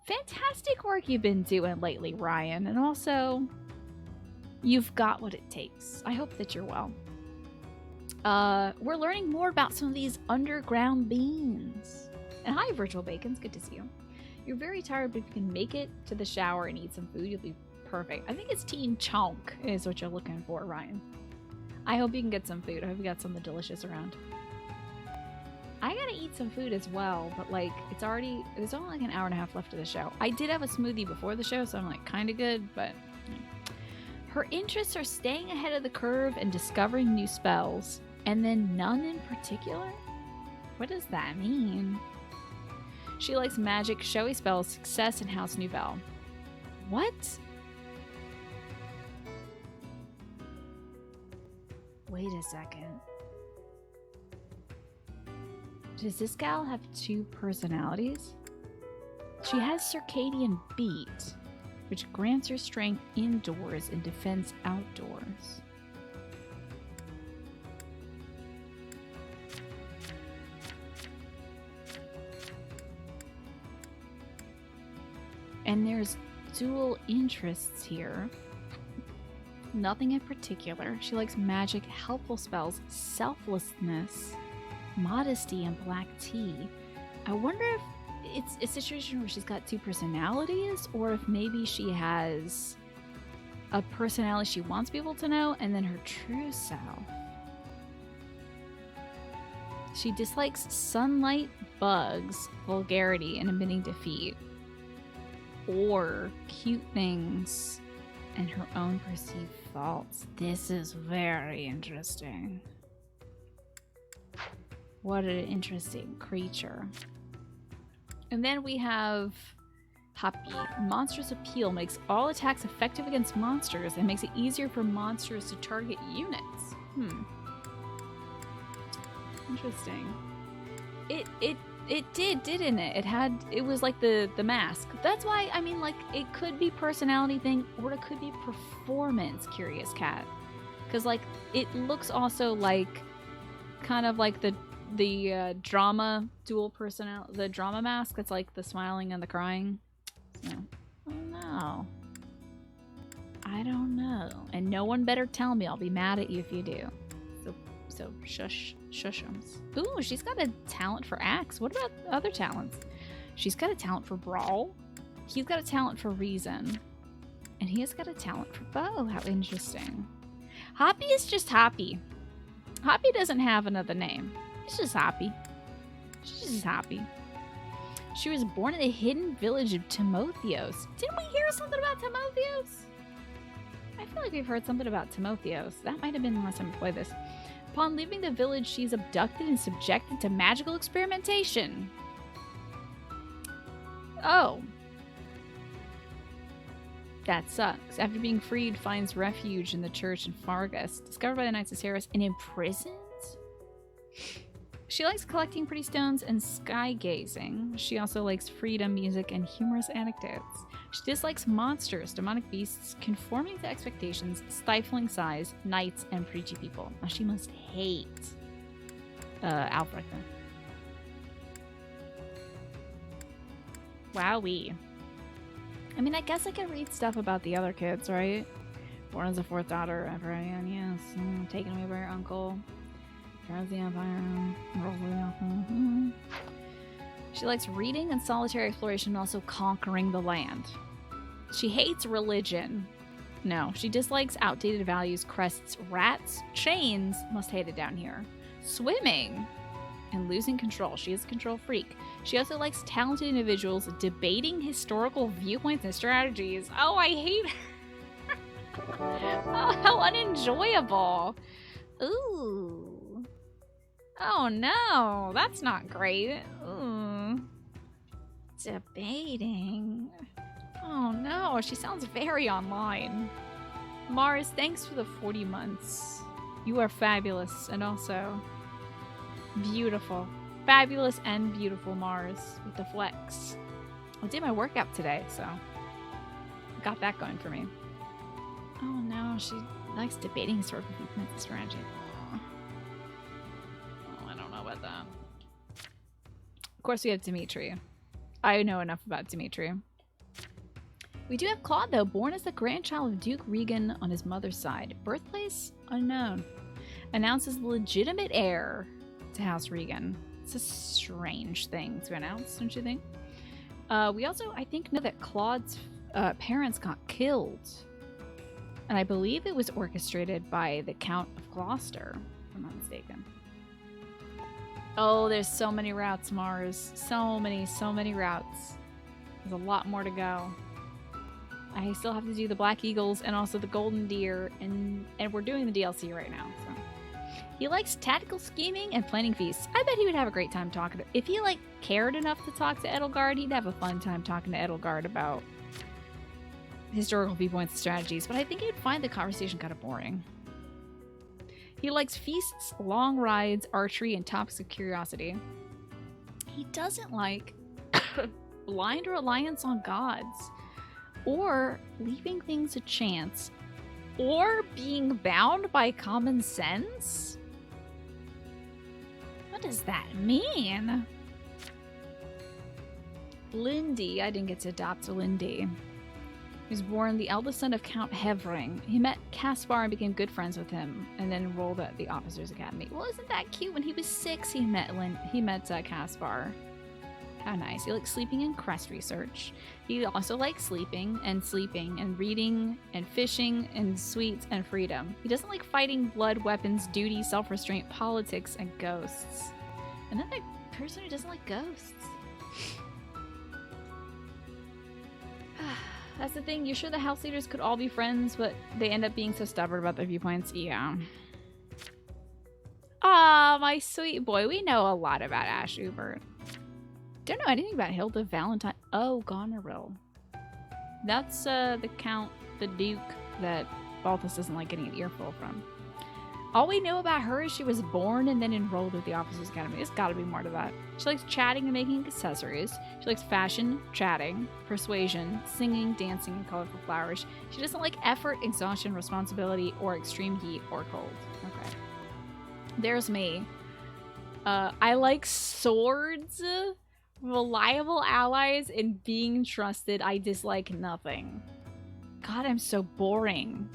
Fantastic work you've been doing lately, Ryan. And also, you've got what it takes. I hope that you're well. We're learning more about some of these underground beans. And hi, Virtual Bacons. Good to see you. You're very tired, but if you can make it to the shower and eat some food, you'll be perfect. I think it's Teen Chonk is what you're looking for, Ryan. I hope you can get some food. I hope you got something delicious around. I gotta eat some food as well, but like, there's only like an hour and a half left of the show. I did have a smoothie before the show, so I'm like kind of good, but... Her interests are staying ahead of the curve and discovering new spells, and then none in particular? What does that mean? She likes magic, showy spells, success, and House Nouvelle. What? Wait a second. Does this gal have 2 personalities? She has Circadian Beat, which grants her strength indoors and defense outdoors. And there's dual interests here. Nothing in particular. She likes magic, helpful spells, selflessness, modesty, and black tea. I wonder if it's a situation where she's got two personalities, or if maybe she has a personality she wants people to know, and then her true self. She dislikes sunlight, bugs, vulgarity, and admitting defeat. Or cute things and her own perceived faults. This is very interesting. What an interesting creature. And then we have Happy. Monstrous Appeal makes all attacks effective against monsters and makes it easier for monsters to target units. Interesting. It did, didn't it? It was like the mask. That's why, I mean, like, it could be personality thing, or it could be performance, Curious Cat. Because, like, it looks also like, kind of like the drama dual personality, the drama mask that's like the smiling and the crying. So, I don't know. I don't know. And no one better tell me. I'll be mad at you if you do. So shushums. Ooh, she's got a talent for axe. What about other talents? She's got a talent for brawl. He's got a talent for reason. And he has got a talent for bow. How interesting. Hoppy is just Hoppy. Hoppy doesn't have another name. It's just Hoppy. She's just Hoppy. She was born in the hidden village of Timotheos. Didn't we hear something about Timotheos? I feel like we've heard something about Timotheos. That might have been the last time I played this. Upon leaving the village, she's abducted and subjected to magical experimentation. Oh. That sucks. After being freed, finds refuge in the church in Fargus. Discovered by the Knights of Ceres and imprisoned? She likes collecting pretty stones and sky gazing. She also likes freedom, music, and humorous anecdotes. She dislikes monsters, demonic beasts, conforming to expectations, stifling size, knights, and preachy people. Now she must hate Alfred. Wowee. I mean, I guess I could read stuff about the other kids, right? Born as the fourth daughter of Ryan, yes. Taken away by her uncle. Turns the Empire. She likes reading and solitary exploration and also conquering the land. She hates religion. No, she dislikes outdated values, crests, rats, chains. Must hate it down here. Swimming. And losing control. She is a control freak. She also likes talented individuals debating historical viewpoints and strategies. Oh, I hate her. Oh, how unenjoyable. Ooh. Oh no, that's not great. Ooh. Debating. Oh no, she sounds very online. Mars, thanks for the 40 months. You are fabulous and also beautiful. Fabulous and beautiful, Mars, with the flex. I did my workout today, so got that going for me. Oh no, she likes debating historical viewpoints and strategy. About that. Of course, we have Dimitri. I know enough about Dimitri. We do have Claude, though, born as the grandchild of Duke Regan on his mother's side. Birthplace? Unknown. Announces the legitimate heir to House Regan. It's a strange thing to announce, don't you think? We also, I think, know that Claude's parents got killed. And I believe it was orchestrated by the Count of Gloucester, if I'm not mistaken. Oh, there's so many routes, Mars. So many routes. There's a lot more to go. I still have to do the Black Eagles and also the Golden Deer, and we're doing the DLC right now. So he likes tactical scheming and planning feasts. I bet he would have a great time talking to. If he like cared enough to talk to Edelgard, he'd have a fun time talking to Edelgard about historical viewpoints and strategies. But I think he'd find the conversation kind of boring. He likes feasts, long rides, archery, and topics of curiosity. He doesn't like blind reliance on gods, or leaving things to chance, or being bound by common sense. What does that mean? Lindy, I didn't get to adopt Lindy. He was born the eldest son of Count Hevering. He met Caspar and became good friends with him, and then enrolled at the Officers Academy. Well, isn't that cute? When he was 6, he met Caspar. How nice. He likes sleeping and crest research. He also likes sleeping and reading and fishing and sweets and freedom. He doesn't like fighting, blood, weapons, duty, self-restraint, politics, and ghosts. Another person who doesn't like ghosts. That's the thing. You're sure the house leaders could all be friends, but they end up being so stubborn about their viewpoints? Yeah. Aw, my sweet boy. We know a lot about Ash Ubert. Don't know anything about Hilda Valentine. Oh, Goneril. That's the Count, the Duke that Balthus doesn't like getting an earful from. All we know about her is she was born and then enrolled with the Officers Academy. There's gotta be more to that. She likes chatting and making accessories. She likes fashion, chatting, persuasion, singing, dancing, and colorful flowers. She doesn't like effort, exhaustion, responsibility, or extreme heat or cold. Okay. There's me. I like swords, reliable allies, and being trusted. I dislike nothing. God, I'm so boring.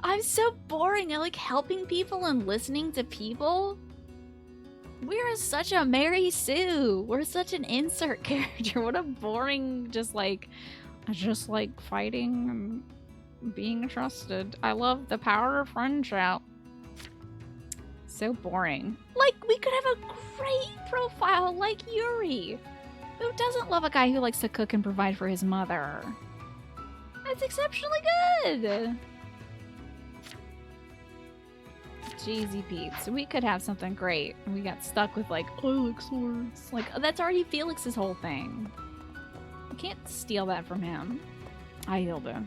I'm so boring. I like helping people and listening to people. We're such a Mary Sue. We're such an insert character. What a boring, I just like fighting and being trusted. I love the power of friendship. So boring. Like, we could have a great profile like Yuri. Who doesn't love a guy who likes to cook and provide for his mother? That's exceptionally good. Jeezy Pete. So we could have something great. And we got stuck with I like swords. Like, that's already Felix's whole thing. You can't steal that from him. Hilda.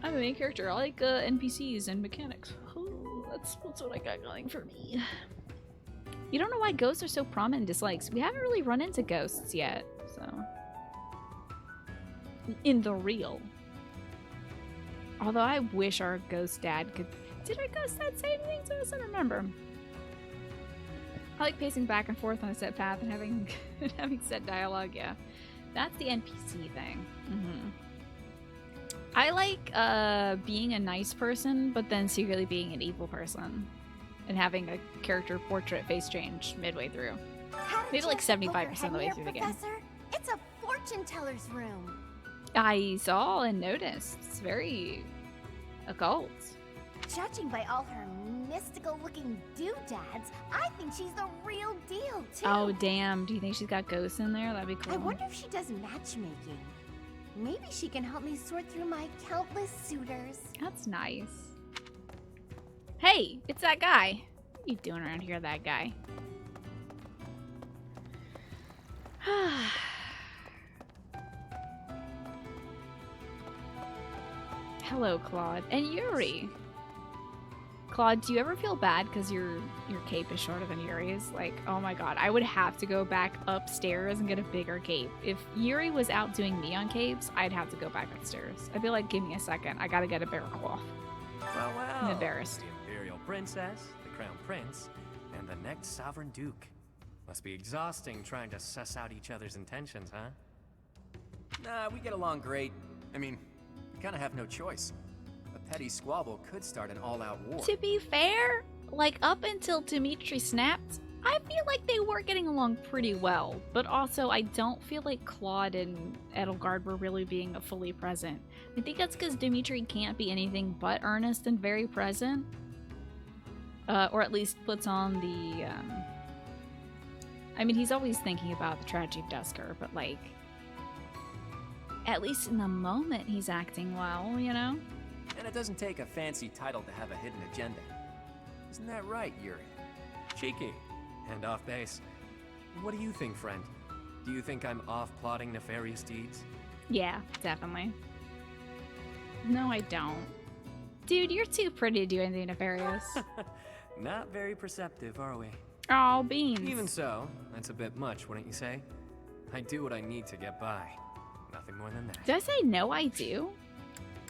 I'm a main character. I like NPCs and mechanics. Oh, that's what I got going for me. You don't know why ghosts are so prominent in dislikes. We haven't really run into ghosts yet, so. In the real. Although I wish our ghost dad could... Did our ghost dad say anything to us? I don't remember. I like pacing back and forth on a set path and having set dialogue, yeah. That's the NPC thing. I like being a nice person, but then secretly being an evil person. And having a character portrait face change midway through. Maybe like 75% of the way through the game. Professor? It's a fortune teller's room. I saw and noticed. It's very occult. Judging by all her mystical-looking doodads, I think she's the real deal, too. Oh, damn. Do you think she's got ghosts in there? That'd be cool. I wonder if she does matchmaking. Maybe she can help me sort through my countless suitors. That's nice. Hey, it's that guy. What are you doing around here, that guy? Hello, Claude. And Yuri. Claude, do you ever feel bad because your cape is shorter than Yuri's? Like, oh my god, I would have to go back upstairs and get a bigger cape. If Yuri was outdoing me on capes, I'd have to go back upstairs. I'd be like, give me a second. I gotta get a bigger cloth. Well, I'm embarrassed. The Imperial Princess, the Crown Prince, and the next Sovereign Duke. Must be exhausting trying to suss out each other's intentions, huh? Nah, we get along great. I mean, we kind of have no choice. A petty squabble could start an all-out war. To be fair, like up until Dimitri snapped, I feel like they were getting along pretty well. But also, I don't feel like Claude and Edelgard were really being fully present. I think that's because Dimitri can't be anything but earnest and very present. Or at least puts on the... I mean, he's always thinking about the tragedy of Dusker, but like... At least in the moment, he's acting well, you know? And it doesn't take a fancy title to have a hidden agenda. Isn't that right, Yuri? Cheeky. And off base. What do you think, friend? Do you think I'm off plotting nefarious deeds? Yeah, definitely. No, I don't. Dude, you're too pretty to do anything nefarious. Not very perceptive, are we? Oh, beans. Even so, that's a bit much, wouldn't you say? I do what I need to get by. Nothing more than that. Did I say no, I do?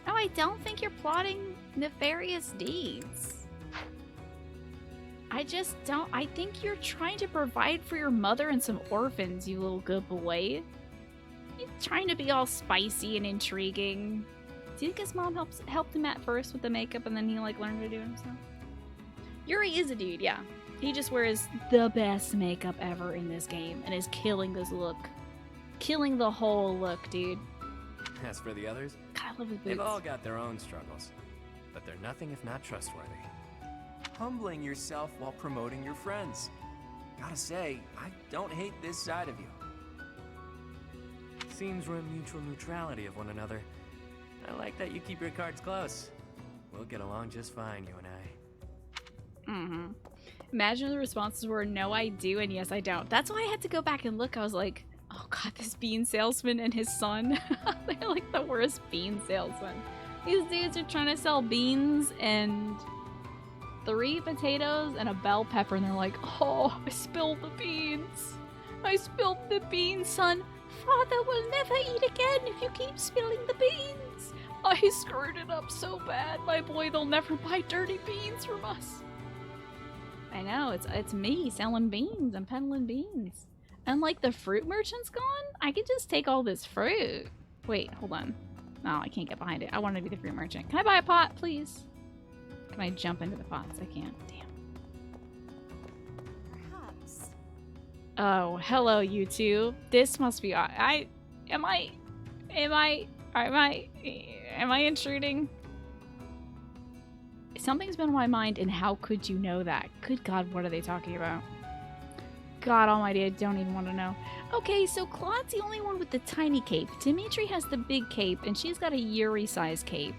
No, I don't think you're plotting nefarious deeds. I just don't. I think you're trying to provide for your mother and some orphans, you little good boy. You're trying to be all spicy and intriguing. Do you think his mom helped him at first with the makeup and then he like learned to do it himself? Yuri is a dude, yeah. He just wears the best makeup ever in this game and is killing this look. Killing the whole look, dude. As for the others, God, I love his boots. they've all got their own struggles, but they're nothing if not trustworthy. Humbling yourself while promoting your friends. Gotta say, I don't hate this side of you. Seems we're in mutual neutrality of one another. I like that you keep your cards close. We'll get along just fine, you and I. Mm-hmm. Imagine the responses were, no, I do, and yes, I don't. That's why I had to go back and look. I was like, oh god, this bean salesman and his son. They're like the worst bean salesman. These dudes are trying to sell beans and 3 potatoes and a bell pepper, and they're like, oh, I spilled the beans. I spilled the beans, son. Father will never eat again if you keep spilling the beans. I screwed it up so bad, my boy. They'll never buy dirty beans from us. I know, it's me selling beans. I'm peddling beans. And like the fruit merchant's gone? I could just take all this fruit. Wait, hold on. No, I can't get behind it. I want to be the fruit merchant. Can I buy a pot, please? Can I jump into the pots? I can't. Damn. Perhaps. Oh, hello, you two. This must be. Am I intruding? Something's been on my mind, and how could you know that? Good God, what are they talking about? God almighty, I don't even want to know. Okay, so Claude's the only one with the tiny cape. Dimitri has the big cape, and she's got a Yuri-sized cape.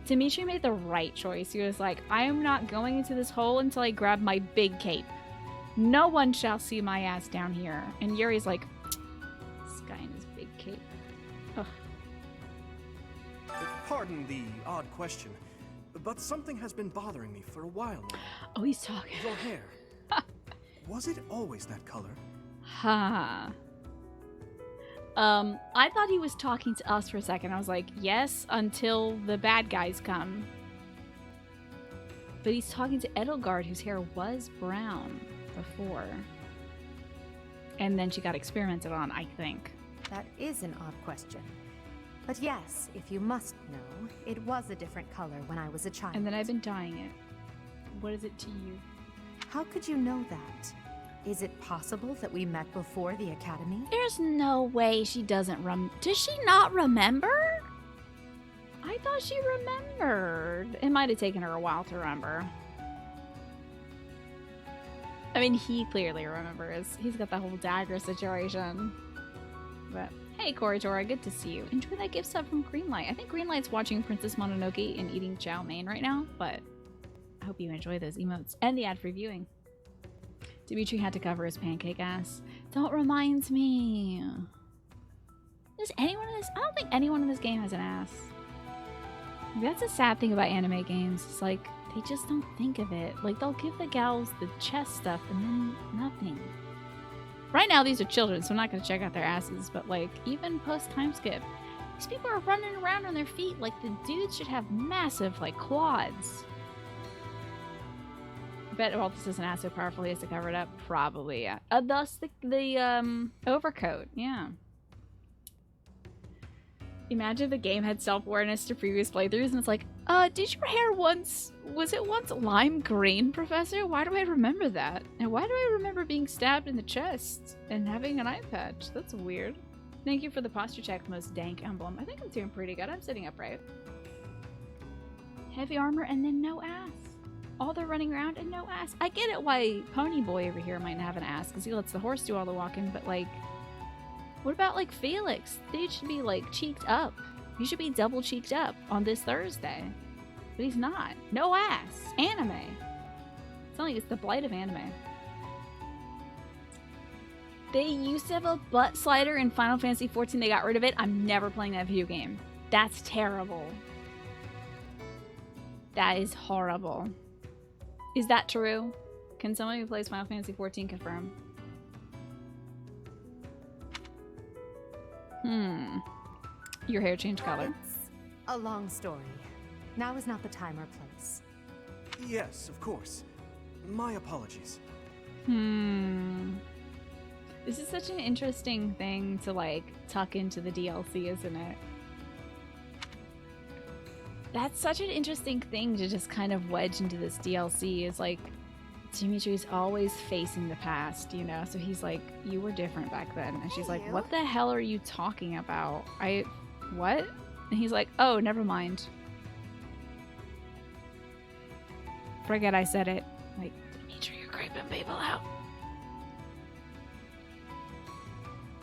Dimitri made the right choice. He was like, I am not going into this hole until I grab my big cape. No one shall see my ass down here. And Yuri's like, this guy in his big cape. Ugh. Pardon the odd question, but something has been bothering me for a while now. Oh, he's talking. Your hair. Was it always that color? Ha. I thought he was talking to us for a second. I was like, yes, until the bad guys come. But he's talking to Edelgard, whose hair was brown before. And then she got experimented on, I think. That is an odd question. But yes, if you must know, it was a different color when I was a child. And then I've been dyeing it. What is it to you? How could you know that? Is it possible that we met before the academy? There's no way she doesn't Does she not remember? I thought she remembered. It might have taken her a while to remember. I mean, he clearly remembers. He's got that whole dagger situation. But hey, Koratora, good to see you. Enjoy that gift sub from Greenlight. I think Greenlight's watching Princess Mononoke and eating chow mein right now, but I hope you enjoy those emotes and the ad-free viewing. Dimitri had to cover his pancake ass. Don't remind me. Does anyone in this? I don't think anyone in this game has an ass. That's a sad thing about anime games. It's like they just don't think of it. Like they'll give the gals the chest stuff and then nothing. Right now these are children, so I'm not gonna check out their asses. But like even post time skip, these people are running around on their feet like the dudes should have massive like quads. I bet Altus doesn't ask so powerful he has to cover it up. Probably, yeah. Thus the overcoat, yeah. Imagine if the game had self-awareness to previous playthroughs and it's like, did your hair was it once lime green, Professor? Why do I remember that? And why do I remember being stabbed in the chest and having an eye patch? That's weird. Thank you for the posture check, most dank emblem. I think I'm doing pretty good. I'm sitting upright. Heavy armor and then no ass. All they're running around and no ass. I get it why Pony Boy over here might have an ass because he lets the horse do all the walking, but like, what about like Felix? They should be like cheeked up. He should be double cheeked up on this Thursday. But he's not. No ass. Anime. It's not like it's the blight of anime. They used to have a butt slider in Final Fantasy XIV. They got rid of it. I'm never playing that video game. That's terrible. That is horrible. Is that true? Can someone who plays Final Fantasy XIV confirm? Your hair changed color. It's a long story. Now is not the time or place. Yes, of course. My apologies. This is such an interesting thing to like tuck into the DLC, isn't it? That's such an interesting thing to just kind of wedge into this DLC, is like Dimitri's always facing the past, you know? So he's like, you were different back then. And she's like, what the hell are you talking about? What? And he's like, oh, never mind. Forget I said it. Like, Dimitri, you're creeping people out.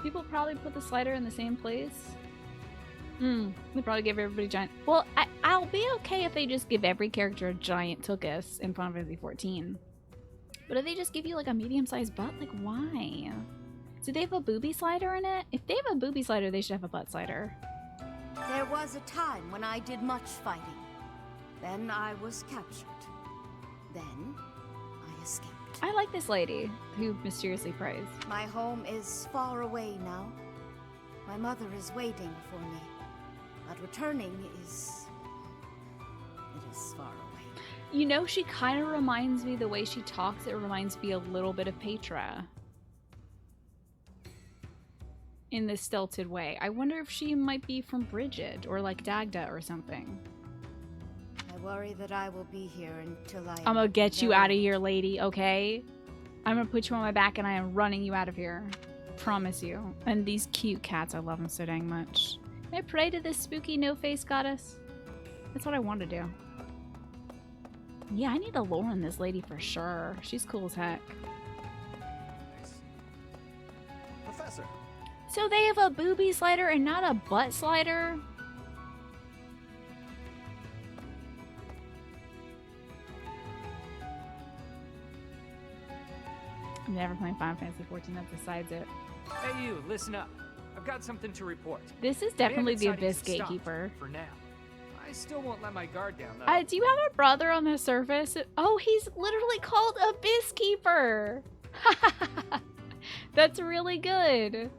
People probably put the slider in the same place. They probably give everybody giant. Well, I'll be okay if they just give every character a giant tuchus in Final Fantasy 14. But if they just give you like a medium-sized butt, like why? Do they have a booby slider in it? If they have a booby slider, they should have a butt slider. There was a time when I did much fighting. Then I was captured. Then I escaped. I like this lady who mysteriously prays. My home is far away now. My mother is waiting for me. But returning is far away. You know, she kind of reminds me, the way she talks, it reminds me a little bit of Petra. In this stilted way. I wonder if she might be from Brigid or like Dagda or something. I worry that I will be here until I... I'm gonna get you out of here, lady, okay? I'm gonna put you on my back and I am running you out of here. Promise you. And these cute cats, I love them so dang much. Can I pray to this spooky no-face goddess? That's what I want to do. Yeah, I need the lore on this lady for sure. She's cool as heck. Professor. So they have a booby slider and not a butt slider? I'm never playing Final Fantasy 14, that decides it. Hey you, listen up. I've got something to report. This is definitely the Bandit Abyss sightings stopped Gatekeeper. For now. I still won't let my guard down though. Do you have a brother on the surface? Oh, he's literally called Abyss Keeper. That's really good.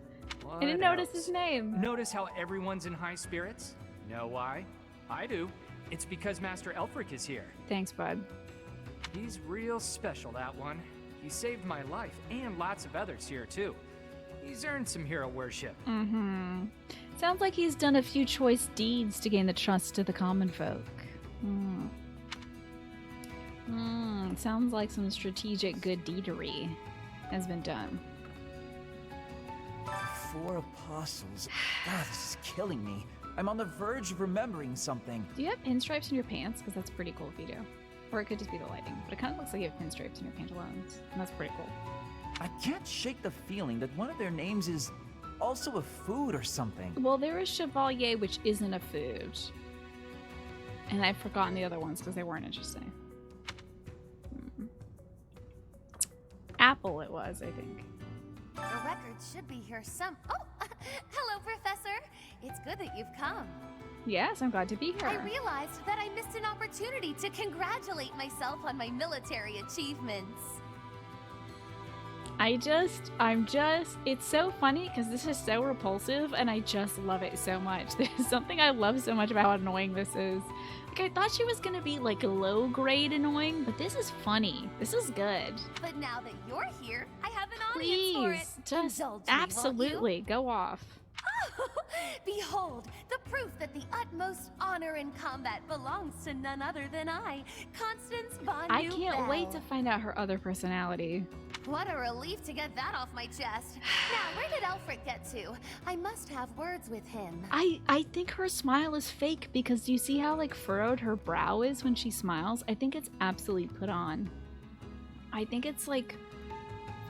I didn't notice his name. Notice how everyone's in high spirits? Know why? I do. It's because Master Elfric is here. Thanks, bud. He's real special, that one. He saved my life, and lots of others here, too. He's earned some hero worship. Sounds like he's done a few choice deeds to gain the trust of the common folk. Sounds like some strategic good deedery has been done. 4 apostles. God, this is killing me. I'm on the verge of remembering something. Do you have pinstripes in your pants? Because that's pretty cool if you do. Or it could just be the lighting. But it kind of looks like you have pinstripes in your pantaloons. And that's pretty cool. I can't shake the feeling that one of their names is also a food or something. Well, there is Chevalier, which isn't a food. And I've forgotten the other ones because they weren't interesting. Apple it was, I think. The records should be here some... Oh! Hello, Professor! It's good that you've come. Yes, I'm glad to be here. I realized that I missed an opportunity to congratulate myself on my military achievements. It's so funny because this is so repulsive and I just love it so much. There's something I love so much about how annoying this is. Like, I thought she was gonna be like low grade annoying, but this is funny. This is good. But now that you're here, I have an audience for it. Please, just Indulge me, won't you? absolutely, go off. Behold, the proof that the utmost honor in combat belongs to none other than I, Constance von I Neufeld. can't wait to find out her other personality. What a relief to get that off my chest. Now, where did Elfric get to? I must have words with him. I think her smile is fake because do you see how like furrowed her brow is when she smiles? I think it's absolutely put on. I think it's like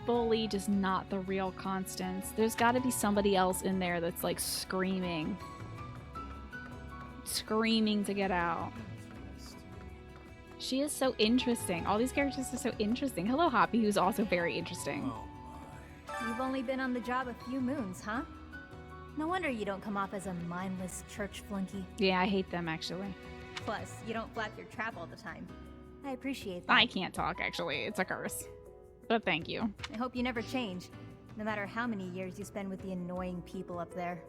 fully just not the real Constance. There's got to be somebody else in there that's like screaming to get out. She is so interesting. All these characters are so interesting. Hello, Hoppy, who's also very interesting. You've only been on the job a few moons, huh? No wonder you don't come off as a mindless church flunky. Yeah, I hate them, actually. Plus, you don't flap your trap all the time. I appreciate that. I can't talk, actually. It's a curse. But thank you. I hope you never change, no matter how many years you spend with the annoying people up there.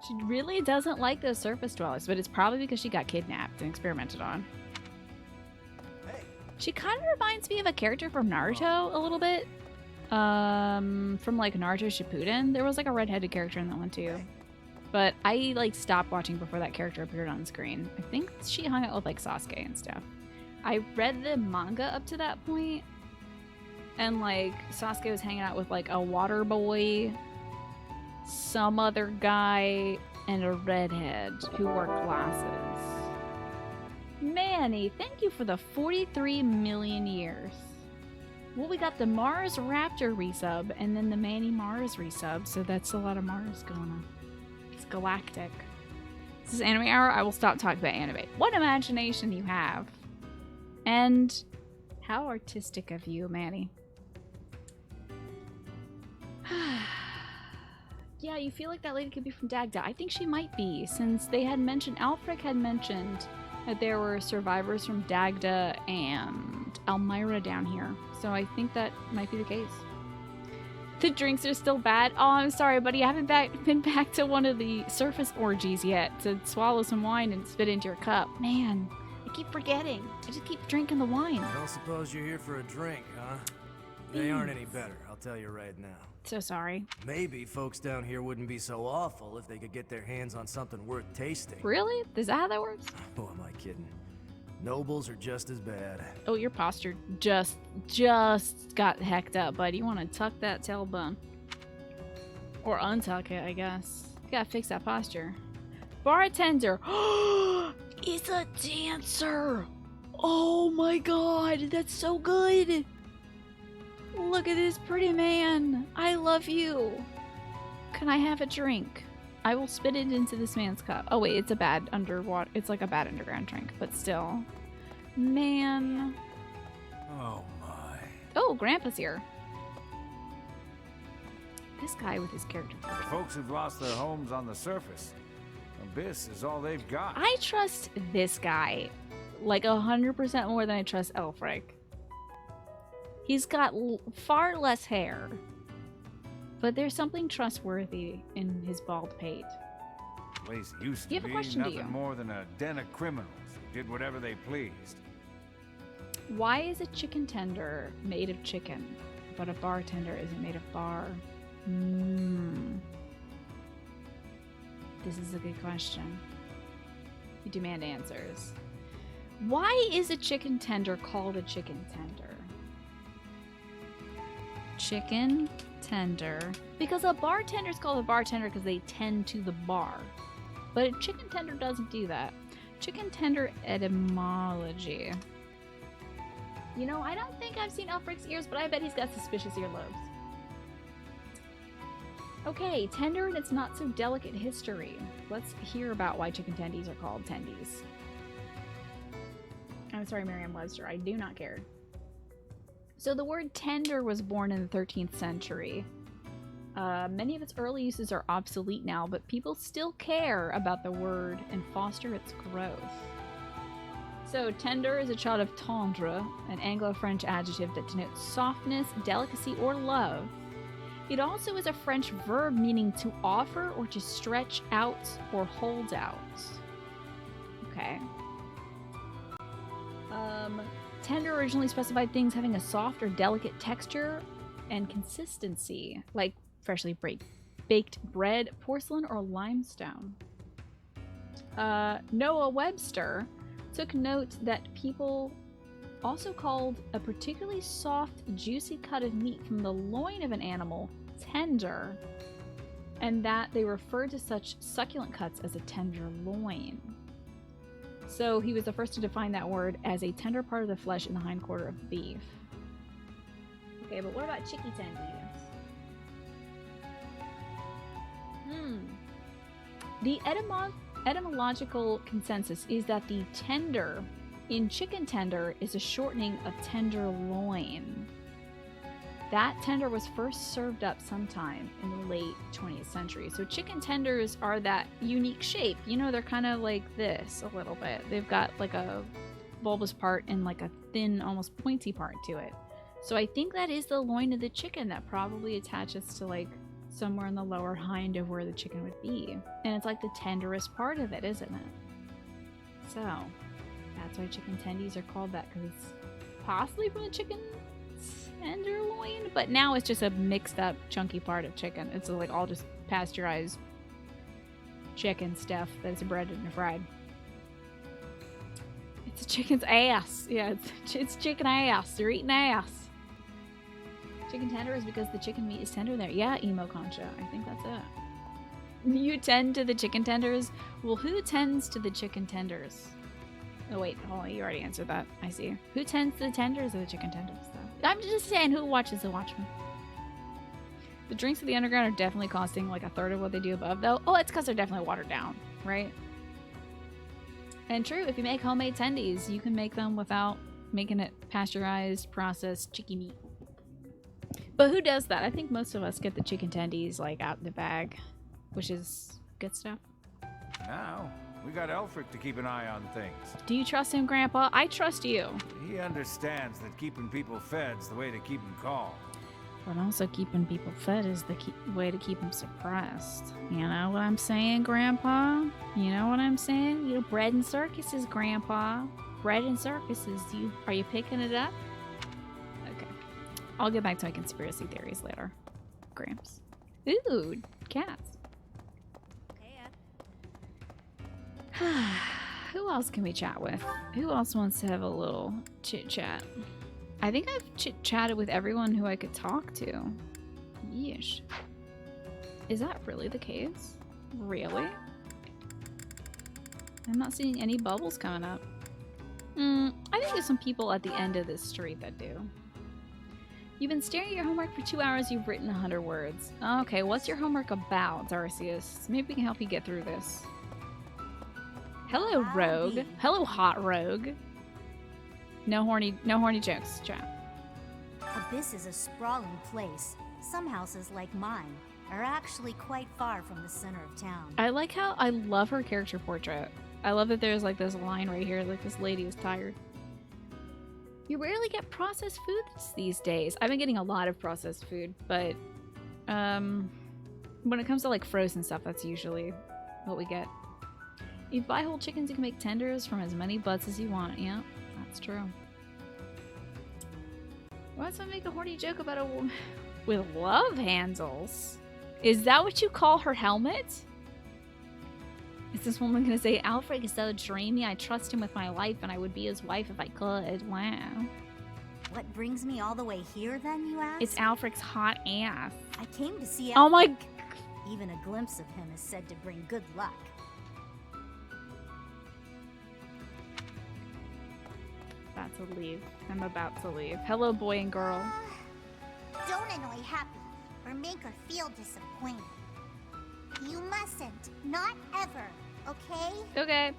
She really doesn't like those surface dwellers, but it's probably because she got kidnapped and experimented on. Hey, She kind of reminds me of a character from Naruto a little bit. From like Naruto Shippuden. There was like a redheaded character in that one too. But I like stopped watching before that character appeared on screen. I think she hung out with like Sasuke and stuff. I read the manga up to that point, and like Sasuke was hanging out with like a water boy, some other guy, and a redhead who wore glasses. Manny, thank you for the 43 million years. Well, we got the Mars Raptor resub and then the Manny Mars resub, so that's a lot of Mars going on. It's galactic. This is Anime Hour. I will stop talking about anime. What imagination you have. And how artistic of you, Manny. Yeah, you feel like that lady could be from Dagda. I think she might be, since they had mentioned, Alfred had mentioned that there were survivors from Dagda and Elmira down here. So I think that might be the case. The drinks are still bad. Oh, I'm sorry, buddy. I haven't been back to one of the surface orgies yet to swallow some wine and spit into your cup. Man, I keep forgetting. I just keep drinking the wine. I don't suppose you're here for a drink, huh? They aren't any better, I'll tell you right now. So sorry. Maybe folks down here wouldn't be so awful if they could get their hands on something worth tasting. Really? Is that how that works? Who am I kidding? Nobles are just as bad. Oh, your posture just got hecked up, bud. You want to tuck that tailbone. Or untuck it, I guess. You gotta fix that posture. Bartender. It's a dancer. Oh my god, that's so good. Look at this pretty man. I love you. Can I have a drink? I will spit it into this man's cup. Oh wait, it's a bad underwater. It's like a bad underground drink, but still. Man. Oh my. Oh, Grandpa's here. This guy with his character. Folks who've lost their homes on the surface. Abyss is all they've got. I trust this guy like 100% more than I trust Elfric. He's got far less hair, but there's something trustworthy in his bald pate. The place used Do you to have a be question, do nothing you? more than a den of criminals who did whatever they pleased. Why is a chicken tender made of chicken, but a bartender isn't made of bar? This is a good question. You demand answers. Why is a chicken tender called a chicken tender? Chicken tender. Because a bartender is called a bartender because they tend to the bar. But a chicken tender doesn't do that. Chicken tender etymology. You know, I don't think I've seen Elfric's ears, but I bet he's got suspicious earlobes. Okay, tender and its not so delicate history. Let's hear about why chicken tendies are called tendies. I'm sorry, Merriam-Webster. I do not care. So the word tender was born in the 13th century. Many of its early uses are obsolete now, but people still care about the word and foster its growth. So tender is a child of tendre, an Anglo-French adjective that denotes softness, delicacy, or love. It also is a French verb meaning to offer or to stretch out or hold out. Okay. Tender originally specified things having a soft or delicate texture and consistency, like freshly baked bread, porcelain, or limestone. Noah Webster took note that people also called a particularly soft, juicy cut of meat from the loin of an animal tender, and that they referred to such succulent cuts as a tenderloin. So he was the first to define that word as a tender part of the flesh in the hindquarter of beef. Okay, but what about chicky tendies? The etymological consensus is that the tender in chicken tender is a shortening of tenderloin. That tender was first served up sometime in the late 20th century. So chicken tenders are that unique shape. You know, they're kind of like this a little bit. They've got like a bulbous part and like a thin, almost pointy part to it. So I think that is the loin of the chicken that probably attaches to like somewhere in the lower hind of where the chicken would be. And it's like the tenderest part of it, isn't it? So that's why chicken tendies are called that, because it's possibly from the chicken tenderloin, but now it's just a mixed up chunky part of chicken. It's like all just pasteurized chicken stuff that's breaded and fried. It's a chicken's ass. Yeah, it's chicken ass. They're eating ass. Chicken tender is because the chicken meat is tender there. Yeah, Emo Concha. I think that's it. You tend to the chicken tenders? Well, who tends to the chicken tenders? Oh, wait. Hold on. You already answered that. I see. Who tends to the tenders of the chicken tenders, though? I'm just saying, who watches the Watchmen? The drinks of the underground are definitely costing like a third of what they do above, though. Oh, it's because they're definitely watered down, right? And true, if you make homemade tendies, you can make them without making it pasteurized, processed chicken meat. But who does that? I think most of us get the chicken tendies like out in the bag, which is good stuff. Now, we got Elfric to keep an eye on things. Do you trust him, Grandpa? I trust you. He understands that keeping people fed's the way to keep them calm. But also keeping people fed is the way to keep them suppressed. You know what I'm saying, Grandpa? You know what I'm saying? You know, bread and circuses, Grandpa. Bread and circuses. Are you picking it up? Okay. I'll get back to my conspiracy theories later. Gramps. Ooh, cats. Who else can we chat with? Who else wants to have a little chit-chat? I think I've chit-chatted with everyone who I could talk to. Yeesh. Is that really the case? Really? I'm not seeing any bubbles coming up. I think there's some people at the end of this street that do. You've been staring at your homework for 2 hours, you've written 100 words. Okay, what's your homework about, Darcius? Maybe we can help you get through this. Hello, Rogue. Hello, hot Rogue. No horny jokes, chat. Abyss is a sprawling place. Some houses, like mine, are actually quite far from the center of town. I love her character portrait. I love that there's like this line right here, like this lady is tired. You rarely get processed foods these days. I've been getting a lot of processed food, but when it comes to like frozen stuff, that's usually what we get. If you buy whole chickens, you can make tenders from as many butts as you want. Yeah, that's true. Why does someone make a horny joke about a woman with love handles? Is that what you call her helmet? Is this woman gonna say, Alfred is so dreamy, I trust him with my life and I would be his wife if I could? Wow. What brings me all the way here then, you ask? It's Alfred's hot ass. I came to see Oh my... Even a glimpse of him is said to bring good luck. About to leave. I'm about to leave. Hello, boy and girl. Don't annoy Happy or make her feel disappointed. You mustn't. Not ever. Okay? Okay.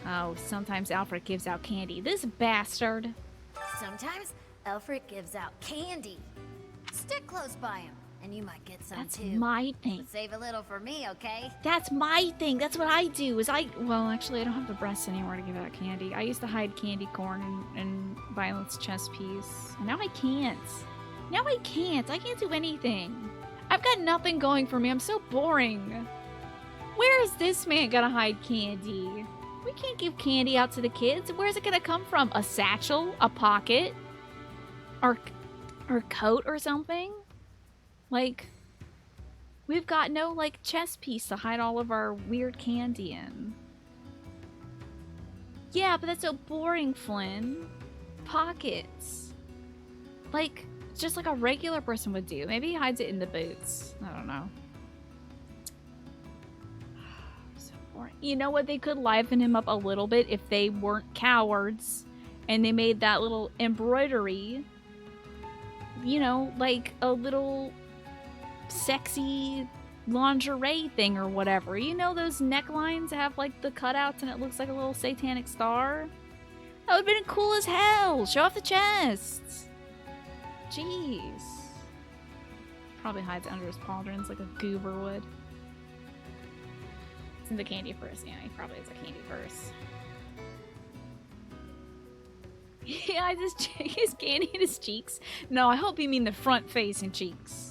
Oh, sometimes Alfred gives out candy. This bastard. Sometimes Alfred gives out candy. Stick close by him, and you might get some That's too. my thing. But save a little for me, okay? That's my thing. That's what I do. Well, actually, I don't have the breasts anymore to give out candy. I used to hide candy corn and Violet's chess piece. Now I can't. Now I can't. I can't do anything. I've got nothing going for me. I'm so boring. Where is this man gonna hide candy? We can't give candy out to the kids. Where's it gonna come from? A satchel? A pocket? Or coat or something? Like, we've got no, like, chess piece to hide all of our weird candy in. Yeah, but that's so boring, Flynn. Pockets. Like, just like a regular person would do. Maybe he hides it in the boots. I don't know. So boring. You know what? They could liven him up a little bit if they weren't cowards and they made that little embroidery, you know, like a little sexy lingerie thing or whatever. You know those necklines that have like the cutouts and it looks like a little satanic star? That would have been cool as hell. Show off the chests. Jeez. Probably hides under his pauldrons like a goober would. It's in the candy purse. Yeah, he probably has a candy purse. He hides his candy in his cheeks. No, I hope you mean the front face and cheeks.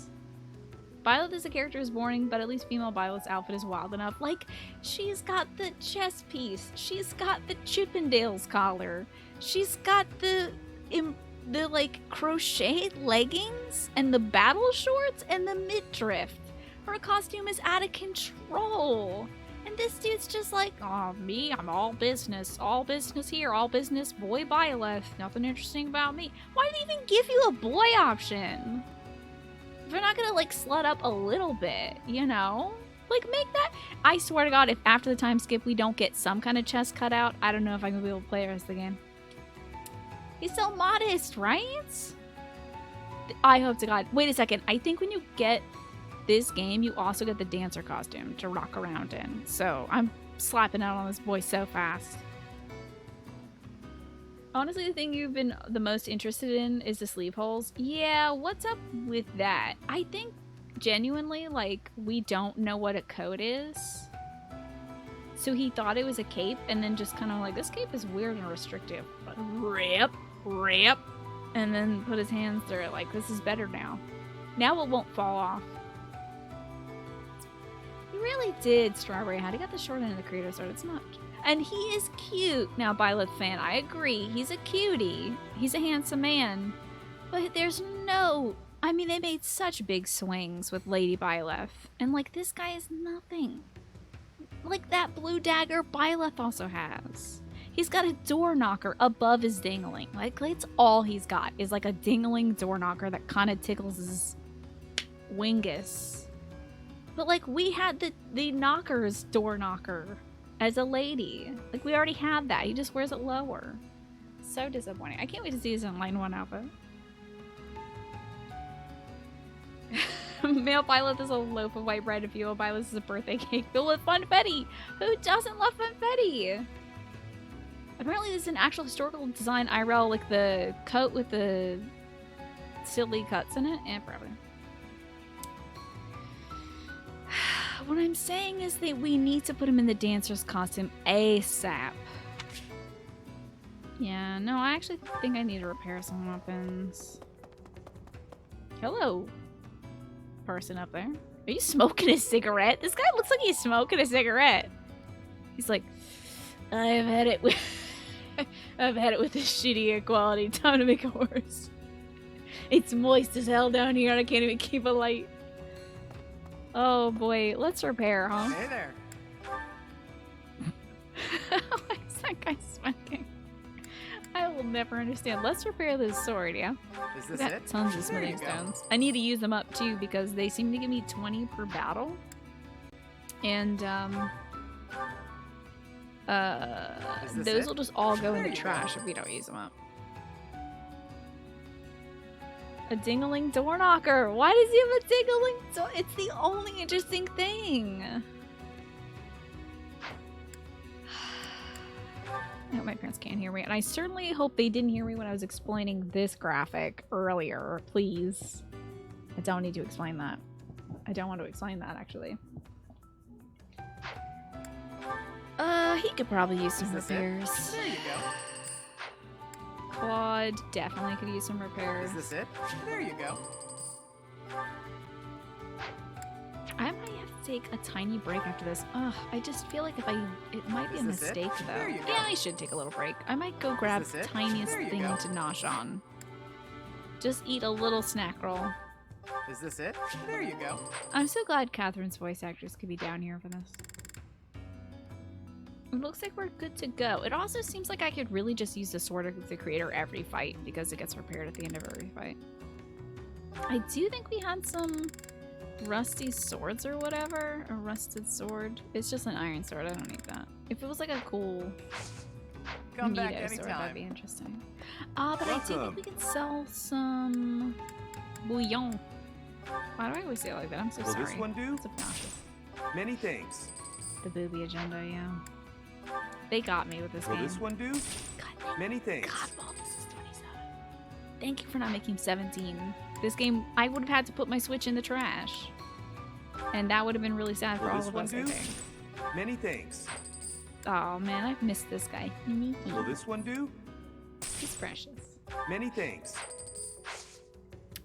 Byleth as a character is boring, but at least female Byleth's outfit is wild enough. Like, she's got the chest piece. She's got the Chippendales collar. She's got the like crocheted leggings and the battle shorts and the midriff. Her costume is out of control. And this dude's just like, oh, me, I'm all business here, all business, boy Byleth. Nothing interesting about me. Why did they even give you a boy option? If they're not gonna like slut up a little bit, you know? Like, make that. I swear to God, if after the time skip we don't get some kind of chest cut out, I don't know if I'm gonna be able to play the rest of the game. He's so modest, right? I hope to God. Wait a second. I think when you get this game, you also get the dancer costume to rock around in. So I'm slapping out on this boy so fast. Honestly, the thing you've been the most interested in is the sleeve holes. Yeah, what's up with that? I think genuinely, like, we don't know what a coat is. So he thought it was a cape and then just kind of like, this cape is weird and restrictive. But rip, and then put his hands through it like, this is better now. Now it won't fall off. He really did, Strawberry Hat. He got the short end of the creator sword. It's not... And he is cute. Now, Byleth fan, I agree. He's a cutie. He's a handsome man. But there's no... I mean, they made such big swings with Lady Byleth. And, like, this guy is nothing. Like that blue dagger Byleth also has. He's got a door knocker above his dingling. Like, that's all he's got is like a dingling door knocker that kind of tickles his wingus. But like, we had the knocker's door knocker as a lady. Like, we already have that. He just wears it lower. So disappointing. I can't wait to see his in line 1 outfit. Male Byleth is a loaf of white bread. If female Byleth is a birthday cake filled with funfetti. Who doesn't love funfetti? Apparently this is an actual historical design IRL, like the coat with the silly cuts in it. And probably. What I'm saying is that we need to put him in the dancer's costume ASAP. Yeah, no, I actually think I need to repair some weapons. Hello, person up there. Are you smoking a cigarette? This guy looks like he's smoking a cigarette. He's like, I've had it with this shitty air quality. Time to make it worse. It's moist as hell down here and I can't even keep a light. Oh boy, let's repair, huh? Hey there. Why is that guy smoking? I will never understand. Let's repair this sword, yeah? Is this Got it? tons of smithing stones. I need to use them up too because they seem to give me 20 per battle. And those will just all go in the trash if we don't use them up. A dingling door knocker. Why does he have a dingling door? It's the only interesting thing. I hope my parents can't hear me. And I certainly hope they didn't hear me when I was explaining this graphic earlier. Please. I don't need to explain that. I don't want to explain that, actually. He could probably use some repairs. There you go. Claude definitely could use some repairs. Is this it? There you go. I might have to take a tiny break after this. Ugh, I just feel like it might be a mistake though. Yeah, I should take a little break. I might go grab the tiniest thing to nosh on. Just eat a little snack roll. Is this it? There you go. I'm so glad Catherine's voice actress could be down here for this. It looks like we're good to go. It also seems like I could really just use the Sword of the Creator every fight because it gets repaired at the end of every fight. I do think we had some rusty swords or whatever. A rusted sword. It's just an iron sword. I don't need that. If it was like a cool Come back Mito sword, anytime. that'd be interesting. But I do think we can sell some bouillon. Why do I always say it like that? I'm so Will sorry. this one do? It's obnoxious. Many thanks. The booby agenda, yeah. They got me with this Will game. this one do? Many thanks. God, this is 27. Thank you for not making 17. This game, I would have had to put my Switch in the trash. And that would have been really sad for Will all this of one us, I do? think. Many thanks. Oh man, I've missed this guy. Will this one do? He's precious. Many thanks.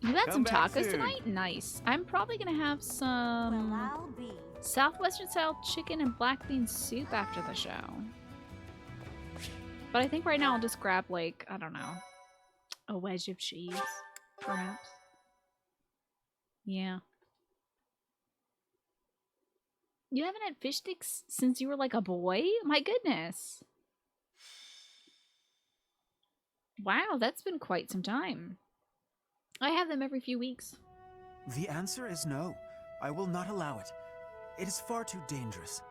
You had some Come back tacos soon. tonight? Nice. I'm probably gonna have some I'll be. Southwestern style chicken and black bean soup after the show. But I think right now I'll just grab, like, I don't know, a wedge of cheese, perhaps. Yeah. You haven't had fish sticks since you were like a boy? My goodness. Wow, that's been quite some time. I have them every few weeks. The answer is no. I will not allow it. It is far too dangerous.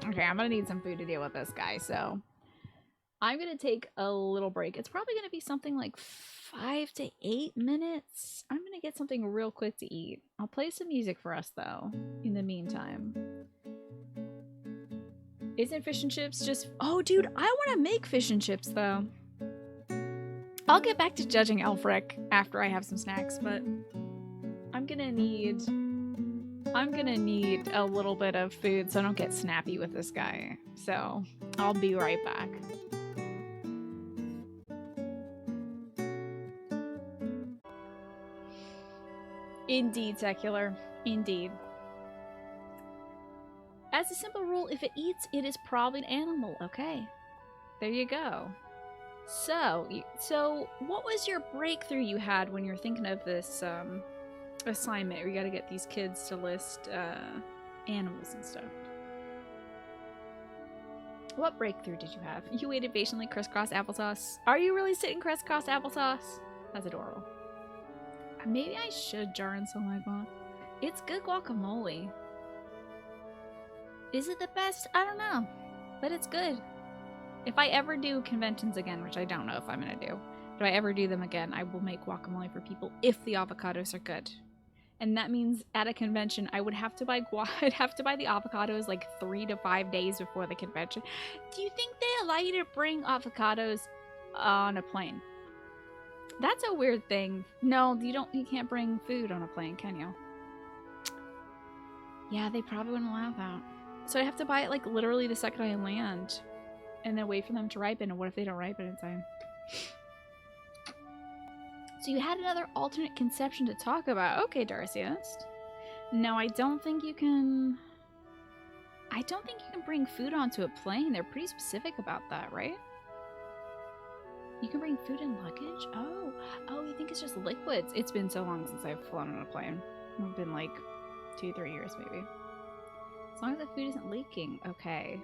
Okay, I'm gonna need some food to deal with this guy, so I'm gonna take a little break. It's probably gonna be something like 5 to 8 minutes. I'm gonna get something real quick to eat. I'll play some music for us though, in the meantime. Isn't fish and chips just... Oh, dude, I want to make fish and chips though. I'll get back to judging Elfric after I have some snacks, but I'm gonna need a little bit of food so I don't get snappy with this guy. So I'll be right back. Indeed, Secular. Indeed. As a simple rule, if it eats, it is probably an animal. Okay. There you go. So what was your breakthrough you had when you're thinking of this assignment where you gotta get these kids to list animals and stuff? What breakthrough did you have? You waited patiently, crisscross applesauce. Are you really sitting crisscross applesauce? That's adorable. Maybe I should jar in something like that. It's good guacamole. Is it the best? I don't know. But it's good. If I ever do conventions again, which I don't know if I'm gonna do, if I ever do them again, I will make guacamole for people if the avocados are good. And that means at a convention, I would have to buy I'd have to buy the avocados like 3 to 5 days before the convention. Do you think they allow you to bring avocados on a plane? That's a weird thing. No, you can't bring food on a plane, can you? Yeah, they probably wouldn't allow that. So I have to buy it like literally the second I land and then wait for them to ripen. And what if they don't ripen in time? So you had another alternate conception to talk about. Okay, Darcyist. No, I don't think you can bring food onto a plane. They're pretty specific about that, right? You can bring food in luggage? Oh, you think it's just liquids? It's been so long since I've flown on a plane. It's been like 2-3 years maybe. As long as the food isn't leaking. Okay.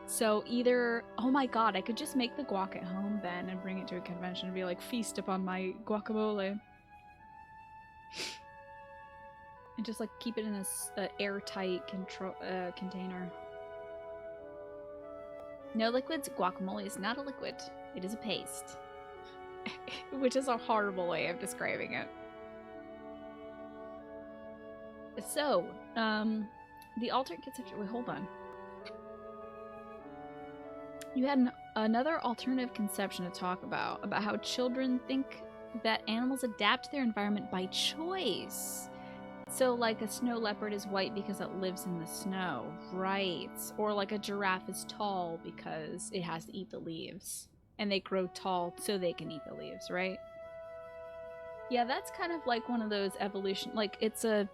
So either... Oh my god, I could just make the guac at home then and bring it to a convention and be like, feast upon my guacamole. And just like keep it in a airtight container. No liquids? Guacamole is not a liquid. It is a paste. Which is a horrible way of describing it. So, the alternate conception... Wait, hold on. You had another alternative conception to talk about how children think that animals adapt to their environment by choice. So, like a snow leopard is white because it lives in the snow. Right. Or like a giraffe is tall because it has to eat the leaves. And they grow tall so they can eat the leaves, right? Yeah, that's kind of like one of those evolution... Like, it's a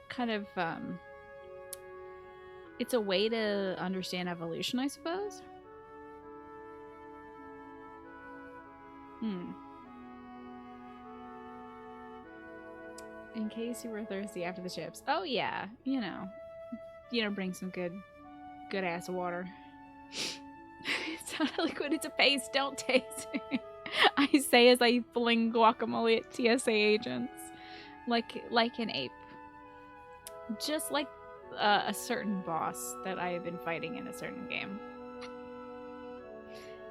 kind of... It's a way to understand evolution, I suppose. In case you were thirsty after the chips. Oh yeah, you know, bring some good ass water. It's not a liquid, it's a paste. Don't taste it. I say as I fling guacamole at TSA agents, like an ape. Just like a certain boss that I have been fighting in a certain game.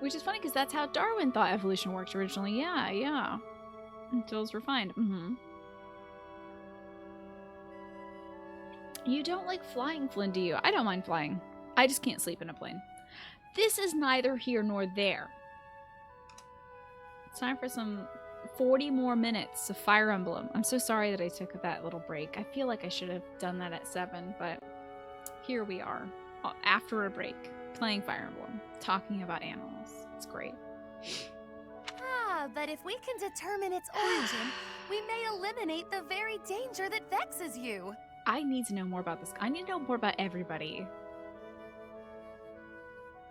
Which is funny because that's how Darwin thought evolution worked originally. Yeah. Until it's refined. You don't like flying, Flynn, do you? I don't mind flying. I just can't sleep in a plane. This is neither here nor there. It's time for some 40 more minutes of Fire Emblem. I'm so sorry that I took that little break. I feel like I should have done that at 7, but here we are. After a break, playing Fire Emblem, talking about animals. It's great. Yeah, but if we can determine its origin, we may eliminate the very danger that vexes you. I need to know more about this. I need to know more about everybody.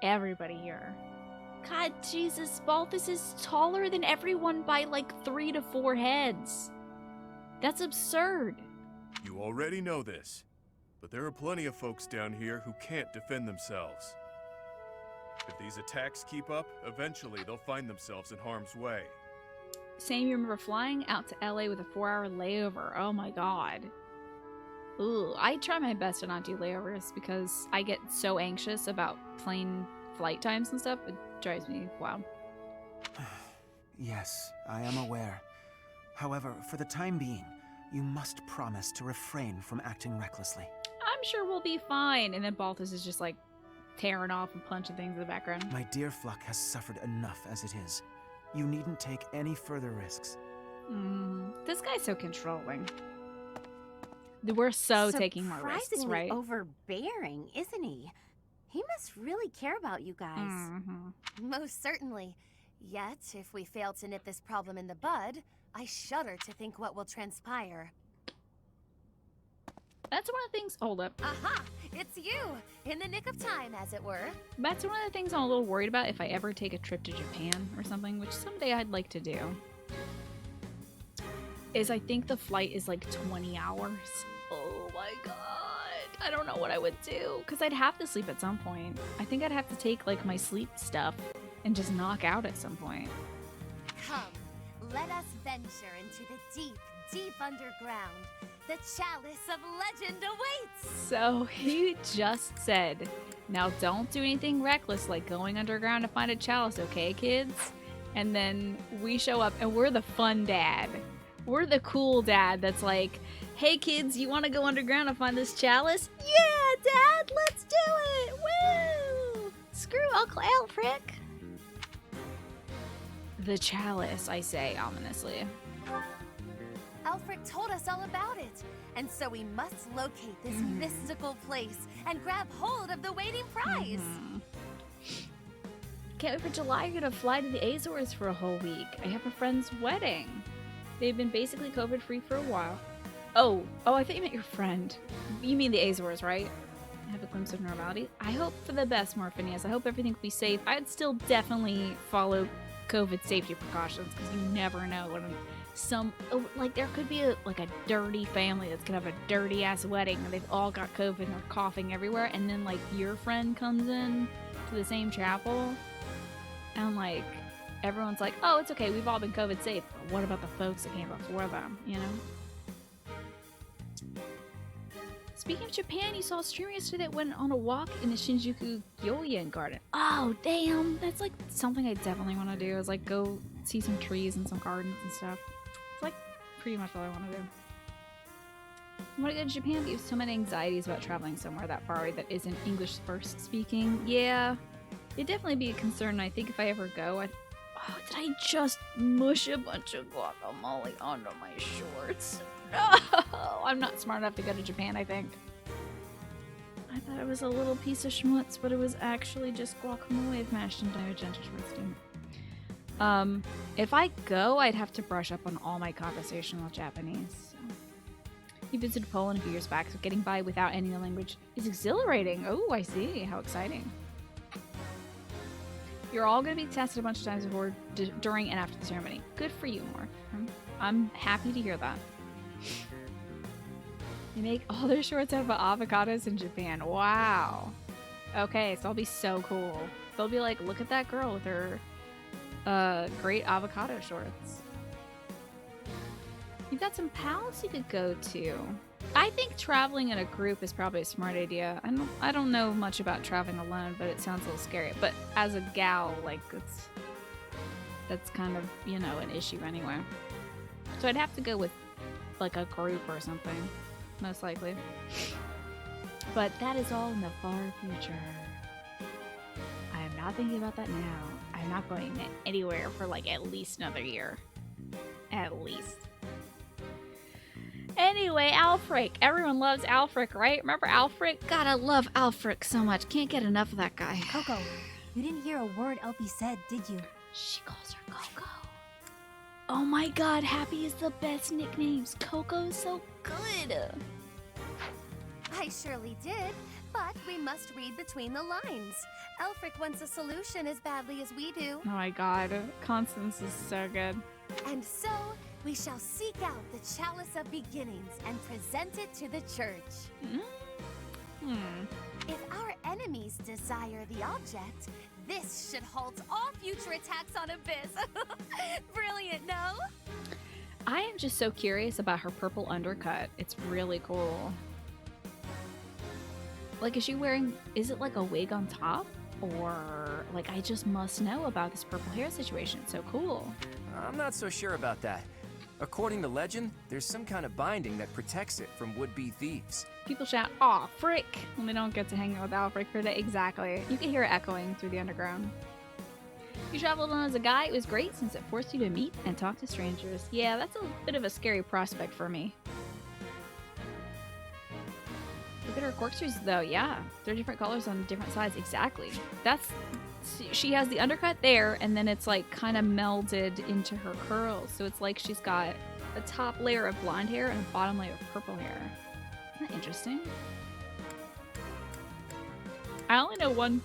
Everybody here. God, Jesus, Balthus is taller than everyone by like 3 to 4 heads. That's absurd. You already know this, but there are plenty of folks down here who can't defend themselves. If these attacks keep up, eventually they'll find themselves in harm's way. Sam, you remember flying out to LA with a 4-hour layover. Oh my god. Ooh, I try my best to not do layovers because I get so anxious about plane flight times and stuff. It drives me wild. Yes, I am aware. However, for the time being, you must promise to refrain from acting recklessly. I'm sure we'll be fine. And then Balthus is just like tearing off and punching things in the background. My dear Fluck has suffered enough as it is. You needn't take any further risks. This guy's so controlling. We're so taking more risks, Surprisingly right? overbearing, isn't he? He must really care about you guys. Most certainly. Yet, if we fail to nip this problem in the bud, I shudder to think what will transpire. That's one of the things. Hold up. Aha! It's you! In the nick of time, as it were. That's one of the things I'm a little worried about if I ever take a trip to Japan or something, which someday I'd like to do. Is I think the flight is like 20 hours. Oh my god. I don't know what I would do. Because I'd have to sleep at some point. I think I'd have to take like my sleep stuff and just knock out at some point. Come, let us venture into the deep, deep underground. The chalice of legend awaits! So he just said, now don't do anything reckless like going underground to find a chalice, okay, kids? And then we show up and we're the fun dad. We're the cool dad that's like, hey kids, you want to go underground and find this chalice? Yeah, Dad, let's do it! Woo! Screw Uncle Alfric. The chalice, I say ominously. Alfric told us all about it, and so we must locate this mystical place and grab hold of the waiting prize. Can't wait for July. You're gonna fly to the Azores for a whole week. I have a friend's wedding. They've been basically COVID-free for a while. Oh, I thought you meant your friend. You mean the Azores, right? Have a glimpse of normality. I hope for the best, Morphinius. I hope everything will be safe. I'd still definitely follow COVID safety precautions because you never know when there could be a dirty family that's gonna have a dirty ass wedding and they've all got COVID and they're coughing everywhere, and then like your friend comes in to the same chapel and like everyone's like, oh, it's okay, we've all been COVID safe. But what about the folks that came before them, you know? Speaking of Japan, you saw a streamer yesterday that went on a walk in the Shinjuku Gyoen Garden. Oh, damn. That's like something I definitely want to do, is like go see some trees and some gardens and stuff. It's like pretty much all I want to do. I want to go to Japan, but you have so many anxieties about traveling somewhere that far away that isn't English first speaking. Yeah, it'd definitely be a concern. I think if I ever go, did I just mush a bunch of guacamole onto my shorts? No! I'm not smart enough to go to Japan, I think. I thought it was a little piece of schmutz, but it was actually just guacamole mashed into a gentle roasting. If I go, I'd have to brush up on all my conversational Japanese. So. You visited Poland a few years back, so getting by without any language is exhilarating. Oh, I see. How exciting. You're all going to be tested a bunch of times before, during, and after the ceremony. Good for you, Morph. I'm happy to hear that. They make all their shorts out of avocados in Japan. Wow. Okay, so I'll be so cool. They'll be like, look at that girl with her great avocado shorts. You've got some pals you could go to. I think traveling in a group is probably a smart idea. I don't know much about traveling alone, but it sounds a little scary. But as a gal, like, that's kind of, you know, an issue anyway. So I'd have to go with like a group or something, most likely. But that is all in the far future. I am not thinking about that now. I'm not going anywhere for like at least another year. At least. Anyway, Alfric. Everyone loves Alfric, right? Remember Alfric? God, I love Alfric so much. Can't get enough of that guy. Coco, you didn't hear a word Elfie said, did you? She calls her Coco. Oh my god, Happy is the best nicknames. Coco's so good. I surely did, but we must read between the lines. Elfric wants a solution as badly as we do. Oh my god, Constance is so good. And so, we shall seek out the Chalice of Beginnings and present it to the church. If our enemies desire the object, this should halt all future attacks on Abyss. Brilliant, no? I am just so curious about her purple undercut. It's really cool. Like, is she wearing, is it like a wig on top? Or, like, I just must know about this purple hair situation. It's so cool. I'm not so sure about that. According to legend, there's some kind of binding that protects it from would-be thieves. People shout, "Aw, frick!" when they don't get to hang out with Alfric for that. Exactly. You can hear it echoing through the underground. You traveled on as a guy. It was great since it forced you to meet and talk to strangers. Yeah, that's a bit of a scary prospect for me. Look at her corkscrews, though. Yeah, they're different colors on different sides. Exactly. That's... She has the undercut there, and then it's like kind of melded into her curls. So it's like she's got a top layer of blonde hair and a bottom layer of purple hair. Isn't that interesting? I only know one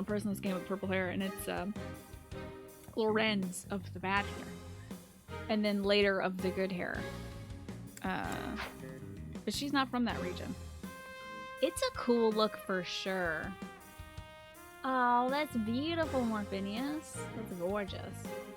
person in this game with purple hair, and it's Lorenz of the bad hair. And then later of the good hair. But she's not from that region. It's a cool look for sure. Oh, that's beautiful, Morphinius. That's gorgeous.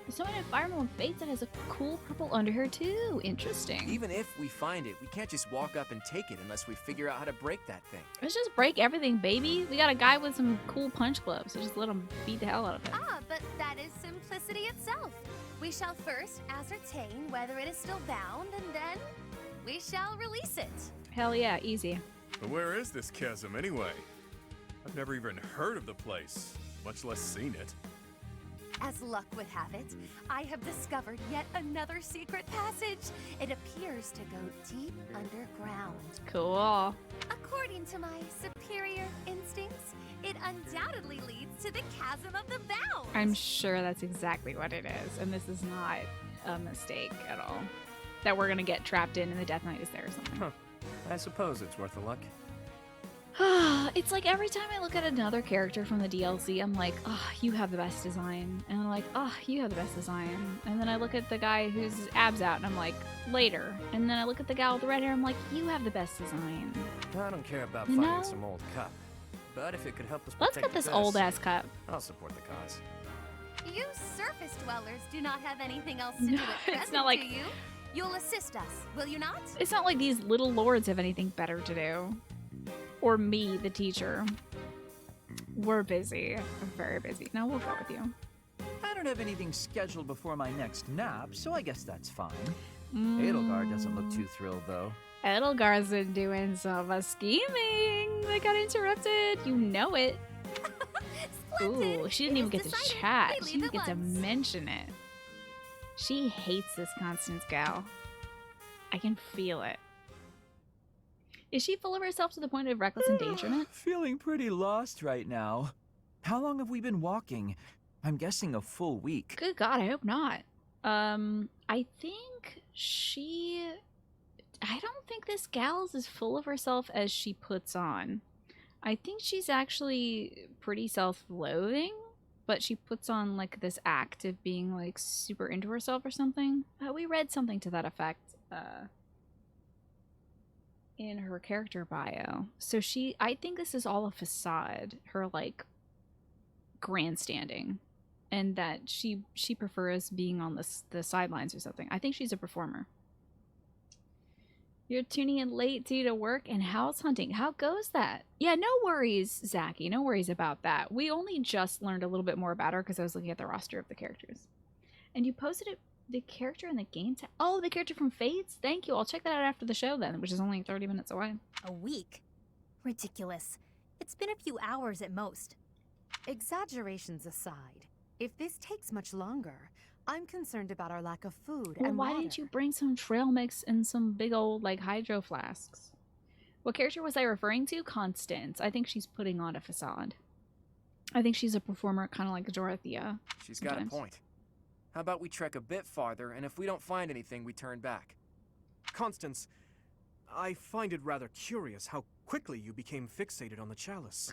There's so many Fire Emblem Fates that has a cool purple underhair too. Interesting. Even if we find it, we can't just walk up and take it unless we figure out how to break that thing. Let's just break everything, baby. We got a guy with some cool punch gloves, so just let him beat the hell out of it. Ah, but that is simplicity itself. We shall first ascertain whether it is still bound, and then we shall release it. Hell yeah, easy. But where is this chasm anyway? I've never even heard of the place, much less seen it. As luck would have it, I have discovered yet another secret passage. It appears to go deep underground. Cool. According to my superior instincts, it undoubtedly leads to the Chasm of the Bound. I'm sure that's exactly what it is, and this is not a mistake at all. That we're gonna get trapped in and the Death Knight is there or something. Huh. I suppose it's worth a look. It's like every time I look at another character from the DLC, I'm like, oh, you have the best design. And I'm like, oh, you have the best design. And then I look at the guy whose abs out, and I'm like, later. And then I look at the gal with the red hair, I'm like, you have the best design. I don't care about You finding know? some old cup. But if it could help us Let's protect get this Abyss, old-ass cup. I'll support the cause. You surface dwellers do not have anything else to do No, at it's present, not like- do you? You'll assist us, will you not? It's not like these little lords have anything better to do. Or me, the teacher. We're busy. We're very busy. No, we'll go with you. I don't have anything scheduled before my next nap, so I guess that's fine. Edelgard doesn't look too thrilled, though. Edelgard's been doing some scheming. They got interrupted. You know it. Ooh, she didn't even get to chat. She didn't get to mention it. She hates this Constance gal. I can feel it. Is she full of herself to the point of reckless endangerment? Feeling pretty lost right now. How long have we been walking? I'm guessing a full week. Good God, I hope not. I think I don't think this gal's as full of herself as she puts on. I think she's actually pretty self-loathing, but she puts on like this act of being like super into herself or something. We read something to that effect in her character bio. So I think this is all a facade, her like grandstanding, and that she prefers being on the sidelines or something. I think she's a performer. You're tuning in late due to work and house hunting. How goes that? Yeah, no worries, Zachy. No worries about that. We only just learned a little bit more about her because I was looking at the roster of the characters. And you posted the character in the game tag. Oh, the character from Fates? Thank you. I'll check that out after the show then, which is only 30 minutes away. A week? Ridiculous. It's been a few hours at most. Exaggerations aside, if this takes much longer, I'm concerned about our lack of food Well, and why water. didn't you bring some trail mix and some big old like hydro flasks? What character was I referring to? Constance. I think she's putting on a facade. I think she's a performer kind of like Dorothea. She's got a sometimes. point. How about we trek a bit farther, and if we don't find anything, we turn back? Constance, I find it rather curious how quickly you became fixated on the chalice.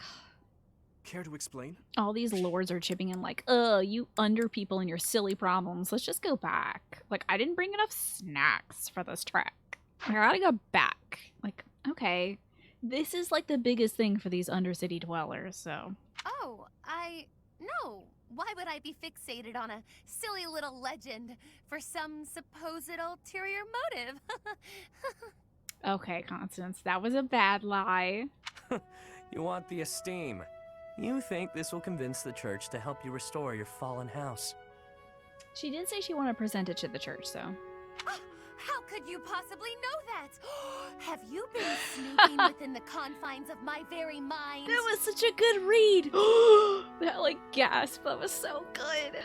Care to explain? All these lords are chipping in like, you under people and your silly problems. Let's just go back. Like, I didn't bring enough snacks for this trek. I gotta go back. Like, okay. This is like the biggest thing for these undercity dwellers, so. Oh, no. Why would I be fixated on a silly little legend for some supposed ulterior motive? Okay, Constance, that was a bad lie. You want the esteem. You think this will convince the church to help you restore your fallen house. She did say she wanted to present it to the church, so. How could you possibly know that? Have you been snooping within the confines of my very mind? That was such a good read. That like gasp, that was so good.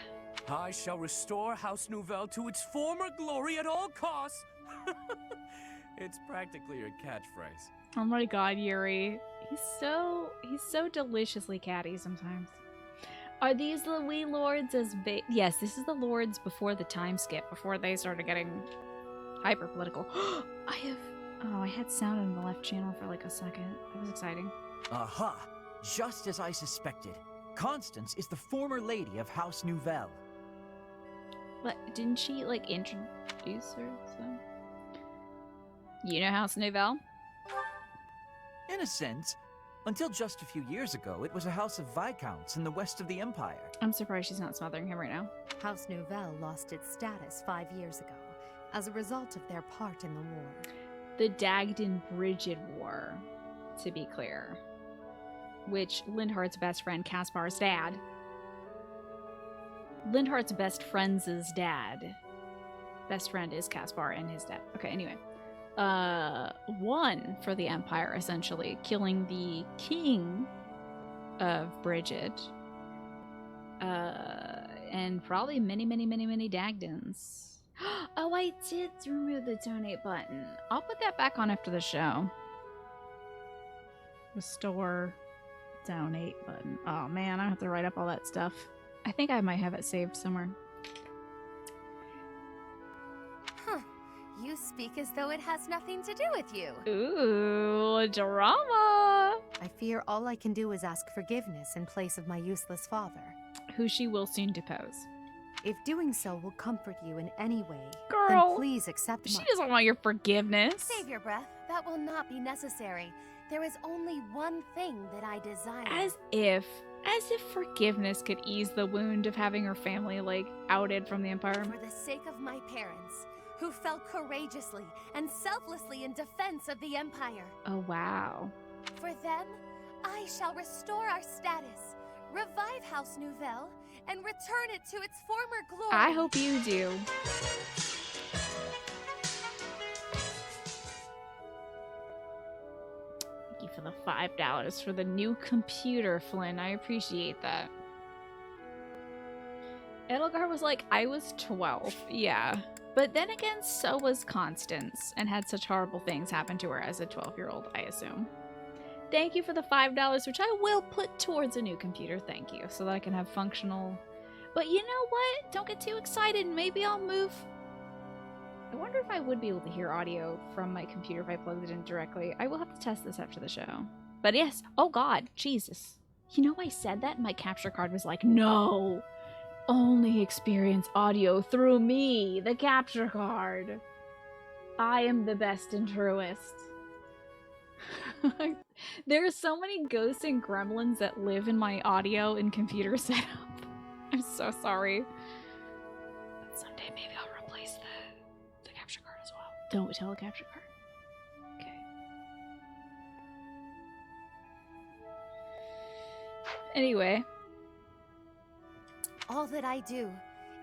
I shall restore House Nouvelle to its former glory at all costs. It's practically your catchphrase. Oh my god, Yuri. He's so deliciously catty sometimes. Are these the wee lords as big? Yes, this is the lords before the time skip, before they started getting hyper political. I had sound in the left channel for like a second. That was exciting. Aha! Just as I suspected. Constance is the former lady of House Nouvelle. But didn't she like introduce her? So you know House Nouvelle? In a sense. Until just a few years ago, it was a house of viscounts in the west of the Empire. I'm surprised she's not smothering him right now. House Nouvelle lost its status 5 years ago as a result of their part in the war. The Dagden-Brigid War, to be clear. Which Lindhart's best friend, Caspar's dad. Lindhart's best friend's dad. Best friend is Caspar and his dad. Okay, anyway. Won for the Empire, essentially, killing the king of Brigid. And probably many Dagdens. Oh, I did remove the donate button. I'll put that back on after the show. Restore donate button. Oh man, I have to write up all that stuff. I think I might have it saved somewhere. You speak as though it has nothing to do with you. Ooh, drama! I fear all I can do is ask forgiveness in place of my useless father. Who she will soon depose. If doing so will comfort you in any way, Girl, then please accept she doesn't want your forgiveness. Save your breath. That will not be necessary. There is only one thing that I desire. As if forgiveness could ease the wound of having her family, like, outed from the Empire. For the sake of my parents, who fell courageously and selflessly in defense of the Empire. Oh, wow. For them, I shall restore our status, revive House Nouvelle, and return it to its former glory. I hope you do. Thank you for the $5 for the new computer, Flynn. I appreciate that. Edelgard was like, I was 12. Yeah. But then again, so was Constance, and had such horrible things happen to her as a 12-year-old, I assume. Thank you for the $5, which I will put towards a new computer, thank you, so that I can have functional... But you know what? Don't get too excited, maybe I'll move... I wonder if I would be able to hear audio from my computer if I plugged it in directly. I will have to test this after the show. But yes, oh god, Jesus. You know I said that and my capture card was like, no! Only experience audio through me, the capture card. I am the best and truest. There are so many ghosts and gremlins that live in my audio and computer setup. I'm so sorry. But someday maybe I'll replace the capture card as well. Don't tell the capture card. Okay. Anyway. All that I do,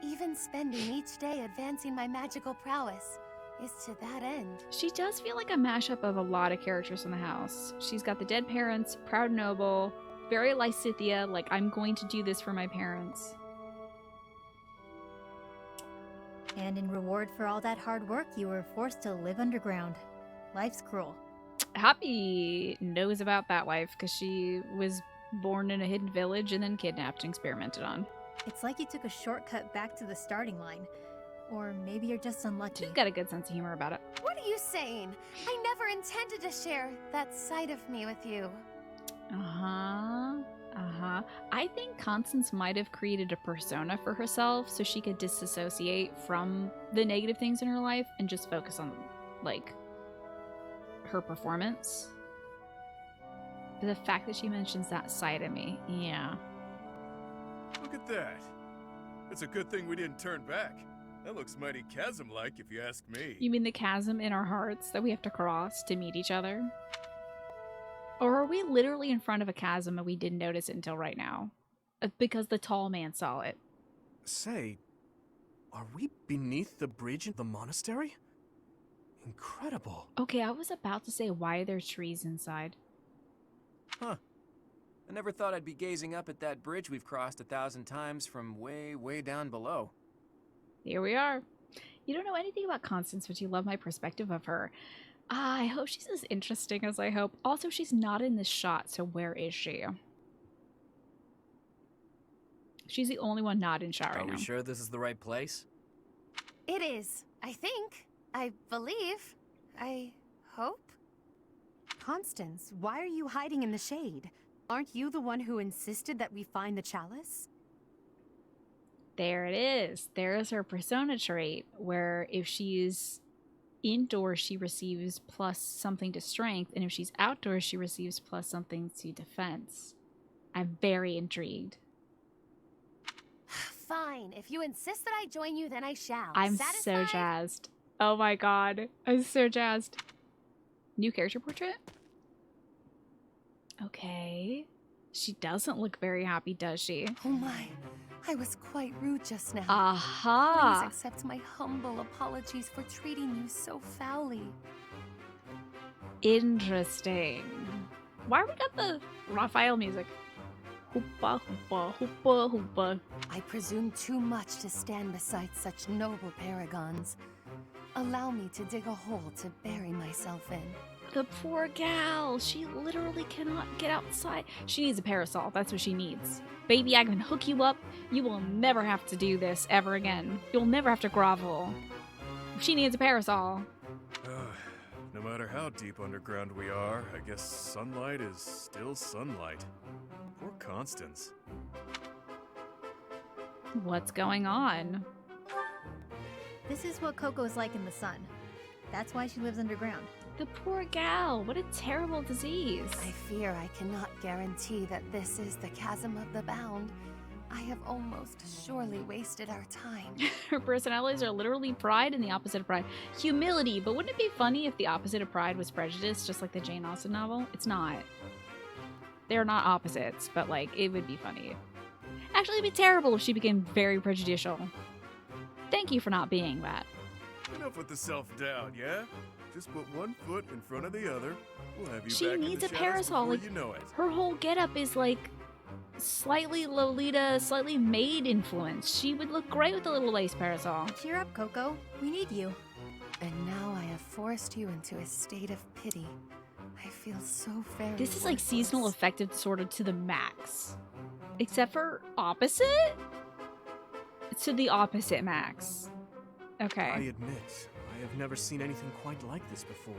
even spending each day advancing my magical prowess, is to that end. She does feel like a mashup of a lot of characters in the house. She's got the dead parents, proud noble, very Lysithea, like I'm going to do this for my parents. And in reward for all that hard work, you were forced to live underground. Life's cruel. Happy knows about that life because she was born in a hidden village and then kidnapped and experimented on. It's like you took a shortcut back to the starting line. Or maybe you're just unlucky. She's got a good sense of humor about it. What are you saying? I never intended to share that side of me with you. I think Constance might have created a persona for herself so she could disassociate from the negative things in her life and just focus on, like, her performance. But the fact that she mentions that side of me, yeah. Look at that. It's a good thing we didn't turn back. That looks mighty chasm-like, if you ask me. You mean the chasm in our hearts that we have to cross to meet each other? Or are we literally in front of a chasm and we didn't notice it until right now? Because the tall man saw it. Say, are we beneath the bridge in the monastery? Incredible. Okay, I was about to say, why are there trees inside? Huh. I never thought I'd be gazing up at that bridge we've crossed 1,000 times from way, way down below. Here we are. You don't know anything about Constance, but you love my perspective of her. I hope she's as interesting as I hope. Also, she's not in this shot, so where is she? She's the only one not in shot right now. Are we sure this is the right place? It is. I think. I believe. I hope. Constance, why are you hiding in the shade? Aren't you the one who insisted that we find the chalice? There it is. There is her persona trait, where if she's indoors, she receives plus something to strength, and if she's outdoors, she receives plus something to defense. I'm very intrigued. Fine. If you insist that I join you, then I shall. I'm Satisfied? so jazzed. Oh my god. I'm so jazzed. New character portrait? Okay. She doesn't look very happy, does she? Oh my. I was quite rude just now. Aha! Please accept my humble apologies for treating you so foully. Interesting. Why we got the Raphael music? Hoopa, hoopa, hoopa, hoopa. I presume too much to stand beside such noble paragons. Allow me to dig a hole to bury myself in. The poor gal. She literally cannot get outside. She needs a parasol. That's what she needs. Baby, I can hook you up. You will never have to do this ever again. You'll never have to grovel. She needs a parasol. No matter how deep underground we are, I guess sunlight is still sunlight. Poor Constance. What's going on? This is what Coco's like in the sun. That's why she lives underground. The poor gal. What a terrible disease. I fear I cannot guarantee that this is the chasm of the bound. I have almost surely wasted our time. Her personalities are literally pride and the opposite of pride. Humility, but wouldn't it be funny if the opposite of pride was prejudice, just like the Jane Austen novel? It's not. They're not opposites, but like, it would be funny. Actually, it'd be terrible if she became very prejudicial. Thank you for not being that. Enough with the self-doubt, yeah? Just put one foot in front of the other. We'll have you She back in needs the a shadows parasol. before Like, you know it. her whole getup is like slightly Lolita, slightly maid influence. She would look great with a little lace parasol. Cheer up, Coco. We need you. And now I have forced you into a state of pity. I feel so very This is like worthless. seasonal affective disorder to the max. Except for opposite? To the opposite max. Okay. I admit, I have never seen anything quite like this before.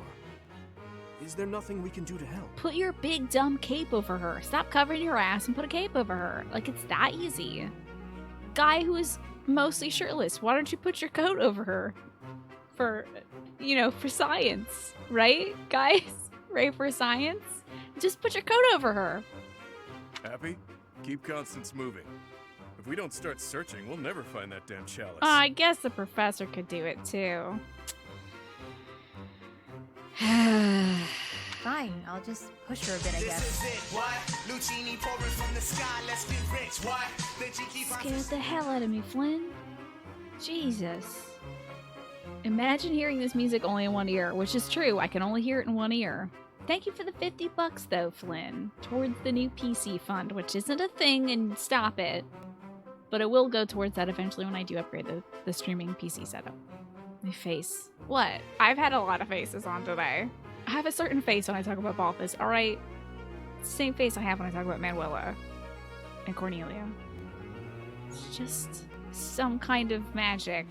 Is there nothing we can do to help? Put your big dumb cape over her. Stop covering your ass and put a cape over her. Like, it's that easy. Guy who is mostly shirtless, why don't you put your coat over her? For, you know, for science, right? Guys, right? For science? Just put your coat over her. Happy? Keep Constance moving. If we don't start searching, we'll never find that damn chalice. I guess the professor could do it too. Fine, I'll just push her a bit, I guess. Scared the hell out of me, Flynn. Jesus. Imagine hearing this music only in one ear, which is true. I can only hear it in one ear. Thank you for the $50 though, Flynn, towards the new PC fund, which isn't a thing, and stop it. But it will go towards that eventually when I do upgrade the streaming PC setup. My face. What? I've had a lot of faces on today. I have a certain face when I talk about Balthus, alright? Same face I have when I talk about Manuela and Cornelia. It's just some kind of magic.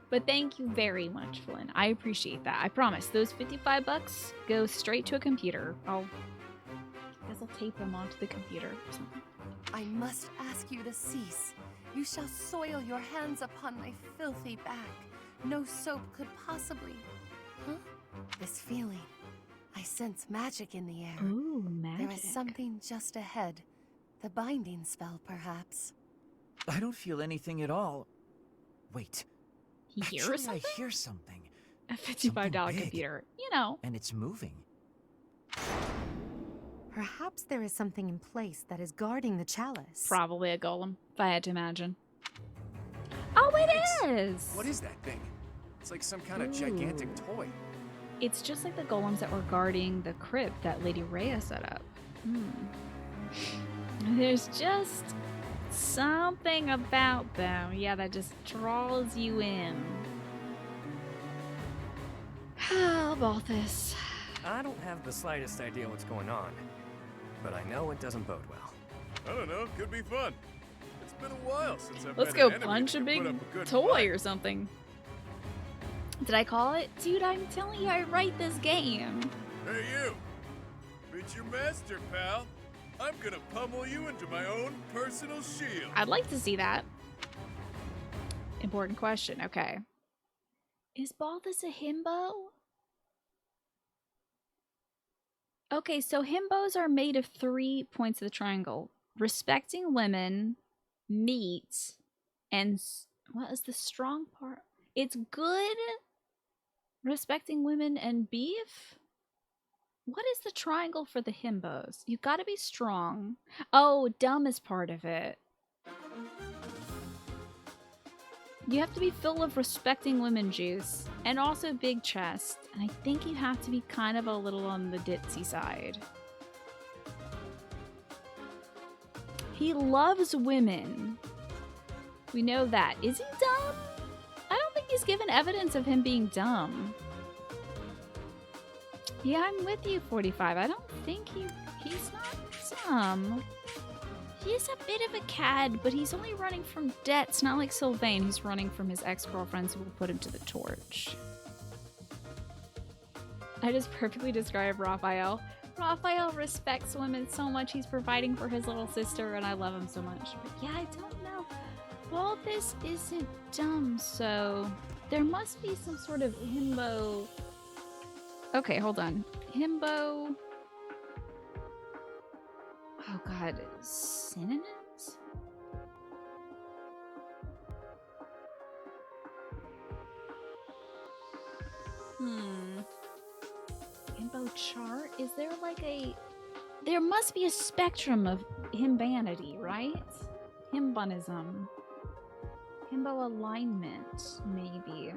But thank you very much, Flynn. I appreciate that. I promise. Those 55 bucks go straight to a computer. I guess I'll tape them onto the computer or something. I must ask you to cease. You shall soil your hands upon my filthy back. No soap could possibly... Huh? This feeling. I sense magic in the air. Ooh, magic. There is something just ahead. The binding spell, perhaps. I don't feel anything at all. Wait. He hears Actually, something? I hear something. A $55 big. computer. You know. And it's moving. Perhaps there is something in place that is guarding the chalice. Probably a golem, if I had to imagine. Oh, it is! What is that thing? It's like some kind of gigantic toy. It's just like the golems that were guarding the crypt that Lady Rhea set up. There's just something about them, yeah, that just draws you in. Oh, Balthus. I don't have the slightest idea what's going on, but I know it doesn't bode well. I don't know, could be fun. It's been a while since I've Let's met go an enemy punch that a can big put up a good toy fight. or something. Did I call it? Dude, I'm telling you, I write this game. Hey you! Meet your master, pal. I'm gonna pummel you into my own personal shield. I'd like to see that. Important question, okay. Is Balthus a himbo? Okay, so himbos are made of 3 points of the triangle. Respecting women, meat, and what is the strong part? It's good, respecting women, and beef? What is the triangle for the himbos? You've got to be strong. Oh, dumb is part of it. You have to be full of respecting women juice and also big chest. And I think you have to be kind of a little on the ditzy side. He loves women. We know that. Is he dumb? I don't think he's given evidence of him being dumb. Yeah, I'm with you, 45. I don't think he's not dumb. He's a bit of a cad, but he's only running from debt. It's not like Sylvain, who's running from his ex-girlfriends who will put him to the torch. I just perfectly describe Raphael. Raphael respects women so much. He's providing for his little sister, and I love him so much. But yeah, I don't know. Well, this isn't dumb, so there must be some sort of himbo. Okay, hold on. Himbo. Oh god, synonyms? Himbo chart? Is there like a... There must be a spectrum of himbanity, right? Himbonism. Himbo alignment, maybe.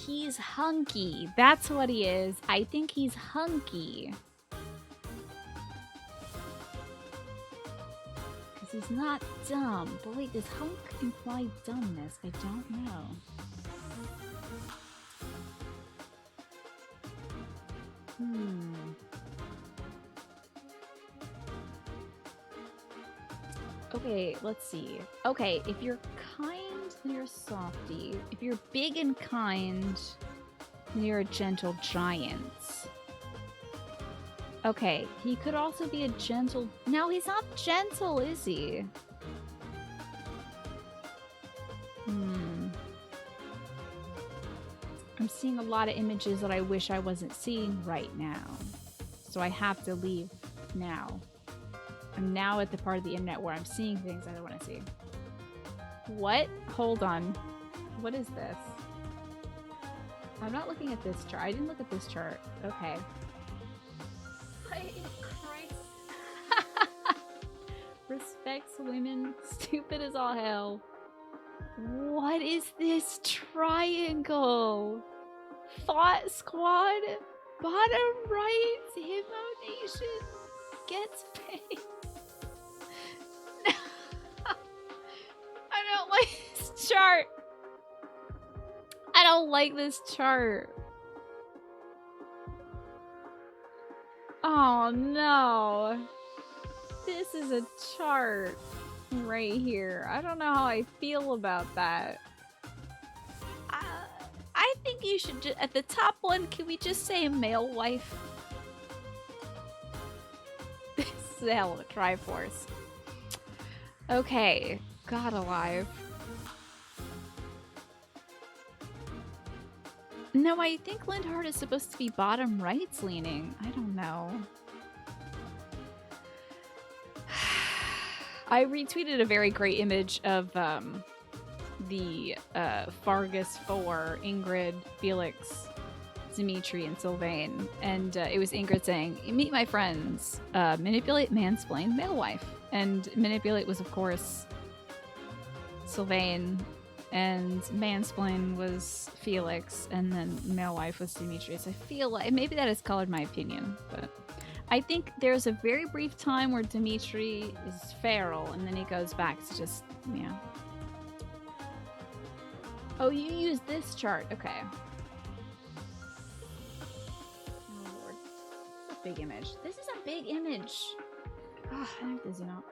He's hunky. That's what he is. I think he's hunky. Because he's not dumb. But wait, does hunk imply dumbness? I don't know. Okay, let's see. Okay, if you're kind, then you're a softie. If you're big and kind, then you're a gentle giant. Okay, he could also be a gentle... No, he's not gentle, is he? I'm seeing a lot of images that I wish I wasn't seeing right now. So I have to leave now. I'm now at the part of the internet where I'm seeing things I don't want to see. What? Hold on. What is this? I'm not looking at this chart. I didn't look at this chart. Okay. Christ. Respects women. Stupid as all hell. What is this triangle? Thought Squad. Bottom right. Himbo Nation. Gets paid. I don't like this chart. I don't like this chart. Oh no. This is a chart right here. I don't know how I feel about that. I think you should just, at the top one, can we just say male wife? This is a hell of a Triforce. Okay, God alive. No, I think Lindhart is supposed to be bottom rights leaning. I don't know. I retweeted a very great image of the Fargus 4, Ingrid, Felix, Dimitri, and Sylvain. And it was Ingrid saying, meet my friends, manipulate, mansplain, male wife. And manipulate was, of course, Sylvain, and mansplain was Felix, and then male wife was Demetrius. I feel like maybe that has colored my opinion, but I think there's a very brief time where Dimitri is feral, and then he goes back to just, yeah. Oh, you use this chart. Okay. Oh, Lord. It's a big image. This is a big image. Oh, I have to zoom out.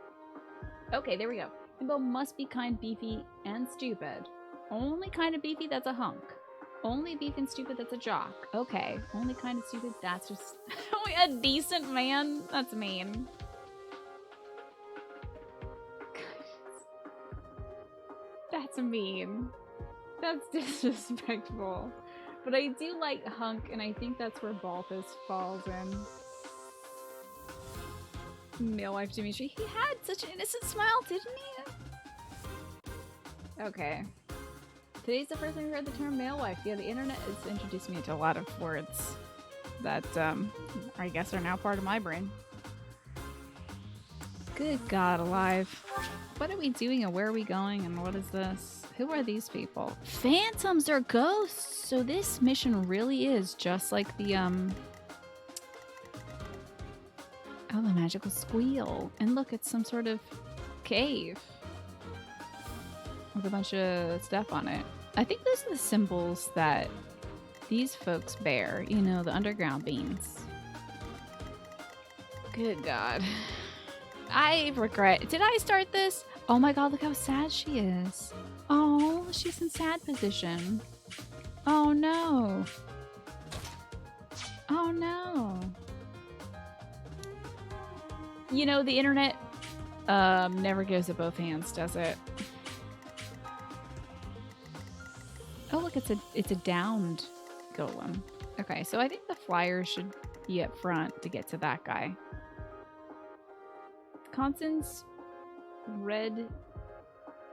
Okay, there we go. Himbo must be kind, beefy, and stupid. Only kind of beefy, that's a hunk. Only beefy and stupid, that's a jock. Okay. Only kind of stupid, that's just... a decent man? That's mean. That's mean. That's disrespectful. But I do like hunk, and I think that's where Balthus falls in. Male wife Dimitri. He had such an innocent smile, didn't he? Okay. Today's the first time we heard the term male wife. Yeah, the internet has introduced me to a lot of words that, I guess are now part of my brain. Good God alive. What are we doing and where are we going and what is this? Who are these people? Phantoms are ghosts! So this mission really is just like the, oh, the magical squeal. And look, it's some sort of cave with a bunch of stuff on it. I think those are the symbols that these folks bear. You know, the underground beings. Good God. I regret. Did I start this? Oh my God, look how sad she is. Oh, she's in sad position. Oh no. Oh no. You know, the internet never gives it both hands, does it? Oh, look, it's a downed golem. Okay, so I think the flyer should be up front to get to that guy. Constance Red.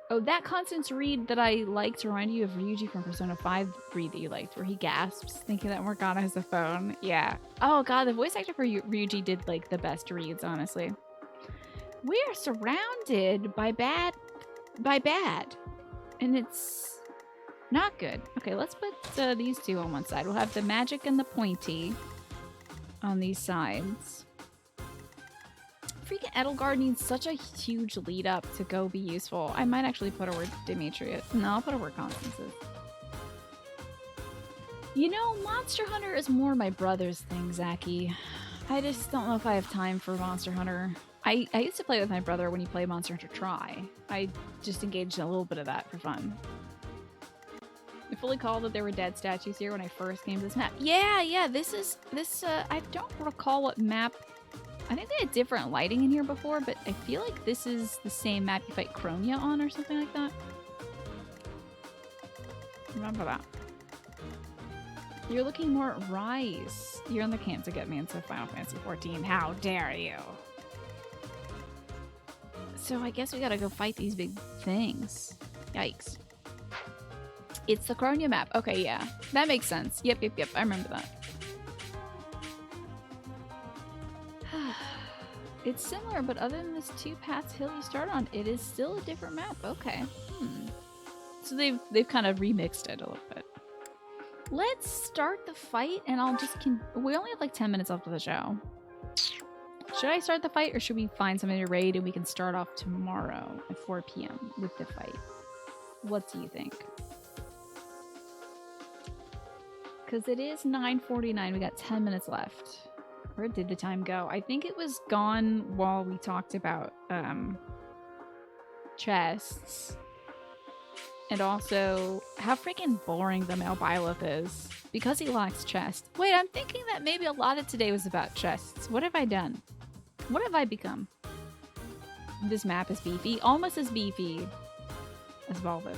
Oh, that Constance Reed that I liked to remind you of Ryuji from Persona 5 Reed that you liked, where he gasps thinking that Morgana has a phone. Yeah. Oh God, the voice actor for Ryuji did like the best reads, honestly. We are surrounded by bad. And it's not good. Okay, let's put these two on one side. We'll have the magic and the pointy on these sides. Freaking Edelgard needs such a huge lead up to go be useful. I might actually put her where Demetrius. No, I'll put her where Constance is. You know, Monster Hunter is more my brother's thing, Zachy. I just don't know if I have time for Monster Hunter. I used to play with my brother when he played Monster Hunter Tri. I just engaged in a little bit of that for fun. I fully called that there were dead statues here when I first came to this map. Yeah, this, I don't recall what map. I think they had different lighting in here before, but I feel like this is the same map you fight Kronia on or something like that. Remember that. You're looking more at Rise. You're in the camp to get me into Final Fantasy 14. How dare you? So I guess we gotta go fight these big things. Yikes. It's the Kronia map. Okay, yeah. That makes sense. Yep. I remember that. It's similar, but other than this 2 paths hill you start on, it is still a different map. Okay. So they've kind of remixed it a little bit. Let's start the fight, and I'll just we only have like 10 minutes left of the show. Should I start the fight, or should we find something to raid and we can start off tomorrow at 4 p.m. with the fight? What do you think? Because it is 9:49. We got 10 minutes left. Where did the time go? I think it was gone while we talked about chests. And also how freaking boring the male Byleth is. Because he lacks chest. Wait, I'm thinking that maybe a lot of today was about chests. What have I done? What have I become? This map is beefy. Almost as beefy as Volvis.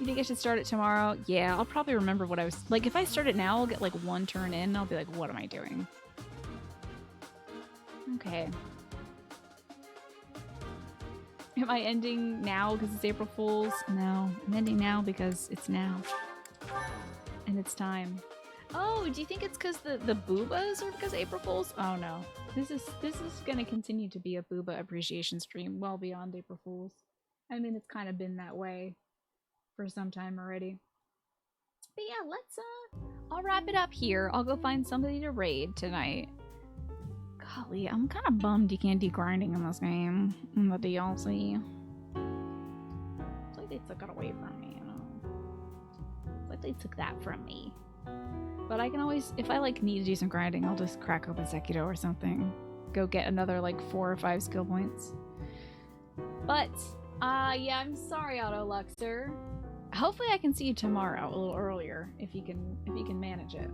You think I should start it tomorrow? Yeah, I'll probably remember what I was... Like, if I start it now, I'll get, like, one turn in, and I'll be like, what am I doing? Okay. Am I ending now because it's April Fool's? No. I'm ending now because it's now. And it's time. Oh, do you think it's because the boobas or because April Fool's? Oh, no. This is going to continue to be a booba appreciation stream well beyond April Fool's. I mean, it's kind of been that way for some time already. But yeah, let's I'll wrap it up here. I'll go find somebody to raid tonight. Golly, I'm kind of bummed you can't do grinding in this game in the DLC. It's like they took it away from me, you know. It's like they took that from me. But I can always, if I like need to do some grinding, I'll just crack open Sekido or something. Go get another like 4 or 5 skill points. But yeah, I'm sorry, Auto Luxer. Hopefully I can see you tomorrow a little earlier if you can manage it.